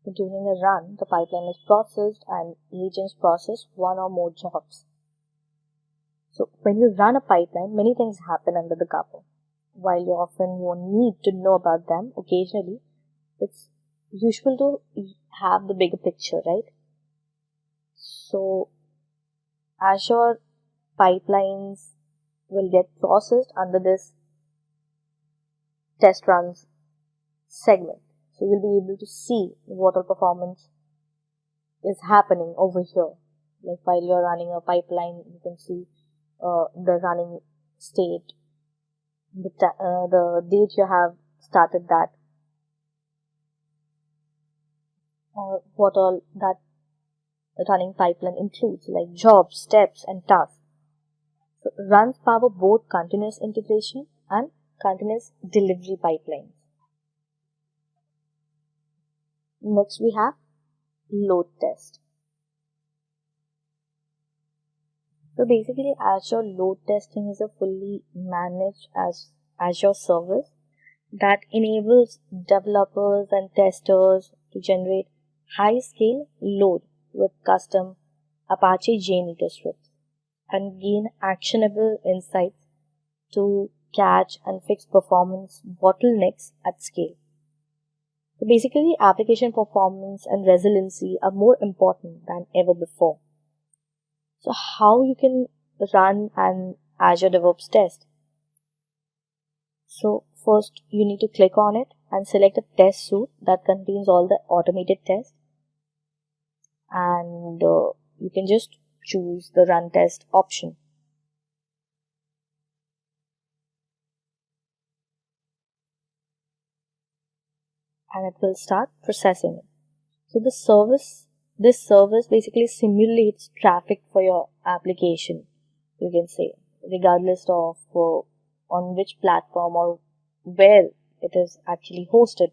So during a run, the pipeline is processed and agents process one or more jobs. So when you run a pipeline, many things happen under the cover. While you often won't need to know about them, occasionally it's useful to have the bigger picture, right? So Azure pipelines will get processed under this test runs segment. So you'll be able to see what all performance is happening over here. Like while you're running a pipeline, you can see the running state, the date you have started that, or what all that running pipeline includes, like jobs, steps, and tasks. So runs power both continuous integration and continuous delivery pipelines. Next we have load test. So basically Azure load testing is a fully managed Azure service that enables developers and testers to generate high-scale load with custom Apache JMeter scripts and gain actionable insights to catch and fix performance bottlenecks at scale. So basically, application performance and resiliency are more important than ever before. So how you can run an Azure DevOps test? So first you need to click on it and select a test suite that contains all the automated tests, and you can just choose the run test option. And it will start processing it. So this service basically simulates traffic for your application, you can say, regardless of on which platform or where it is actually hosted.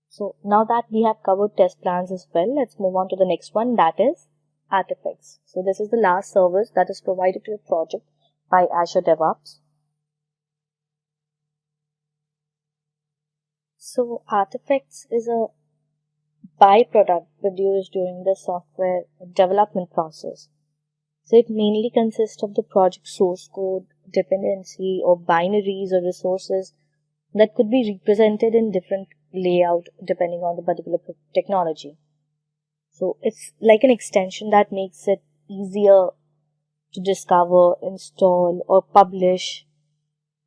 So now that we have covered test plans as well, let's move on to the next one, that is artifacts. So this is the last service that is provided to your project by Azure DevOps. So artifacts is a byproduct produced during the software development process. So it mainly consists of the project source code, dependency, or binaries or resources that could be represented in different layout depending on the particular technology. So it's like an extension that makes it easier to discover, install, or publish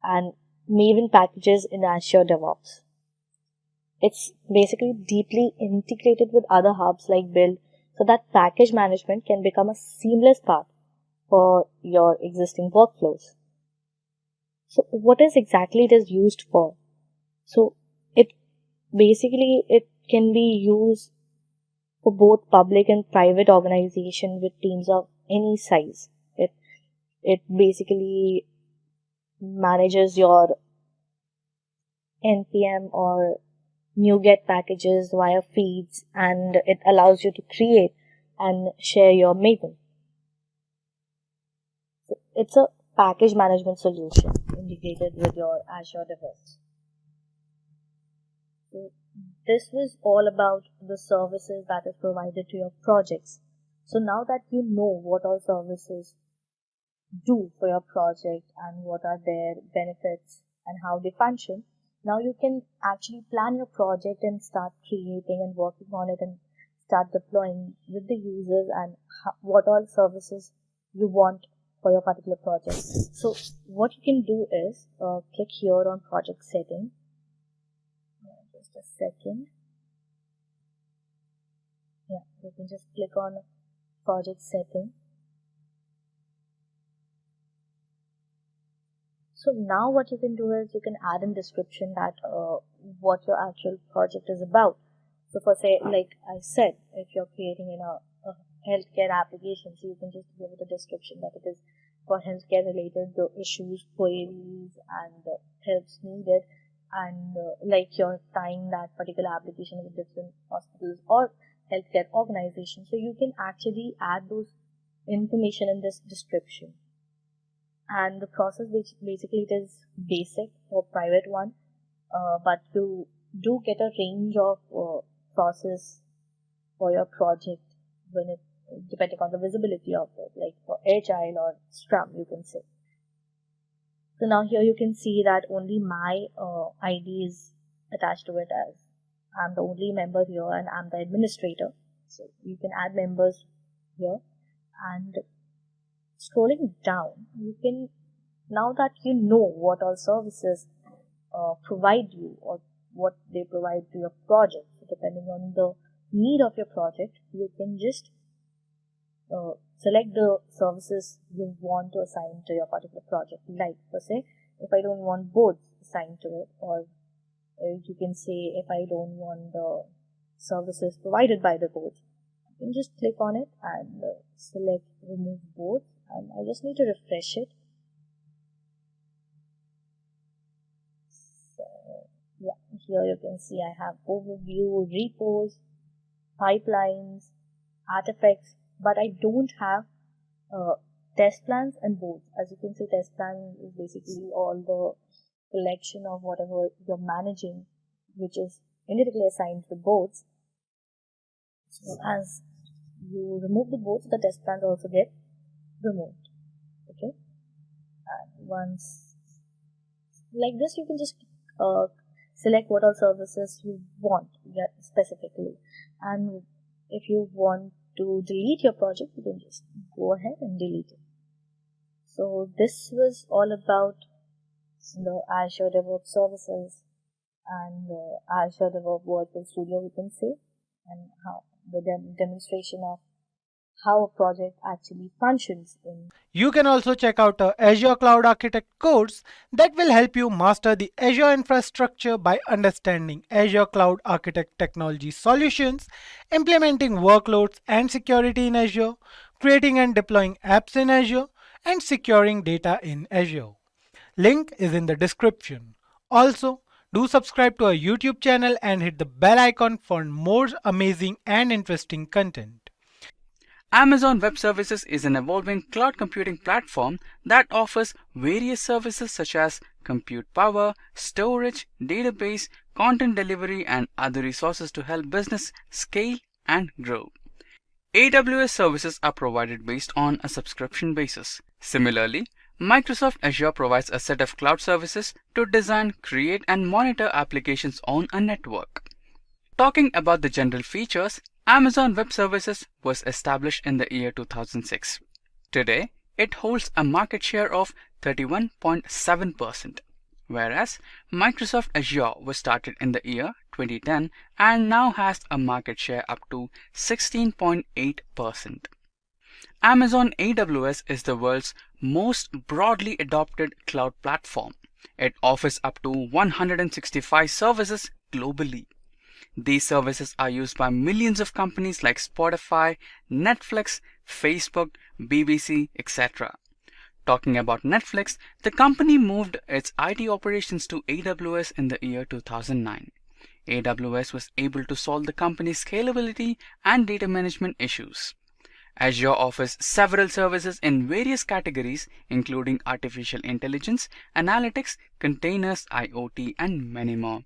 and Maven packages in Azure DevOps. It's basically deeply integrated with other hubs like Build so that package management can become a seamless part for your existing workflows. So what is exactly it is used for? So it can be used for both public and private organization with teams of any size. It basically manages your npm or NuGet packages via feeds, and it allows you to create and share your Maven. So it's a package management solution integrated with your Azure DevOps. So this was all about the services that is provided to your projects. So now that you know what all services do for your project and what are their benefits and how they function, now you can actually plan your project and start creating and working on it and start deploying with the users and what all services you want for your particular project. So what you can do is click here on project setting. Just a second. Yeah, you can just click on project setting. So now what you can do is you can add in description that what your actual project is about. So for say, like I said, if you're creating in a healthcare application, so you can just give it a description that it is for healthcare related issues, queries, and helps needed, and like you're tying that particular application with different hospitals or healthcare organizations. So you can actually add those information in this description. And the process, which basically it is basic or private one, but you do get a range of process for your project when it depending on the visibility of it, like for Agile or Scrum, you can say. So now here you can see that only my ID is attached to it, as I'm the only member here and I'm the administrator. So you can add members here, and scrolling down, you can, now that you know what all services provide you or what they provide to your project, so depending on the need of your project, you can just select the services you want to assign to your particular project. Like, for say, if I don't want boards assigned to it, or you can say if I don't want the services provided by the boards, you can just click on it and select remove boards, and I just need to refresh it. So yeah, here you can see I have overview, repos, pipelines, artifacts, but I don't have test plans and boards. As you can see, test plan is basically all the collection of whatever you're managing, which is indirectly assigned to the boards. So as you remove the boards, the test plans also get removed. Okay, and once like this, you can just select what all services you want specifically, and if you want to delete your project, you can just go ahead and delete it. So this was all about the Azure DevOps services and Azure DevOps Virtual Studio, we can say, and how the demonstration of how a project actually functions in. You can also check out a Azure Cloud Architect course that will help you master the Azure infrastructure by understanding Azure Cloud Architect technology solutions, implementing workloads and security in Azure, creating and deploying apps in Azure, and securing data in Azure. Link is in the description. Also, do subscribe to our YouTube channel and hit the bell icon for more amazing and interesting content. Amazon Web Services is an evolving cloud computing platform that offers various services such as compute power, storage, database, content delivery, and other resources to help business scale and grow. AWS services are provided based on a subscription basis. Similarly, Microsoft Azure provides a set of cloud services to design, create, and monitor applications on a network. Talking about the general features, Amazon Web Services was established in the year 2006. Today, it holds a market share of 31.7%, whereas Microsoft Azure was started in the year 2010 and now has a market share up to 16.8%. Amazon AWS is the world's most broadly adopted cloud platform. It offers up to 165 services globally. These services are used by millions of companies like Spotify, Netflix, Facebook, BBC, etc. Talking about Netflix, the company moved its IT operations to AWS in the year 2009. AWS was able to solve the company's scalability and data management issues. Azure offers several services in various categories, including artificial intelligence, analytics, containers, IoT, and many more.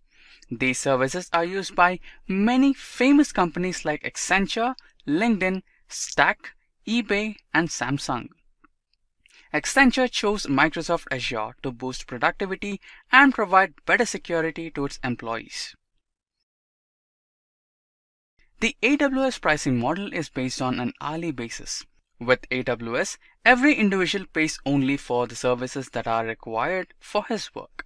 These services are used by many famous companies like Accenture, LinkedIn, Stack, eBay, and Samsung. Accenture chose Microsoft Azure to boost productivity and provide better security to its employees. The AWS pricing model is based on an hourly basis. With AWS, every individual pays only for the services that are required for his work.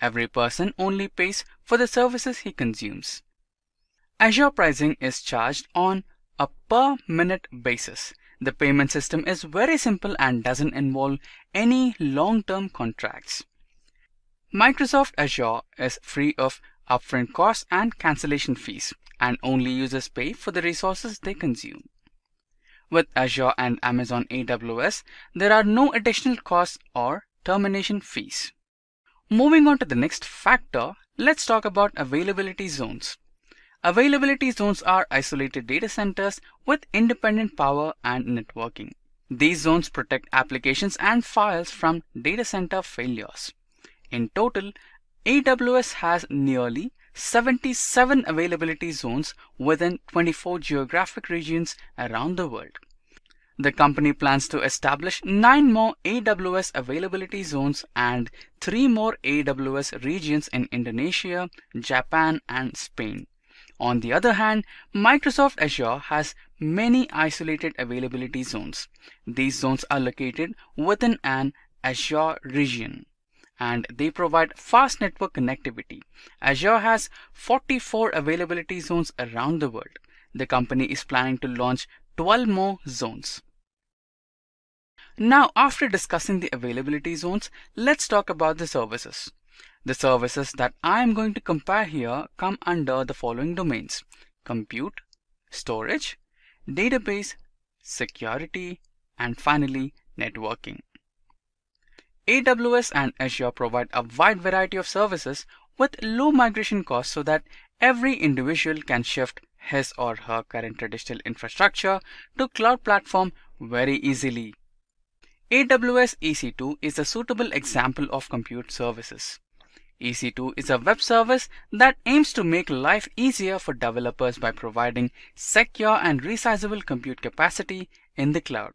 Every person only pays for the services he consumes. Azure pricing is charged on a per minute basis. The payment system is very simple and doesn't involve any long-term contracts. Microsoft Azure is free of upfront costs and cancellation fees, and only users pay for the resources they consume. With Azure and Amazon AWS, there are no additional costs or termination fees. Moving on to the next factor, let's talk about availability zones. Availability zones are isolated data centers with independent power and networking. These zones protect applications and files from data center failures. In total, AWS has nearly 77 availability zones within 24 geographic regions around the world. The company plans to establish 9 more AWS availability zones and 3 more AWS regions in Indonesia, Japan, and Spain. On the other hand, Microsoft Azure has many isolated availability zones. These zones are located within an Azure region, and they provide fast network connectivity. Azure has 44 availability zones around the world. The company is planning to launch 12 more zones. Now, after discussing the availability zones, let's talk about the services. The services that I am going to compare here come under the following domains: compute, storage, database, security, and finally, networking. AWS and Azure provide a wide variety of services with low migration costs so that every individual can shift his or her current traditional infrastructure to cloud platform very easily. AWS EC2 is a suitable example of compute services. EC2 is a web service that aims to make life easier for developers by providing secure and resizable compute capacity in the cloud.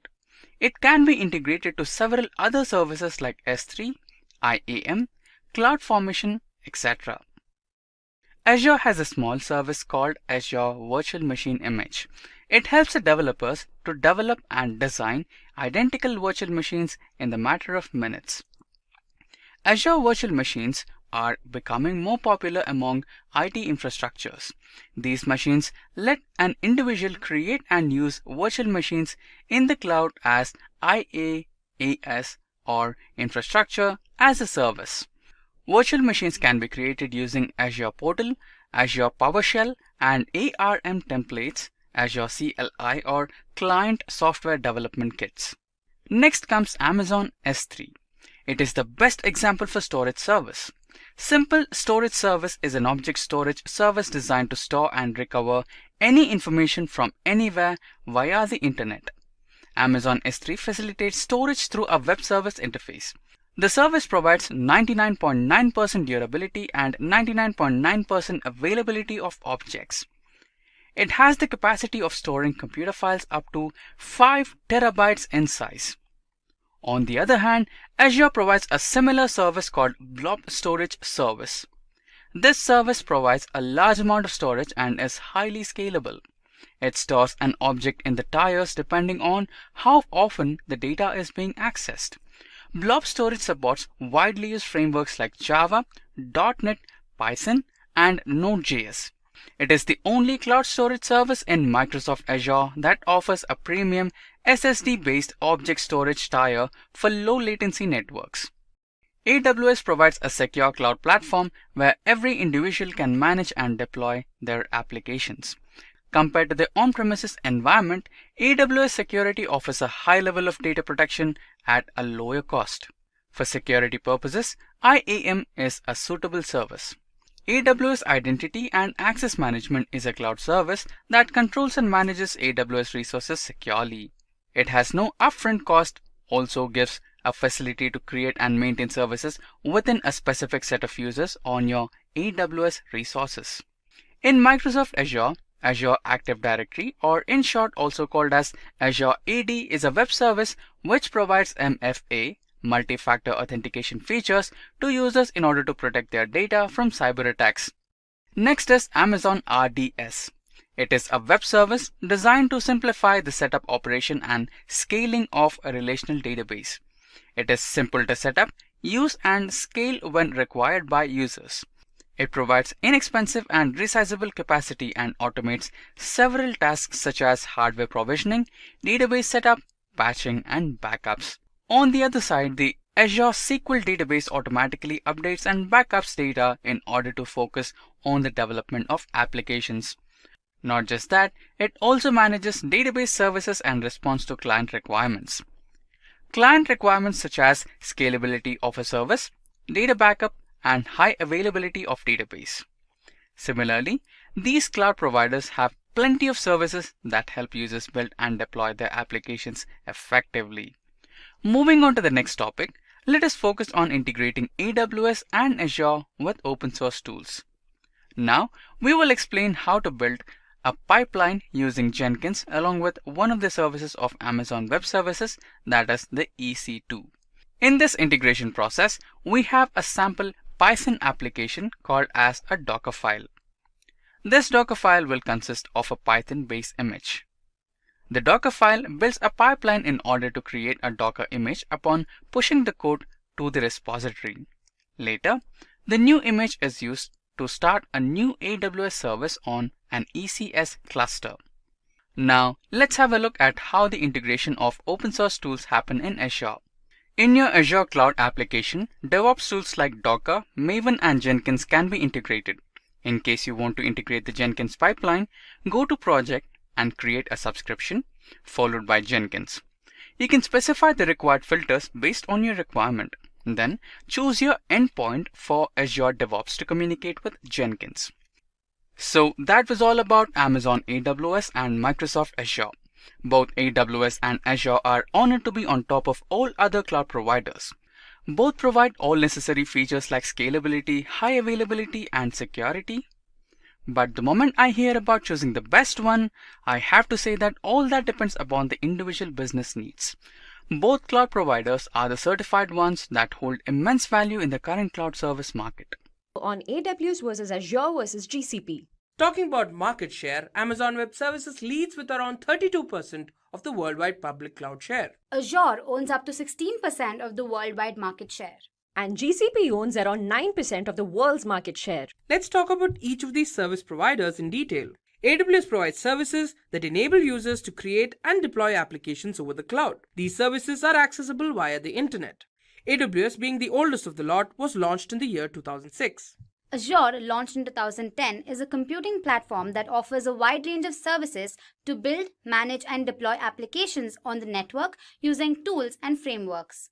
It can be integrated to several other services like S3, IAM, CloudFormation, etc. Azure has a small service called Azure Virtual Machine Image. It helps the developers to develop and design identical virtual machines in the matter of minutes. Azure Virtual Machines are becoming more popular among IT infrastructures. These machines let an individual create and use virtual machines in the cloud as IaaS or infrastructure as a service. Virtual machines can be created using Azure Portal, Azure PowerShell, and ARM templates, Azure CLI or Client Software Development Kits. Next comes Amazon S3. It is the best example for storage service. Simple Storage Service is an object storage service designed to store and recover any information from anywhere via the internet. Amazon S3 facilitates storage through a web service interface. The service provides 99.9% durability and 99.9% availability of objects. It has the capacity of storing computer files up to 5 terabytes in size. On the other hand, Azure provides a similar service called Blob Storage Service. This service provides a large amount of storage and is highly scalable. It stores an object in the tiers depending on how often the data is being accessed. Blob storage supports widely used frameworks like Java, .NET, Python, and Node.js. It is the only cloud storage service in Microsoft Azure that offers a premium SSD-based object storage tier for low latency networks. AWS provides a secure cloud platform where every individual can manage and deploy their applications. Compared to the on-premises environment, AWS security offers a high level of data protection at a lower cost. For security purposes, IAM is a suitable service. AWS Identity and Access Management is a cloud service that controls and manages AWS resources securely. It has no upfront cost, also gives a facility to create and maintain services within a specific set of users on your AWS resources. In Microsoft Azure, Azure Active Directory, or in short also called as Azure AD, is a web service which provides MFA, multi-factor authentication features to users in order to protect their data from cyber attacks. Next is Amazon RDS. It is a web service designed to simplify the setup, operation, and scaling of a relational database. It is simple to set up, use, and scale when required by users. It provides inexpensive and resizable capacity and automates several tasks such as hardware provisioning, database setup, patching, and backups. On the other side, the Azure SQL database automatically updates and backups data in order to focus on the development of applications. Not just that, it also manages database services and responds to client requirements. Client requirements such as scalability of a service, data backup, and high availability of database. Similarly, these cloud providers have plenty of services that help users build and deploy their applications effectively. Moving on to the next topic, let us focus on integrating AWS and Azure with open source tools. Now, we will explain how to build a pipeline using Jenkins along with one of the services of Amazon Web Services, that is the EC2. In this integration process, we have a sample Python application called as a Docker file. This Docker file will consist of a Python-based image. The Docker file builds a pipeline in order to create a Docker image upon pushing the code to the repository. Later, the new image is used to start a new AWS service on an ECS cluster. Now, let's have a look at how the integration of open source tools happen in Azure. In your Azure Cloud application, DevOps tools like Docker, Maven, and Jenkins can be integrated. In case you want to integrate the Jenkins pipeline, go to Project and create a subscription, followed by Jenkins. You can specify the required filters based on your requirement. Then choose your endpoint for Azure DevOps to communicate with Jenkins. So that was all about Amazon AWS and Microsoft Azure. Both AWS and Azure are honored to be on top of all other cloud providers. Both provide all necessary features like scalability, high availability, and security. But the moment I hear about choosing the best one, I have to say that all that depends upon the individual business needs. Both cloud providers are the certified ones that hold immense value in the current cloud service market. On AWS versus Azure versus GCP. Talking about market share, Amazon Web Services leads with around 32% of the worldwide public cloud share. Azure owns up to 16% of the worldwide market share. And GCP owns around 9% of the world's market share. Let's talk about each of these service providers in detail. AWS provides services that enable users to create and deploy applications over the cloud. These services are accessible via the internet. AWS, being the oldest of the lot, was launched in the year 2006. Azure, launched in 2010, is a computing platform that offers a wide range of services to build, manage, and deploy applications on the network using tools and frameworks.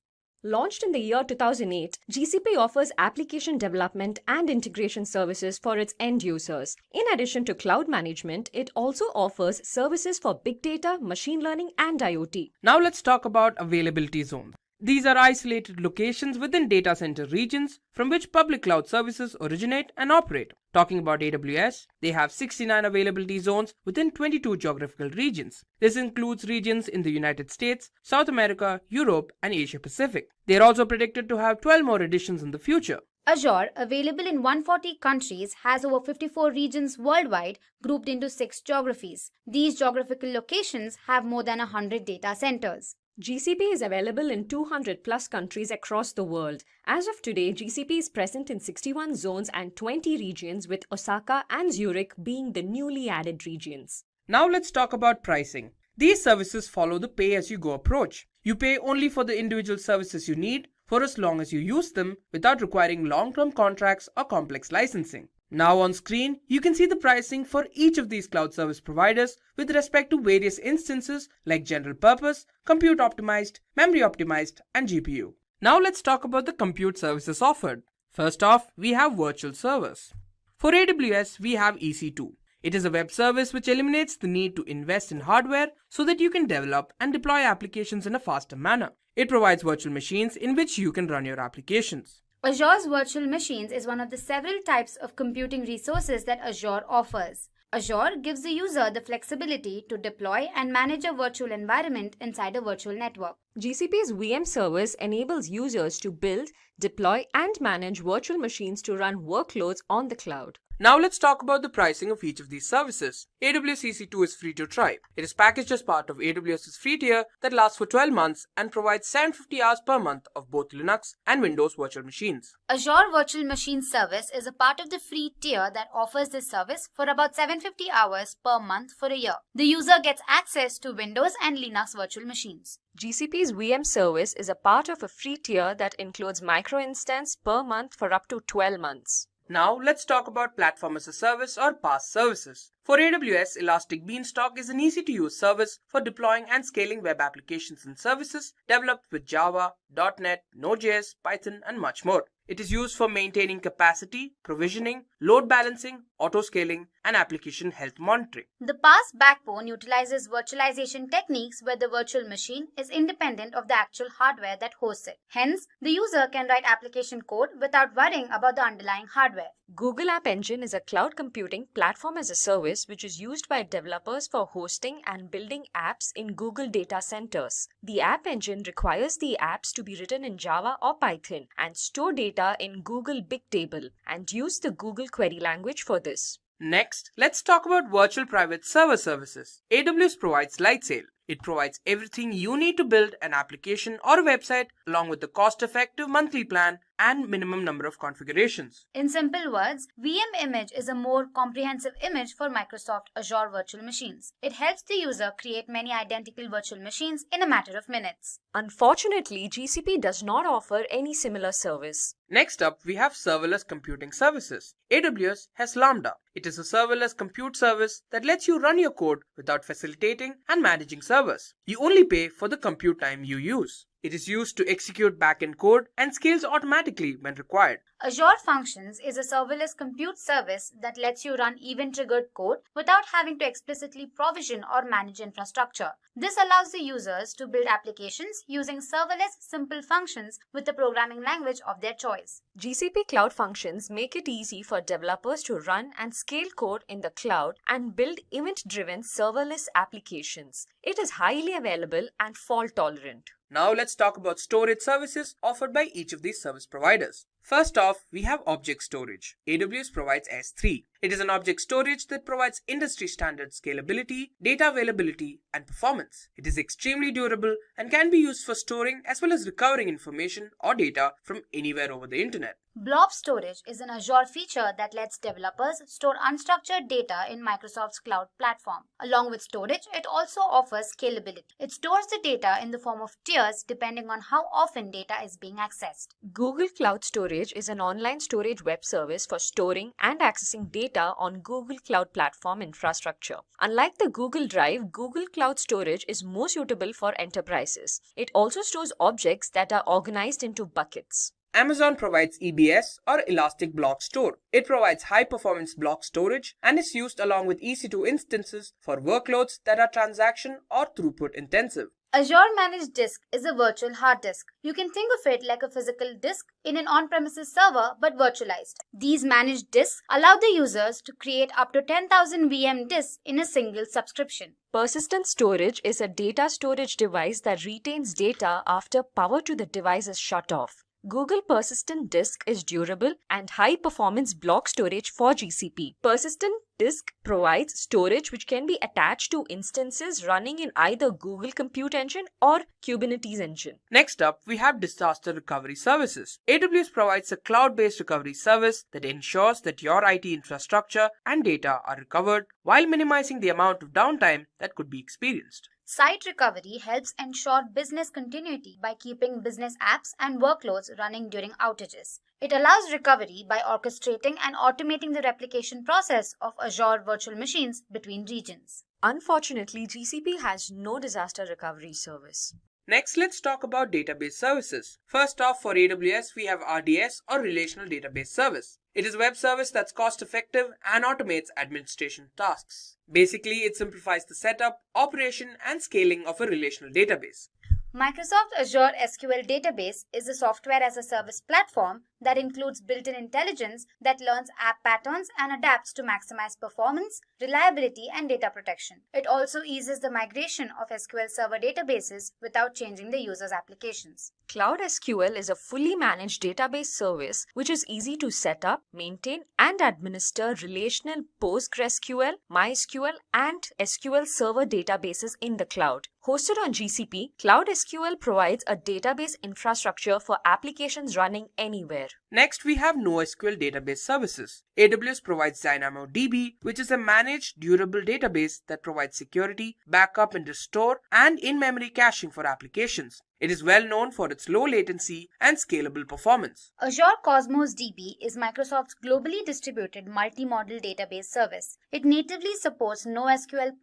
Launched in the year 2008, GCP offers application development and integration services for its end users. In addition to cloud management, it also offers services for big data, machine learning, and IoT. Now let's talk about availability zones. These are isolated locations within data center regions from which public cloud services originate and operate. Talking about AWS, they have 69 availability zones within 22 geographical regions. This includes regions in the United States, South America, Europe, and Asia Pacific. They are also predicted to have 12 more additions in the future. Azure, available in 140 countries, has over 54 regions worldwide grouped into 6 geographies. These geographical locations have more than 100 data centers. GCP is available in 200 plus countries across the world. As of today, GCP is present in 61 zones and 20 regions, with Osaka and Zurich being the newly added regions. Now let's talk about pricing. These services follow the pay-as-you-go approach. You pay only for the individual services you need for as long as you use them without requiring long-term contracts or complex licensing. Now on screen, you can see the pricing for each of these cloud service providers with respect to various instances like general purpose, compute optimized, memory optimized, and GPU. Now let's talk about the compute services offered. First off, we have virtual servers. For AWS, we have EC2. It is a web service which eliminates the need to invest in hardware so that you can develop and deploy applications in a faster manner. It provides virtual machines in which you can run your applications. Azure's virtual machines is one of the several types of computing resources that Azure offers. Azure gives the user the flexibility to deploy and manage a virtual environment inside a virtual network. GCP's VM service enables users to build, deploy, and manage virtual machines to run workloads on the cloud. Now let's talk about the pricing of each of these services. AWS EC2 is free to try. It is packaged as part of AWS's free tier that lasts for 12 months and provides 750 hours per month of both Linux and Windows virtual machines. Azure Virtual Machine Service is a part of the free tier that offers this service for about 750 hours per month for a year. The user gets access to Windows and Linux virtual machines. GCP's VM service is a part of a free tier that includes micro-instance per month for up to 12 months. Now let's talk about Platform as a Service or PaaS services. For AWS, Elastic Beanstalk is an easy-to-use service for deploying and scaling web applications and services developed with Java, .NET, Node.js, Python, and much more. It is used for maintaining capacity, provisioning, load balancing, auto-scaling, and application health monitoring. The PaaS backbone utilizes virtualization techniques where the virtual machine is independent of the actual hardware that hosts it. Hence, the user can write application code without worrying about the underlying hardware. Google App Engine is a cloud computing platform as a service which is used by developers for hosting and building apps in Google data centers. The App Engine requires the apps to be written in Java or Python and store data in Google Bigtable and use the Google query language for this. Next, let's talk about virtual private server services. AWS provides Lightsail. It provides everything you need to build an application or a website along with the cost-effective monthly plan and minimum number of configurations. In simple words, VM image is a more comprehensive image for Microsoft Azure virtual machines. It helps the user create many identical virtual machines in a matter of minutes. Unfortunately, GCP does not offer any similar service. Next up, we have serverless computing services. AWS has Lambda. It is a serverless compute service that lets you run your code without facilitating and managing servers. You only pay for the compute time you use. It is used to execute backend code and scales automatically when required. Azure Functions is a serverless compute service that lets you run event-triggered code without having to explicitly provision or manage infrastructure. This allows the users to build applications using serverless simple functions with the programming language of their choice. GCP Cloud Functions make it easy for developers to run and scale code in the cloud and build event-driven serverless applications. It is highly available and fault-tolerant. Now let's talk about storage services offered by each of these service providers. First off, we have object storage. AWS provides S3. It is an object storage that provides industry standard scalability, data availability, and performance. It is extremely durable and can be used for storing as well as recovering information or data from anywhere over the internet. Blob storage is an Azure feature that lets developers store unstructured data in Microsoft's cloud platform. Along with storage, it also offers scalability. It stores the data in the form of tiers depending on how often data is being accessed. Google Cloud Storage is an online storage web service for storing and accessing data on Google Cloud Platform infrastructure. Unlike the Google Drive, Google Cloud Storage is more suitable for enterprises. It also stores objects that are organized into buckets. Amazon provides EBS or Elastic Block Store. It provides high-performance block storage and is used along with EC2 instances for workloads that are transaction or throughput intensive. Azure Managed Disk is a virtual hard disk. You can think of it like a physical disk in an on-premises server but virtualized. These managed disks allow the users to create up to 10,000 VM disks in a single subscription. Persistent storage is a data storage device that retains data after power to the device is shut off. Google Persistent Disk is durable and high-performance block storage for GCP. Persistent Disk provides storage which can be attached to instances running in either Google Compute Engine or Kubernetes Engine. Next up, we have disaster recovery services. AWS provides a cloud-based recovery service that ensures that your IT infrastructure and data are recovered while minimizing the amount of downtime that could be experienced. Site recovery helps ensure business continuity by keeping business apps and workloads running during outages. It allows recovery by orchestrating and automating the replication process of Azure virtual machines between regions. Unfortunately, GCP has no disaster recovery service. Next, let's talk about database services. First off, for AWS, we have RDS or Relational Database Service. It is a web service that's cost-effective and automates administration tasks. Basically, it simplifies the setup, operation, and scaling of a relational database. Microsoft Azure SQL Database is a software as a service platform that includes built-in intelligence that learns app patterns and adapts to maximize performance, reliability, and data protection. It also eases the migration of SQL Server databases without changing the user's applications. Cloud SQL is a fully managed database service which is easy to set up, maintain, and administer relational PostgreSQL, MySQL, and SQL Server databases in the cloud. Hosted on GCP, Cloud SQL provides a database infrastructure for applications running anywhere. Next, we have NoSQL database services. AWS provides DynamoDB, which is a managed, durable database that provides security, backup and restore, and in-memory caching for applications. It is well known for its low latency and scalable performance. Azure Cosmos DB is Microsoft's globally distributed multi-model database service. It natively supports NoSQL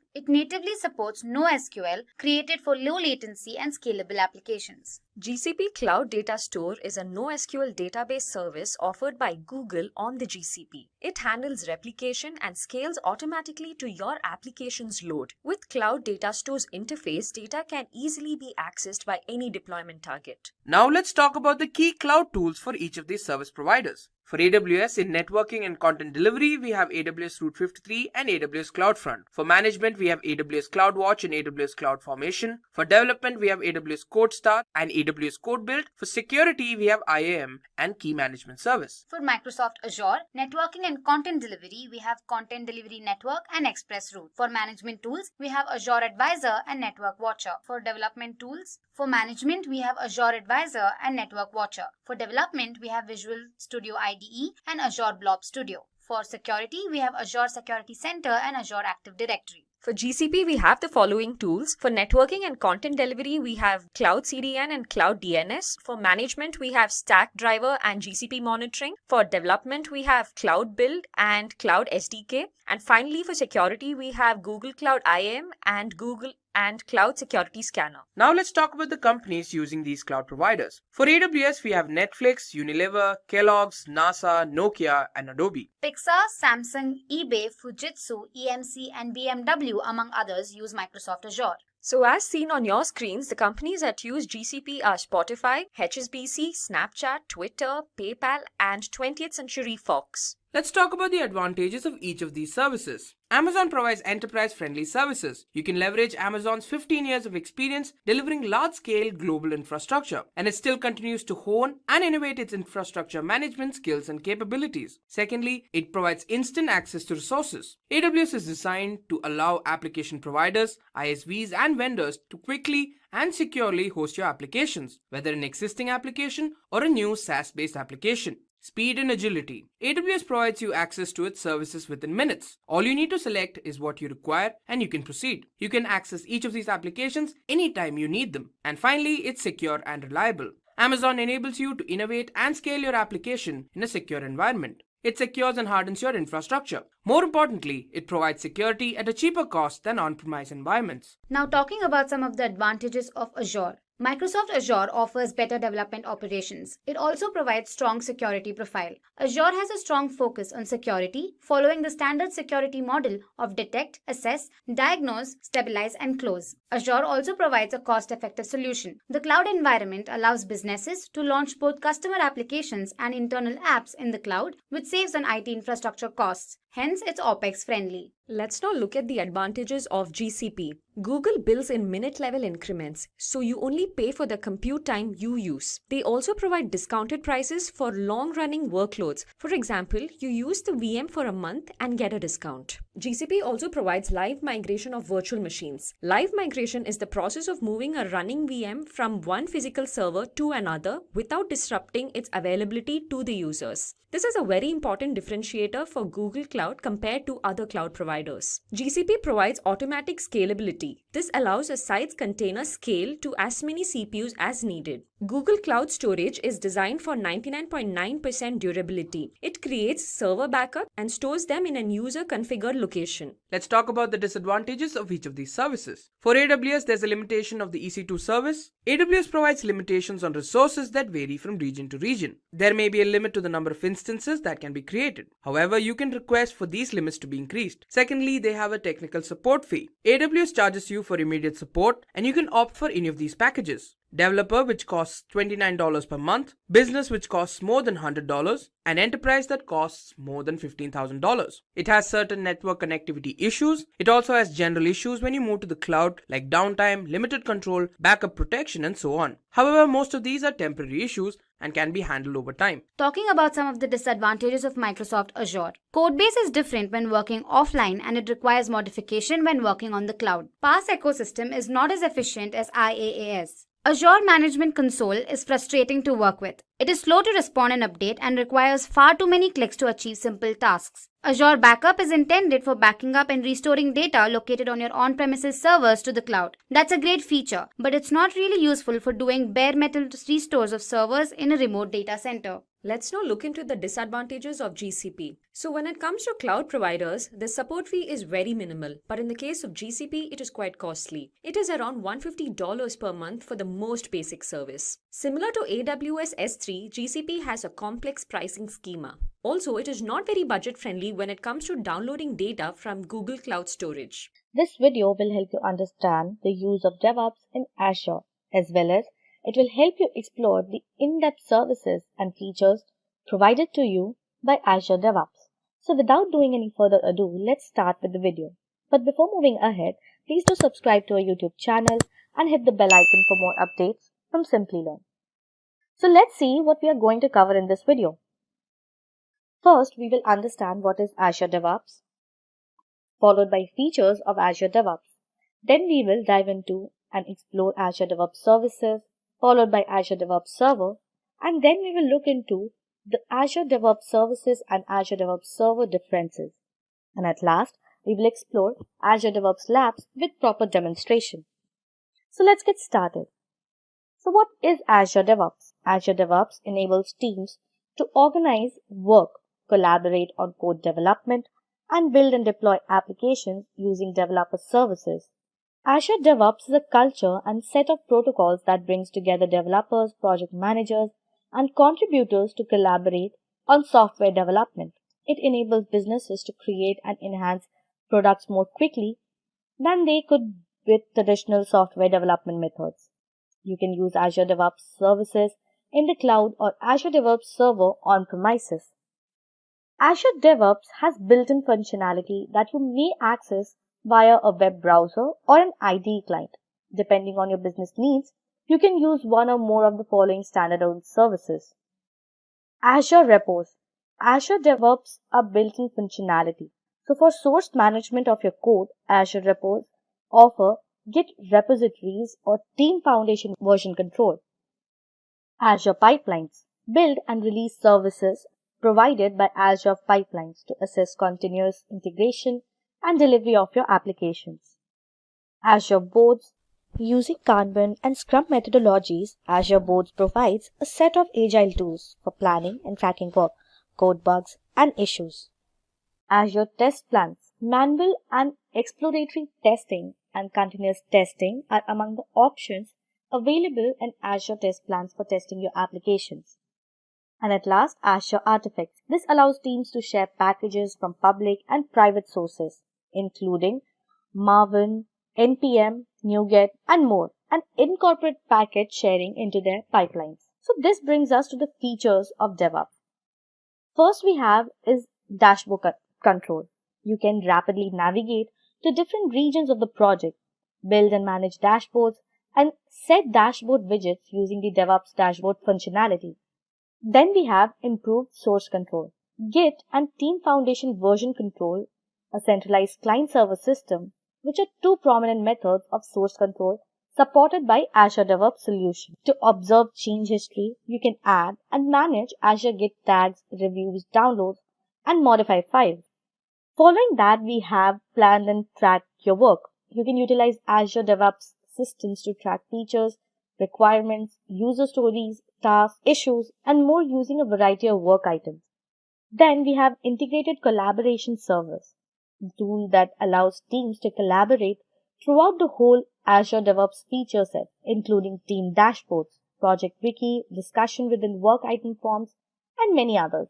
created for low latency and scalable applications. GCP Cloud Data Store is a NoSQL database service offered by Google on the GCP. It handles replication and scales automatically to your application's load. With Cloud Data Store's interface, data can easily be accessed by any deployment target. Now let's talk about the key cloud tools for each of these service providers. For AWS, in networking and content delivery, we have AWS Route 53 and AWS CloudFront. For management, we have AWS CloudWatch and AWS CloudFormation. For development, we have AWS CodeStart and AWS CodeBuild. For security, we have IAM and Key Management Service. For Microsoft Azure, networking and content delivery, we have Content Delivery Network and ExpressRoute. For management tools, we have Azure Advisor and Network Watcher. For development tools, for management, we have Azure Advisor and Network Watcher. For development, we have Visual Studio IDE and Azure Blob Studio. For security, we have Azure Security Center and Azure Active Directory. For GCP, we have the following tools. For networking and content delivery, we have Cloud CDN and Cloud DNS. For management, we have Stackdriver and GCP monitoring. For development, we have Cloud Build and Cloud SDK. And finally, for security, we have Google Cloud IAM and Google and Cloud Security Scanner. Now let's talk about the companies using these cloud providers. For AWS, we have Netflix, Unilever, Kellogg's, NASA, Nokia, and Adobe. Pixar, Samsung, eBay, Fujitsu, EMC, and BMW, among others, use Microsoft Azure. So as seen on your screens, the companies that use GCP are Spotify, HSBC, Snapchat, Twitter, PayPal, and 20th Century Fox. Let's talk about the advantages of each of these services. Amazon provides enterprise-friendly services. You can leverage Amazon's 15 years of experience delivering large-scale global infrastructure, and it still continues to hone and innovate its infrastructure management skills and capabilities. Secondly, it provides instant access to resources. AWS is designed to allow application providers, ISVs, and vendors to quickly and securely host your applications, whether an existing application or a new SaaS-based application. Speed and agility. AWS provides you access to its services within minutes. All you need to select is what you require and you can proceed. You can access each of these applications anytime you need them. And finally, it's secure and reliable. Amazon enables you to innovate and scale your application in a secure environment. It secures and hardens your infrastructure. More importantly, it provides security at a cheaper cost than on-premise environments. Now talking about some of the advantages of Azure. Microsoft Azure offers better development operations. It also provides strong security profile. Azure has a strong focus on security, following the standard security model of detect, assess, diagnose, stabilize, and close. Azure also provides a cost-effective solution. The cloud environment allows businesses to launch both customer applications and internal apps in the cloud, which saves on IT infrastructure costs. Hence, it's OpEx friendly. Let's now look at the advantages of GCP. Google bills in minute-level increments, so you only pay for the compute time you use. They also provide discounted prices for long-running workloads. For example, you use the VM for a month and get a discount. GCP also provides live migration of virtual machines. Live migration is the process of moving a running VM from one physical server to another without disrupting its availability to the users. This is a very important differentiator for Google Cloud compared to other cloud providers. GCP provides automatic scalability. This allows a site's container scale to as many CPUs as needed. Google Cloud Storage is designed for 99.9% durability. It creates server backup and stores them in a user-configured location. Let's talk about the disadvantages of each of these services. For AWS, there's a limitation of the EC2 service. AWS provides limitations on resources that vary from region to region. There may be a limit to the number of instances that can be created. However, you can request for these limits to be increased. Secondly, they have a technical support fee. AWS charges you for immediate support, and you can opt for any of these packages. Developer, which costs $29 per month, Business, which costs more than $100, and Enterprise, that costs more than $15,000. It has certain network connectivity issues. It also has general issues when you move to the cloud, like downtime, limited control, backup protection, and so on. However, most of these are temporary issues and can be handled over time. Talking about some of the disadvantages of Microsoft Azure. Codebase is different when working offline and it requires modification when working on the cloud. PaaS ecosystem is not as efficient as IaaS. Azure Management Console is frustrating to work with. It is slow to respond and update and requires far too many clicks to achieve simple tasks. Azure Backup is intended for backing up and restoring data located on your on-premises servers to the cloud. That's a great feature, but it's not really useful for doing bare metal restores of servers in a remote data center. Let's now look into the disadvantages of GCP. So when it comes to cloud providers, the support fee is very minimal, but in the case of GCP, it is quite costly. It is around $150 per month for the most basic service. Similar to AWS S3, GCP has a complex pricing schema. Also, it is not very budget friendly when it comes to downloading data from Google Cloud Storage. This video will help you understand the use of DevOps in Azure, as well as it will help you explore the in-depth services and features provided to you by Azure DevOps. So without doing any further ado, let's start with the video. But before moving ahead, please do subscribe to our YouTube channel and hit the bell icon for more updates from Simplilearn. So let's see what we are going to cover in this video. First, we will understand what is Azure DevOps, followed by features of Azure DevOps. Then we will dive into and explore Azure DevOps services, followed by Azure DevOps Server, and then we will look into the Azure DevOps Services and Azure DevOps Server differences. And at last, we will explore Azure DevOps Labs with proper demonstration. So let's get started. So what is Azure DevOps? Azure DevOps enables teams to organize work, collaborate on code development, and build and deploy applications using developer services. Azure DevOps is a culture and set of protocols that brings together developers, project managers, and contributors to collaborate on software development. It enables businesses to create and enhance products more quickly than they could with traditional software development methods. You can use Azure DevOps services in the cloud or Azure DevOps Server on premises. Azure DevOps has built-in functionality that you may access via a web browser or an IDE client. Depending on your business needs, you can use one or more of the following standalone services. Azure Repos. Azure DevOps are built-in functionality. So for source management of your code, Azure Repos offer Git repositories or Team Foundation version control. Azure Pipelines. Build and release services provided by Azure Pipelines to assist continuous integration and delivery of your applications. Azure Boards. Using Kanban and Scrum methodologies, Azure Boards provides a set of agile tools for planning and tracking work, code bugs, and issues. Azure Test Plans. Manual and exploratory testing and continuous testing are among the options available in Azure Test Plans for testing your applications. And at last, Azure Artifacts. This allows teams to share packages from public and private sources, including Maven, NPM, NuGet, and more, and incorporate package sharing into their pipelines. So this brings us to the features of DevOps. First we have is dashboard control. You can rapidly navigate to different regions of the project, build and manage dashboards, and set dashboard widgets using the DevOps dashboard functionality. Then we have improved source control. Git and Team Foundation version control, a centralized client-server system, which are two prominent methods of source control supported by Azure DevOps solution. To observe change history, you can add and manage Azure Git tags, reviews, downloads, and modify files. Following that, we have plan and track your work. You can utilize Azure DevOps systems to track features, requirements, user stories, tasks, issues, and more using a variety of work items. Then we have integrated collaboration servers, a tool that allows teams to collaborate throughout the whole Azure DevOps feature set, including team dashboards, project wiki, discussion within work item forms, and many others.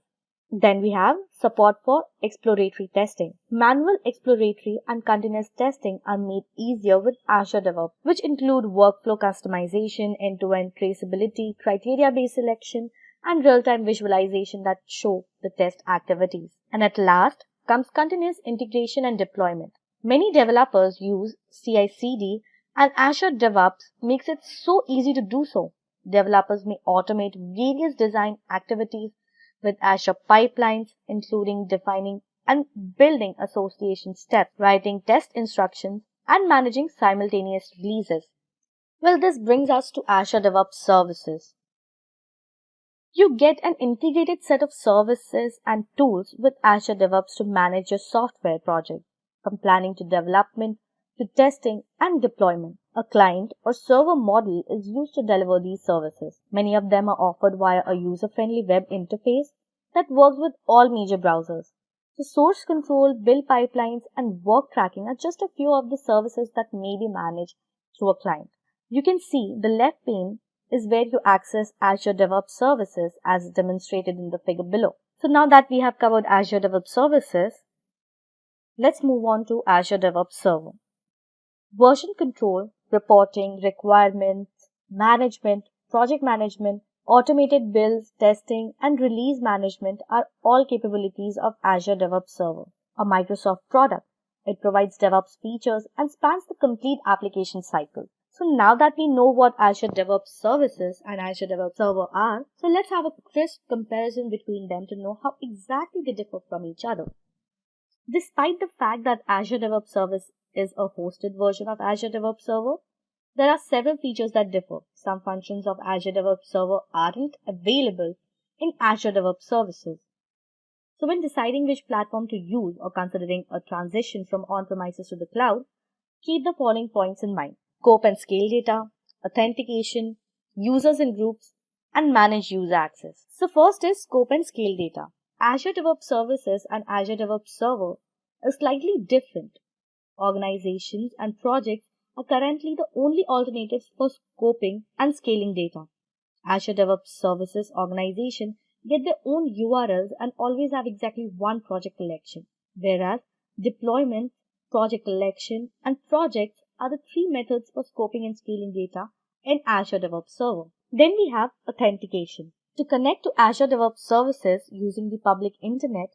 Then we have support for exploratory testing. Manual exploratory and continuous testing are made easier with Azure DevOps, which include workflow customization, end-to-end traceability, criteria-based selection, and real-time visualization that show the test activities. And at last comes continuous integration and deployment. Many developers use CI/CD, and Azure DevOps makes it so easy to do so. Developers may automate various design activities with Azure pipelines, including defining and building association steps, writing test instructions, and managing simultaneous releases. Well, this brings us to Azure DevOps services. You get an integrated set of services and tools with Azure DevOps to manage your software project, from planning to development to testing and deployment. A client or server model is used to deliver these services. Many of them are offered via a user-friendly web interface that works with all major browsers. The source control, build pipelines, and work tracking are just a few of the services that may be managed through a client. You can see the left pane is where you access Azure DevOps services as demonstrated in the figure below. So now that we have covered Azure DevOps services, let's move on to Azure DevOps Server. Version control, reporting, requirements, management, project management, automated builds, testing, and release management are all capabilities of Azure DevOps Server, a Microsoft product. It provides DevOps features and spans the complete application cycle. So now that we know what Azure DevOps Services and Azure DevOps Server are, so let's have a crisp comparison between them to know how exactly they differ from each other. Despite the fact that Azure DevOps Service is a hosted version of Azure DevOps Server, there are several features that differ. Some functions of Azure DevOps Server aren't available in Azure DevOps Services. So when deciding which platform to use or considering a transition from on-premises to the cloud, keep the following points in mind: scope and scale data, authentication, users and groups, and manage user access. So first is scope and scale data. Azure DevOps Services and Azure DevOps Server are slightly different. Organizations and projects are currently the only alternatives for scoping and scaling data. Azure DevOps Services organization get their own URLs and always have exactly one project collection, whereas deployment, project collection, and projects are the three methods for scoping and scaling data in Azure DevOps Server. Then we have authentication. To connect to Azure DevOps Services using the public internet,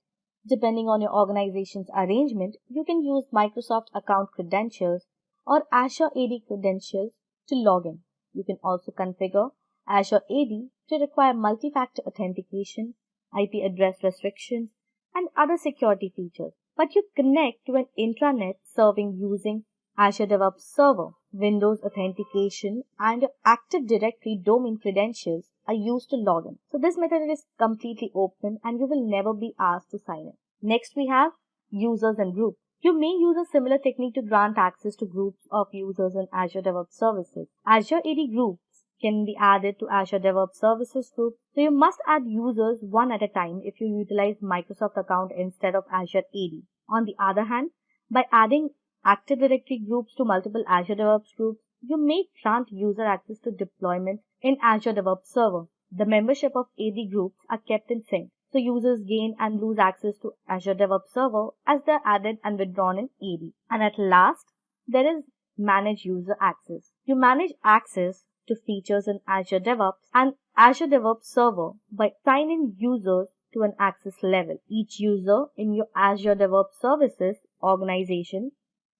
depending on your organization's arrangement, you can use Microsoft account credentials or Azure AD credentials to log in. You can also configure Azure AD to require multi-factor authentication, IP address restrictions, and other security features. But you connect to an intranet serving using Azure DevOps Server. Windows authentication, and your Active Directory domain credentials are used to log in. So this method is completely open and you will never be asked to sign in. Next we have users and groups. You may use a similar technique to grant access to groups of users in Azure DevOps services. Azure AD groups can be added to Azure DevOps services group. So you must add users one at a time if you utilize Microsoft account instead of Azure AD. On the other hand, by adding Active Directory groups to multiple Azure DevOps groups, you may grant user access to deployments in Azure DevOps Server. The membership of AD groups are kept in sync, so users gain and lose access to Azure DevOps Server as they're added and withdrawn in AD. And at last, there is Manage User Access. You manage access to features in Azure DevOps and Azure DevOps Server by assigning users to an access level. Each user in your Azure DevOps Services organization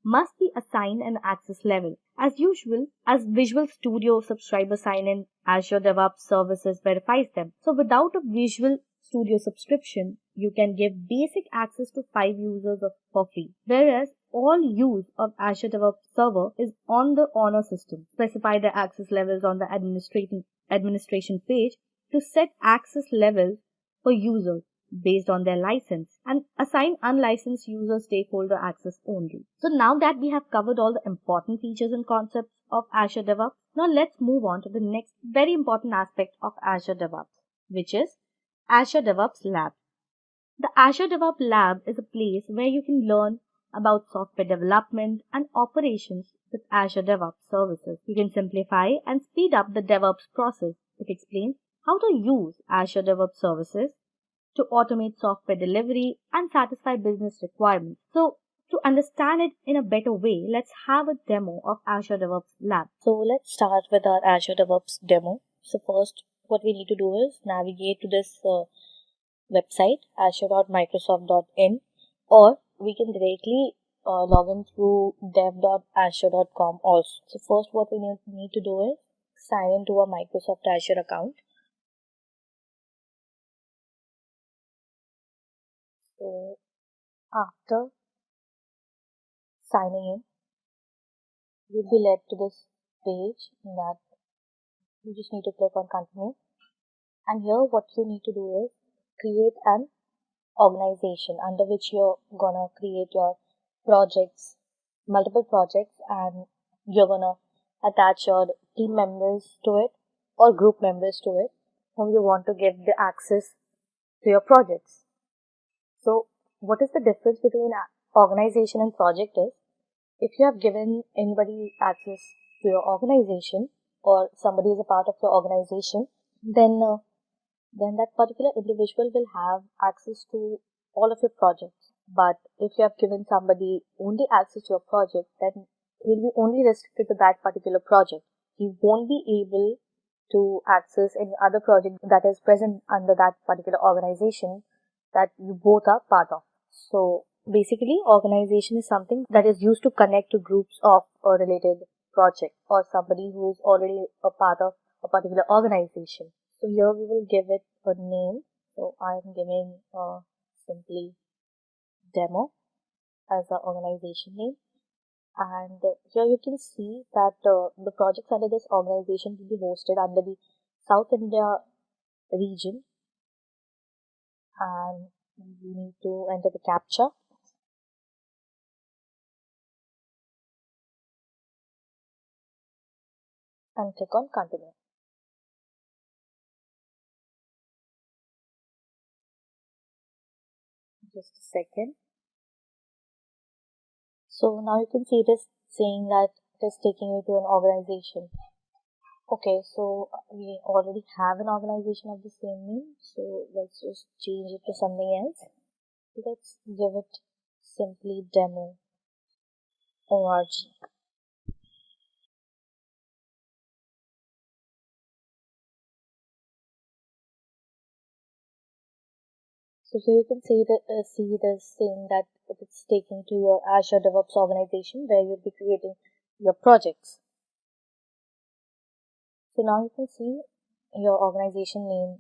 must be assigned an access level. As usual, as Visual Studio subscriber sign in, Azure DevOps Services verifies them. So without a Visual Studio subscription, you can give basic access to 5 users for free. Whereas all use of Azure DevOps Server is on the Honor system. Specify the access levels on the administration page to set access levels for users based on their license and assign unlicensed user stakeholder access only. So now that we have covered all the important features and concepts of Azure DevOps, now let's move on to the next very important aspect of Azure DevOps, which is Azure DevOps Lab. The Azure DevOps Lab is a place where you can learn about software development and operations with Azure DevOps services. You can simplify and speed up the DevOps process. It explains how to use Azure DevOps services to automate software delivery and satisfy business requirements. So to understand it in a better way, let's have a demo of Azure DevOps Lab. So let's start with our Azure DevOps demo. So first, what we need to do is navigate to this website, azure.microsoft.in, or we can directly log in through dev.azure.com also. So first what we need to do is sign into a Microsoft Azure account. So after signing in, you'll be led to this page that you just need to click on continue. And here what you need to do is create an organization under which you're gonna create your projects, multiple projects, and you're gonna attach your team members to it or group members to it whom you want to give the access to your projects. So what is the difference between organization and project is, if you have given anybody access to your organization or somebody is a part of your organization, then that particular individual will have access to all of your projects. But if you have given somebody only access to your project, then he'll be only restricted to that particular project. He won't be able to access any other project that is present under that particular organization that you both are part of. So basically, organization is something that is used to connect to groups of a related project or somebody who is already a part of a particular organization. So here we will give it a name. So I am giving simply demo as the organization name. And here you can see that the projects under this organization will be hosted under the South India region. And we need to enter the captcha. And click on continue. Just a second. So now you can see it is saying that it is taking you to an organization. Okay, so we already have an organization of the same name. So let's just change it to something else. Let's give it simply demo org. So here you can see this saying that it's taking to your Azure DevOps organization where you'll be creating your projects. So now you can see your organization name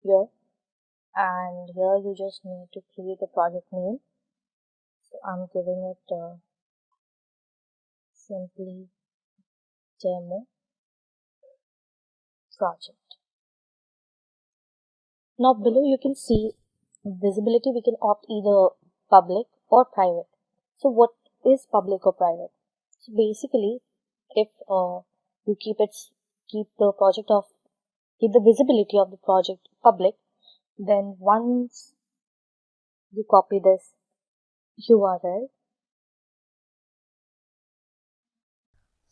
here, and here you just need to create a project name. So I'm giving it simply demo project. Now below you can see visibility. We can opt either public or private. So what is public or private? So basically, if you keep the visibility of the project public, then once you copy this URL,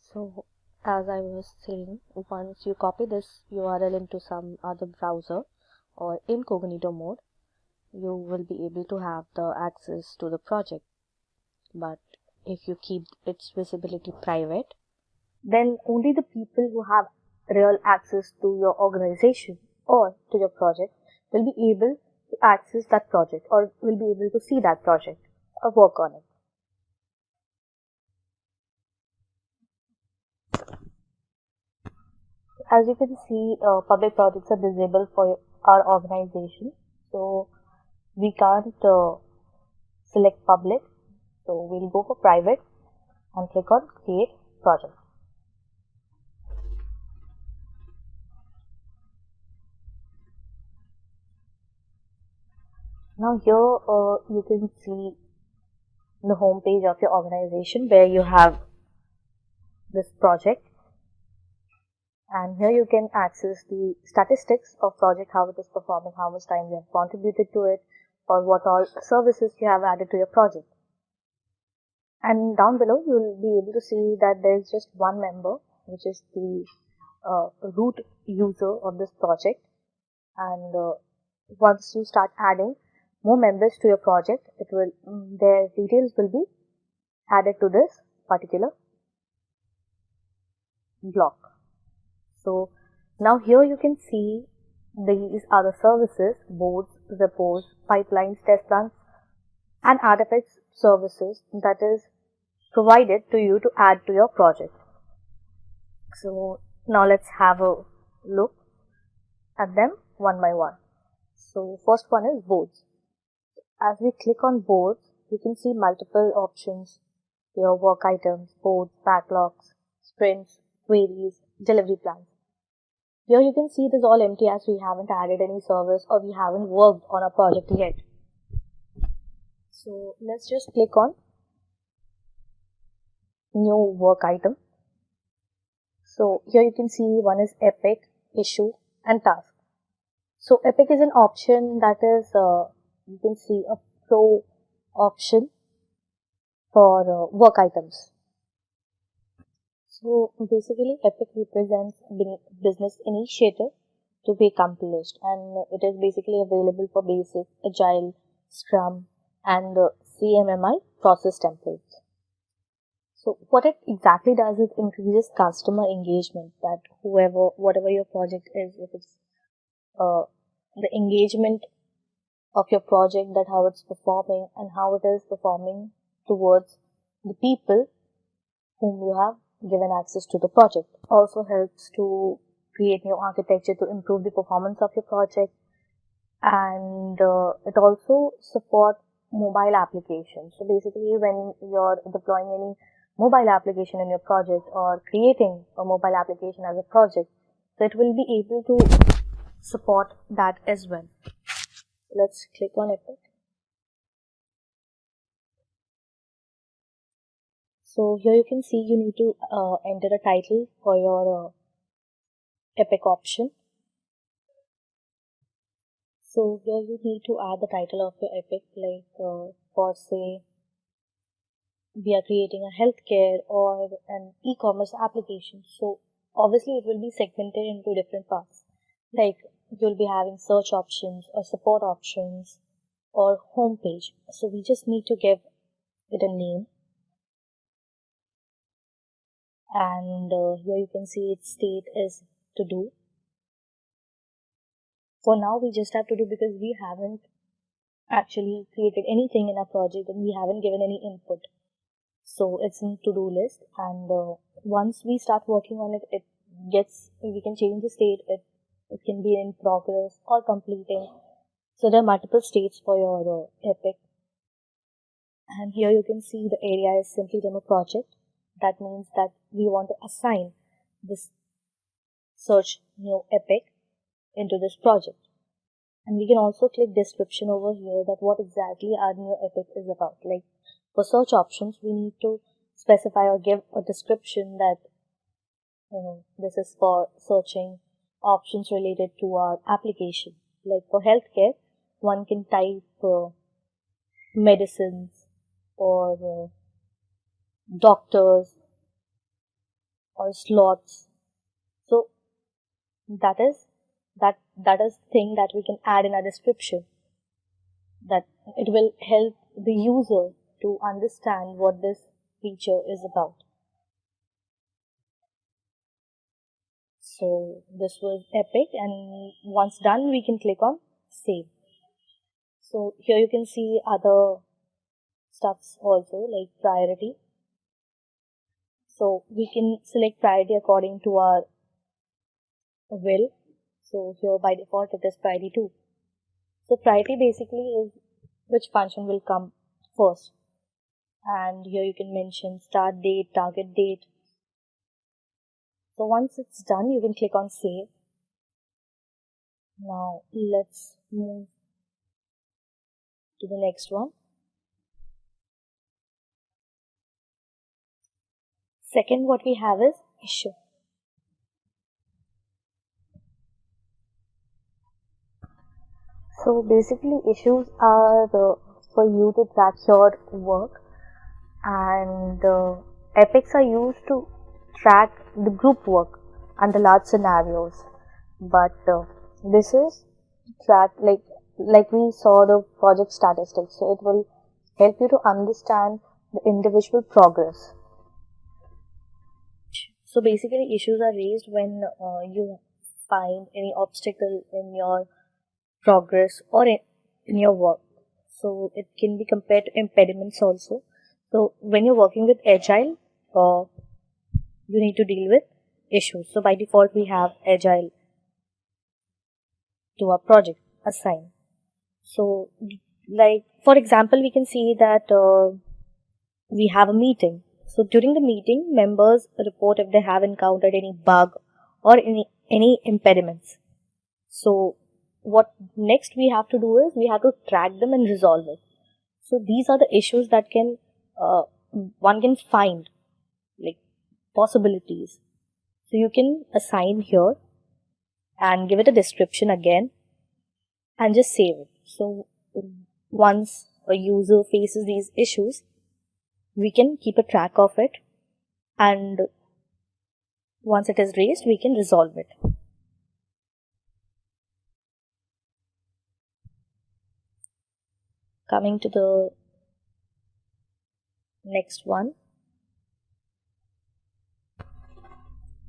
so as I was saying, once you copy this URL into some other browser or incognito mode, you will be able to have the access to the project. But if you keep its visibility private, then only the people who have real access to your organization or to your project will be able to access that project or will be able to see that project or work on it. As you can see, public projects are disabled for our organization, so we can't select public. So we'll go for private and click on create project. Now here you can see the home page of your organization where you have this project, and here you can access the statistics of project, how it is performing, how much time you have contributed to it, or what all services you have added to your project. And down below you will be able to see that there is just one member, which is the root user of this project, and once you start adding more members to your project, their details will be added to this particular block. So now here you can see these are the services, boards, repos, pipelines, test plans, and artifacts services that is provided to you to add to your project. So now let's have a look at them one by one. So first one is boards. As we click on boards, you can see multiple options, your work items, boards, backlogs, sprints, queries, delivery plans. Here you can see it is all empty as we haven't added any service or we haven't worked on a project yet. So let's just click on new work item. So here you can see one is epic, issue, and task. So epic is an option that is, you can see a pro option for work items. So basically Epic represents business initiative to be accomplished, and it is basically available for basic, agile, scrum, and CMMI process templates. So what it exactly does is increases customer engagement, that whatever your project is, if it's the engagement of your project, that how it's performing and how it is performing towards the people whom you have given access to the project. Also helps to create new architecture to improve the performance of your project, and it also supports mobile applications. So basically when you're deploying any mobile application in your project or creating a mobile application as a project, so it will be able to support that as well. Let's click on Epic. So here you can see you need to enter a title for your Epic option. So here you need to add the title of your Epic, like for say we are creating a healthcare or an e-commerce application. So obviously it will be segmented into different parts, like you'll be having search options or support options or home page. So we just need to give it a name, and here you can see its state is to do. For now we just have to do because we haven't actually created anything in our project and we haven't given any input. So it's in to-do list, and once we start working on it, we can change the state. It can be in progress or completing. So there are multiple states for your Epic. And here you can see the area is simply demo project. That means that we want to assign this search new epic into this project. And we can also click description over here that what exactly our new epic is about. Like for search options, we need to specify or give a description that this is for searching options related to our application. Like for healthcare, one can type medicines or doctors or slots. So that is thing that we can add in our description, that it will help the user to understand what this feature is about. So this was epic, and once done we can click on save. So here you can see other stuffs also, like priority. So we can select priority according to our will. So here by default it is priority 2. So priority basically is which function will come first. And here you can mention start date, target date. So once it's done, you can click on save. Now let's move to the next one. Second, what we have is issue. So basically issues are for you to track your work, and epics are used to track the group work and the large scenarios. But this is track like we saw the project statistics, so it will help you to understand the individual progress. So basically issues are raised when you find any obstacle in your progress or in your work. So it can be compared to impediments also. So when you're working with Agile, you need to deal with issues. So by default we have Agile to our project assigned. So like for example, we can see that we have a meeting. So during the meeting, members report if they have encountered any bug or any impediments. So what next we have to do is we have to track them and resolve it. So these are the issues that can one can find, like possibilities. So you can assign here and give it a description again and just save it. So once a user faces these issues, we can keep a track of it, and once it is raised, we can resolve it. Coming to the next one.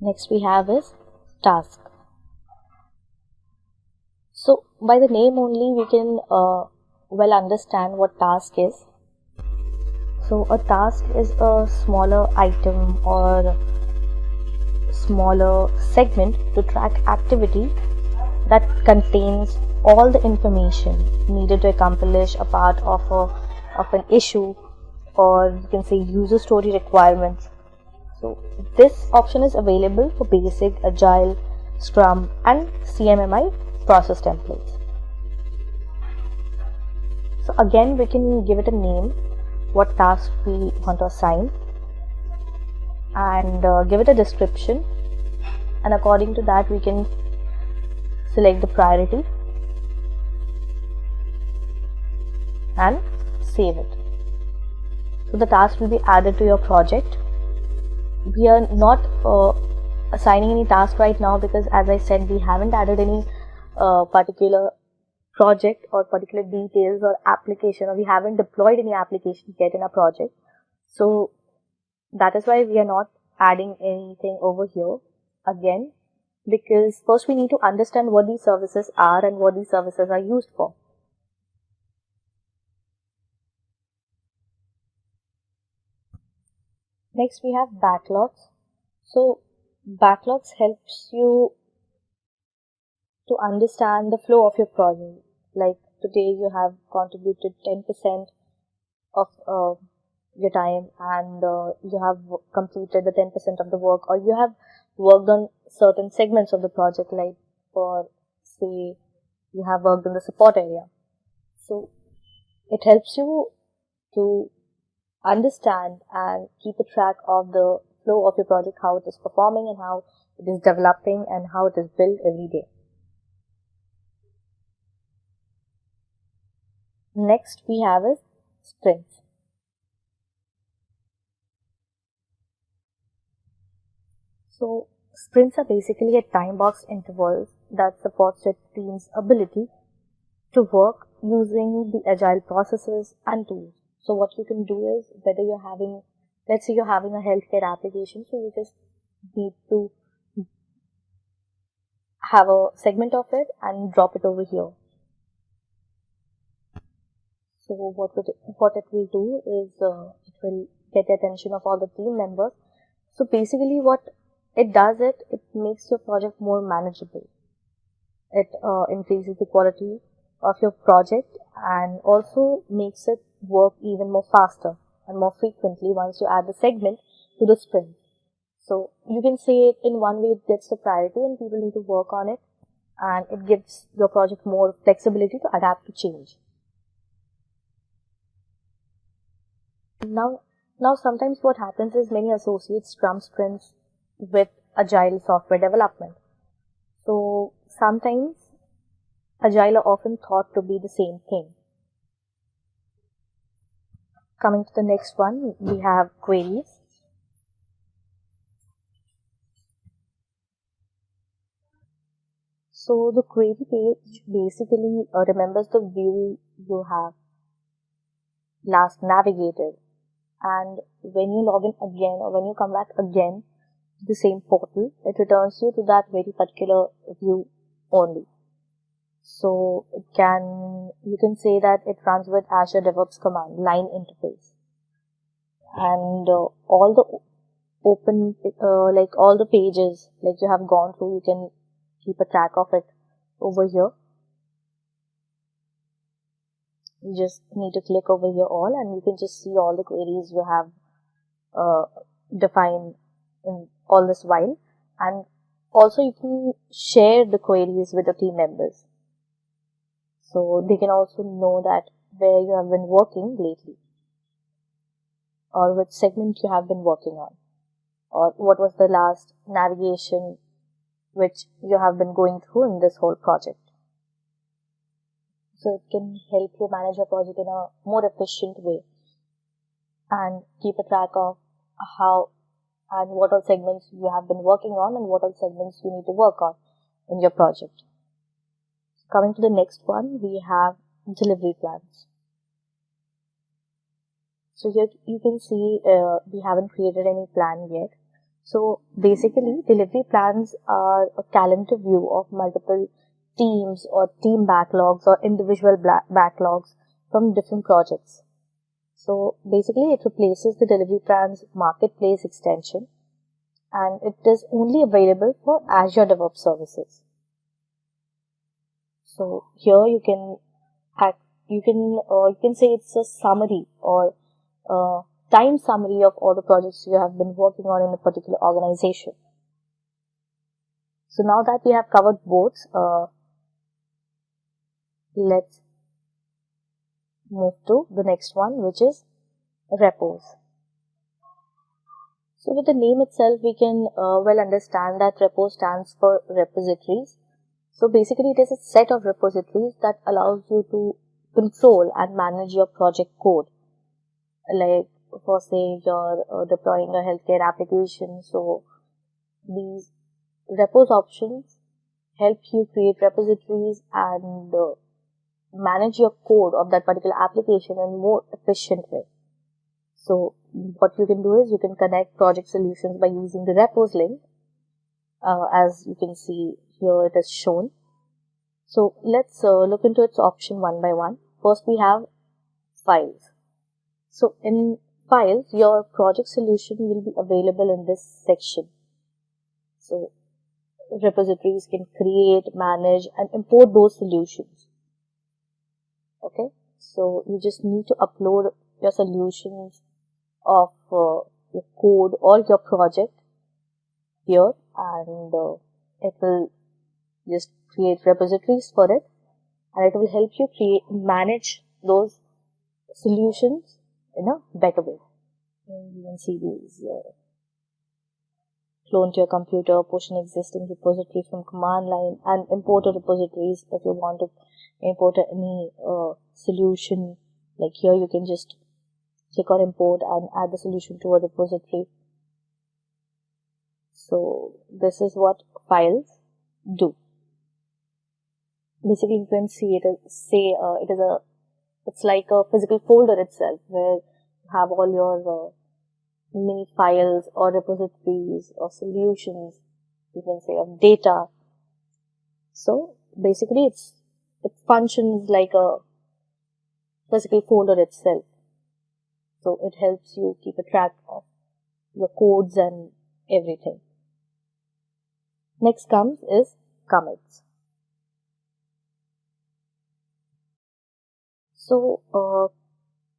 Next we have is task. So by the name only we can well understand what task is. So a task is a smaller item or smaller segment to track activity that contains all the information needed to accomplish a part of an issue, or you can say user story requirements. So this option is available for basic, agile, scrum and CMMI process templates. So again we can give it a name, what task we want to assign, and give it a description, and according to that we can select the priority and save it. So the task will be added to your project. We are not assigning any task right now because, as I said, we haven't added any particular project or particular details or application, or we haven't deployed any application yet in our project. So that is why we are not adding anything over here again, because first we need to understand what these services are and what these services are used for. Next we have backlogs. So backlogs helps you to understand the flow of your project. Like today you have contributed 10% of your time, and you have completed the 10% of the work, or you have worked on certain segments of the project, like for say you have worked in the support area. So it helps you to understand and keep a track of the flow of your project, how it is performing and how it is developing and how it is built every day. Next we have is sprints. So sprints are basically a time-boxed intervals that supports your team's ability to work using the agile processes and tools. So what you can do is, whether you're having, let's say you're having a healthcare application, so you just need to have a segment of it and drop it over here. So what it will do is it will get the attention of all the team members. So basically what it does, it makes your project more manageable. It increases the quality of your project and also makes it work even more faster and more frequently once you add the segment to the sprint. So you can say it in one way, it gets the priority and people need to work on it, and it gives your project more flexibility to adapt to change. Now sometimes what happens is many associates scrum sprints with agile software development. So sometimes agile are often thought to be the same thing. Coming to the next one, we have queries. So the query page basically remembers the view you have last navigated, and when you log in again or when you come back again to the same portal, it returns you to that very particular view only. So you can say that it runs with Azure DevOps command line interface, and all the open like all the pages like you have gone through, you can keep a track of it over here. You just need to click over here all, and you can just see all the queries you have defined in all this while, and also you can share the queries with the team members, so they can also know that where you have been working lately, or which segment you have been working on, or what was the last navigation which you have been going through in this whole project. So it can help you manage your project in a more efficient way and keep a track of how and what all segments you have been working on and what all segments you need to work on in your project. Coming to the next one, we have delivery plans. So here you can see we haven't created any plan yet. So basically delivery plans are a calendar view of multiple teams or team backlogs or individual backlogs from different projects. So basically it replaces the delivery plans marketplace extension, and it is only available for Azure DevOps services. So here you can say it's a summary or time summary of all the projects you have been working on in a particular organization. So now that we have covered both, let's move to the next one, which is repos. So with the name itself, we can well understand that repo stands for repositories. So basically it is a set of repositories that allows you to control and manage your project code. Like for say you're deploying a healthcare application, so these repos options help you create repositories and manage your code of that particular application in a more efficient way. So what you can do is you can connect project solutions by using the repos link. As you can see here, it is shown. So let's look into its option one by one. First we have files. So in files, your project solution will be available in this section. So repositories can create, manage and import those solutions. Okay, so you just need to upload your solutions of your code or your project here, and it will just create repositories for it, and it will help you manage those solutions in a better way. And you can see these clone to your computer, push an existing repository from command line, and import a repositories if you want to import any solution. Like here you can just click on import and add the solution to a repository. So this is what files do. Basically you can see it's like a physical folder itself where you have all your mini files or repositories or solutions, you can say, of data. So basically it functions like a physical folder itself. So it helps you keep a track of your codes and everything. Next comes is commits. So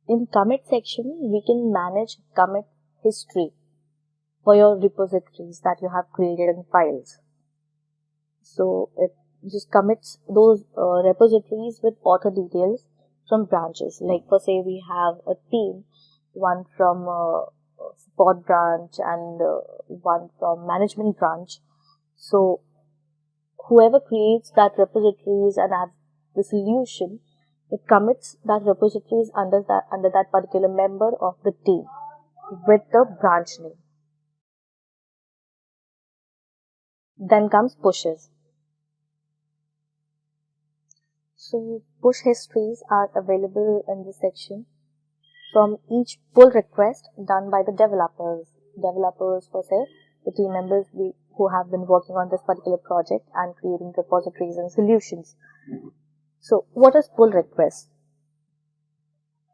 in commit section, we can manage commit history for your repositories that you have created in files. So it just commits those repositories with author details from branches. Like for say we have a team, one from support branch and one from management branch. So whoever creates that repositories and adds the solution, it commits that repositories under that particular member of the team with the branch name. Then comes pushes. So push histories are available in this section from each pull request done by the developers. Developers, for say, the team members who have been working on this particular project and creating repositories and solutions. So what is pull request?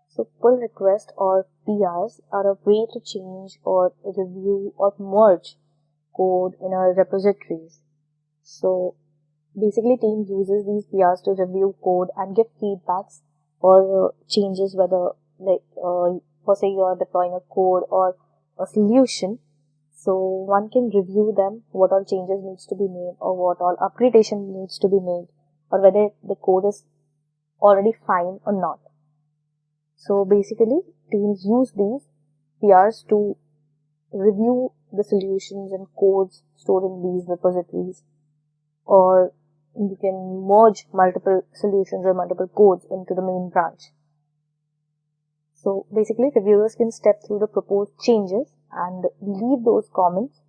So pull request or PRs are a way to change or review or merge code in our repositories. So basically team uses these PRs to review code and give feedbacks or changes, whether like for say you are deploying a code or a solution. So one can review them, what all changes needs to be made or what all upgradation needs to be made, or whether the code is already fine or not. So basically teams use these PRs to review the solutions and codes stored in these repositories, or you can merge multiple solutions or multiple codes into the main branch. So basically reviewers can step through the proposed changes and leave those comments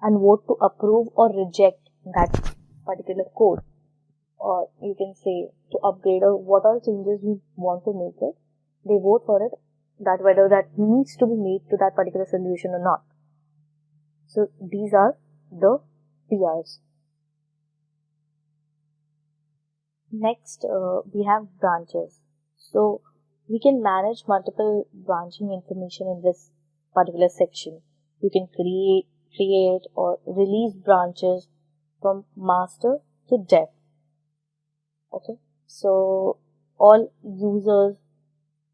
and vote to approve or reject that particular code, or you can say to upgrade or what all changes we want to make it. They vote for it, that whether that needs to be made to that particular solution or not. So these are the PRs. Next, we have branches. So we can manage multiple branching information in this particular section. You can create or release branches from master to dev. Okay, so all users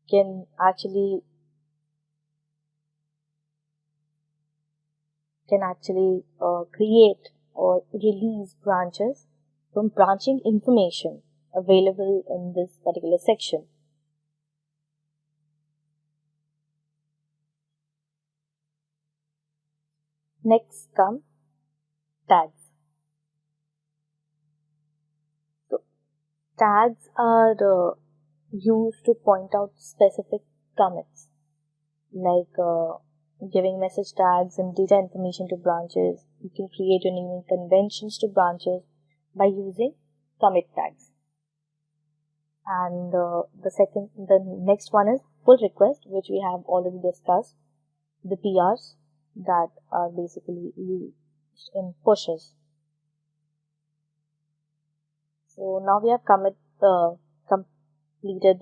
can actually create or release branches from branching information available in this particular section. Next come tags. So tags are used to point out specific commits, like giving message tags and data information to branches. You can create your naming conventions to branches by using commit tags. And the next one is pull request, which we have already discussed. The PRs that are basically used in pushes. So now we have completed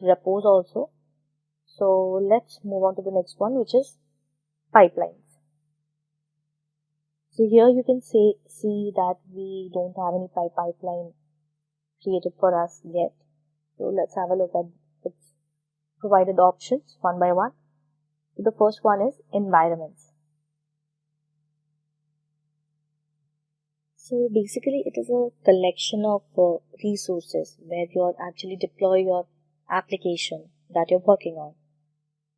repos also. So let's move on to the next one, which is pipelines. So here you can see that we don't have any pipeline created for us yet. So let's have a look at its provided options one by one. So the first one is environments. So basically it is a collection of resources where you actually deploy your application that you're working on.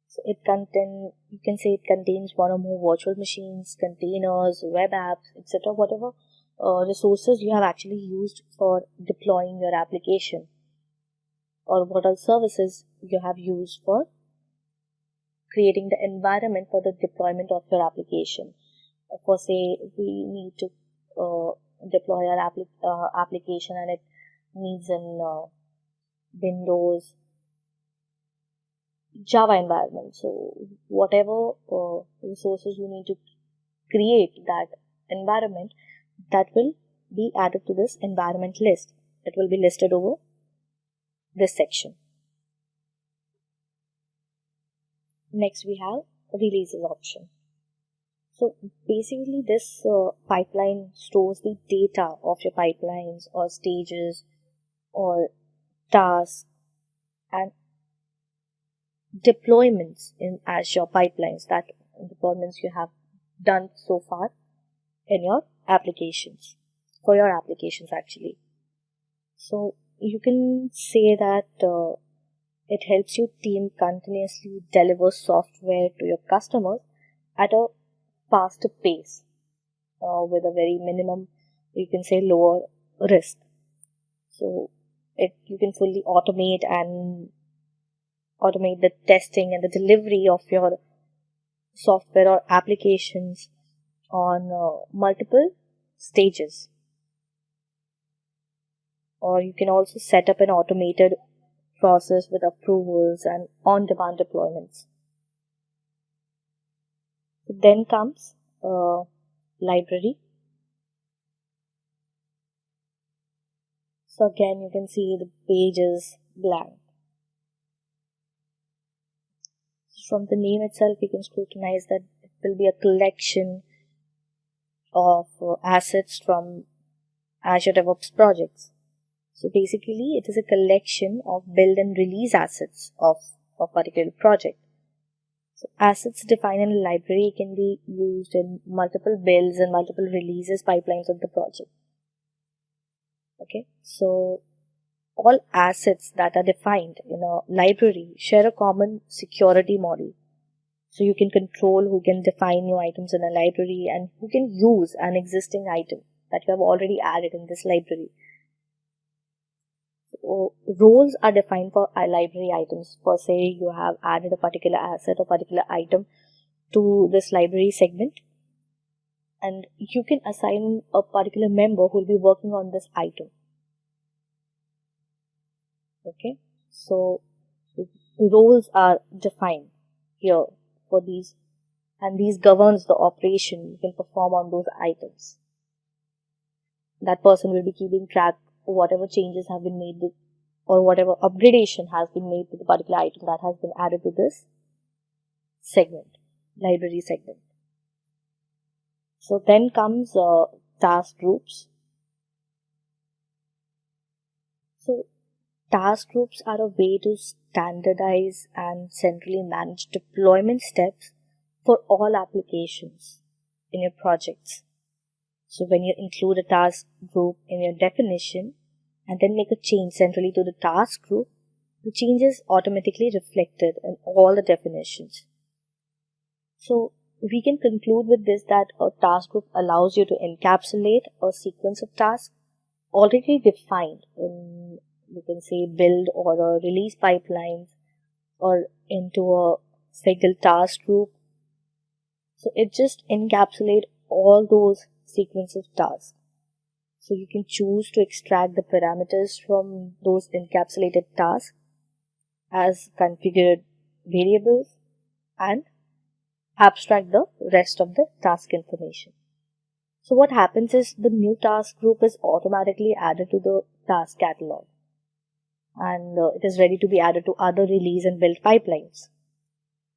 So you can say it contains one or more virtual machines, containers, web apps, etc. Whatever resources you have actually used for deploying your application, or what are services you have used for creating the environment for the deployment of your application. For say we need to deploy our application and it needs an Windows Java environment. So whatever resources you need to create that environment, that will be added to this environment list. It will be listed over this section. Next we have releases option. So basically this pipeline stores the data of your pipelines or stages or tasks and deployments in Azure pipelines, that deployments you have done so far in your applications, for your applications actually. So you can say that it helps your team continuously deliver software to your customers at a faster pace with a very minimum, you can say, lower risk. So you can fully automate the testing and the delivery of your software or applications on multiple stages. Or you can also set up an automated process with approvals and on-demand deployments. Then comes library. So again you can see the page is blank. From the name itself you can scrutinize that it will be a collection of assets from Azure DevOps projects. So basically it is a collection of build and release assets of a particular project. So assets defined in a library can be used in multiple builds and multiple releases pipelines of the project. Okay, so all assets that are defined in a library share a common security model. So you can control who can define new items in a library and who can use an existing item that you have already added in this library. So roles are defined for library items. For say you have added a particular asset or particular item to this library segment, and you can assign a particular member who will be working on this item. Okay, so roles are defined here for these, and these governs the operation you can perform on those items. That person will be keeping track of whatever changes have been made or whatever upgradation has been made to the particular item that has been added to this segment, library segment. So then comes task groups. So task groups are a way to standardize and centrally manage deployment steps for all applications in your projects. So when you include a task group in your definition and then make a change centrally to the task group, the change is automatically reflected in all the definitions. So we can conclude with this that a task group allows you to encapsulate a sequence of tasks already defined in, you can say, build or a release pipelines or into a single task group. So it just encapsulates all those sequence of tasks. So you can choose to extract the parameters from those encapsulated tasks as configured variables and abstract the rest of the task information. So what happens is the new task group is automatically added to the task catalog, and it is ready to be added to other release and build pipelines.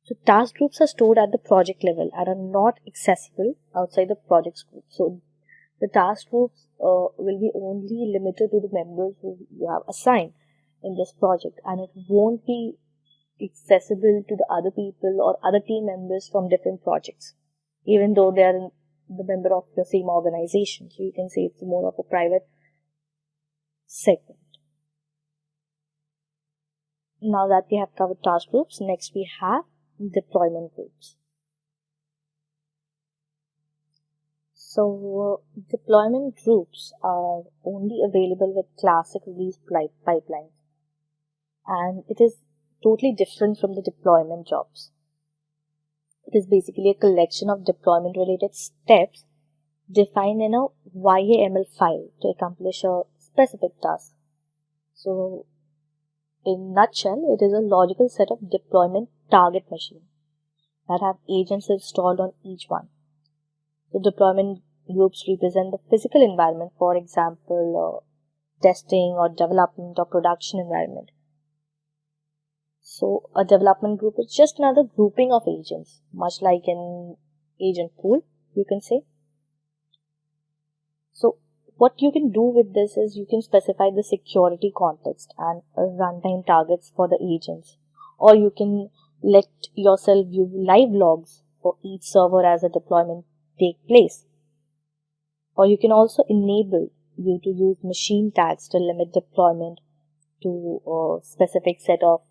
So task groups are stored at the project level and are not accessible outside the project group. So the task groups will be only limited to the members who you have assigned in this project, and it won't be accessible to the other people or other team members from different projects, even though they are in the member of the same organization. So you can say it's more of a private segment. Now that we have covered task groups, next we have deployment groups. So deployment groups are only available with classic release pipelines, and it is totally different from the deployment jobs. It is basically a collection of deployment related steps defined in a YAML file to accomplish a specific task. So in nutshell, it is a logical set of deployment target machines that have agents installed on each one. The deployment groups represent the physical environment, for example, testing or development or production environment. So a development group is just another grouping of agents, much like an agent pool, you can say. So what you can do with this is you can specify the security context and runtime targets for the agents, or you can let yourself view live logs for each server as a deployment take place. Or you can also enable you to use machine tags to limit deployment to a specific set of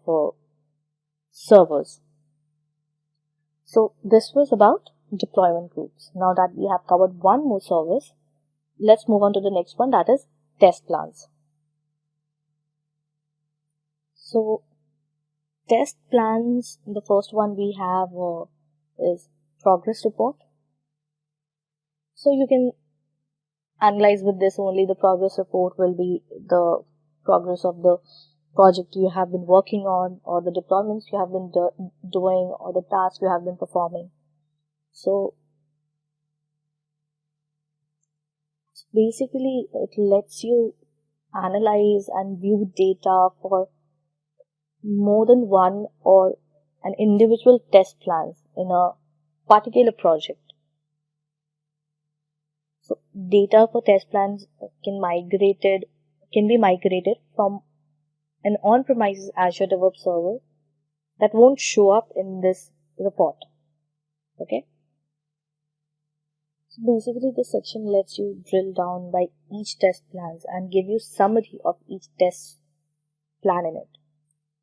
servers. So this was about deployment groups. Now that we have covered one more service, let's move on to the next one, that is test plans. So test plans, the first one we have is progress report. So you can analyze with this only. The progress report will be the progress of the project you have been working on, or the deployments you have been doing, or the tasks you have been performing. So basically it lets you analyze and view data for more than one or an individual test plans in a particular project. So data for test plans can be migrated from an on-premises Azure DevOps server that won't show up in this report. Okay. So basically this section lets you drill down by each test plans and give you summary of each test plan in it.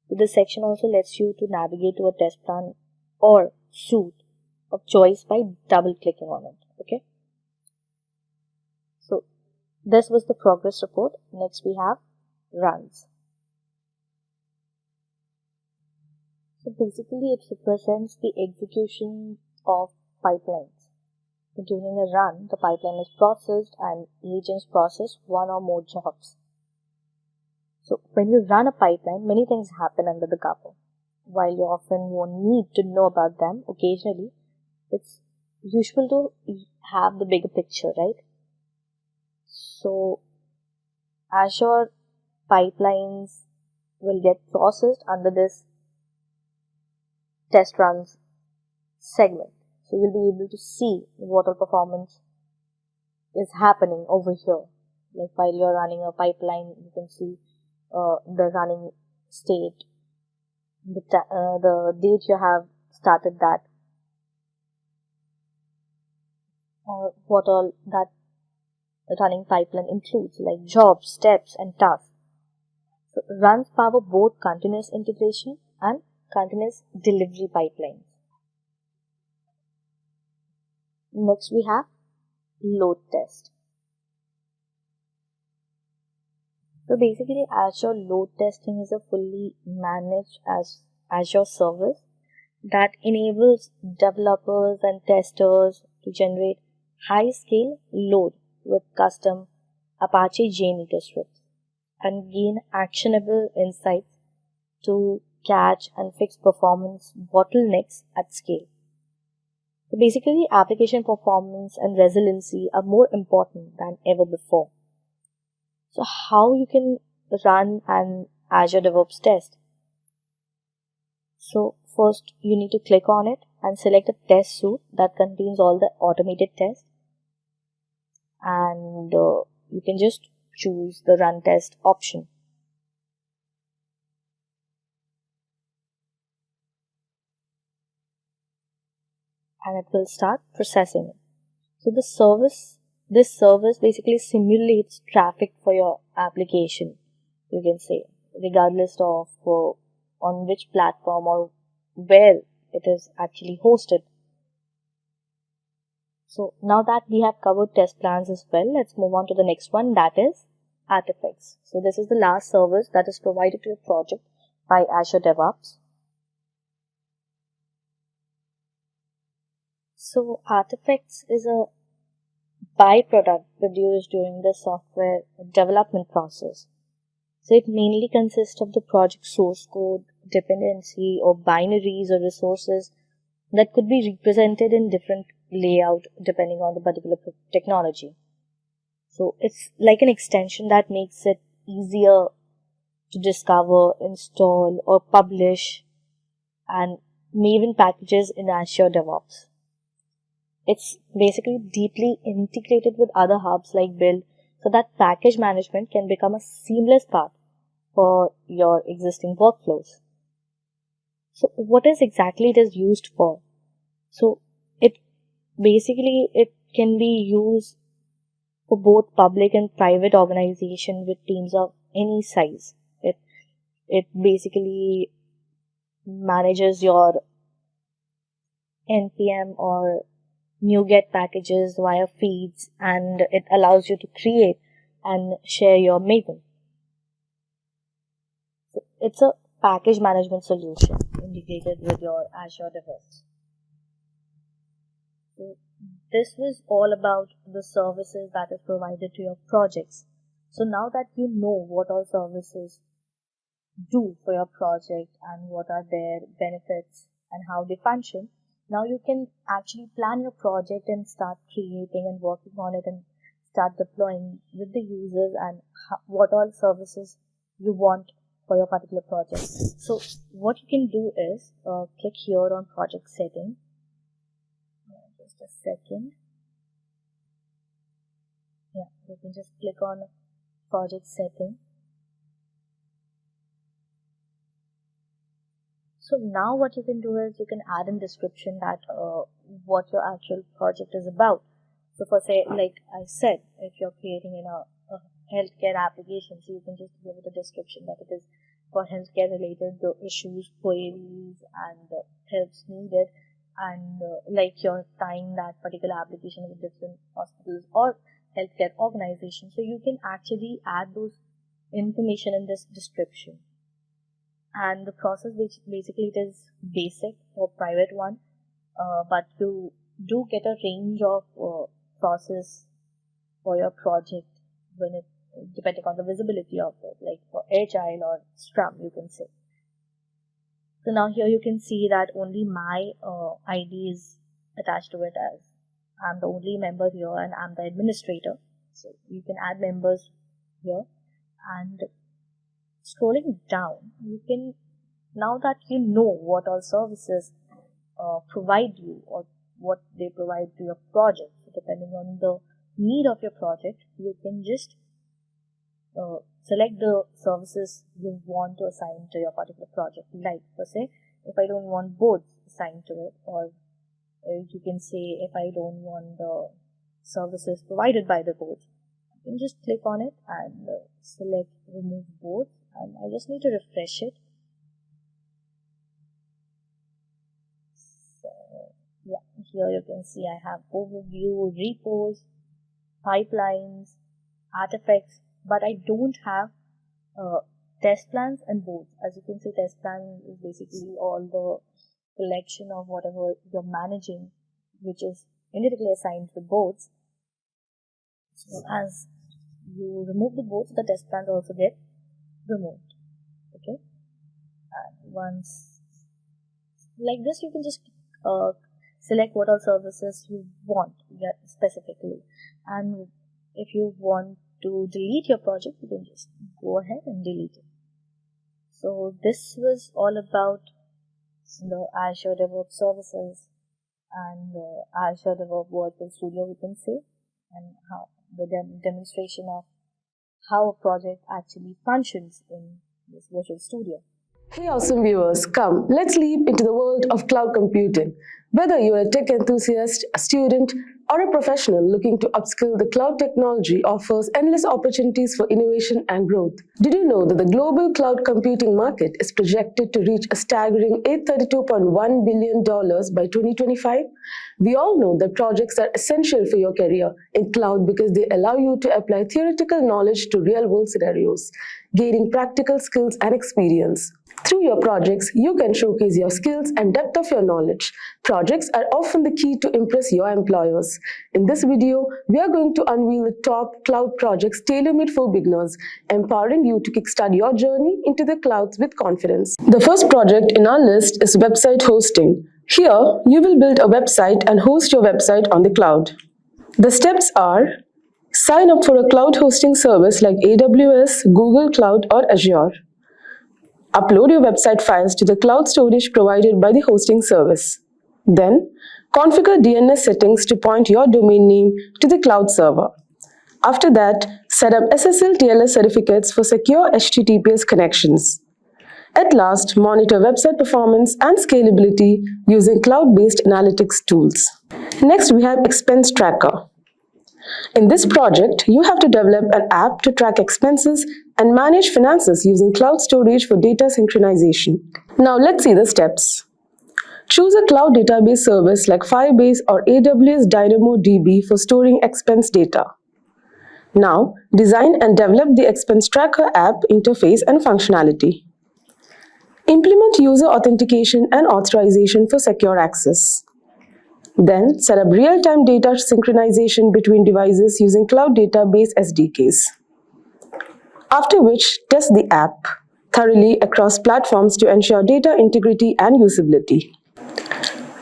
So this section also lets you to navigate to a test plan or suite of choice by double clicking on it. Okay. So this was the progress report. Next we have runs. So basically it represents the execution of pipelines. During a run, the pipeline is processed and agents process one or more jobs. So when you run a pipeline, many things happen under the cover. While you often won't need to know about them, occasionally it's useful to have the bigger picture, right? So Azure pipelines will get processed under this test runs segment. So you'll be able to see what all performance is happening over here. Like while you're running a pipeline, you can see the running state, the date you have started that, or what all that running pipeline includes, like jobs, steps, and tasks. So runs power both continuous integration and continuous delivery pipelines. Next we have load test. So basically Azure load testing is a fully managed Azure service that enables developers and testers to generate high-scale load with custom Apache JMeter scripts and gain actionable insights to catch and fix performance bottlenecks at scale. So basically, application performance and resiliency are more important than ever before. So how you can run an Azure DevOps test? So first you need to click on it and select a test suite that contains all the automated tests, and you can just choose the run test option. And it will start processing it. So this service basically simulates traffic for your application, you can say, regardless of on which platform or where it is actually hosted. So now that we have covered test plans as well, let's move on to the next one, that is artifacts. So this is the last service that is provided to your project by Azure DevOps. So artifacts is a byproduct produced during the software development process. So it mainly consists of the project source code, dependency, or binaries or resources that could be represented in different layout depending on the particular technology. So it's like an extension that makes it easier to discover, install, or publish, and Maven packages in Azure DevOps. It's basically deeply integrated with other hubs like Build, so that package management can become a seamless part for your existing workflows. So what is exactly it is used for? So it can be used for both public and private organization with teams of any size. It basically manages your npm or NuGet packages via feeds, and it allows you to create and share your Maven. So it's a package management solution integrated with your Azure DevOps. So this was all about the services that is provided to your projects. So now that you know what all services do for your project and what are their benefits and how they function, now you can actually plan your project and start creating and working on it and start deploying with the users and what all services you want for your particular project. So what you can do is click here on project setting. Just a second. Yeah, you can just click on project setting. So now what you can do is you can add in description that what your actual project is about. So for say, like I said, if you're creating a healthcare application, so you can just give it a description that it is for healthcare related, the issues, queries, and helps needed, and like you're tying that particular application with different hospitals or healthcare organizations. So you can actually add those information in this description. And the process, which basically it is basic or private one, but you do get a range of process for your project when it depending on the visibility of it, like for Agile or Scrum, you can say. So now here you can see that only my ID is attached to it, as I'm the only member here and I'm the administrator. So you can add members here, and scrolling down, you can, now that you know what all services provide you or what they provide to your project, so depending on the need of your project, you can just select the services you want to assign to your particular project. Like, per se, if I don't want boards assigned to it, or you can say if I don't want the services provided by the boards, you can just click on it and select remove boards. And I just need to refresh it. So, yeah, here you can see I have overview, repos, pipelines, artifacts, but I don't have test plans and boards. As you can see, test plan is basically all the collection of whatever you're managing, which is indirectly assigned to boards. So as you remove the boards, the test plans also get removed. Okay, and once like this, you can just select what all services you want specifically, and if you want to delete your project, you can just go ahead and delete it. So this was all about the Azure DevOps services and Azure DevOps Virtual Studio, we can say, and how the demonstration of how a project actually functions in this Virtual Studio. Hey awesome viewers, come, let's leap into the world of cloud computing. Whether you're a tech enthusiast, a student, or a professional looking to upskill, the cloud technology offers endless opportunities for innovation and growth. Did you know that the global cloud computing market is projected to reach a staggering $832.1 billion by 2025? We all know that projects are essential for your career in cloud because they allow you to apply theoretical knowledge to real-world scenarios, gaining practical skills and experience. Through your projects, you can showcase your skills and depth of your knowledge. Projects are often the key to impress your employers. In this video, we are going to unveil the top cloud projects tailor-made for beginners, empowering you to kickstart your journey into the clouds with confidence. The first project in our list is website hosting. Here, you will build a website and host your website on the cloud. The steps are: sign up for a cloud hosting service like AWS, Google Cloud, or Azure. Upload your website files to the cloud storage provided by the hosting service. Then, configure DNS settings to point your domain name to the cloud server. After that, set up SSL/TLS certificates for secure HTTPS connections. At last, monitor website performance and scalability using cloud-based analytics tools. Next, we have Expense Tracker. In this project, you have to develop an app to track expenses and manage finances using cloud storage for data synchronization. Now let's see the steps. Choose a cloud database service like Firebase or AWS DynamoDB for storing expense data. Now, design and develop the Expense Tracker app interface and functionality. Implement user authentication and authorization for secure access. Then, set up real-time data synchronization between devices using Cloud Database SDKs. After which, test the app thoroughly across platforms to ensure data integrity and usability.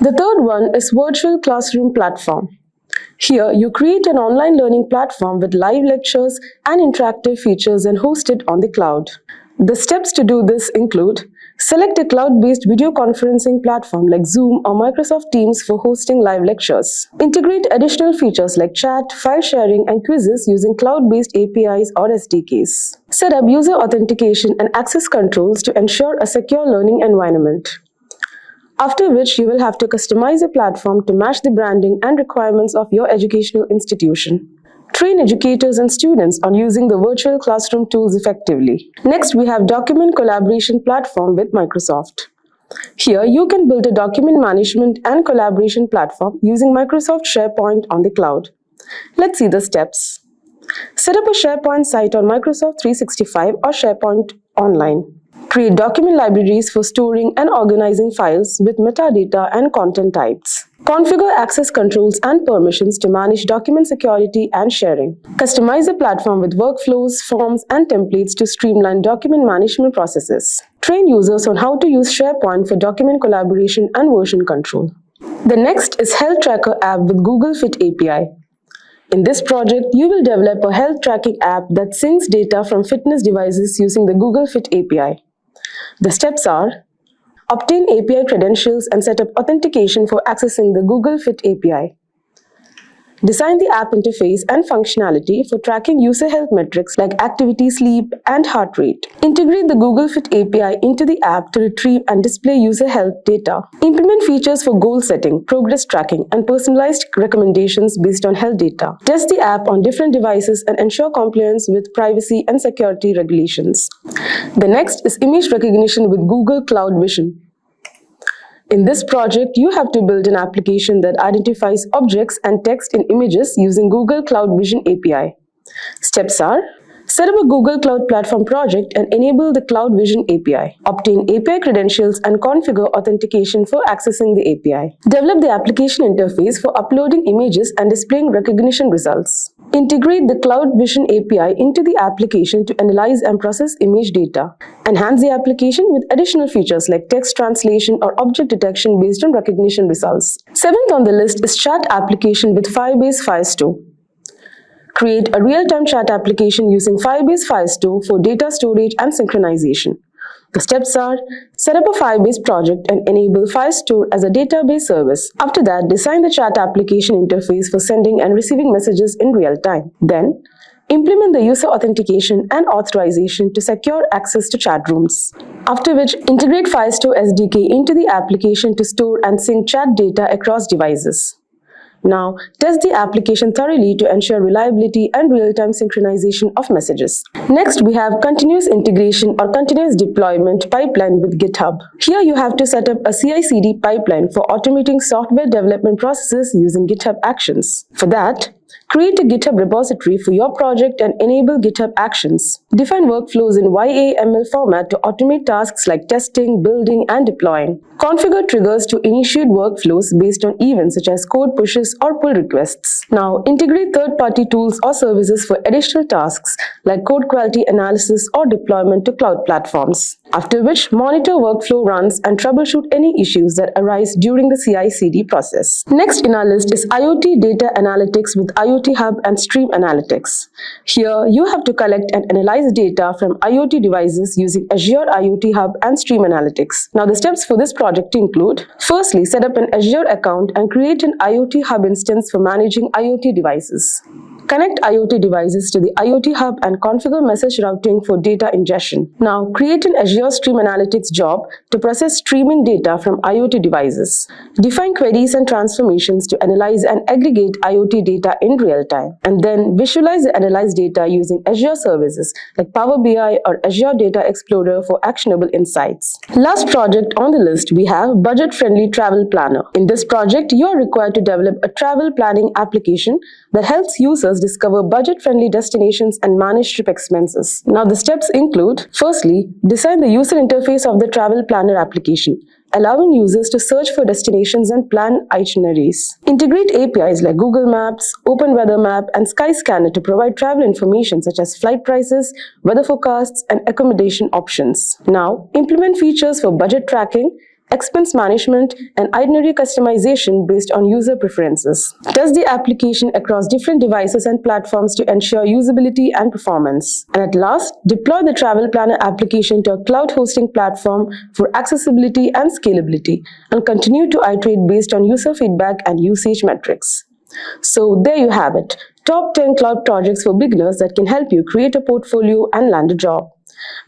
The third one is Virtual Classroom Platform. Here, you create an online learning platform with live lectures and interactive features and host it on the cloud. The steps to do this include: select a cloud-based video conferencing platform like Zoom or Microsoft Teams for hosting live lectures. Integrate additional features like chat, file sharing, and quizzes using cloud-based APIs or SDKs. Set up user authentication and access controls to ensure a secure learning environment. After which, you will have to customize a platform to match the branding and requirements of your educational institution. Train educators and students on using the virtual classroom tools effectively. Next, we have Document Collaboration Platform with Microsoft. Here, you can build a document management and collaboration platform using Microsoft SharePoint on the cloud. Let's see the steps. Set up a SharePoint site on Microsoft 365 or SharePoint Online. Create document libraries for storing and organizing files with metadata and content types. Configure access controls and permissions to manage document security and sharing. Customize the platform with workflows, forms, and templates to streamline document management processes. Train users on how to use SharePoint for document collaboration and version control. The next is Health Tracker app with Google Fit API. In this project, you will develop a health tracking app that syncs data from fitness devices using the Google Fit API. The steps are: obtain API credentials and set up authentication for accessing the Google Fit API. Design the app interface and functionality for tracking user health metrics like activity, sleep, and heart rate. Integrate the Google Fit API into the app to retrieve and display user health data. Implement features for goal setting, progress tracking, and personalized recommendations based on health data. Test the app on different devices and ensure compliance with privacy and security regulations. The next is image recognition with Google Cloud Vision. In this project, you have to build an application that identifies objects and text in images using Google Cloud Vision API. Steps are: set up a Google Cloud Platform project and enable the Cloud Vision API. Obtain API credentials and configure authentication for accessing the API. Develop the application interface for uploading images and displaying recognition results. Integrate the Cloud Vision API into the application to analyze and process image data. Enhance the application with additional features like text translation or object detection based on recognition results. Seventh on the list is Chat application with Firebase Firestore. Create a real-time chat application using Firebase Firestore for data storage and synchronization. The steps are: set up a Firebase project and enable Firestore as a database service. After that, design the chat application interface for sending and receiving messages in real time. Then, implement the user authentication and authorization to secure access to chat rooms. After which, integrate Firestore SDK into the application to store and sync chat data across devices. Now, test the application thoroughly to ensure reliability and real-time synchronization of messages. Next, we have continuous integration or continuous deployment pipeline with GitHub. Here you have to set up a CI/CD pipeline for automating software development processes using GitHub Actions. For that, create a GitHub repository for your project and enable GitHub Actions. Define workflows in YAML format to automate tasks like testing, building, and deploying. Configure triggers to initiate workflows based on events such as code pushes or pull requests. Now, integrate third-party tools or services for additional tasks like code quality analysis or deployment to cloud platforms. After which, monitor workflow runs and troubleshoot any issues that arise during the CI/CD process. Next in our list is IoT data analytics with IoT Hub and Stream Analytics. Here, you have to collect and analyze data from IoT devices using Azure IoT Hub and Stream Analytics. Now, the steps for this project include: firstly, set up an Azure account and create an IoT Hub instance for managing IoT devices. Connect IoT devices to the IoT Hub and configure message routing for data ingestion. Now, create an Azure Stream Analytics job to process streaming data from IoT devices. Define queries and transformations to analyze and aggregate IoT data in real time. And then visualize the analyzed data using Azure services like Power BI or Azure Data Explorer for actionable insights. Last project on the list, we have Budget-Friendly Travel Planner. In this project, you are required to develop a travel planning application that helps users discover budget-friendly destinations and manage trip expenses. Now, the steps include: firstly, design the user interface of the travel planner application, allowing users to search for destinations and plan itineraries. Integrate APIs like Google Maps, Open Weather Map, and Skyscanner to provide travel information such as flight prices, weather forecasts, and accommodation options. Now, implement features for budget tracking, expense management, and itinerary customization based on user preferences. Test the application across different devices and platforms to ensure usability and performance. And at last, deploy the travel planner application to a cloud hosting platform for accessibility and scalability, and continue to iterate based on user feedback and usage metrics. So there you have it, top 10 cloud projects for beginners that can help you create a portfolio and land a job.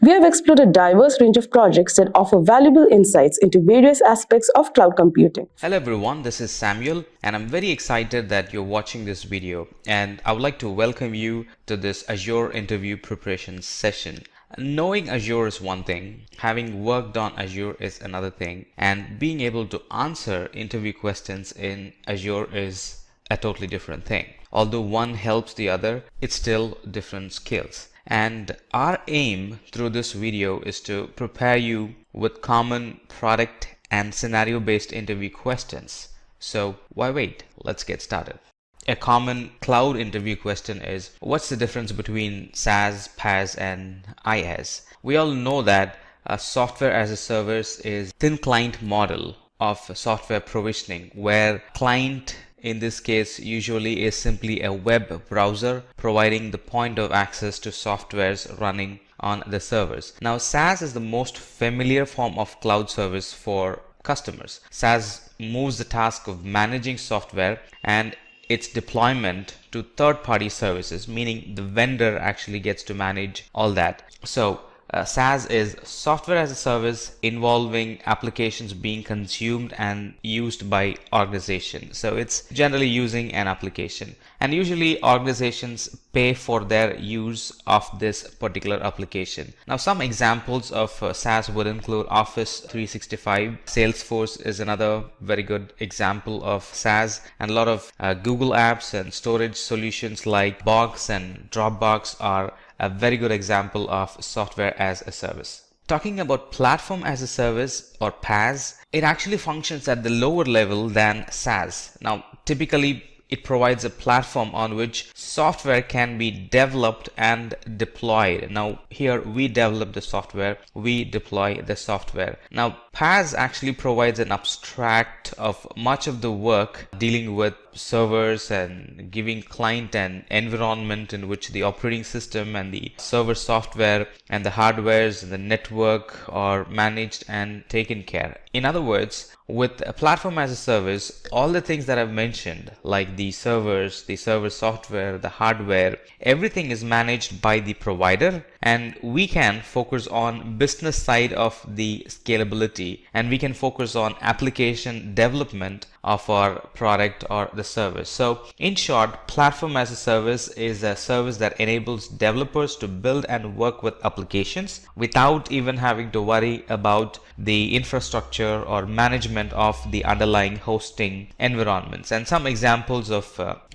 We have explored a diverse range of projects that offer valuable insights into various aspects of cloud computing. Hello everyone, this is Samuel and I'm very excited that you're watching this video, and I would like to welcome you to this Azure interview preparation session. Knowing Azure is one thing, having worked on Azure is another thing, and being able to answer interview questions in Azure is a totally different thing. Although one helps the other, it's still different skills. And our aim through this video is to prepare you with common product and scenario based interview questions. So why wait? Let's get started. A common cloud interview question is, what's the difference between SaaS, PaaS and IaaS? We all know that a software as a service is thin client model of software provisioning, where client in this case usually is simply a web browser providing the point of access to softwares running on the servers. Now, SaaS is the most familiar form of cloud service for customers. SaaS moves the task of managing software and its deployment to third-party services, meaning the vendor actually gets to manage all that. So SaaS is software as a service involving applications being consumed and used by organizations. So it's generally using an application, and usually organizations pay for their use of this particular application. Now, some examples of SaaS would include Office 365. Salesforce is another very good example of SaaS, and a lot of Google apps and storage solutions like Box and Dropbox are a very good example of software as a service. Talking about platform as a service or PaaS, it actually functions at the lower level than SaaS. Now, typically it provides a platform on which software can be developed and deployed. Now, here we develop the software, we deploy the software. Now, PaaS actually provides an abstract of much of the work dealing with servers and giving client an environment in which the operating system and the server software and the hardwares and the network are managed and taken care. In other words, with a platform as a service, all the things that I've mentioned, like the servers, the server software, the hardware, everything is managed by the provider, and we can focus on business side of the scalability, and we can focus on application development of our product or the service. So in short, platform as a service is a service that enables developers to build and work with applications without even having to worry about the infrastructure or management of the underlying hosting environments. And some examples of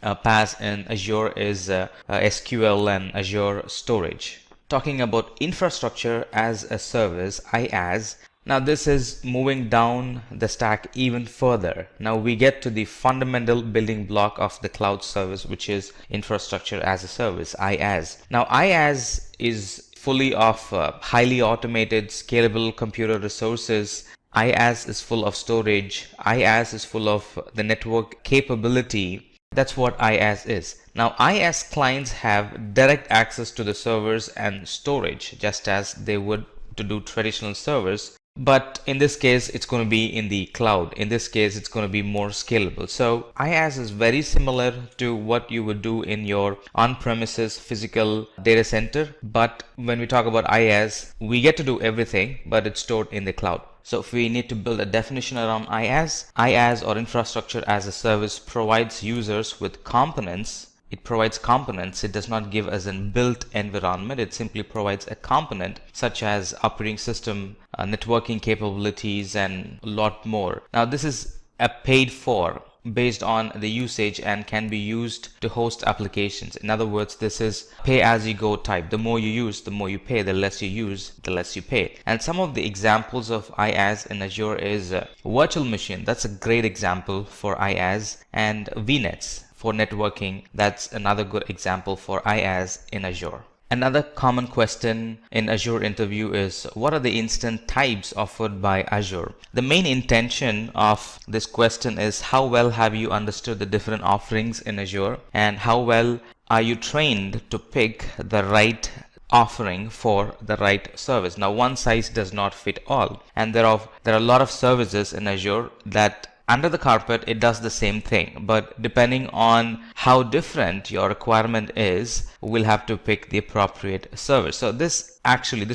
PaaS in Azure is SQL and Azure Storage. Talking about infrastructure as a service, IaaS, now this is moving down the stack even further. Now we get to the fundamental building block of the cloud service, which is infrastructure as a service, IaaS. Now IaaS is fully of highly automated scalable computer resources. IaaS is full of storage. IaaS is full of the network capability. That's what IaaS is. Now IaaS clients have direct access to the servers and storage, just as they would to do traditional servers. But in this case, it's going to be in the cloud. In this case, it's going to be more scalable. So IaaS is very similar to what you would do in your on-premises physical data center. But when we talk about IaaS, we get to do everything, but it's stored in the cloud. So if we need to build a definition around IaaS or infrastructure as a service provides users with components. It provides components. It does not give us a built environment. It simply provides a component such as operating system, networking capabilities, and a lot more. Now this is a paid for based on the usage and can be used to host applications. In other words, this is pay as you go type. The more you use, the more you pay. The less you use, the less you pay. And some of the examples of IaaS in Azure is virtual machine. That's a great example for IaaS, and VNets for networking. That's another good example for IaaS in Azure. Another common question in Azure interview is, what are the instant types offered by Azure? The main intention of this question is, how well have you understood the different offerings in Azure, and how well are you trained to pick the right offering for the right service? Now, one size does not fit all, and there are a lot of services in Azure that under the carpet it does the same thing, but depending on how different your requirement is, we'll have to pick the appropriate service. So this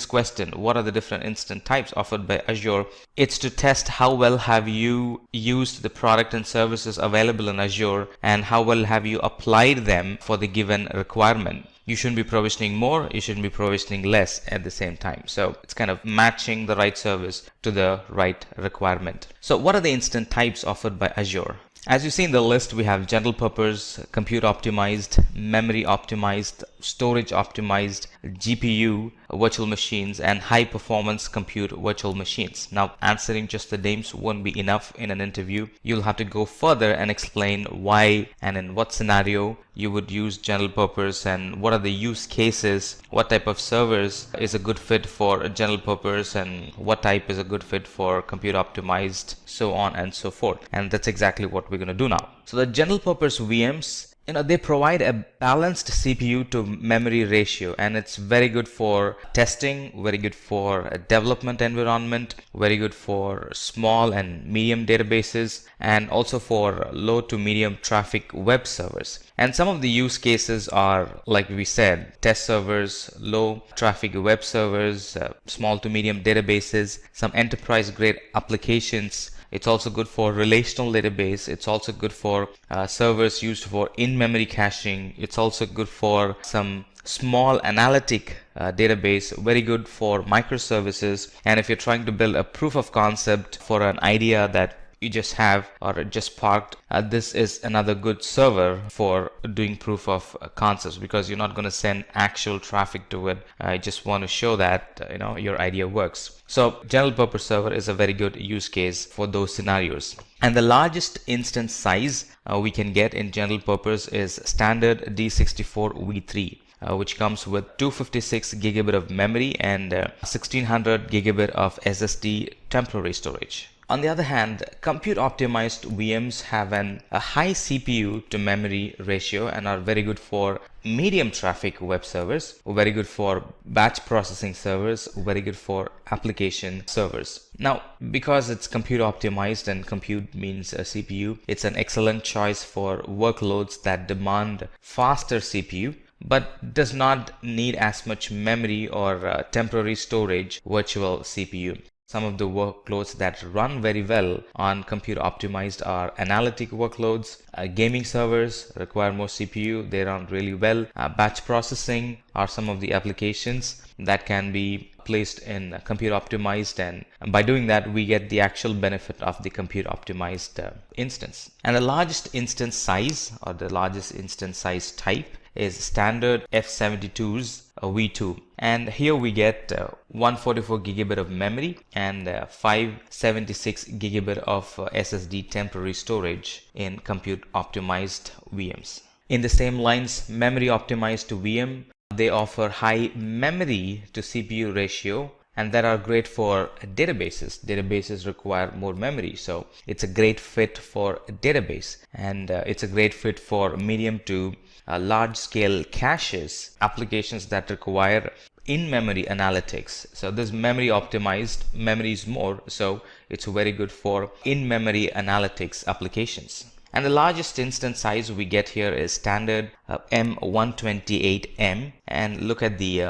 question, what are the different instant types offered by Azure, it's to test how well have you used the product and services available in Azure, and how well have you applied them for the given requirement. You shouldn't be provisioning more, you shouldn't be provisioning less at the same time. So it's kind of matching the right service to the right requirement. So what are the instant types offered by Azure? As you see in the list, we have general purpose, compute optimized, memory optimized, storage optimized, GPU virtual machines, and high performance compute virtual machines. Now, answering just the names won't be enough in an interview. You'll have to go further and explain why and in what scenario you would use general purpose, and what are the use cases, what type of servers is a good fit for a general purpose, and what type is a good fit for compute optimized, so on and so forth. And that's exactly what we're going to do now. So the general purpose VMs, they provide a balanced CPU to memory ratio, and it's very good for testing, very good for a development environment, very good for small and medium databases, and also for low to medium traffic web servers. And some of the use cases are, like we said, test servers, low traffic web servers, small to medium databases, some enterprise grade applications. It's also good for relational database. It's also good for servers used for in-memory caching. It's also good for some small analytic database, very good for microservices. And if you're trying to build a proof of concept for an idea that you just have or just parked, this is another good server for doing proof of concepts, because you're not going to send actual traffic to it. I just want to show that your idea works. So general purpose server is a very good use case for those scenarios. And the largest instance size we can get in general purpose is standard D64 V3. Which comes with 256 gigabit of memory and 1600 gigabit of SSD temporary storage. On the other hand, compute optimized VMs have a high CPU to memory ratio and are very good for medium traffic web servers, very good for batch processing servers, very good for application servers. Now, because it's compute optimized and compute means a CPU, it's an excellent choice for workloads that demand faster CPU. but does not need as much memory or temporary storage virtual CPU. Some of the workloads that run very well on compute optimized are analytic workloads, gaming servers require more CPU, they run really well. Batch processing are some of the applications that can be placed in compute optimized, and by doing that we get the actual benefit of the compute optimized instance. And the largest instance size or the largest instance size type is standard F72's V2, and here we get 144 gigabit of memory and 576 gigabit of SSD temporary storage in compute optimized VMs. In the same lines, memory optimized VM, they offer high memory to CPU ratio and that are great for databases. Databases require more memory, so it's a great fit for database, and it's a great fit for medium to large scale caches, applications that require in-memory analytics. So this memory optimized, memory is more, so it's very good for in-memory analytics applications. And the largest instance size we get here is standard M128M, and look at the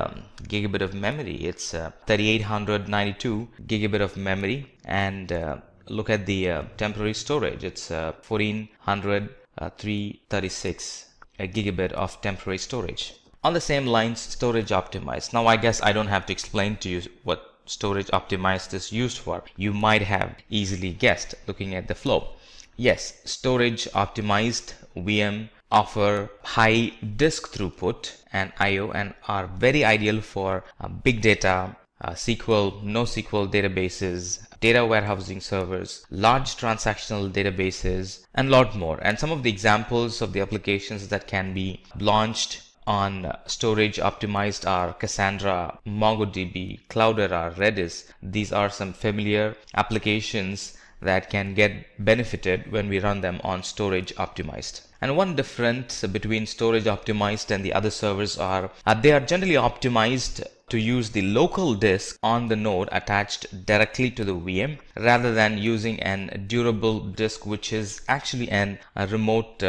gigabit of memory. It's 3892 gigabit of memory, and look at the temporary storage. It's 1400 gigabit of temporary storage. On the same lines, storage optimized. Now I guess I don't have to explain to you what storage optimized is used for. You might have easily guessed looking at the flow. Yes, storage optimized VM offer high disk throughput and IO and are very ideal for big data, SQL, NoSQL databases, data warehousing servers, large transactional databases, and a lot more. And some of the examples of the applications that can be launched on storage optimized are Cassandra, MongoDB, Cloudera, Redis. These are some familiar applications that can get benefited when we run them on storage optimized. And one difference between storage optimized and the other servers are they are generally optimized to use the local disk on the node attached directly to the VM rather than using an durable disk, which is actually a remote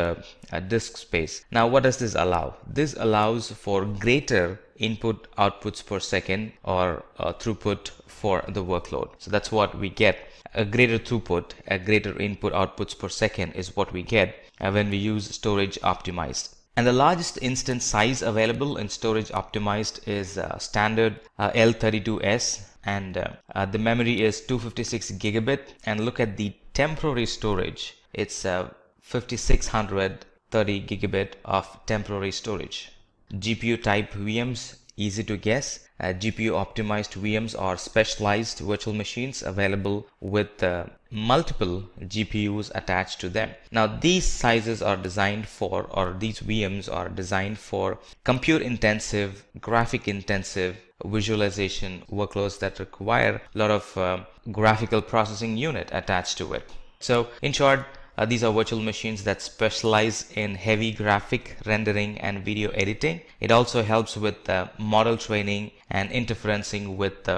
disk space. Now what does this allow? This allows for greater input outputs per second or throughput for the workload. So that's what we get. A greater throughput, a greater input outputs per second is what we get when we use storage optimized. And the largest instance size available in storage optimized is standard L32S, and the memory is 256 gigabit. And look at the temporary storage, it's 5630 gigabit of temporary storage. GPU type VMs, easy to guess. GPU optimized VMs are specialized virtual machines available with multiple GPUs attached to them. Now these sizes are designed for, or these VMs are designed for compute intensive, graphic intensive visualization workloads that require a lot of graphical processing unit attached to it. So in short, these are virtual machines that specialize in heavy graphic rendering and video editing. It also helps with model training and interferencing with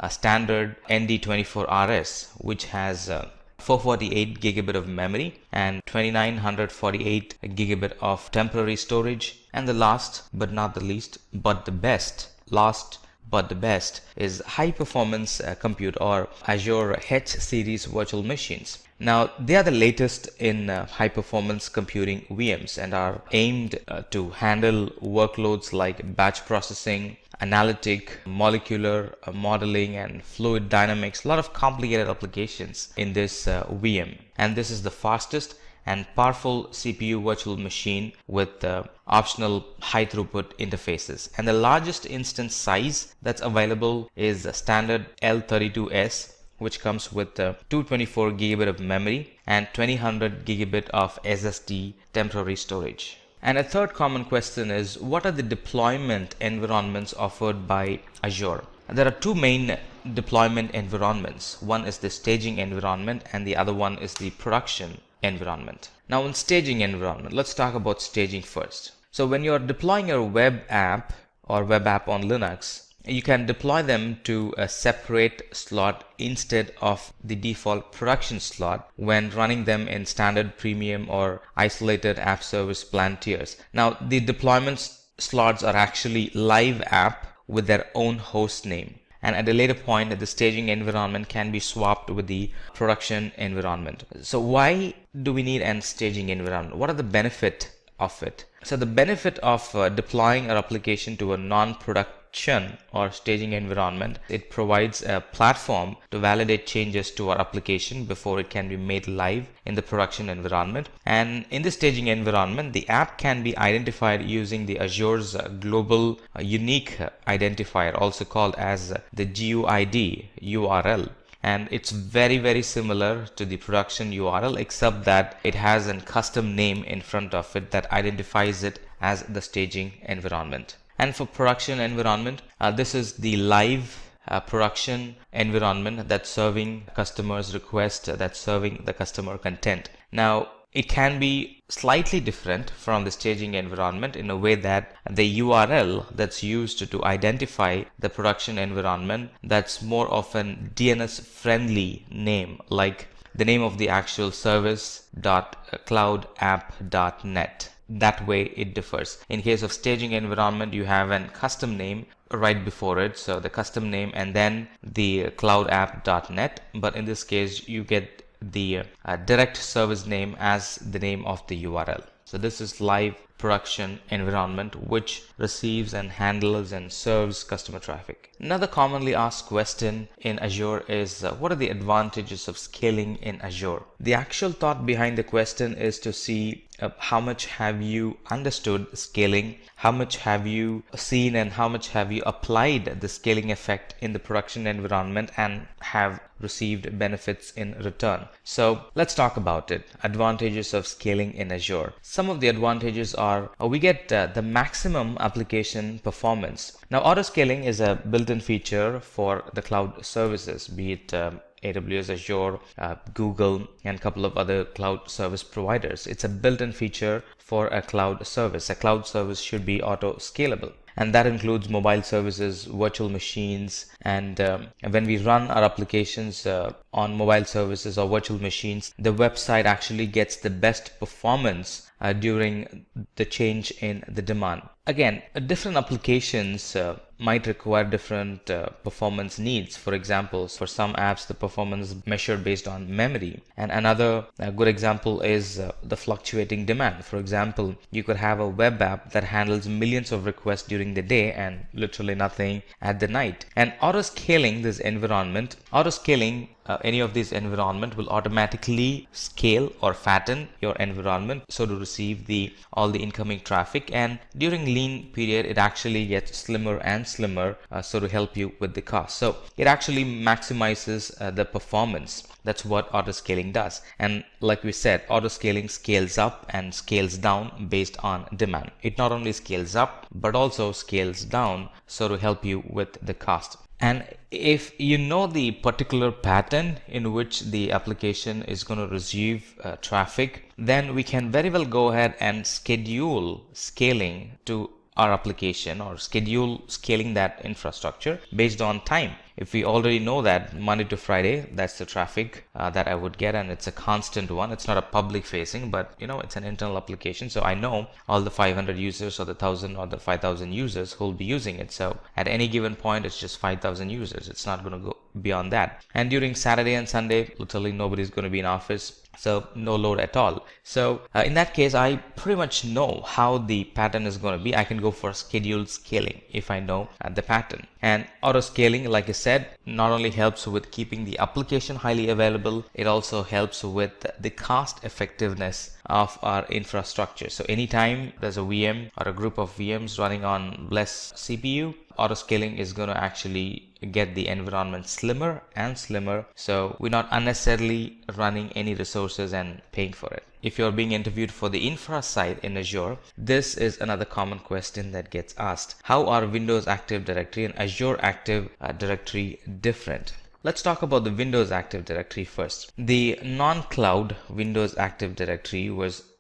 standard ND24RS, which has 448 gigabit of memory and 2948 gigabit of temporary storage. And the last but not the least, but the best, is high performance compute or Azure H series virtual machines. Now they are the latest in high performance computing VMs and are aimed to handle workloads like batch processing, analytic, molecular modeling, and fluid dynamics. A lot of complicated applications in this VM, and this is the fastest and powerful CPU virtual machine with optional high throughput interfaces. And the largest instance size that's available is standard L32S, which comes with 224 gigabit of memory and 2000 gigabit of SSD temporary storage. And a third common question is, what are the deployment environments offered by Azure? There are two main deployment environments. One is the staging environment and the other one is the production environment. Now in staging environment, let's talk about staging first. So when you're deploying your web app or web app on Linux, you can deploy them to a separate slot instead of the default production slot when running them in standard premium or isolated app service plan tiers. Now the deployments slots are actually live app with their own host name. And at a later point, the staging environment can be swapped with the production environment. So why do we need an staging environment? What are the benefit of it? So the benefit of deploying our application to a non-production or staging environment, it provides a platform to validate changes to our application before it can be made live in the production environment. And in the staging environment, the app can be identified using the Azure's global unique identifier, also called as the GUID URL. And it's very similar to the production URL, except that it has a custom name in front of it that identifies it as the staging environment. And for production environment, this is the live production environment that's serving customers' request, that's serving the customer content. Now, it can be slightly different from the staging environment in a way that the URL that's used to identify the production environment, that's more of an DNS friendly name, like the name of the actual service.cloudapp.net. That way it differs. In case of staging environment, you have a custom name right before it, so the custom name and then the cloudapp.net, but in this case you get the direct service name as the name of the URL. So this is live production environment which receives and handles and serves customer traffic. Another commonly asked question in Azure is what are the advantages of scaling in Azure? The actual thought behind the question is to see how much have you understood scaling, how much have you seen and how much have you applied the scaling effect in the production environment and have received benefits in return. So let's talk about it. Advantages of scaling in Azure. Some of the advantages are we get the maximum application performance. Now, auto scaling is a built-in feature for the cloud services, be it AWS, Azure, Google, and a couple of other cloud service providers. It's a built-in feature for a cloud service. A cloud service should be auto scalable. And that includes mobile services, virtual machines, and when we run our applications on mobile services or virtual machines, the website actually gets the best performance during the change in the demand. Again, different applications might require different performance needs. For example, for some apps, the performance is measured based on memory. And another good example is the fluctuating demand. For example, you could have a web app that handles millions of requests during the day and literally nothing at the night. And auto-scaling this environment, any of these environment will automatically scale or fatten your environment so to receive all the incoming traffic, and during lean period it actually gets slimmer and slimmer so to help you with the cost. So it actually maximizes the performance. That's what auto scaling does. And like we said, auto scaling scales up and scales down based on demand. It not only scales up but also scales down so to help you with the cost. And if you know the particular pattern in which the application is going to receive traffic, then we can very well go ahead and schedule scaling to our application or schedule scaling that infrastructure based on time. If we already know that Monday to Friday, that's the traffic that I would get, and it's a constant one. It's not a public facing, but it's an internal application. So I know all the 500 users or the 1,000 or the 5,000 users who will be using it. So at any given point, it's just 5,000 users. It's not going to go beyond that. And during Saturday and Sunday, literally nobody's going to be in office. So no load at all. So in that case, I pretty much know how the pattern is going to be. I can go for scheduled scaling if I know the pattern. And auto scaling, like I said, not only helps with keeping the application highly available, it also helps with the cost effectiveness of our infrastructure. So anytime there's a VM or a group of VMs running on less CPU, auto scaling is going to actually get the environment slimmer and slimmer, so we're not unnecessarily running any resources and paying for it. If you're being interviewed for the infra side in Azure, this is another common question that gets asked. How are Windows Active Directory and Azure Active Directory different? Let's talk about the Windows Active Directory first. The non-cloud Windows Active Directory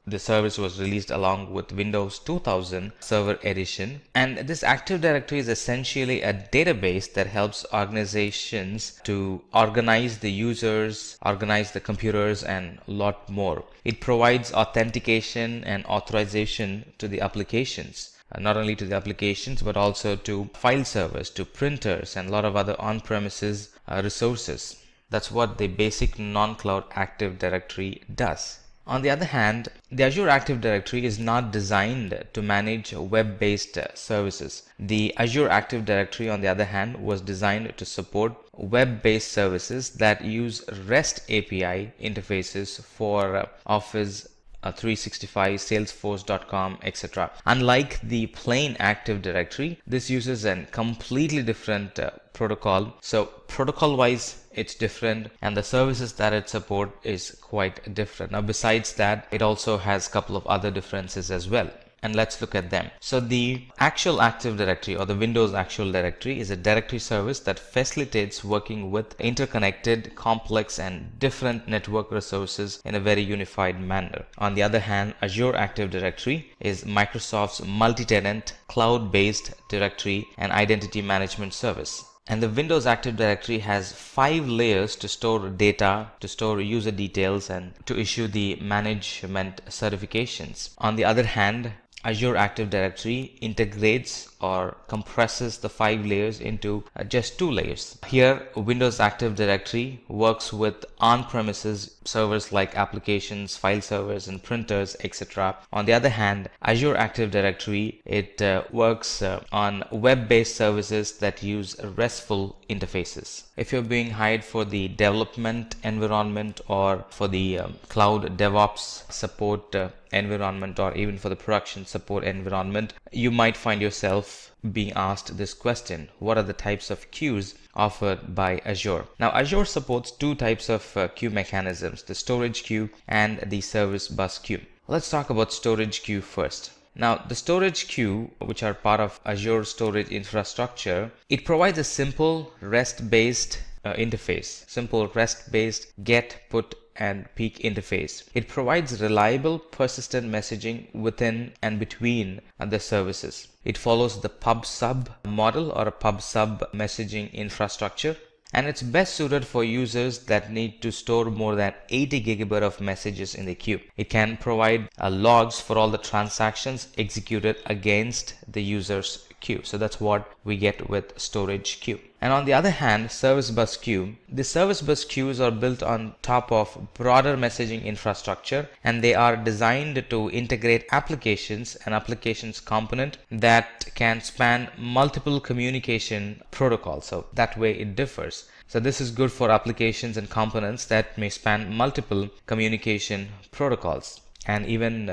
the service was released along with Windows 2000 Server Edition, and this Active Directory is essentially a database that helps organizations to organize the users, organize the computers, and a lot more. It provides authentication and authorization to the applications. not only to the applications but also to file servers, to printers, and a lot of other on-premises resources. That's what the basic non-cloud Active Directory does. On the other hand, the Azure Active Directory is not designed to manage web-based services. The Azure Active Directory, on the other hand, was designed to support web-based services that use REST API interfaces for Office 365, Salesforce.com, etc. Unlike the plain Active Directory, this uses a completely different protocol. So protocol wise it's different, and the services that it supports is quite different. Now besides that, it also has a couple of other differences as well, and let's look at them. So the actual Active Directory, or the Windows Actual Directory, is a directory service that facilitates working with interconnected, complex and different network resources in a very unified manner. On the other hand, Azure Active Directory is Microsoft's multi-tenant, cloud-based directory and identity management service. And the Windows Active Directory has 5 layers to store data, to store user details, and to issue the management certifications. On the other hand, Azure Active Directory integrates or compresses the 5 layers into just 2 layers. Here, Windows Active Directory works with on-premises servers like applications, file servers and printers, etc. On the other hand, Azure Active Directory, it works on web-based services that use RESTful interfaces. If you're being hired for the development environment or for the cloud DevOps support environment, or even for the production support environment, you might find yourself being asked this question: what are the types of queues offered by Azure? Now Azure supports 2 types of queue mechanisms, the storage queue and the service bus queue. Let's talk about storage queue first. Now the storage queue, which are part of Azure storage infrastructure, it provides a simple REST-based interface, simple REST-based get, put and peek interface. It provides reliable, persistent messaging within and between the services. It follows the pub-sub model, or a pub-sub messaging infrastructure, and it's best suited for users that need to store more than 80 GB of messages in the queue. It can provide logs for all the transactions executed against the user's queue. So that's what we get with storage queue. And on the other hand, service bus queue, the service bus queues are built on top of broader messaging infrastructure, and they are designed to integrate applications and applications component that can span multiple communication protocols. So that way it differs. So this is good for applications and components that may span multiple communication protocols and even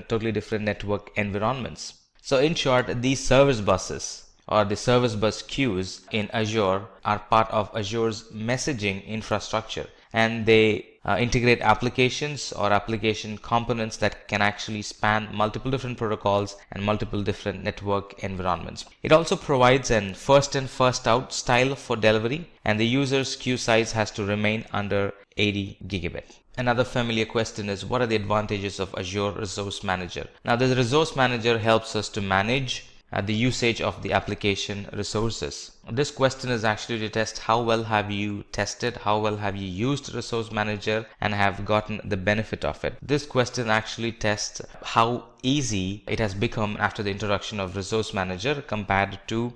totally different network environments. So in short, these service buses, or the service bus queues in Azure, are part of Azure's messaging infrastructure, and they integrate applications or application components that can actually span multiple different protocols and multiple different network environments. It also provides an first in first out style for delivery, and the user's queue size has to remain under 80 GB. Another familiar question is, what are the advantages of Azure Resource Manager? Now, the Resource Manager helps us to manage the usage of the application resources. This question is actually to test how well have you tested, how well have you used Resource Manager and have gotten the benefit of it. This question actually tests how easy it has become after the introduction of Resource Manager compared to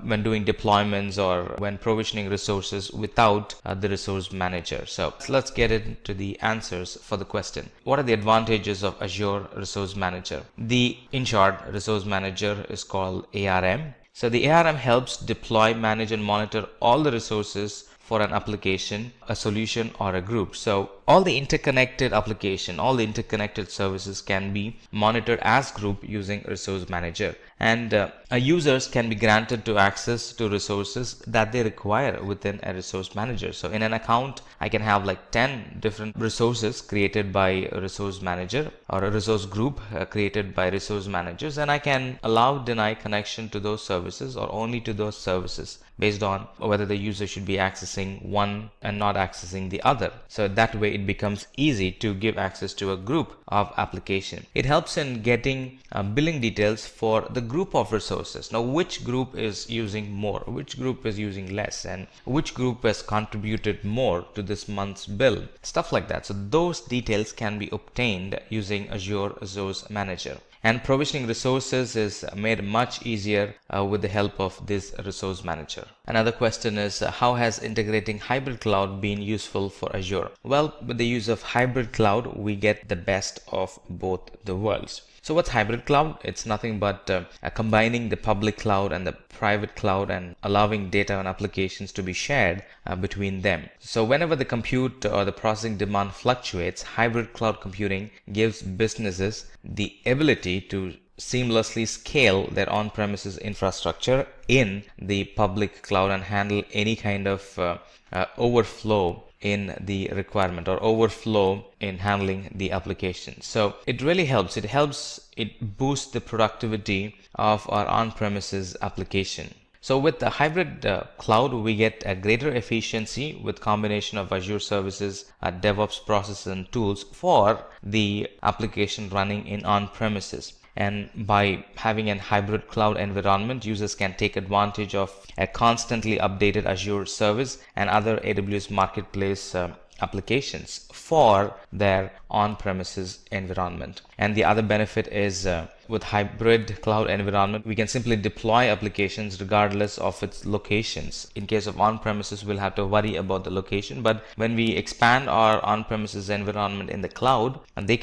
when doing deployments or when provisioning resources without the Resource Manager. So let's get into the answers for the question. What are the advantages of Azure Resource Manager? In short, Resource Manager is called ARM. So the ARM helps deploy, manage and monitor all the resources for an application, a solution or a group. So all the interconnected application, all the interconnected services can be monitored as group using Resource Manager, and users can be granted to access to resources that they require within a Resource Manager. So in an account, I can have like 10 different resources created by a Resource Manager, or a resource group created by Resource Managers, and I can deny connection to those services or only to those services based on whether the user should be accessing one and not accessing the other. So that way it becomes easy to give access to a group of application. It helps in getting billing details for the group of resources. Now, which group is using more, which group is using less, and which group has contributed more to this month's bill, stuff like that. So those details can be obtained using Azure Resource Manager. And provisioning resources is made much easier with the help of this resource manager. Another question is, how has integrating hybrid cloud been useful for Azure? Well, with the use of hybrid cloud, we get the best of both the worlds. So what's hybrid cloud? It's nothing but combining the public cloud and the private cloud and allowing data and applications to be shared between them. So whenever the compute or the processing demand fluctuates, hybrid cloud computing gives businesses the ability to seamlessly scale their on-premises infrastructure in the public cloud and handle any kind of overflow in the requirement or overflow in handling the application. So it really helps. It boosts the productivity of our on-premises application. So with the hybrid cloud, we get a greater efficiency with combination of Azure services, DevOps processes and tools for the application running in on-premises. And by having a hybrid cloud environment, users can take advantage of a constantly updated Azure service and other AWS marketplace applications for their on-premises environment. And the other benefit is with hybrid cloud environment, we can simply deploy applications regardless of its locations. In case of on-premises, we'll have to worry about the location, but when we expand our on-premises environment in the cloud, and we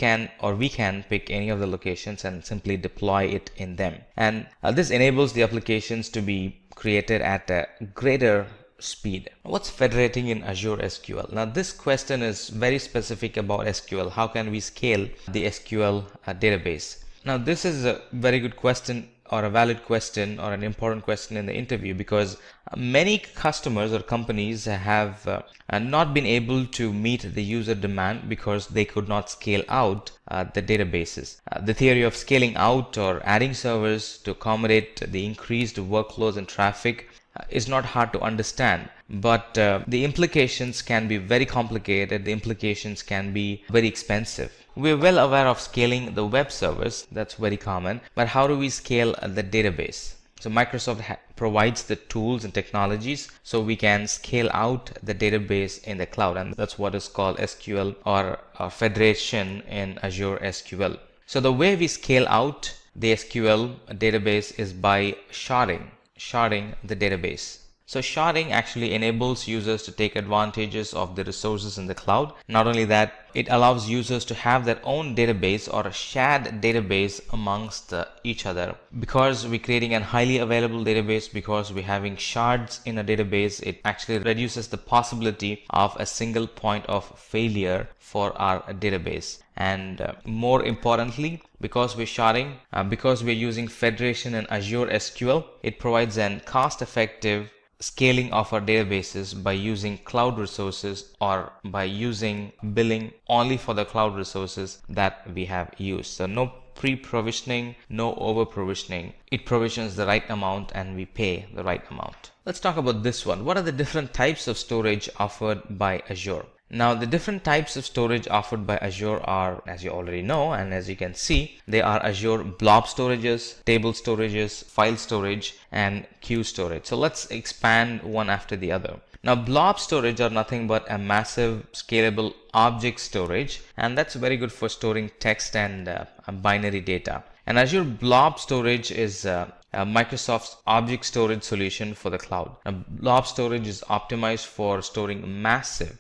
can pick any of the locations and simply deploy it in them. And this enables the applications to be created at a greater speed. What's federating in Azure SQL? Now this question is very specific about SQL. How can we scale the SQL database? Now this is a very good question, or a valid question, or an important question in the interview, because many customers or companies have not been able to meet the user demand because they could not scale out the databases. The theory of scaling out or adding servers to accommodate the increased workloads and traffic is not hard to understand, but the implications can be very complicated. The implications can be very expensive. We're well aware of scaling the web servers, that's very common, but how do we scale the database? So Microsoft provides the tools and technologies so we can scale out the database in the cloud, and that's what is called SQL or federation in Azure SQL. So the way we scale out the SQL database is by sharding the database. So sharding actually enables users to take advantages of the resources in the cloud. Not only that, it allows users to have their own database or a shared database amongst each other. Because we're creating a highly available database, because we're having shards in a database, it actually reduces the possibility of a single point of failure for our database. And more importantly, because we're sharding, because we're using federation in Azure SQL, it provides an cost-effective scaling of our databases by using cloud resources, or by using billing only for the cloud resources that we have used. So no pre-provisioning, no over-provisioning. It provisions the right amount and we pay the right amount. Let's talk about this one. What are the different types of storage offered by Azure? Now the different types of storage offered by Azure are, as you already know, and as you can see, they are Azure blob storages, table storages, file storage, and queue storage. So let's expand one after the other. Now blob storage are nothing but a massive scalable object storage, and that's very good for storing text and binary data. And Azure Blob Storage is Microsoft's object storage solution for the cloud. Now, blob storage is optimized for storing massive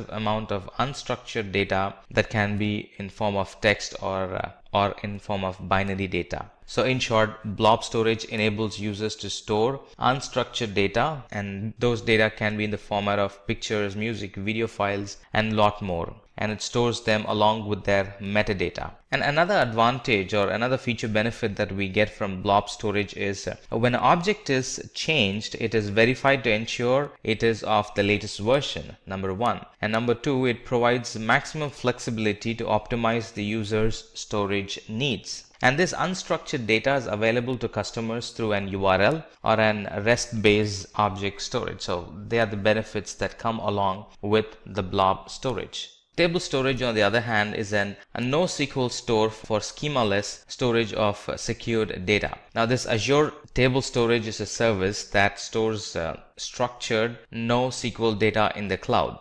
amount of unstructured data that can be in form of text or in form of binary data. So in short, blob storage enables users to store unstructured data, and those data can be in the format of pictures, music, video files, and a lot more. And it stores them along with their metadata. And another advantage or another feature benefit that we get from blob storage is when an object is changed, it is verified to ensure it is of the latest version, number one. And number two, it provides maximum flexibility to optimize the user's storage needs. And this unstructured data is available to customers through an URL or an REST-based object storage. So they are the benefits that come along with the blob storage. Table storage, on the other hand, is a NoSQL store for schemaless storage of secured data. Now, this Azure Table Storage is a service that stores structured NoSQL data in the cloud.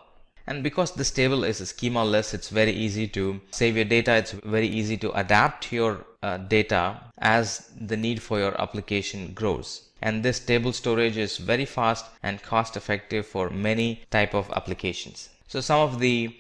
And because this table is schema-less, it's very easy to save your data. It's very easy to adapt your data as the need for your application grows. And this table storage is very fast and cost effective for many type of applications. So some of the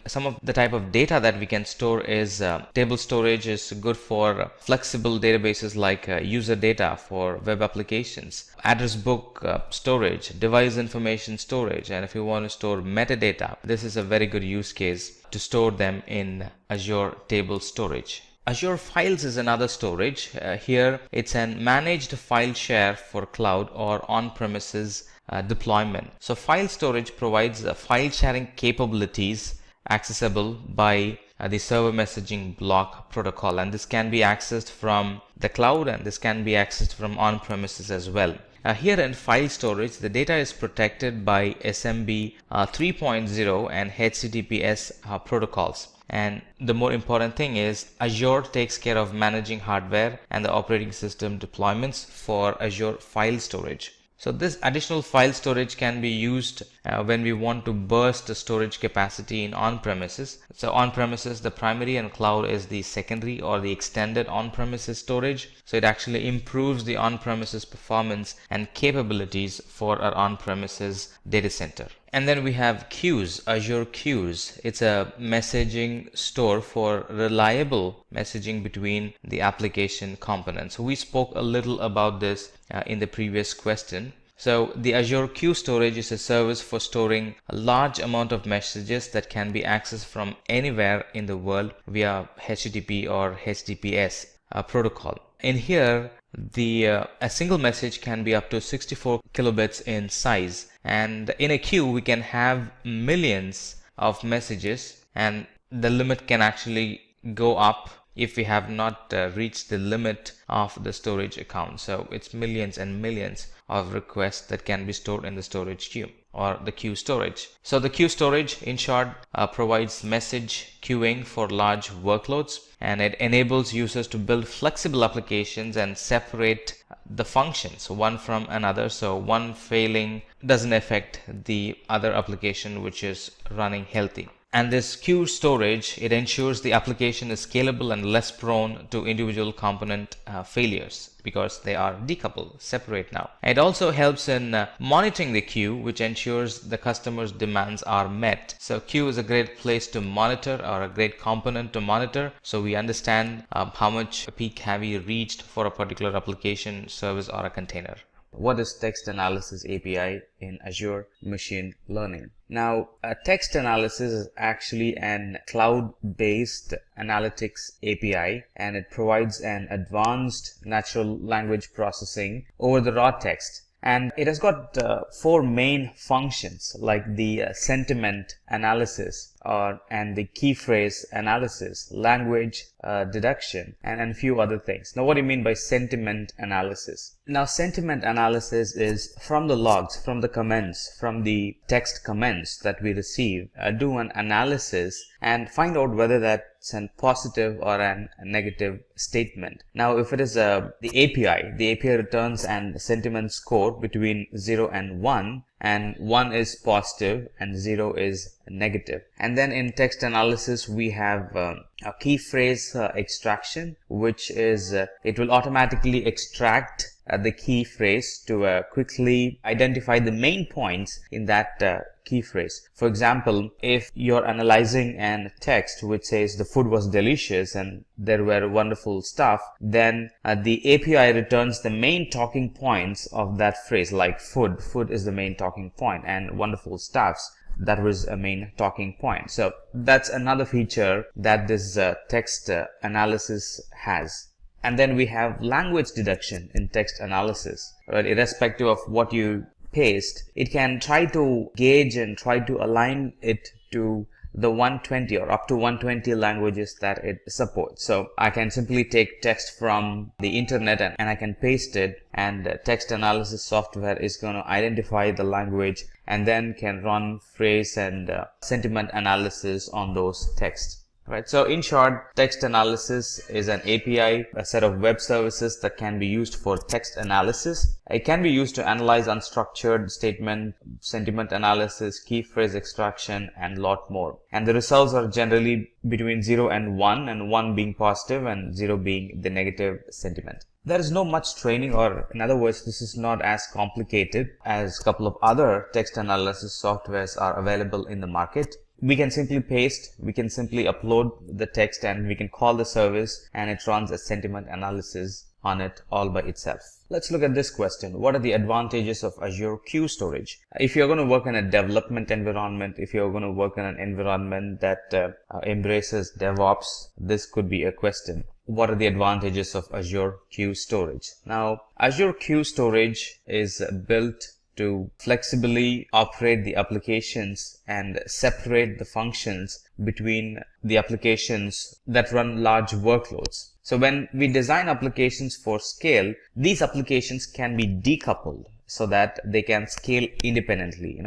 type of data that we can store is table storage is good for flexible databases like user data for web applications, address book storage, device information storage, and if you want to store metadata, this is a very good use case to store them in Azure table storage. Azure Files is another storage. Here it's a managed file share for cloud or on-premises deployment. So file storage provides file sharing capabilities accessible by the server messaging block protocol, and this can be accessed from the cloud and this can be accessed from on-premises as well. Here in file storage, the data is protected by SMB 3.0 and HTTPS protocols. And the more important thing is Azure takes care of managing hardware and the operating system deployments for Azure file storage. So this additional file storage can be used when we want to burst the storage capacity in on-premises. So on-premises, the primary, and cloud is the secondary or the extended on-premises storage. So it actually improves the on-premises performance and capabilities for our on-premises data center. And then we have Queues, Azure Queues. It's a messaging store for reliable messaging between the application components. We spoke a little about this in the previous question. So the Azure Queue Storage is a service for storing a large amount of messages that can be accessed from anywhere in the world via HTTP or HTTPS protocol. In here, a single message can be up to 64 kilobits in size, and in a queue we can have millions of messages, and the limit can actually go up if we have not reached the limit of the storage account. So it's millions and millions of requests that can be stored in the storage queue or the queue storage. So the queue storage, in short, provides message queuing for large workloads, and it enables users to build flexible applications and separate the functions one from another, so one failing doesn't affect the other application which is running healthy. And this queue storage, it ensures the application is scalable and less prone to individual component failures because they are decoupled, separate now. It also helps in monitoring the queue, which ensures the customer's demands are met. So queue is a great place to monitor, or a great component to monitor, so we understand how much peak have we reached for a particular application, service, or a container. What is text analysis API in Azure Machine Learning? Now, text analysis is actually an cloud-based analytics API, and it provides an advanced natural language processing over the raw text. And it has got 4 main functions, like the sentiment analysis and the key phrase analysis, language deduction, and a few other things. Now, what do you mean by sentiment analysis? Now, sentiment analysis is from the logs, from the comments, from the text comments that we receive, do an analysis and find out whether that's a positive or a negative statement. Now, if it is the API returns an sentiment score between 0 and 1, and 1 is positive and 0 is negative. And then in text analysis, we have a key phrase extraction, which is it will automatically extract the key phrase to quickly identify the main points in that key phrase. For example, if you're analyzing a text which says the food was delicious and there were wonderful stuff, then the API returns the main talking points of that phrase, like food is the main talking point, and wonderful stuffs, that was a main talking point. So that's another feature that this text analysis has. And then we have language deduction in text analysis, right? Irrespective of what you paste, it can try to gauge and try to align it to the 120 or up to 120 languages that it supports. So I can simply take text from the internet and I can paste it, and text analysis software is going to identify the language and then can run phrase and sentiment analysis on those texts. Right. So in short, text analysis is an API, a set of web services that can be used for text analysis. It can be used to analyze unstructured statement, sentiment analysis, key phrase extraction, and lot more. And the results are generally between 0 and 1 being positive and 0 being the negative sentiment. There is no much training, or in other words, this is not as complicated as a couple of other text analysis softwares are available in the market. We can simply paste, we can simply upload the text, and we can call the service and it runs a sentiment analysis on it all by itself. Let's look at this question. What are the advantages of Azure Queue Storage? If you're going to work in a development environment, if you're going to work in an environment that embraces DevOps, this could be a question. What are the advantages of Azure Queue Storage? Now, Azure Queue Storage is built to flexibly operate the applications and separate the functions between the applications that run large workloads. So when we design applications for scale, these applications can be decoupled so that they can scale independently.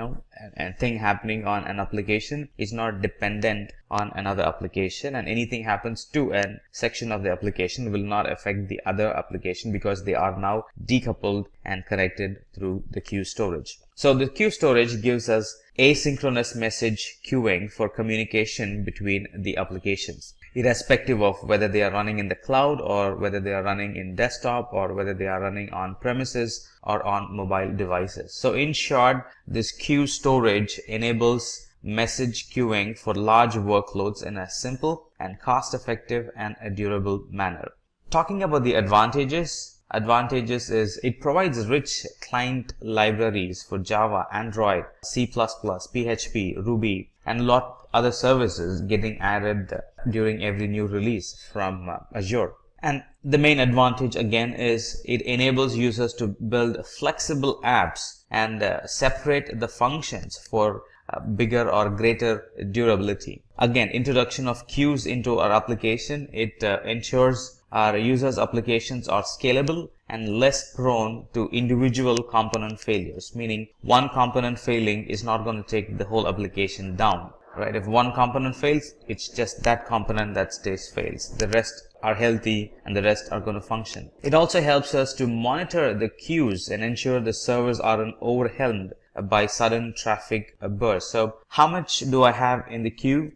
And thing happening on an application is not dependent on another application, and anything happens to a section of the application will not affect the other application because they are now decoupled and connected through the queue storage. So the queue storage gives us asynchronous message queuing for communication between the applications, irrespective of whether they are running in the cloud or whether they are running in desktop or whether they are running on premises or on mobile devices. So in short, this queue storage enables message queuing for large workloads in a simple and cost-effective and a durable manner. Talking about the advantages is it provides rich client libraries for Java, Android, C++, PHP, Ruby, and a lot other services getting added during every new release from Azure. And the main advantage again is it enables users to build flexible apps and separate the functions for bigger or greater durability. Again, introduction of queues into our application, it ensures our users' applications are scalable and less prone to individual component failures, meaning one component failing is not going to take the whole application down. Right? If one component fails, it's just that component that fails. The rest are healthy and the rest are going to function. It also helps us to monitor the queues and ensure the servers aren't overwhelmed by sudden traffic bursts. So how much do I have in the queue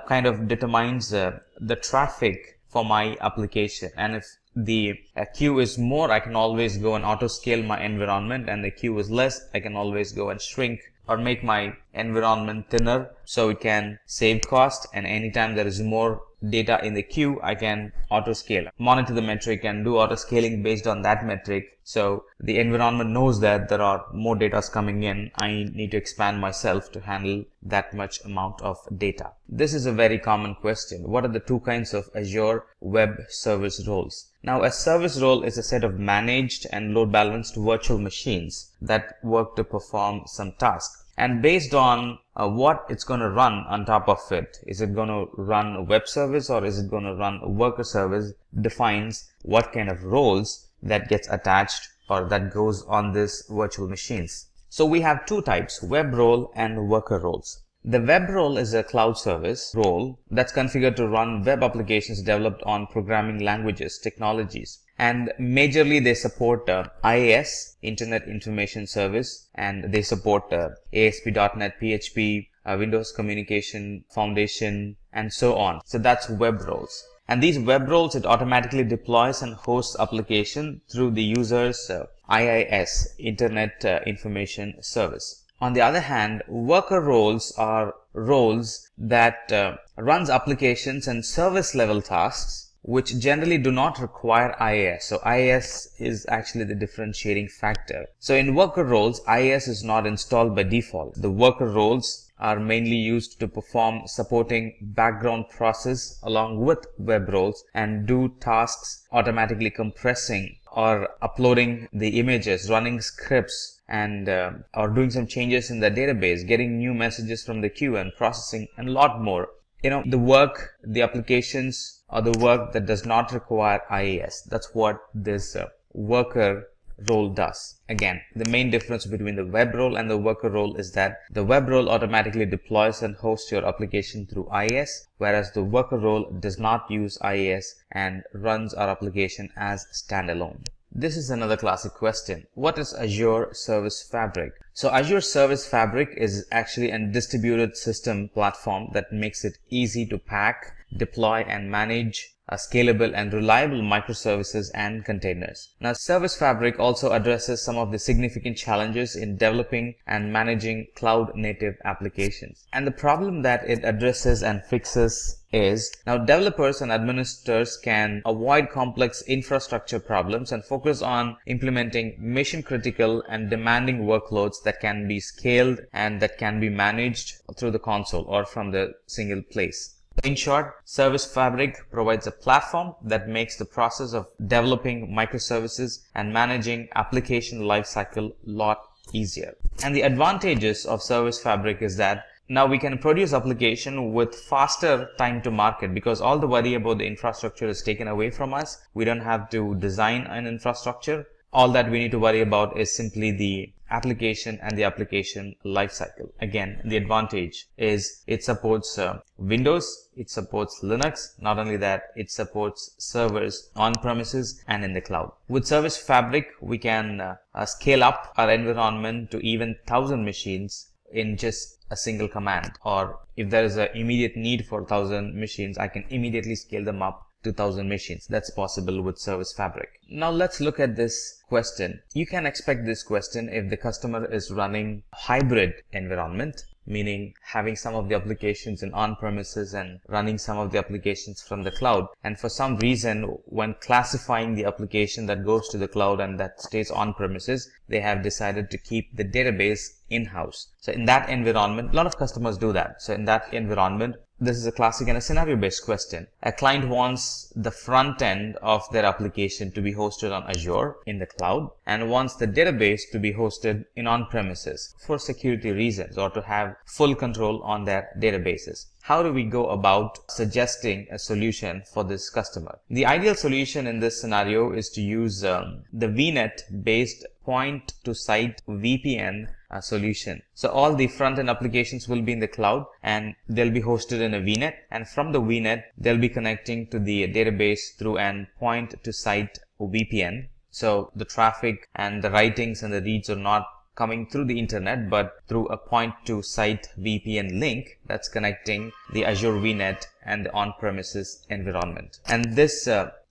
kind of determines the traffic for my application. And if the queue is more, I can always go and auto scale my environment, and the queue is less, I can always go and shrink or make my environment thinner so it can save cost. And anytime there is more data in the queue, I can auto scale, monitor the metric and do auto scaling based on that metric. So the environment knows that there are more data coming in. I need to expand myself to handle that much amount of data. This is a very common question. What are the two kinds of Azure Web Service roles? Now, a service role is a set of managed and load balanced virtual machines that work to perform some task. And based on what it's going to run on top of it, is it going to run a web service or is it going to run a worker service, defines what kind of roles that gets attached or that goes on these virtual machines. So we have two types, web role and worker roles. The web role is a cloud service role that's configured to run web applications developed on programming languages, technologies. And majorly they support IIS, Internet Information Service, and they support ASP.NET, PHP, Windows Communication Foundation, and so on. So that's web roles. And these web roles, it automatically deploys and hosts application through the user's IIS, Internet Information Service. On the other hand, worker roles are roles that runs applications and service level tasks which generally do not require IIS. So IIS is actually the differentiating factor. So in worker roles, IIS is not installed by default. The worker roles are mainly used to perform supporting background process along with web roles and do tasks automatically compressing or uploading the images, running scripts, and or doing some changes in the database, getting new messages from the queue and processing, and a lot more. The work, the applications, or the work that does not require IIS. That's what this worker role does. Again, the main difference between the web role and the worker role is that the web role automatically deploys and hosts your application through IaaS, whereas the worker role does not use IaaS and runs our application as standalone. This is another classic question. What is Azure Service Fabric? So Azure Service Fabric is actually a distributed system platform that makes it easy to pack, deploy, and manage scalable and reliable microservices and containers. Now, Service Fabric also addresses some of the significant challenges in developing and managing cloud-native applications. And the problem that it addresses and fixes is, now developers and administrators can avoid complex infrastructure problems and focus on implementing mission-critical and demanding workloads that can be scaled and that can be managed through the console or from the single place. In short, Service Fabric provides a platform that makes the process of developing microservices and managing application lifecycle a lot easier. And the advantages of Service Fabric is that now we can produce application with faster time to market because all the worry about the infrastructure is taken away from us. We don't have to design an infrastructure. All that we need to worry about is simply the application and the application lifecycle. Again, the advantage is it supports Windows, it supports Linux. Not only that, it supports servers on premises and in the cloud. With Service Fabric, we can scale up our environment to even 1,000 machines in just a single command. Or if there is an immediate need for 1,000 machines, I can immediately scale them up to 1,000 machines. That's possible with Service Fabric. Now let's look at this question. You can expect this question if the customer is running hybrid environment, meaning having some of the applications in on-premises and running some of the applications from the cloud. And for some reason, when classifying the application that goes to the cloud and that stays on-premises, they have decided to keep the database in-house. So in that environment, a lot of customers do that. So in that environment, this is a classic and a scenario-based question. A client wants the front end of their application to be hosted on Azure in the cloud and wants the database to be hosted in on-premises for security reasons or to have full control on their databases. How do we go about suggesting a solution for this customer? The ideal solution in this scenario is to use the VNet-based point-to-site VPN solution. So all the front-end applications will be in the cloud and they'll be hosted in a VNet, and from the VNet they'll be connecting to the database through an point-to-site VPN. So the traffic and the writings and the reads are not coming through the internet but through a point-to-site VPN link that's connecting the Azure VNet and the on-premises environment. And this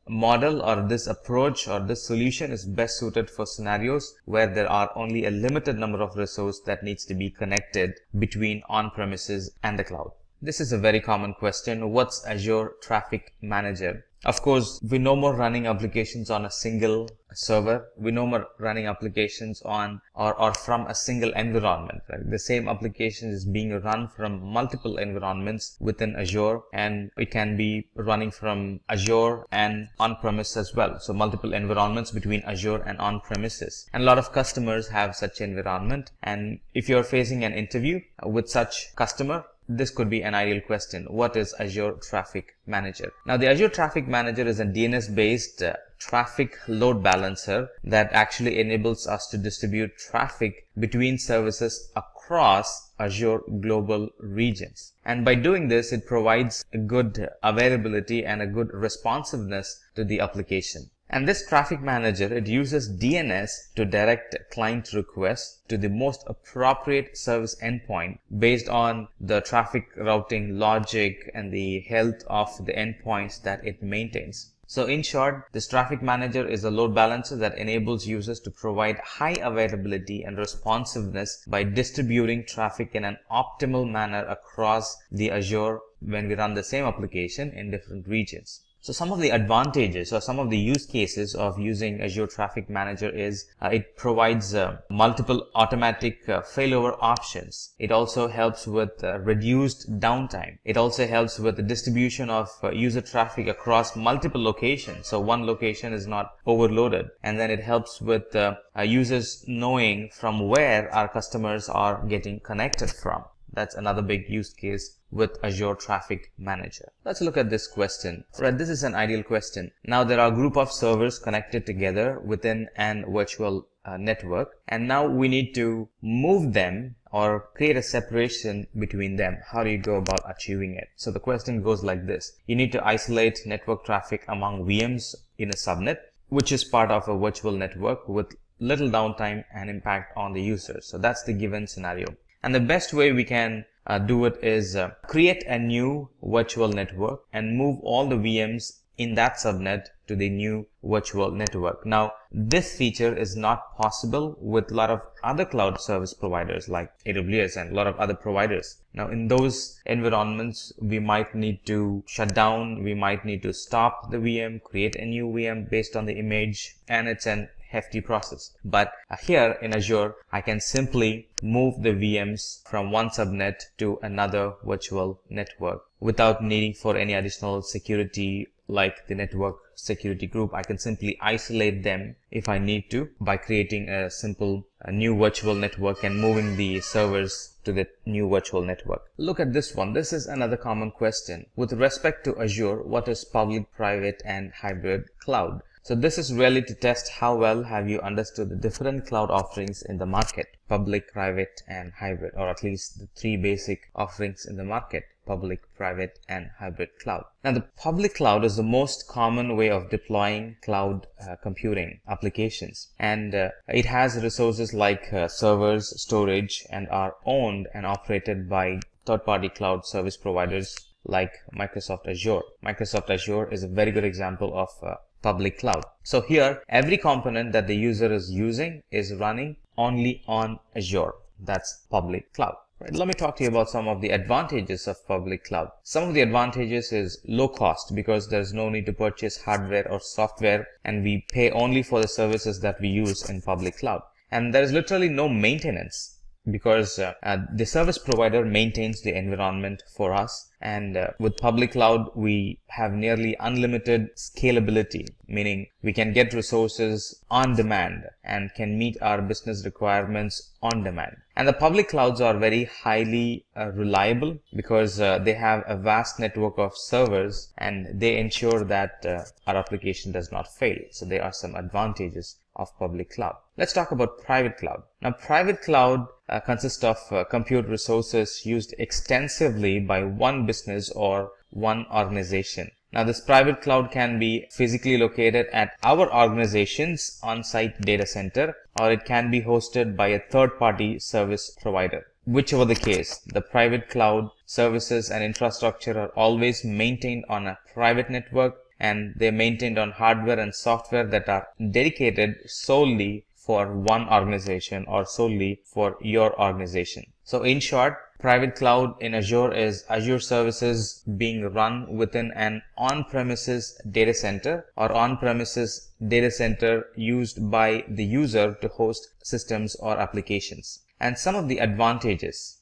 model or this approach or this solution is best suited for scenarios where there are only a limited number of resources that needs to be connected between on-premises and the cloud. This is a very common question. What's Azure Traffic Manager? Of course, we no more running applications on a single server. We no more running applications on or from a single environment. Right? The same application is being run from multiple environments within Azure, and it can be running from Azure and on-premise as well. So multiple environments between Azure and on-premises. And a lot of customers have such environment. And if you're facing an interview with such customer, this could be an ideal question. What is Azure Traffic Manager? Now, the Azure Traffic Manager is a DNS-based traffic load balancer that actually enables us to distribute traffic between services across Azure global regions. And by doing this, it provides a good availability and a good responsiveness to the application. And this traffic manager, it uses DNS to direct client requests to the most appropriate service endpoint based on the traffic routing logic and the health of the endpoints that it maintains. So in short, this traffic manager is a load balancer that enables users to provide high availability and responsiveness by distributing traffic in an optimal manner across the Azure when we run the same application in different regions. So some of the advantages or some of the use cases of using Azure Traffic Manager is it provides multiple automatic failover options. It also helps with reduced downtime. It also helps with the distribution of user traffic across multiple locations. So one location is not overloaded. And then it helps with users knowing from where our customers are getting connected from. That's another big use case with Azure Traffic Manager. Let's look at this question. Right, this is an ideal question. Now there are a group of servers connected together within an virtual network, and now we need to move them or create a separation between them. How do you go about achieving it? So the question goes like this. You need to isolate network traffic among VMs in a subnet, which is part of a virtual network with little downtime and impact on the user. So that's the given scenario. And the best way we can do it is create a new virtual network and move all the VMs in that subnet to the new virtual network. Now, this feature is not possible with a lot of other cloud service providers like AWS and a lot of other providers. Now, in those environments, we might need to shut down, we might need to stop the VM, create a new VM based on the image, and it's an hefty process. But here in Azure, I can simply move the VMs from one subnet to another virtual network without needing for any additional security like the network security group. I can simply isolate them if I need to by creating a simple new virtual network and moving the servers to the new virtual network. Look at this one. This is another common question. With respect to Azure, what is public, private, and hybrid cloud? So this is really to test how well have you understood the different cloud offerings in the market, public, private, and hybrid, or at least the three basic offerings in the market: public, private, and hybrid cloud. Now, the public cloud is the most common way of deploying cloud computing applications, and it has resources like servers, storage, and are owned and operated by third-party cloud service providers like Microsoft Azure. Microsoft Azure is a very good example of public cloud. So here, every component that the user is using is running only on Azure. That's public cloud. Right, let me talk to you about some of the advantages of public cloud. Some of the advantages is low cost because there's no need to purchase hardware or software, and we pay only for the services that we use in public cloud. And there's literally no maintenance because the service provider maintains the environment for us. And with public cloud, we have nearly unlimited scalability, meaning we can get resources on demand and can meet our business requirements on demand. And the public clouds are very highly reliable because they have a vast network of servers and they ensure that our application does not fail. So there are some advantages of public cloud. Let's talk about private cloud. Now, private cloud consists of compute resources used extensively by one business or one organization. Now, this private cloud can be physically located at our organization's on-site data center, or it can be hosted by a third-party service provider. Whichever the case, the private cloud services and infrastructure are always maintained on a private network, and they're maintained on hardware and software that are dedicated solely for one organization or solely for your organization. So in short, private cloud in Azure is Azure services being run within an on-premises data center or on-premises data center used by the user to host systems or applications. And some of the advantages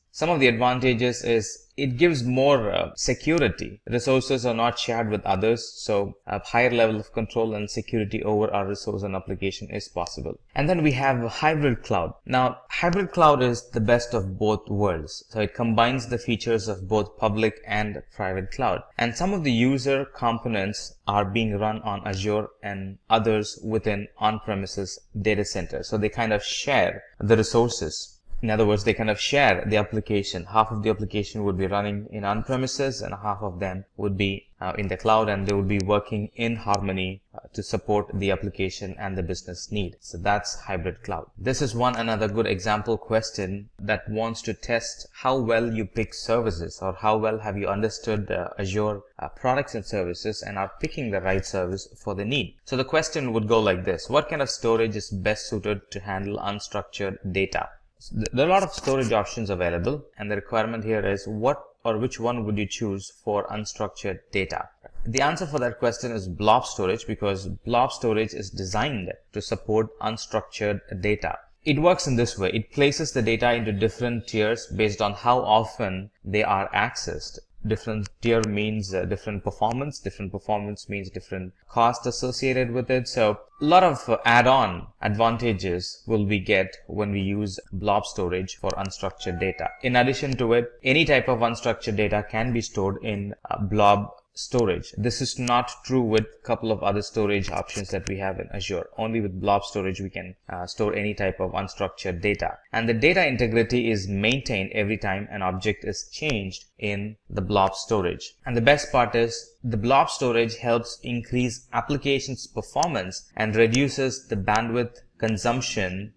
is it gives more security. Resources are not shared with others, so a higher level of control and security over our resource and application is possible. And then we have hybrid cloud. Now, hybrid cloud is the best of both worlds. So it combines the features of both public and private cloud. And some of the user components are being run on Azure and others within on-premises data center. So they kind of share the resources. In other words, they kind of share the application. Half of the application would be running in on-premises and half of them would be in the cloud, and they would be working in harmony to support the application and the business need. So that's hybrid cloud. This is another good example question that wants to test how well you pick services or how well have you understood Azure products and services and are picking the right service for the need. So the question would go like this. What kind of storage is best suited to handle unstructured data? There are a lot of storage options available, and the requirement here is what or which one would you choose for unstructured data? The answer for that question is blob storage, because blob storage is designed to support unstructured data. It works in this way. It places the data into different tiers based on how often they are accessed. different tier means different performance. Different performance means different cost associated with it. So a lot of add-on advantages will we get when we use blob storage for unstructured data. In addition to it, any type of unstructured data can be stored in blob storage. This is not true with a couple of other storage options that we have in Azure. Only with blob storage we can store any type of unstructured data. And the data integrity is maintained every time an object is changed in the blob storage. And the best part is the blob storage helps increase applications performance and reduces the bandwidth consumption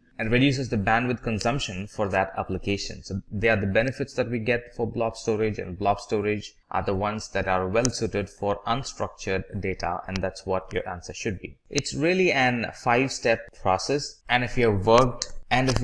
for that application. So they are the benefits that we get for blob storage, and blob storage are the ones that are well suited for unstructured data, and that's what your answer should be. It's really an 5-step process, and if you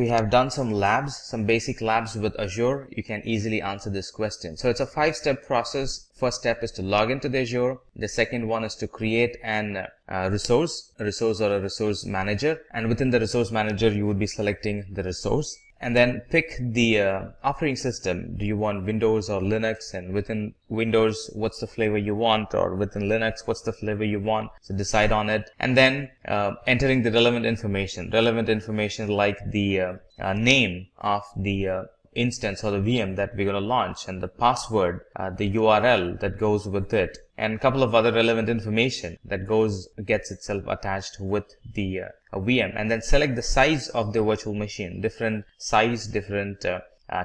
have done some labs, some basic labs with Azure, you can easily answer this question. So it's a 5-step process. First step is to log into the Azure. The second one is to create an resource or a resource manager. And within the resource manager, you would be selecting the resource. And then pick the operating system. Do you want Windows or Linux? And within Windows, what's the flavor you want? Or within Linux, what's the flavor you want? So decide on it. And then entering the relevant information like the name of the instance or the VM that we're going to launch, and the password, the URL that goes with it, and a couple of other relevant information that gets itself attached with the VM. And then select the size of the virtual machine. Different size, different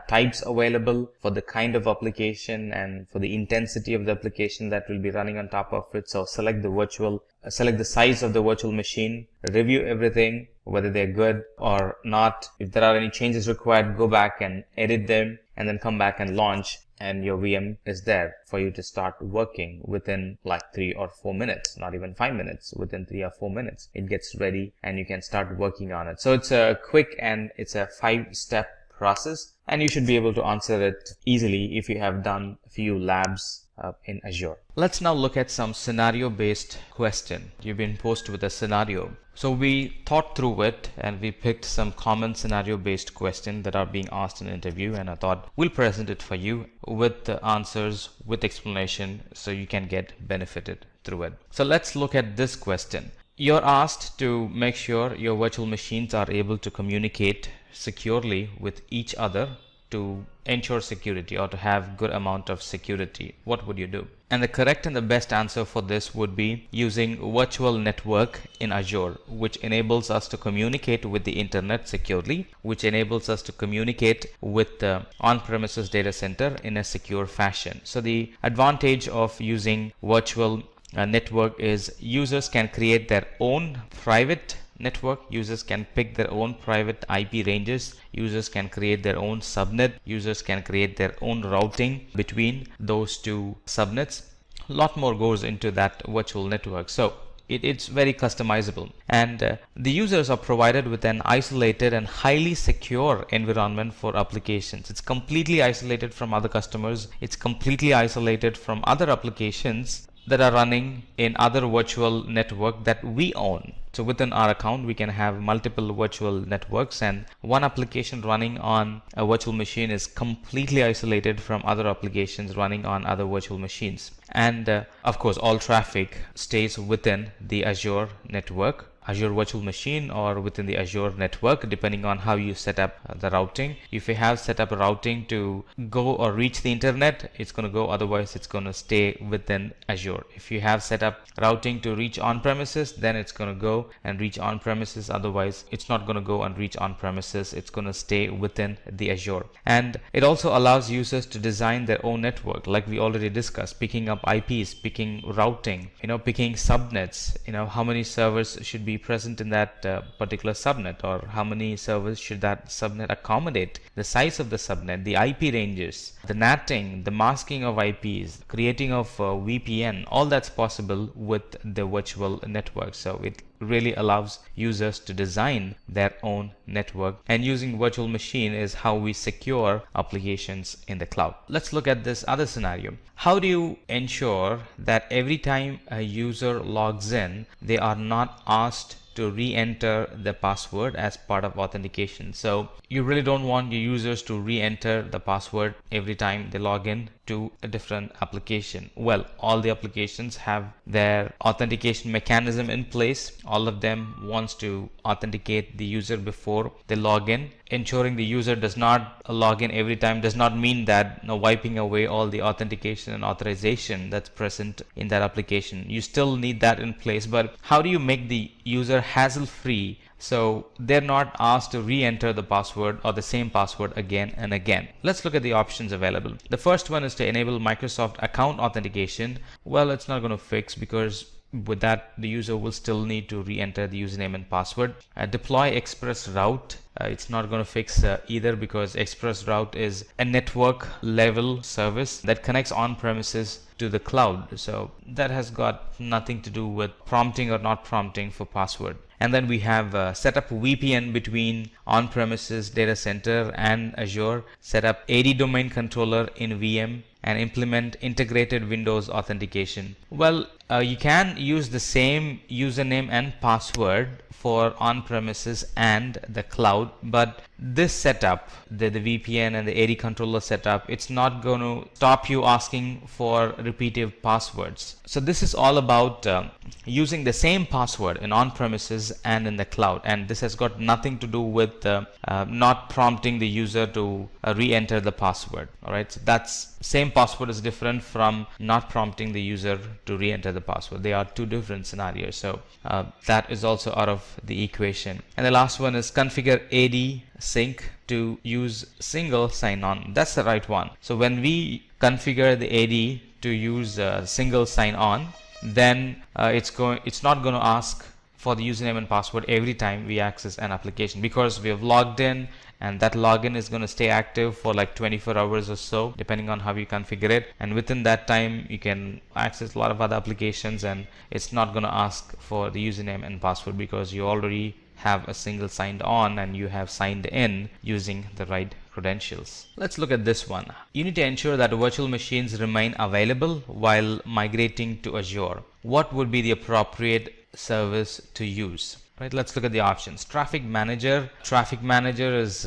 types available for the kind of application and for the intensity of the application that will be running on top of it. So select the size of the virtual machine, review everything, whether they're good or not. If there are any changes required, go back and edit them, and then come back and launch, and your VM is there for you to start working within like 3 or 4 minutes, not even 5 minutes. Within 3 or 4 minutes, it gets ready and you can start working on it. So it's a quick and it's a 5-step process, and you should be able to answer it easily if you have done a few labs in Azure. Let's now look at some scenario-based question. You've been posed with a scenario. So we thought through it and we picked some common scenario-based questions that are being asked in an interview, and I thought we'll present it for you with the answers, with explanation, so you can get benefited through it. So let's look at this question. You're asked to make sure your virtual machines are able to communicate securely with each other to ensure security or to have good amount of security. What would you do? And the correct and the best answer for this would be using virtual network in Azure, which enables us to communicate with the internet securely, which enables us to communicate with the on-premises data center in a secure fashion. So the advantage of using virtual network is users can create their own private network, users can pick their own private IP ranges, users can create their own subnet, users can create their own routing between those two subnets. A lot more goes into that virtual network, so it's very customizable, and the users are provided with an isolated and highly secure environment for applications. It's completely isolated from other customers, it's completely isolated from other applications that are running in other virtual network that we own. So within our account we can have multiple virtual networks, and one application running on a virtual machine is completely isolated from other applications running on other virtual machines. And of course all traffic stays within the Azure network, Azure virtual machine, or within the Azure network, depending on how you set up the routing. If you have set up a routing to go or reach the internet, it's going to go, otherwise it's going to stay within Azure. If you have set up routing to reach on-premises, then it's going to go and reach on-premises, otherwise it's not going to go and reach on-premises, it's going to stay within the Azure. And it also allows users to design their own network, like we already discussed, picking up IPs, picking routing, picking subnets, how many servers should be present in that particular subnet, or how many servers should that subnet accommodate, the size of the subnet, the IP ranges, the NATing, the masking of IPs, creating of VPN, all that's possible with the virtual network. So it really allows users to design their own network, and using virtual machine is how we secure applications in the cloud. Let's look at this other scenario. How do you ensure that every time a user logs in, they are not asked to re-enter the password as part of authentication. So you really don't want your users to re-enter the password every time they log in to a different application. Well, all the applications have their authentication mechanism in place. All of them wants to authenticate the user before they log in. Ensuring the user does not log in every time does not mean that wiping away all the authentication and authorization that's present in that application. You still need that in place, but how do you make the user hassle-free so they're not asked to re-enter the password or the same password again and again? Let's look at the options available. The first one is to enable Microsoft account authentication. Well, it's not going to fix, because with that the user will still need to re-enter the username and password. Deploy express route. It's not going to fix either, because express route is a network level service that connects on-premises to the cloud. So that has got nothing to do with prompting or not prompting for password. And then we have set up VPN between on-premises data center and Azure, set up AD domain controller in VM, and implement integrated Windows authentication. Well, you can use the same username and password for on-premises and the cloud, but this setup, the VPN and the AD controller setup, it's not going to stop you asking for repeated passwords. So this is all about using the same password in on-premises and in the cloud, and this has got nothing to do with not prompting the user to re-enter the password. All right, so that's same password is different from not prompting the user to re-enter the password. They are two different scenarios, so that is also out of the equation. And the last one is configure AD sync to use single sign-on. That's the right one. So when we configure the AD to use single sign-on, then it's not going to ask for the username and password every time we access an application, because we have logged in, and that login is going to stay active for like 24 hours or so, depending on how you configure it. And within that time, you can access a lot of other applications, and it's not going to ask for the username and password, because you already have a single signed on and you have signed in using the right credentials. Let's look at this one. You need to ensure that virtual machines remain available while migrating to Azure. What would be the appropriate service to use? Right, let's look at the options. Traffic Manager. Traffic Manager is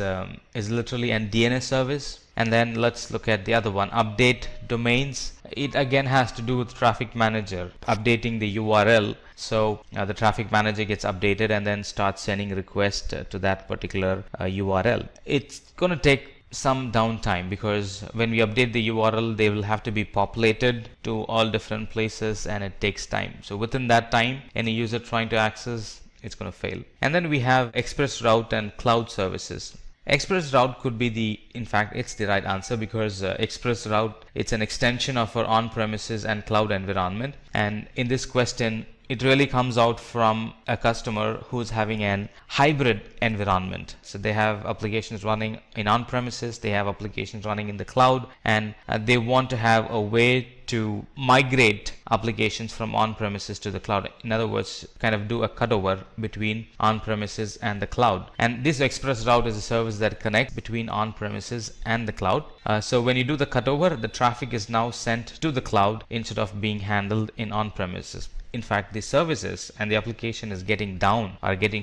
literally a DNS service. And then let's look at the other one, Update Domains. It again has to do with Traffic Manager, updating the URL. So the Traffic Manager gets updated and then starts sending requests to that particular URL. It's going to take some downtime, because when we update the URL, they will have to be populated to all different places, and it takes time. So within that time, any user trying to access, it's going to fail. And then we have Express Route and Cloud Services. Express Route could be in fact, it's the right answer, because Express Route, it's an extension of our on-premises and cloud environment. And in this question, it really comes out from a customer who's having an hybrid environment. So they have applications running in on-premises, they have applications running in the cloud, and they want to have a way to migrate applications from on-premises to the cloud. In other words, kind of do a cutover between on-premises and the cloud. And this Express Route is a service that connects between on-premises and the cloud. So when you do the cutover, the traffic is now sent to the cloud instead of being handled in on-premises. In fact, the services and the application is getting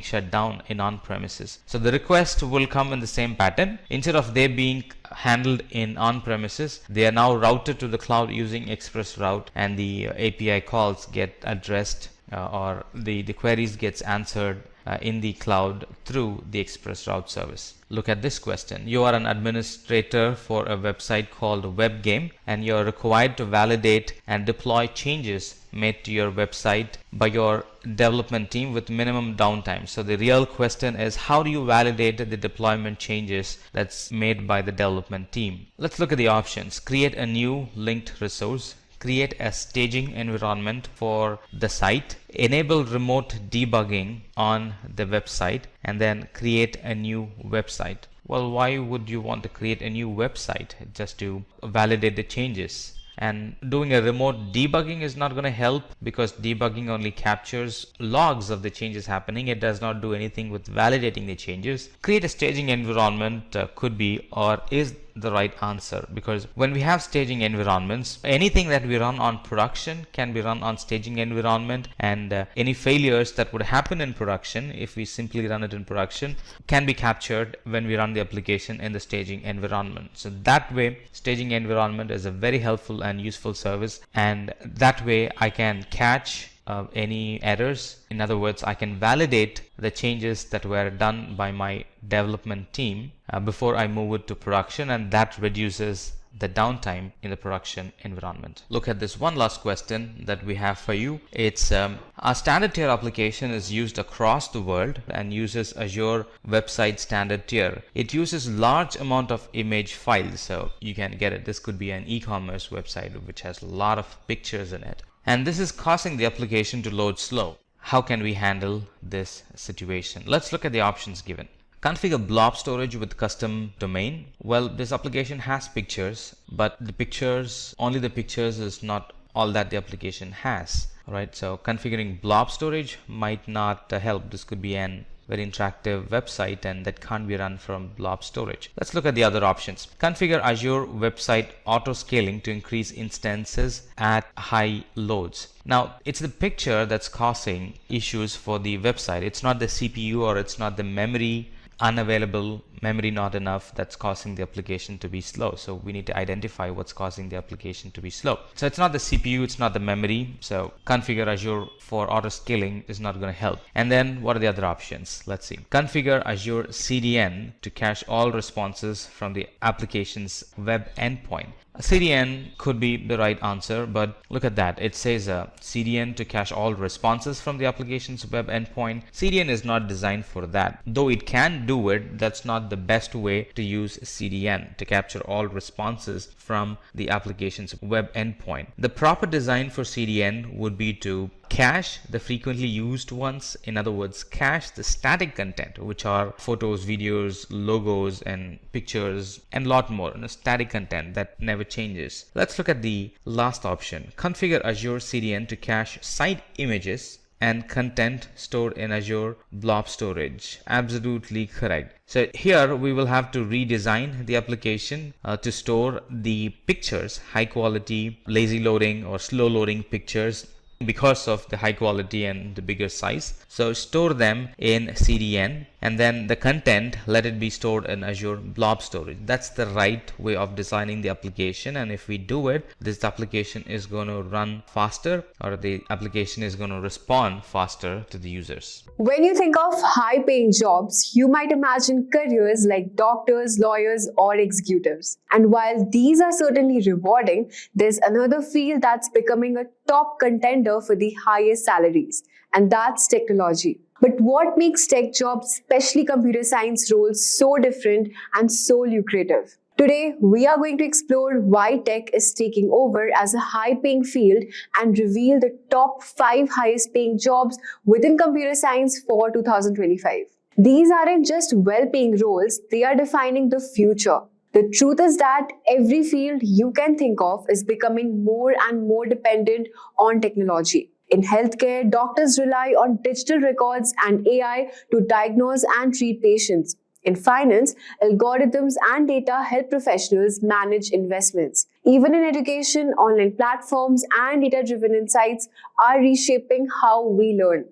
shut down in on-premises. So the request will come in the same pattern. Instead of they being handled in on-premises, they are now routed to the cloud using Express Route, and the API calls get addressed or the queries gets answered in the cloud through the Express Route service. Look at this question. You are an administrator for a website called WebGame, and you are required to validate and deploy changes made to your website by your development team with minimum downtime. So the real question is, how do you validate the deployment changes that's made by the development team? Let's look at the options. Create a new linked resource, create a staging environment for the site, enable remote debugging on the website, and then create a new website. Well, why would you want to create a new website? Just to validate the changes. And doing a remote debugging is not going to help, because debugging only captures logs of the changes happening. It does not do anything with validating the changes. Create a staging environment could be, or is the right answer, because when we have staging environments, anything that we run on production can be run on staging environment, and any failures that would happen in production, if we simply run it in production, can be captured when we run the application in the staging environment. So that way, staging environment is a very helpful and useful service, and that way I can catch any errors. In other words, I can validate the changes that were done by my development team before I move it to production, and that reduces the downtime in the production environment. Look at this one last question that we have for you. It's our standard tier application is used across the world and uses Azure Website Standard Tier. It uses large amount of image files, so you can get it. This could be an e-commerce website which has a lot of pictures in it, and this is causing the application to load slow. How can we handle this situation? Let's look at the options given. Configure blob storage with custom domain. Well, this application has pictures, but only the pictures is not all that the application has. Right? So configuring blob storage might not help. This could be an very interactive website and that can't be run from blob storage. Let's look at the other options. Configure Azure Website Auto Scaling to increase instances at high loads. Now, it's the picture that's causing issues for the website. It's not the CPU or it's not the memory unavailable, memory not enough, that's causing the application to be slow. So we need to identify what's causing the application to be slow. So it's not the CPU, it's not the memory. So configure Azure for auto scaling is not going to help. And then what are the other options? Let's see. Configure Azure CDN to cache all responses from the application's web endpoint. CDN could be the right answer, but look at that. It says CDN to cache all responses from the application's web endpoint. CDN is not designed for that. Though it can do it, that's not the best way to use CDN to capture all responses from the application's web endpoint. The proper design for CDN would be to cache the frequently used ones. In other words, cache the static content, which are photos, videos, logos, and pictures, and a lot more. Static content that never changes. Let's look at the last option. Configure Azure CDN to cache site images and content stored in Azure Blob Storage. Absolutely correct. So here we will have to redesign the application to store the pictures, high quality, lazy loading or slow loading pictures, because of the high quality and the bigger size. So store them in CDN, and then the content, let it be stored in Azure Blob Storage. That's the right way of designing the application, and if we do it, this application is going to run faster, or the application is going to respond faster to the users. When you think of high-paying jobs, you might imagine careers like doctors, lawyers, or executives. And while these are certainly rewarding, there's another field that's becoming a top contender for the highest salaries, and that's technology. But what makes tech jobs, especially computer science roles, so different and so lucrative? Today, we are going to explore why tech is taking over as a high-paying field and reveal the top 5 highest-paying jobs within computer science for 2025. These aren't just well-paying roles, they are defining the future. The truth is that every field you can think of is becoming more and more dependent on technology. In healthcare, doctors rely on digital records and AI to diagnose and treat patients. In finance, algorithms and data help professionals manage investments. Even in education, online platforms and data-driven insights are reshaping how we learn.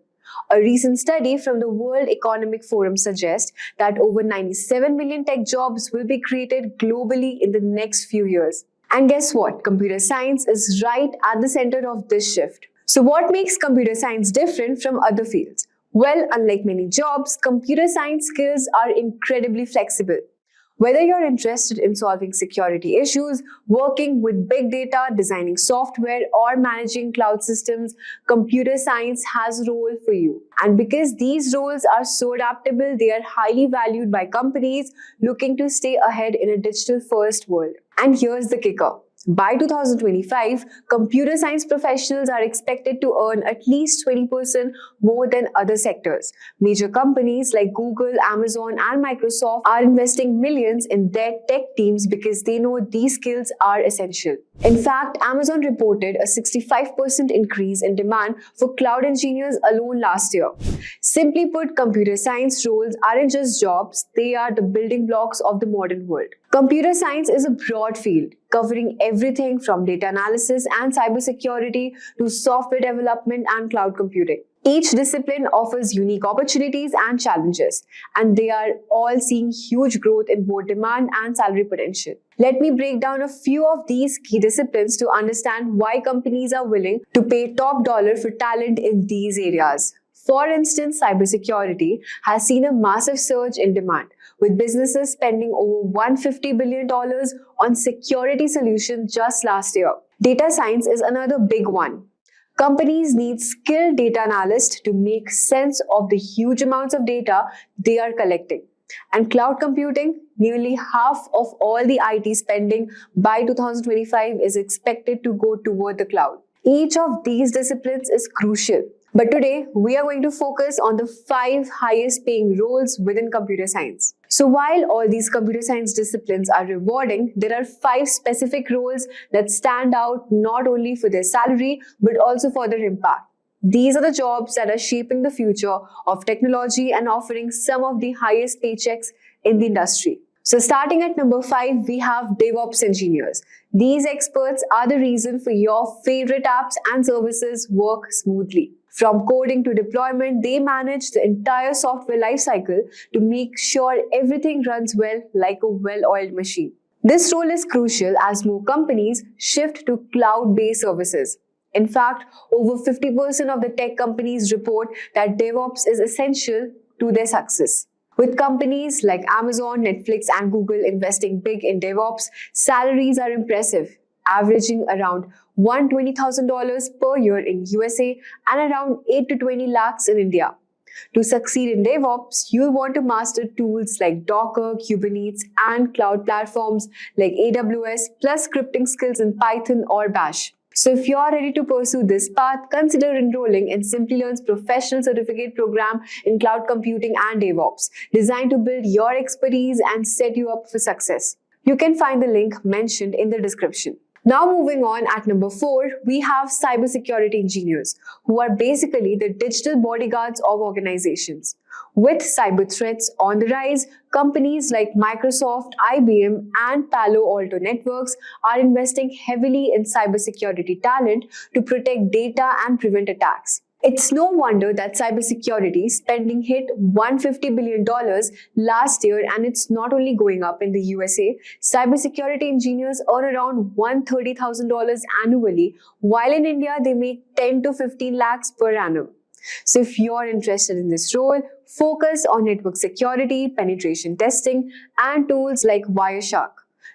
A recent study from the World Economic Forum suggests that over 97 million tech jobs will be created globally in the next few years. And guess what? Computer science is right at the center of this shift. So what makes computer science different from other fields? Well, unlike many jobs, computer science skills are incredibly flexible. Whether you're interested in solving security issues, working with big data, designing software, or managing cloud systems, computer science has a role for you. And because these roles are so adaptable, they are highly valued by companies looking to stay ahead in a digital-first world. And here's the kicker. By 2025, computer science professionals are expected to earn at least 20% more than other sectors. Major companies like Google, Amazon, and Microsoft are investing millions in their tech teams because they know these skills are essential. In fact, Amazon reported a 65% increase in demand for cloud engineers alone last year. Simply put, computer science roles aren't just jobs, they are the building blocks of the modern world. Computer science is a broad field covering everything from data analysis and cybersecurity to software development and cloud computing. Each discipline offers unique opportunities and challenges, and they are all seeing huge growth in both demand and salary potential. Let me break down a few of these key disciplines to understand why companies are willing to pay top dollar for talent in these areas. For instance, cybersecurity has seen a massive surge in demand, with businesses spending over $150 billion on security solutions just last year. Data science is another big one. Companies need skilled data analysts to make sense of the huge amounts of data they are collecting. And cloud computing, nearly half of all the IT spending by 2025 is expected to go toward the cloud. Each of these disciplines is crucial. But today, we are going to focus on the 5 highest paying roles within computer science. So while all these computer science disciplines are rewarding, there are 5 specific roles that stand out not only for their salary, but also for their impact. These are the jobs that are shaping the future of technology and offering some of the highest paychecks in the industry. So starting at number 5, we have DevOps engineers. These experts are the reason for your favorite apps and services work smoothly. From coding to deployment, they manage the entire software lifecycle to make sure everything runs well like a well-oiled machine. This role is crucial as more companies shift to cloud-based services. In fact, over 50% of the tech companies report that DevOps is essential to their success. With companies like Amazon, Netflix, and Google investing big in DevOps, salaries are impressive, averaging around $120,000 per year in USA and around 8 to 20 lakhs in India. To succeed in DevOps, you'll want to master tools like Docker, Kubernetes, and cloud platforms like AWS, plus scripting skills in Python or Bash. So if you're ready to pursue this path, consider enrolling in Simplilearn's professional certificate program in cloud computing and DevOps, designed to build your expertise and set you up for success. You can find the link mentioned in the description. Now moving on, at number 4, we have cybersecurity engineers, who are basically the digital bodyguards of organizations. With cyber threats on the rise, companies like Microsoft, IBM, and Palo Alto Networks are investing heavily in cybersecurity talent to protect data and prevent attacks. It's no wonder that cybersecurity spending hit $150 billion last year, and it's not only going up in the USA. Cybersecurity engineers earn around $130,000 annually, while in India they make 10 to 15 lakhs per annum. So if you're interested in this role, focus on network security, penetration testing, and tools like Wireshark.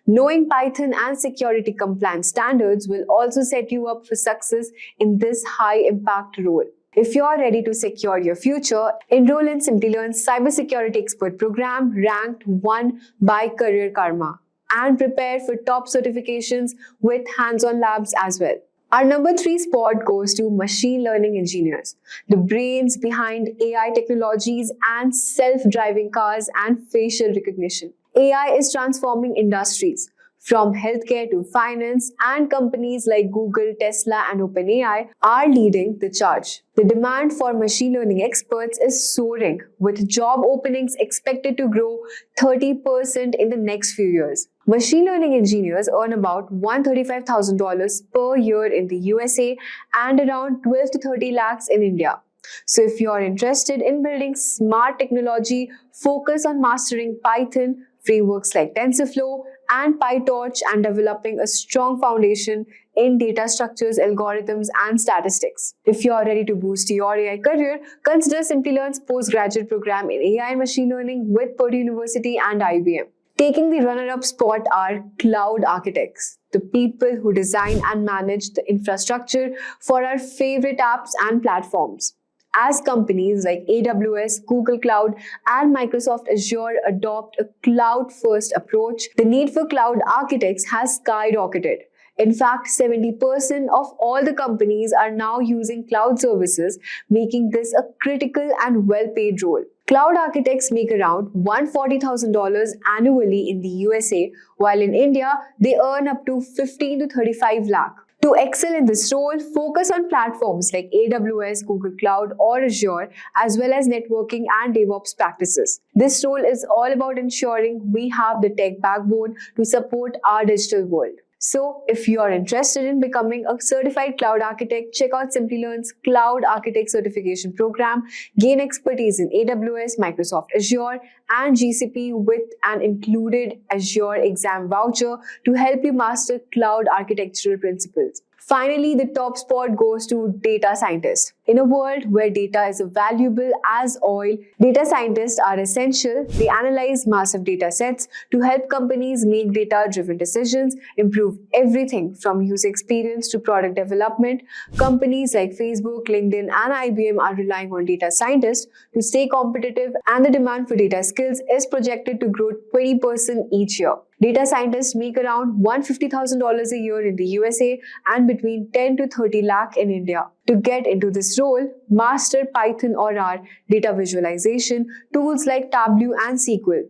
Knowing Python and security compliance standards will also set you up for success in this high-impact role. If you're ready to secure your future, enroll in Simplilearn's Cybersecurity Expert Program, ranked 1 by Career Karma, and prepare for top certifications with hands-on labs as well. Our number 3 spot goes to machine learning engineers, the brains behind AI technologies and self-driving cars and facial recognition. AI is transforming industries, from healthcare to finance, and companies like Google, Tesla, and OpenAI are leading the charge. The demand for machine learning experts is soaring, with job openings expected to grow 30% in the next few years. Machine learning engineers earn about $135,000 per year in the USA and around 12 to 30 lakhs in India. So if you're interested in building smart technology, focus on mastering Python, frameworks like TensorFlow and PyTorch, and developing a strong foundation in data structures, algorithms, and statistics. If you're ready to boost your AI career, consider Simplilearn's postgraduate program in AI and machine learning with Purdue University and IBM. Taking the runner-up spot are cloud architects, the people who design and manage the infrastructure for our favorite apps and platforms. As companies like AWS, Google Cloud, and Microsoft Azure adopt a cloud-first approach, the need for cloud architects has skyrocketed. In fact, 70% of all the companies are now using cloud services, making this a critical and well-paid role. Cloud architects make around $140,000 annually in the USA, while in India, they earn up to 15 to 35 lakh. To excel in this role, focus on platforms like AWS, Google Cloud, or Azure, as well as networking and DevOps practices. This role is all about ensuring we have the tech backbone to support our digital world. So, if you are interested in becoming a certified cloud architect, check out Simplilearn's Cloud Architect Certification Program. Gain expertise in AWS, Microsoft Azure, and GCP with an included Azure exam voucher to help you master cloud architectural principles. Finally, the top spot goes to data scientists. In a world where data is as valuable as oil, data scientists are essential. They analyze massive data sets to help companies make data-driven decisions, improve everything from user experience to product development. Companies like Facebook, LinkedIn, and IBM are relying on data scientists to stay competitive, and the demand for data skills is projected to grow 20% each year. Data scientists make around $150,000 a year in the USA and between 10 to 30 lakh in India. To get into this role, master Python or R, data visualization, tools like Tableau and SQL.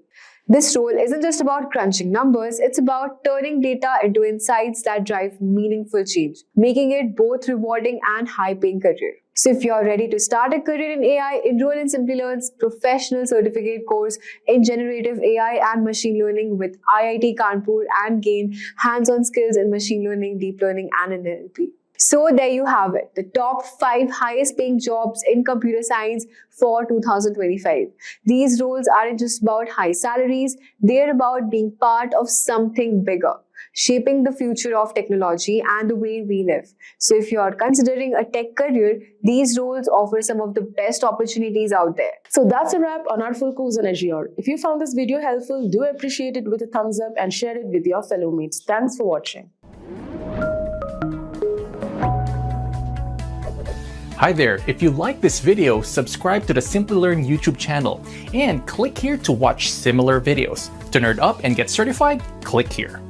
This role isn't just about crunching numbers, it's about turning data into insights that drive meaningful change, making it both rewarding and high-paying career. So if you're ready to start a career in AI, enroll in Simplilearn's professional certificate course in generative AI and machine learning with IIT Kanpur and gain hands-on skills in machine learning, deep learning, and NLP. So there you have it, the top 5 highest paying jobs in computer science for 2025. These roles aren't just about high salaries, they're about being part of something bigger, shaping the future of technology and the way we live. So if you are considering a tech career, these roles offer some of the best opportunities out there. So that's a wrap on our full course on Azure. If you found this video helpful, do appreciate it with a thumbs up and share it with your fellow mates. Thanks for watching. Hi there, if you like this video, subscribe to the Simplilearn YouTube channel and click here to watch similar videos. To nerd up and get certified, click here.